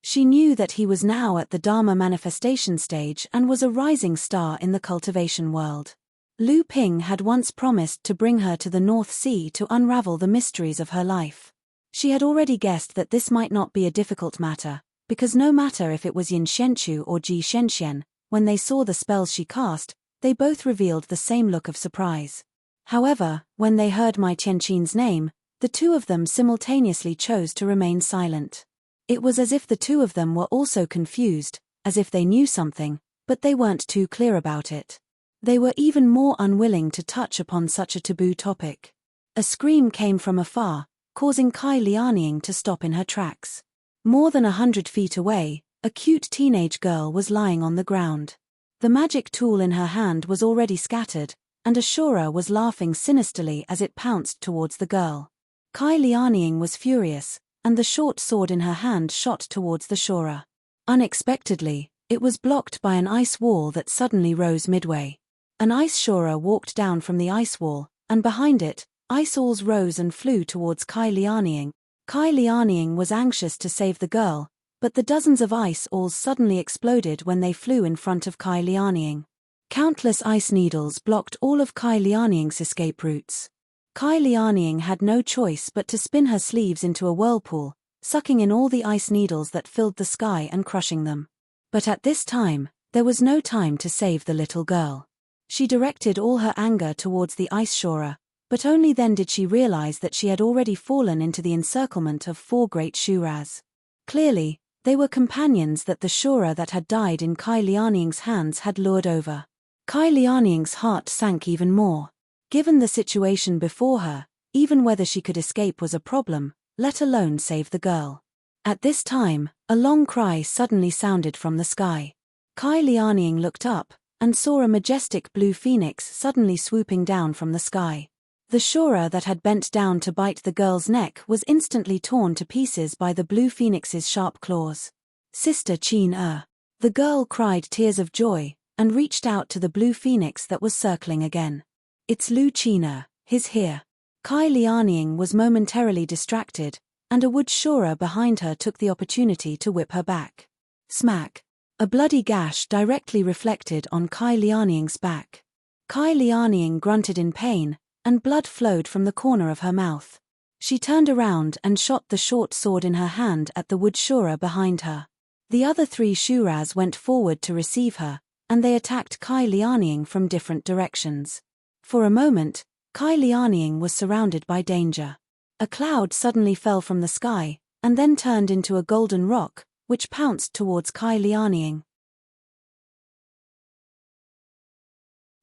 She knew that he was now at the Dharma manifestation stage and was a rising star in the cultivation world. Lu Ping had once promised to bring her to the North Sea to unravel the mysteries of her life. She had already guessed that this might not be a difficult matter, because no matter if it was Yin Shenchu or Ji Shenxian, when they saw the spells she cast, they both revealed the same look of surprise. However, when they heard Mai Tianqin's name, the two of them simultaneously chose to remain silent. It was as if the two of them were also confused, as if they knew something, but they weren't too clear about it. They were even more unwilling to touch upon such a taboo topic. A scream came from afar, causing Kai Lianing to stop in her tracks. More than 100 feet away, a cute teenage girl was lying on the ground. The magic tool in her hand was already scattered, and Ashura was laughing sinisterly as it pounced towards the girl. Kai Lianing was furious, and the short sword in her hand shot towards the Shura. Unexpectedly, it was blocked by an ice wall that suddenly rose midway. An ice Shura walked down from the ice wall, and behind it, ice owls rose and flew towards Kai Lianing. Kai Lianing was anxious to save the girl, but the dozens of ice owls suddenly exploded when they flew in front of Kai Lianing. Countless ice needles blocked all of Kai Lianing's escape routes. Kai Lianing had no choice but to spin her sleeves into a whirlpool, sucking in all the ice needles that filled the sky and crushing them. But at this time, there was no time to save the little girl. She directed all her anger towards the ice Shura, but only then did she realize that she had already fallen into the encirclement of 4 great Shuras. Clearly, they were companions that the Shura that had died in Kai Lianing's hands had lured over. Kai Lianing's heart sank even more. Given the situation before her, even whether she could escape was a problem, let alone save the girl. At this time, a long cry suddenly sounded from the sky. Kai Lianing looked up, and saw a majestic blue phoenix suddenly swooping down from the sky. The Shura that had bent down to bite the girl's neck was instantly torn to pieces by the blue phoenix's sharp claws. Sister Qin. The girl cried tears of joy, and reached out to the blue phoenix that was circling again. It's Lu Qin, he's here. Kai Lianing was momentarily distracted, and a wood Shura behind her took the opportunity to whip her back. Smack! A bloody gash directly reflected on Kai Lianing's back. Kai Lianing grunted in pain, and blood flowed from the corner of her mouth. She turned around and shot the short sword in her hand at the wood Shura behind her. The other 3 Shuras went forward to receive her, and they attacked Kai Lianying from different directions. For a moment, Kai Lianying was surrounded by danger. A cloud suddenly fell from the sky, and then turned into a golden rock, which pounced towards Kai Lianying.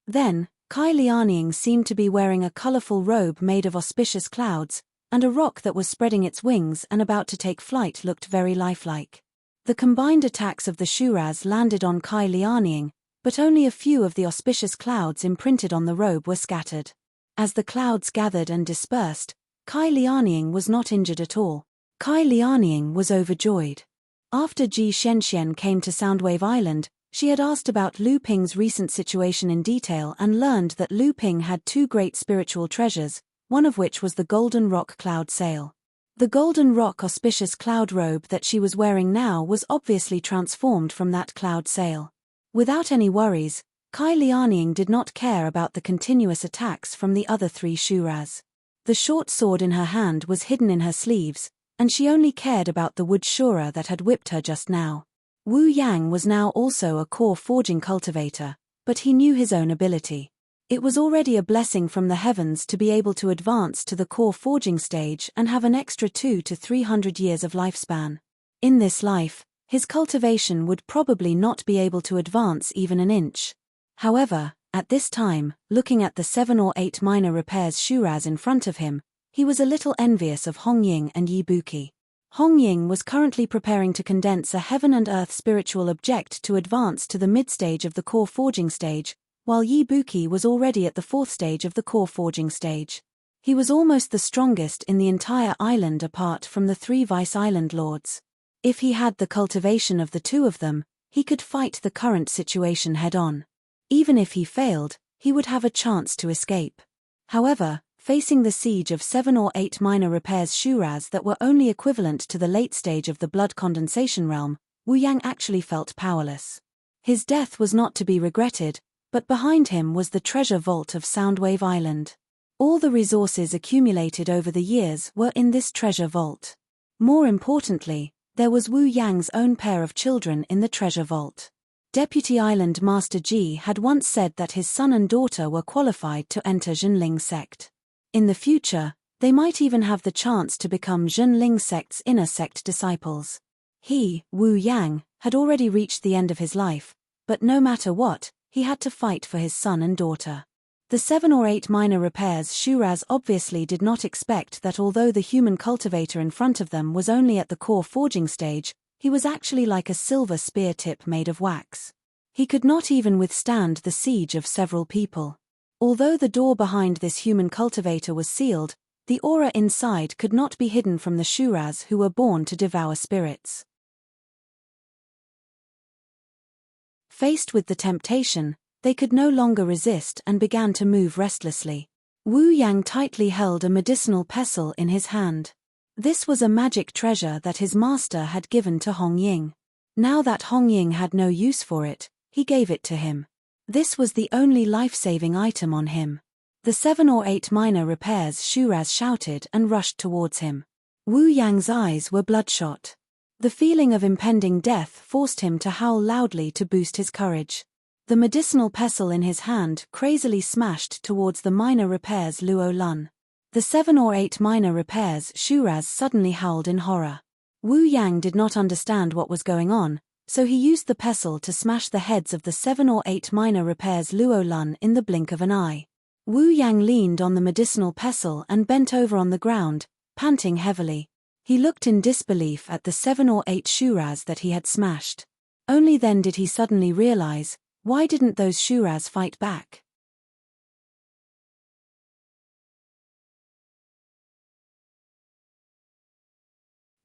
Then, Kai Lianying seemed to be wearing a colorful robe made of auspicious clouds, and a rock that was spreading its wings and about to take flight looked very lifelike. The combined attacks of the Shuras landed on Kai Lianying, but only a few of the auspicious clouds imprinted on the robe were scattered. As the clouds gathered and dispersed, Kai Lianying was not injured at all. Kai Lianying was overjoyed. After Ji Shenxian came to Soundwave Island, she had asked about Lu Ping's recent situation in detail and learned that Lu Ping had 2 great spiritual treasures, one of which was the Golden Rock Cloud Sail. The Golden Rock auspicious cloud robe that she was wearing now was obviously transformed from that cloud sail. Without any worries, Kai Lianying did not care about the continuous attacks from the other 3 Shuras. The short sword in her hand was hidden in her sleeves, and she only cared about the wood Shura that had whipped her just now. Wu Yang was now also a core forging cultivator, but he knew his own ability. It was already a blessing from the heavens to be able to advance to the core forging stage and have an extra 200 to 300 years of lifespan. In this life, his cultivation would probably not be able to advance even an inch. However, at this time, looking at the 7 or 8 minor repairs Shuras in front of him, he was a little envious of Hongying and Yi Buki. Hongying was currently preparing to condense a heaven and earth spiritual object to advance to the mid-stage of the core forging stage, while Yi Buki was already at the 4th stage of the core forging stage. He was almost the strongest in the entire island apart from the 3 vice island lords. If he had the cultivation of the 2 of them, he could fight the current situation head-on. Even if he failed, he would have a chance to escape. However, facing the siege of 7 or 8 minor repairs Shuras that were only equivalent to the late stage of the blood condensation realm, Wu Yang actually felt powerless. His death was not to be regretted, but behind him was the treasure vault of Soundwave Island. All the resources accumulated over the years were in this treasure vault. More importantly, there was Wu Yang's own pair of children in the treasure vault. Deputy Island Master Ji had once said that his son and daughter were qualified to enter Zhenling sect. In the future, they might even have the chance to become Zhenling sect's inner sect disciples. He, Wu Yang, had already reached the end of his life, but no matter what, he had to fight for his son and daughter. The 7 or 8 minor repairs Shuras obviously did not expect that although the human cultivator in front of them was only at the core forging stage, he was actually like a silver spear tip made of wax. He could not even withstand the siege of several people. Although the door behind this human cultivator was sealed, the aura inside could not be hidden from the Shuras who were born to devour spirits. Faced with the temptation, they could no longer resist and began to move restlessly. Wu Yang tightly held a medicinal pestle in his hand. This was a magic treasure that his master had given to Hongying. Now that Hongying had no use for it, he gave it to him. This was the only life-saving item on him. The 7 or 8 minor repairs Shuras shouted and rushed towards him. Wu Yang's eyes were bloodshot. The feeling of impending death forced him to howl loudly to boost his courage. The medicinal pestle in his hand crazily smashed towards the minor repairs Luo Lun. The 7 or 8 minor repairs Shuras suddenly howled in horror. Wu Yang did not understand what was going on, so he used the pestle to smash the heads of the 7 or 8 minor repairs Luo Lun in the blink of an eye. Wu Yang leaned on the medicinal pestle and bent over on the ground, panting heavily. He looked in disbelief at the 7 or 8 Shuras that he had smashed. Only then did he suddenly realize, why didn't those Shuras fight back?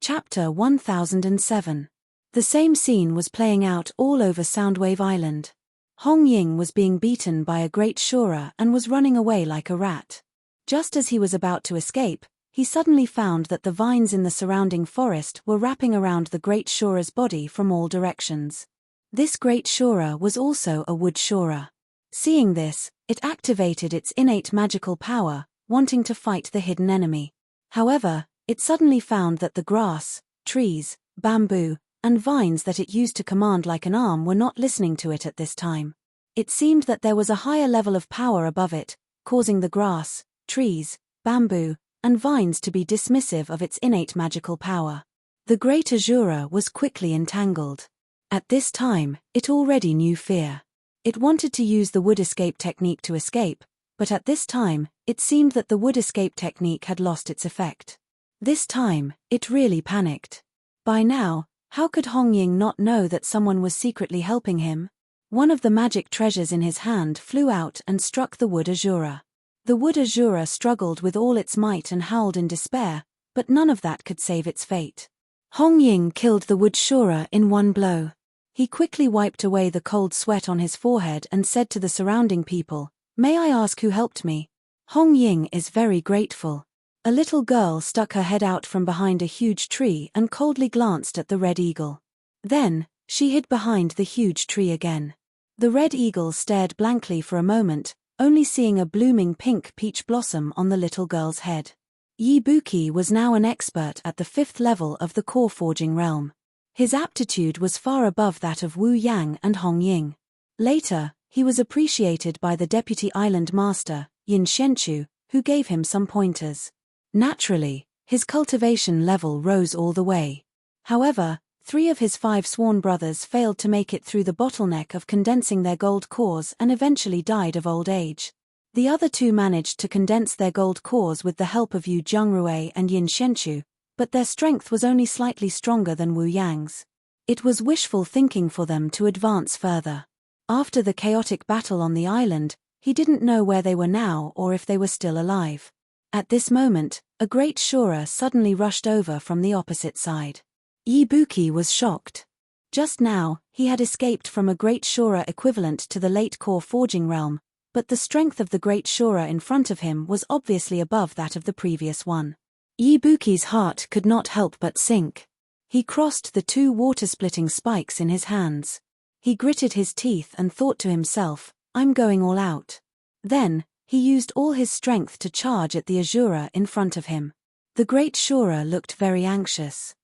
Chapter 1007. The same scene was playing out all over Soundwave Island. Hongying was being beaten by a great Shura and was running away like a rat. Just as he was about to escape, he suddenly found that the vines in the surrounding forest were wrapping around the great Shura's body from all directions. This great Shura was also a wood Shura. Seeing this, it activated its innate magical power, wanting to fight the hidden enemy. However, it suddenly found that the grass, trees, bamboo, and vines that it used to command like an arm were not listening to it at this time. It seemed that there was a higher level of power above it, causing the grass, trees, bamboo, and vines to be dismissive of its innate magical power. The great Azura was quickly entangled. At this time, it already knew fear. It wanted to use the wood escape technique to escape, but at this time, it seemed that the wood escape technique had lost its effect. This time, it really panicked. By now, how could Hong Ying not know that someone was secretly helping him? One of the magic treasures in his hand flew out and struck the wood Azura. The wood Azura struggled with all its might and howled in despair, but none of that could save its fate. Hong Ying killed the wood Shura in one blow. He quickly wiped away the cold sweat on his forehead and said to the surrounding people, "May I ask who helped me?" Hong Ying is very grateful. A little girl stuck her head out from behind a huge tree and coldly glanced at the red eagle. Then, she hid behind the huge tree again. The red eagle stared blankly for a moment, only seeing a blooming pink peach blossom on the little girl's head. Yi Buki was now an expert at the 5th level of the core forging realm. His aptitude was far above that of Wu Yang and Hong Ying. Later, he was appreciated by the deputy island master, Yin Shenchu, who gave him some pointers. Naturally, his cultivation level rose all the way. However, 3 of his 5 sworn brothers failed to make it through the bottleneck of condensing their gold cores and eventually died of old age. The other 2 managed to condense their gold cores with the help of Yu Zhongrui and Yin Shenchu, but their strength was only slightly stronger than Wu Yang's. It was wishful thinking for them to advance further. After the chaotic battle on the island, he didn't know where they were now or if they were still alive. At this moment, a great Shura suddenly rushed over from the opposite side. Yi Buki was shocked. Just now, he had escaped from a great Shura equivalent to the late core forging realm, but the strength of the great Shura in front of him was obviously above that of the previous one. Yi Buki's heart could not help but sink. He crossed the 2 water-splitting spikes in his hands. He gritted his teeth and thought to himself, "I'm going all out." Then, he used all his strength to charge at the Azura in front of him. The great Shura looked very anxious.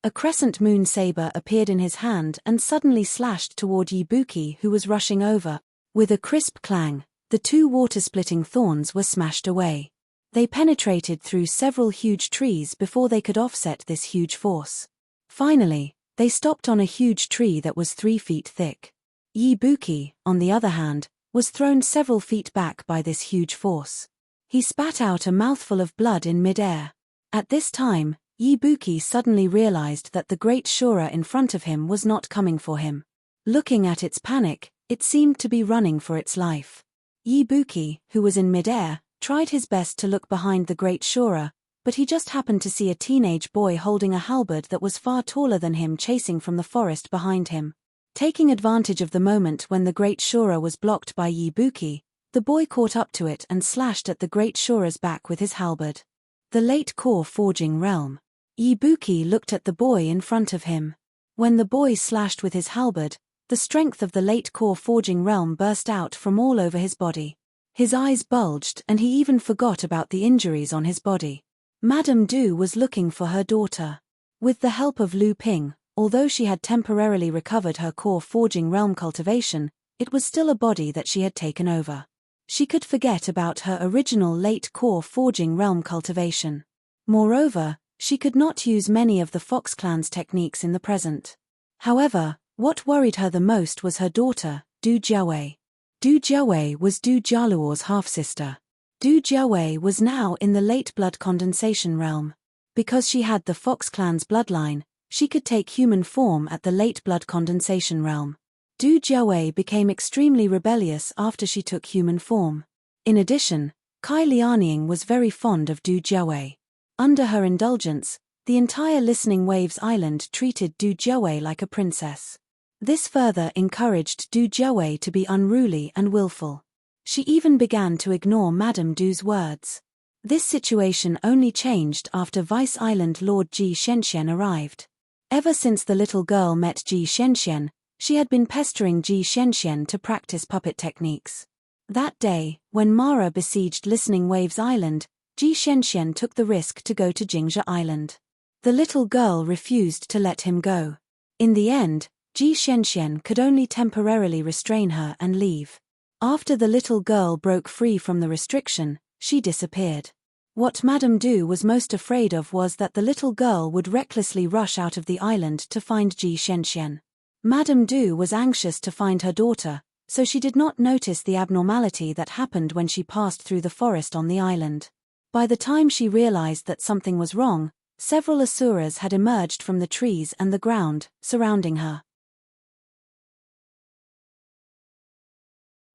A crescent moon saber appeared in his hand and suddenly slashed toward Yi Buki, who was rushing over. With a crisp clang, the 2 water-splitting thorns were smashed away. They penetrated through several huge trees before they could offset this huge force. Finally, they stopped on a huge tree that was 3 feet thick. Yi Buki, on the other hand, was thrown several feet back by this huge force. He spat out a mouthful of blood in mid-air. At this time, Yi Buki suddenly realized that the great Shura in front of him was not coming for him. Looking at its panic, it seemed to be running for its life. Yi Buki, who was in mid-air, tried his best to look behind the great Shura, but he just happened to see a teenage boy holding a halberd that was far taller than him chasing from the forest behind him. Taking advantage of the moment when the great Shura was blocked by Yi Buki, the boy caught up to it and slashed at the great Shura's back with his halberd. The late core forging realm. Yi Buki looked at the boy in front of him. When the boy slashed with his halberd, the strength of the late core forging realm burst out from all over his body. His eyes bulged and he even forgot about the injuries on his body. Madame Du was looking for her daughter. With the help of Lu Ping, although she had temporarily recovered her core forging realm cultivation, it was still a body that she had taken over. She could forget about her original late core forging realm cultivation. Moreover, she could not use many of the Fox clan's techniques in the present. However, what worried her the most was her daughter, Du Jiawei. Du Jiawei was Du Jialuo's half-sister. Du Jiawei was now in the late blood condensation realm. Because she had the Fox clan's bloodline, she could take human form at the late blood condensation realm. Du Jiawei became extremely rebellious after she took human form. In addition, Kai Lianying was very fond of Du Jiawei. Under her indulgence, the entire Listening Waves Island treated Du Jiawei like a princess. This further encouraged Du Jiawei to be unruly and willful. She even began to ignore Madame Du's words. This situation only changed after Vice Island Lord Ji Shenxian arrived. Ever since the little girl met Ji Shenxian, she had been pestering Ji Shenxian to practice puppet techniques. That day, when Mara besieged Listening Waves Island, Ji Xianxian took the risk to go to Jingzhe Island. The little girl refused to let him go. In the end, Ji Xianxian could only temporarily restrain her and leave. After the little girl broke free from the restriction, she disappeared. What Madame Du was most afraid of was that the little girl would recklessly rush out of the island to find Ji Xianxian. Madame Du was anxious to find her daughter, so she did not notice the abnormality that happened when she passed through the forest on the island. By the time she realized that something was wrong, several asuras had emerged from the trees and the ground, surrounding her.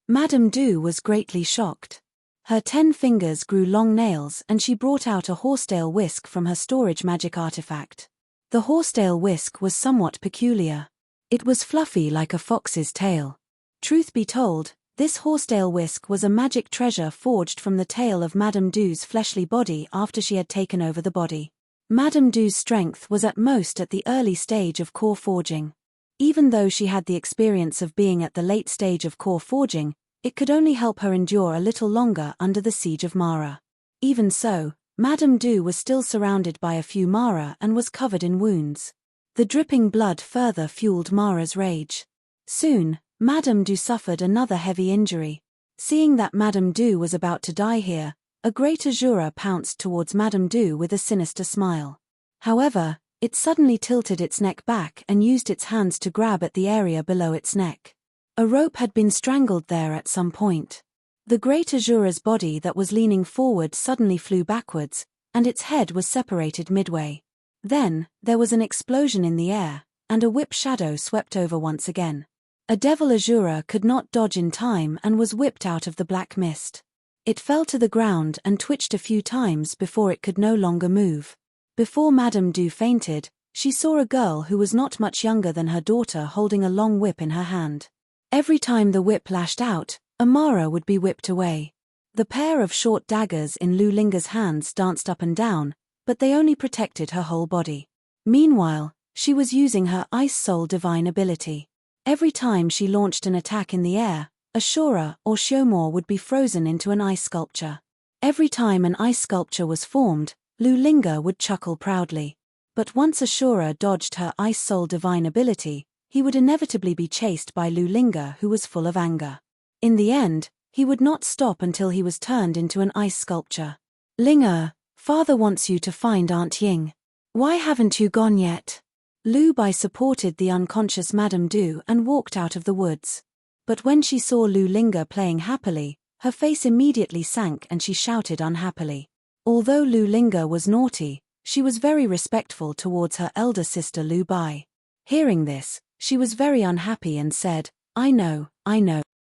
Madame Du was greatly shocked. Her 10 fingers grew long nails and she brought out a horsetail whisk from her storage magic artifact. The horsetail whisk was somewhat peculiar. It was fluffy like a fox's tail. Truth be told, this horsetail whisk was a magic treasure forged from the tail of Madame Du's fleshly body after she had taken over the body. Madame Du's strength was at most at the early stage of core forging. Even though she had the experience of being at the late stage of core forging, it could only help her endure a little longer under the siege of Mara. Even so, Madame Du was still surrounded by a few Mara and was covered in wounds. The dripping blood further fueled Mara's rage. Soon, Madame Du suffered another heavy injury. Seeing that Madame Du was about to die here, a great Azura pounced towards Madame Du with a sinister smile. However, it suddenly tilted its neck back and used its hands to grab at the area below its neck. A rope had been strangled there at some point. The great Azura's body that was leaning forward suddenly flew backwards, and its head was separated midway. Then, there was an explosion in the air, and a whip shadow swept over once again. A devil Azura could not dodge in time and was whipped out of the black mist. It fell to the ground and twitched a few times before it could no longer move. Before Madame Du fainted, she saw a girl who was not much younger than her daughter holding a long whip in her hand. Every time the whip lashed out, Amara would be whipped away. The pair of short daggers in Lu Linga's hands danced up and down, but they only protected her whole body. Meanwhile, she was using her Ice Soul divine ability. Every time she launched an attack in the air, Ashura or Xiomor would be frozen into an ice sculpture. Every time an ice sculpture was formed, Lu Linga would chuckle proudly. But once Ashura dodged her Ice Soul divine ability, he would inevitably be chased by Lu Linga, who was full of anger. In the end, he would not stop until he was turned into an ice sculpture. "Linga, father wants you to find Aunt Ying. Why haven't you gone yet?" Lu Bai supported the unconscious Madame Du and walked out of the woods. But when she saw Lu Linga playing happily, her face immediately sank and she shouted unhappily. Although Lu Linga was naughty, she was very respectful towards her elder sister Lu Bai. Hearing this, she was very unhappy and said, I know.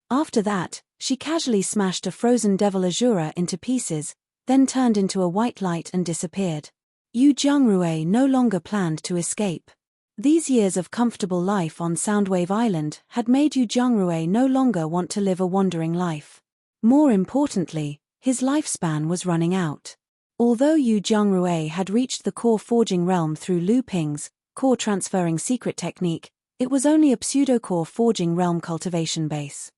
After that, she casually smashed a frozen devil Azura into pieces, then turned into a white light and disappeared. Yu Jiangrui no longer planned to escape. These years of comfortable life on Soundwave Island had made Yu Jiangrui no longer want to live a wandering life. More importantly, his lifespan was running out. Although Yu Jiangrui had reached the core forging realm through Lu Ping's core transferring secret technique, it was only a pseudo-core forging realm cultivation base.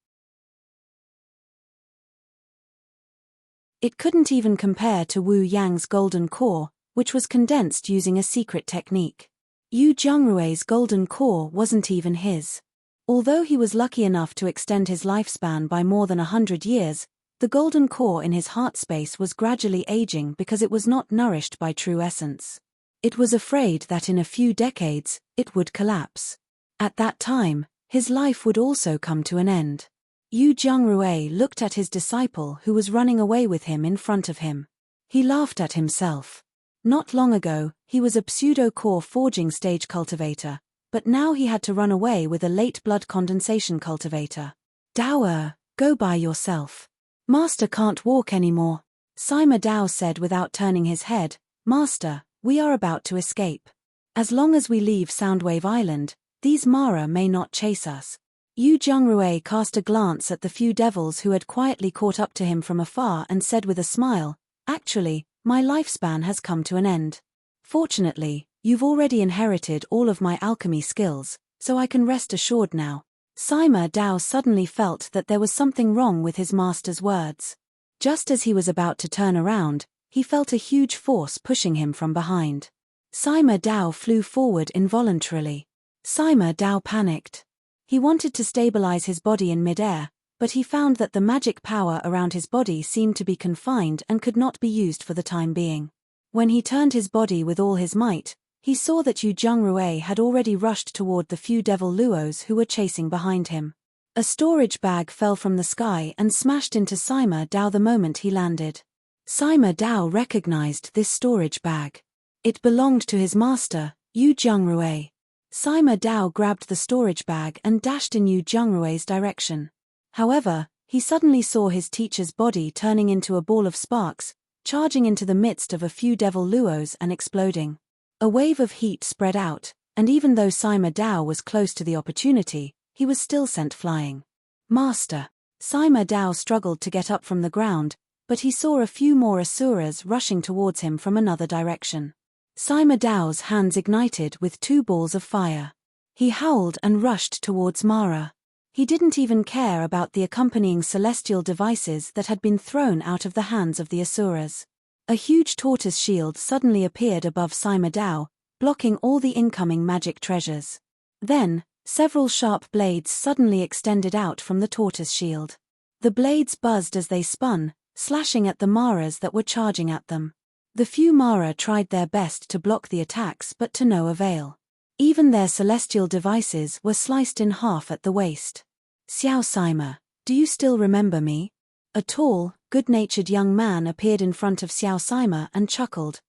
It couldn't even compare to Wu Yang's golden core, which was condensed using a secret technique. Yu Jiangrui's golden core wasn't even his. Although he was lucky enough to extend his lifespan by more than 100 years, the golden core in his heart space was gradually aging because it was not nourished by true essence. It was afraid that in a few decades, it would collapse. At that time, his life would also come to an end. Yu Jiangrui looked at his disciple who was running away with him in front of him. He laughed at himself. Not long ago, he was a pseudo-core forging stage cultivator, but now he had to run away with a late blood condensation cultivator. Dao, go by yourself. Master can't walk anymore. Sima Dao said without turning his head, Master, we are about to escape. As long as we leave Soundwave Island, these Mara may not chase us. Yu Jiangrui cast a glance at the few devils who had quietly caught up to him from afar and said with a smile, Actually, my lifespan has come to an end. Fortunately, you've already inherited all of my alchemy skills, so I can rest assured now. Sima Dao suddenly felt that there was something wrong with his master's words. Just as he was about to turn around, he felt a huge force pushing him from behind. Sima Dao flew forward involuntarily. Sima Dao panicked. He wanted to stabilize his body in midair, but he found that the magic power around his body seemed to be confined and could not be used for the time being. When he turned his body with all his might, he saw that Yu Zhengrui had already rushed toward the few devil luos who were chasing behind him. A storage bag fell from the sky and smashed into Sima Dao the moment he landed. Sima Dao recognized this storage bag. It belonged to his master, Yu Zhengrui. Sima Dao grabbed the storage bag and dashed in Yu Zhengrui's direction. However, he suddenly saw his teacher's body turning into a ball of sparks, charging into the midst of a few devil luos and exploding. A wave of heat spread out, and even though Sima Dao was close to the opportunity, he was still sent flying. Master. Sima Dao struggled to get up from the ground, but he saw a few more asuras rushing towards him from another direction. Sima Dao's hands ignited with 2 balls of fire. He howled and rushed towards Mara. He didn't even care about the accompanying celestial devices that had been thrown out of the hands of the asuras. A huge tortoise shield suddenly appeared above Sima Dao, blocking all the incoming magic treasures. Then, several sharp blades suddenly extended out from the tortoise shield. The blades buzzed as they spun, slashing at the Maras that were charging at them. The few Mara tried their best to block the attacks but to no avail. Even their celestial devices were sliced in half at the waist. Xiao Sima, do you still remember me? A tall, good-natured young man appeared in front of Xiao Sima and chuckled.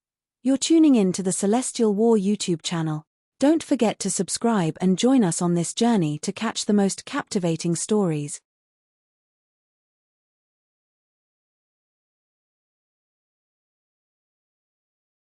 You're tuning in to the Celestial War YouTube channel. Don't forget to subscribe and join us on this journey to catch the most captivating stories.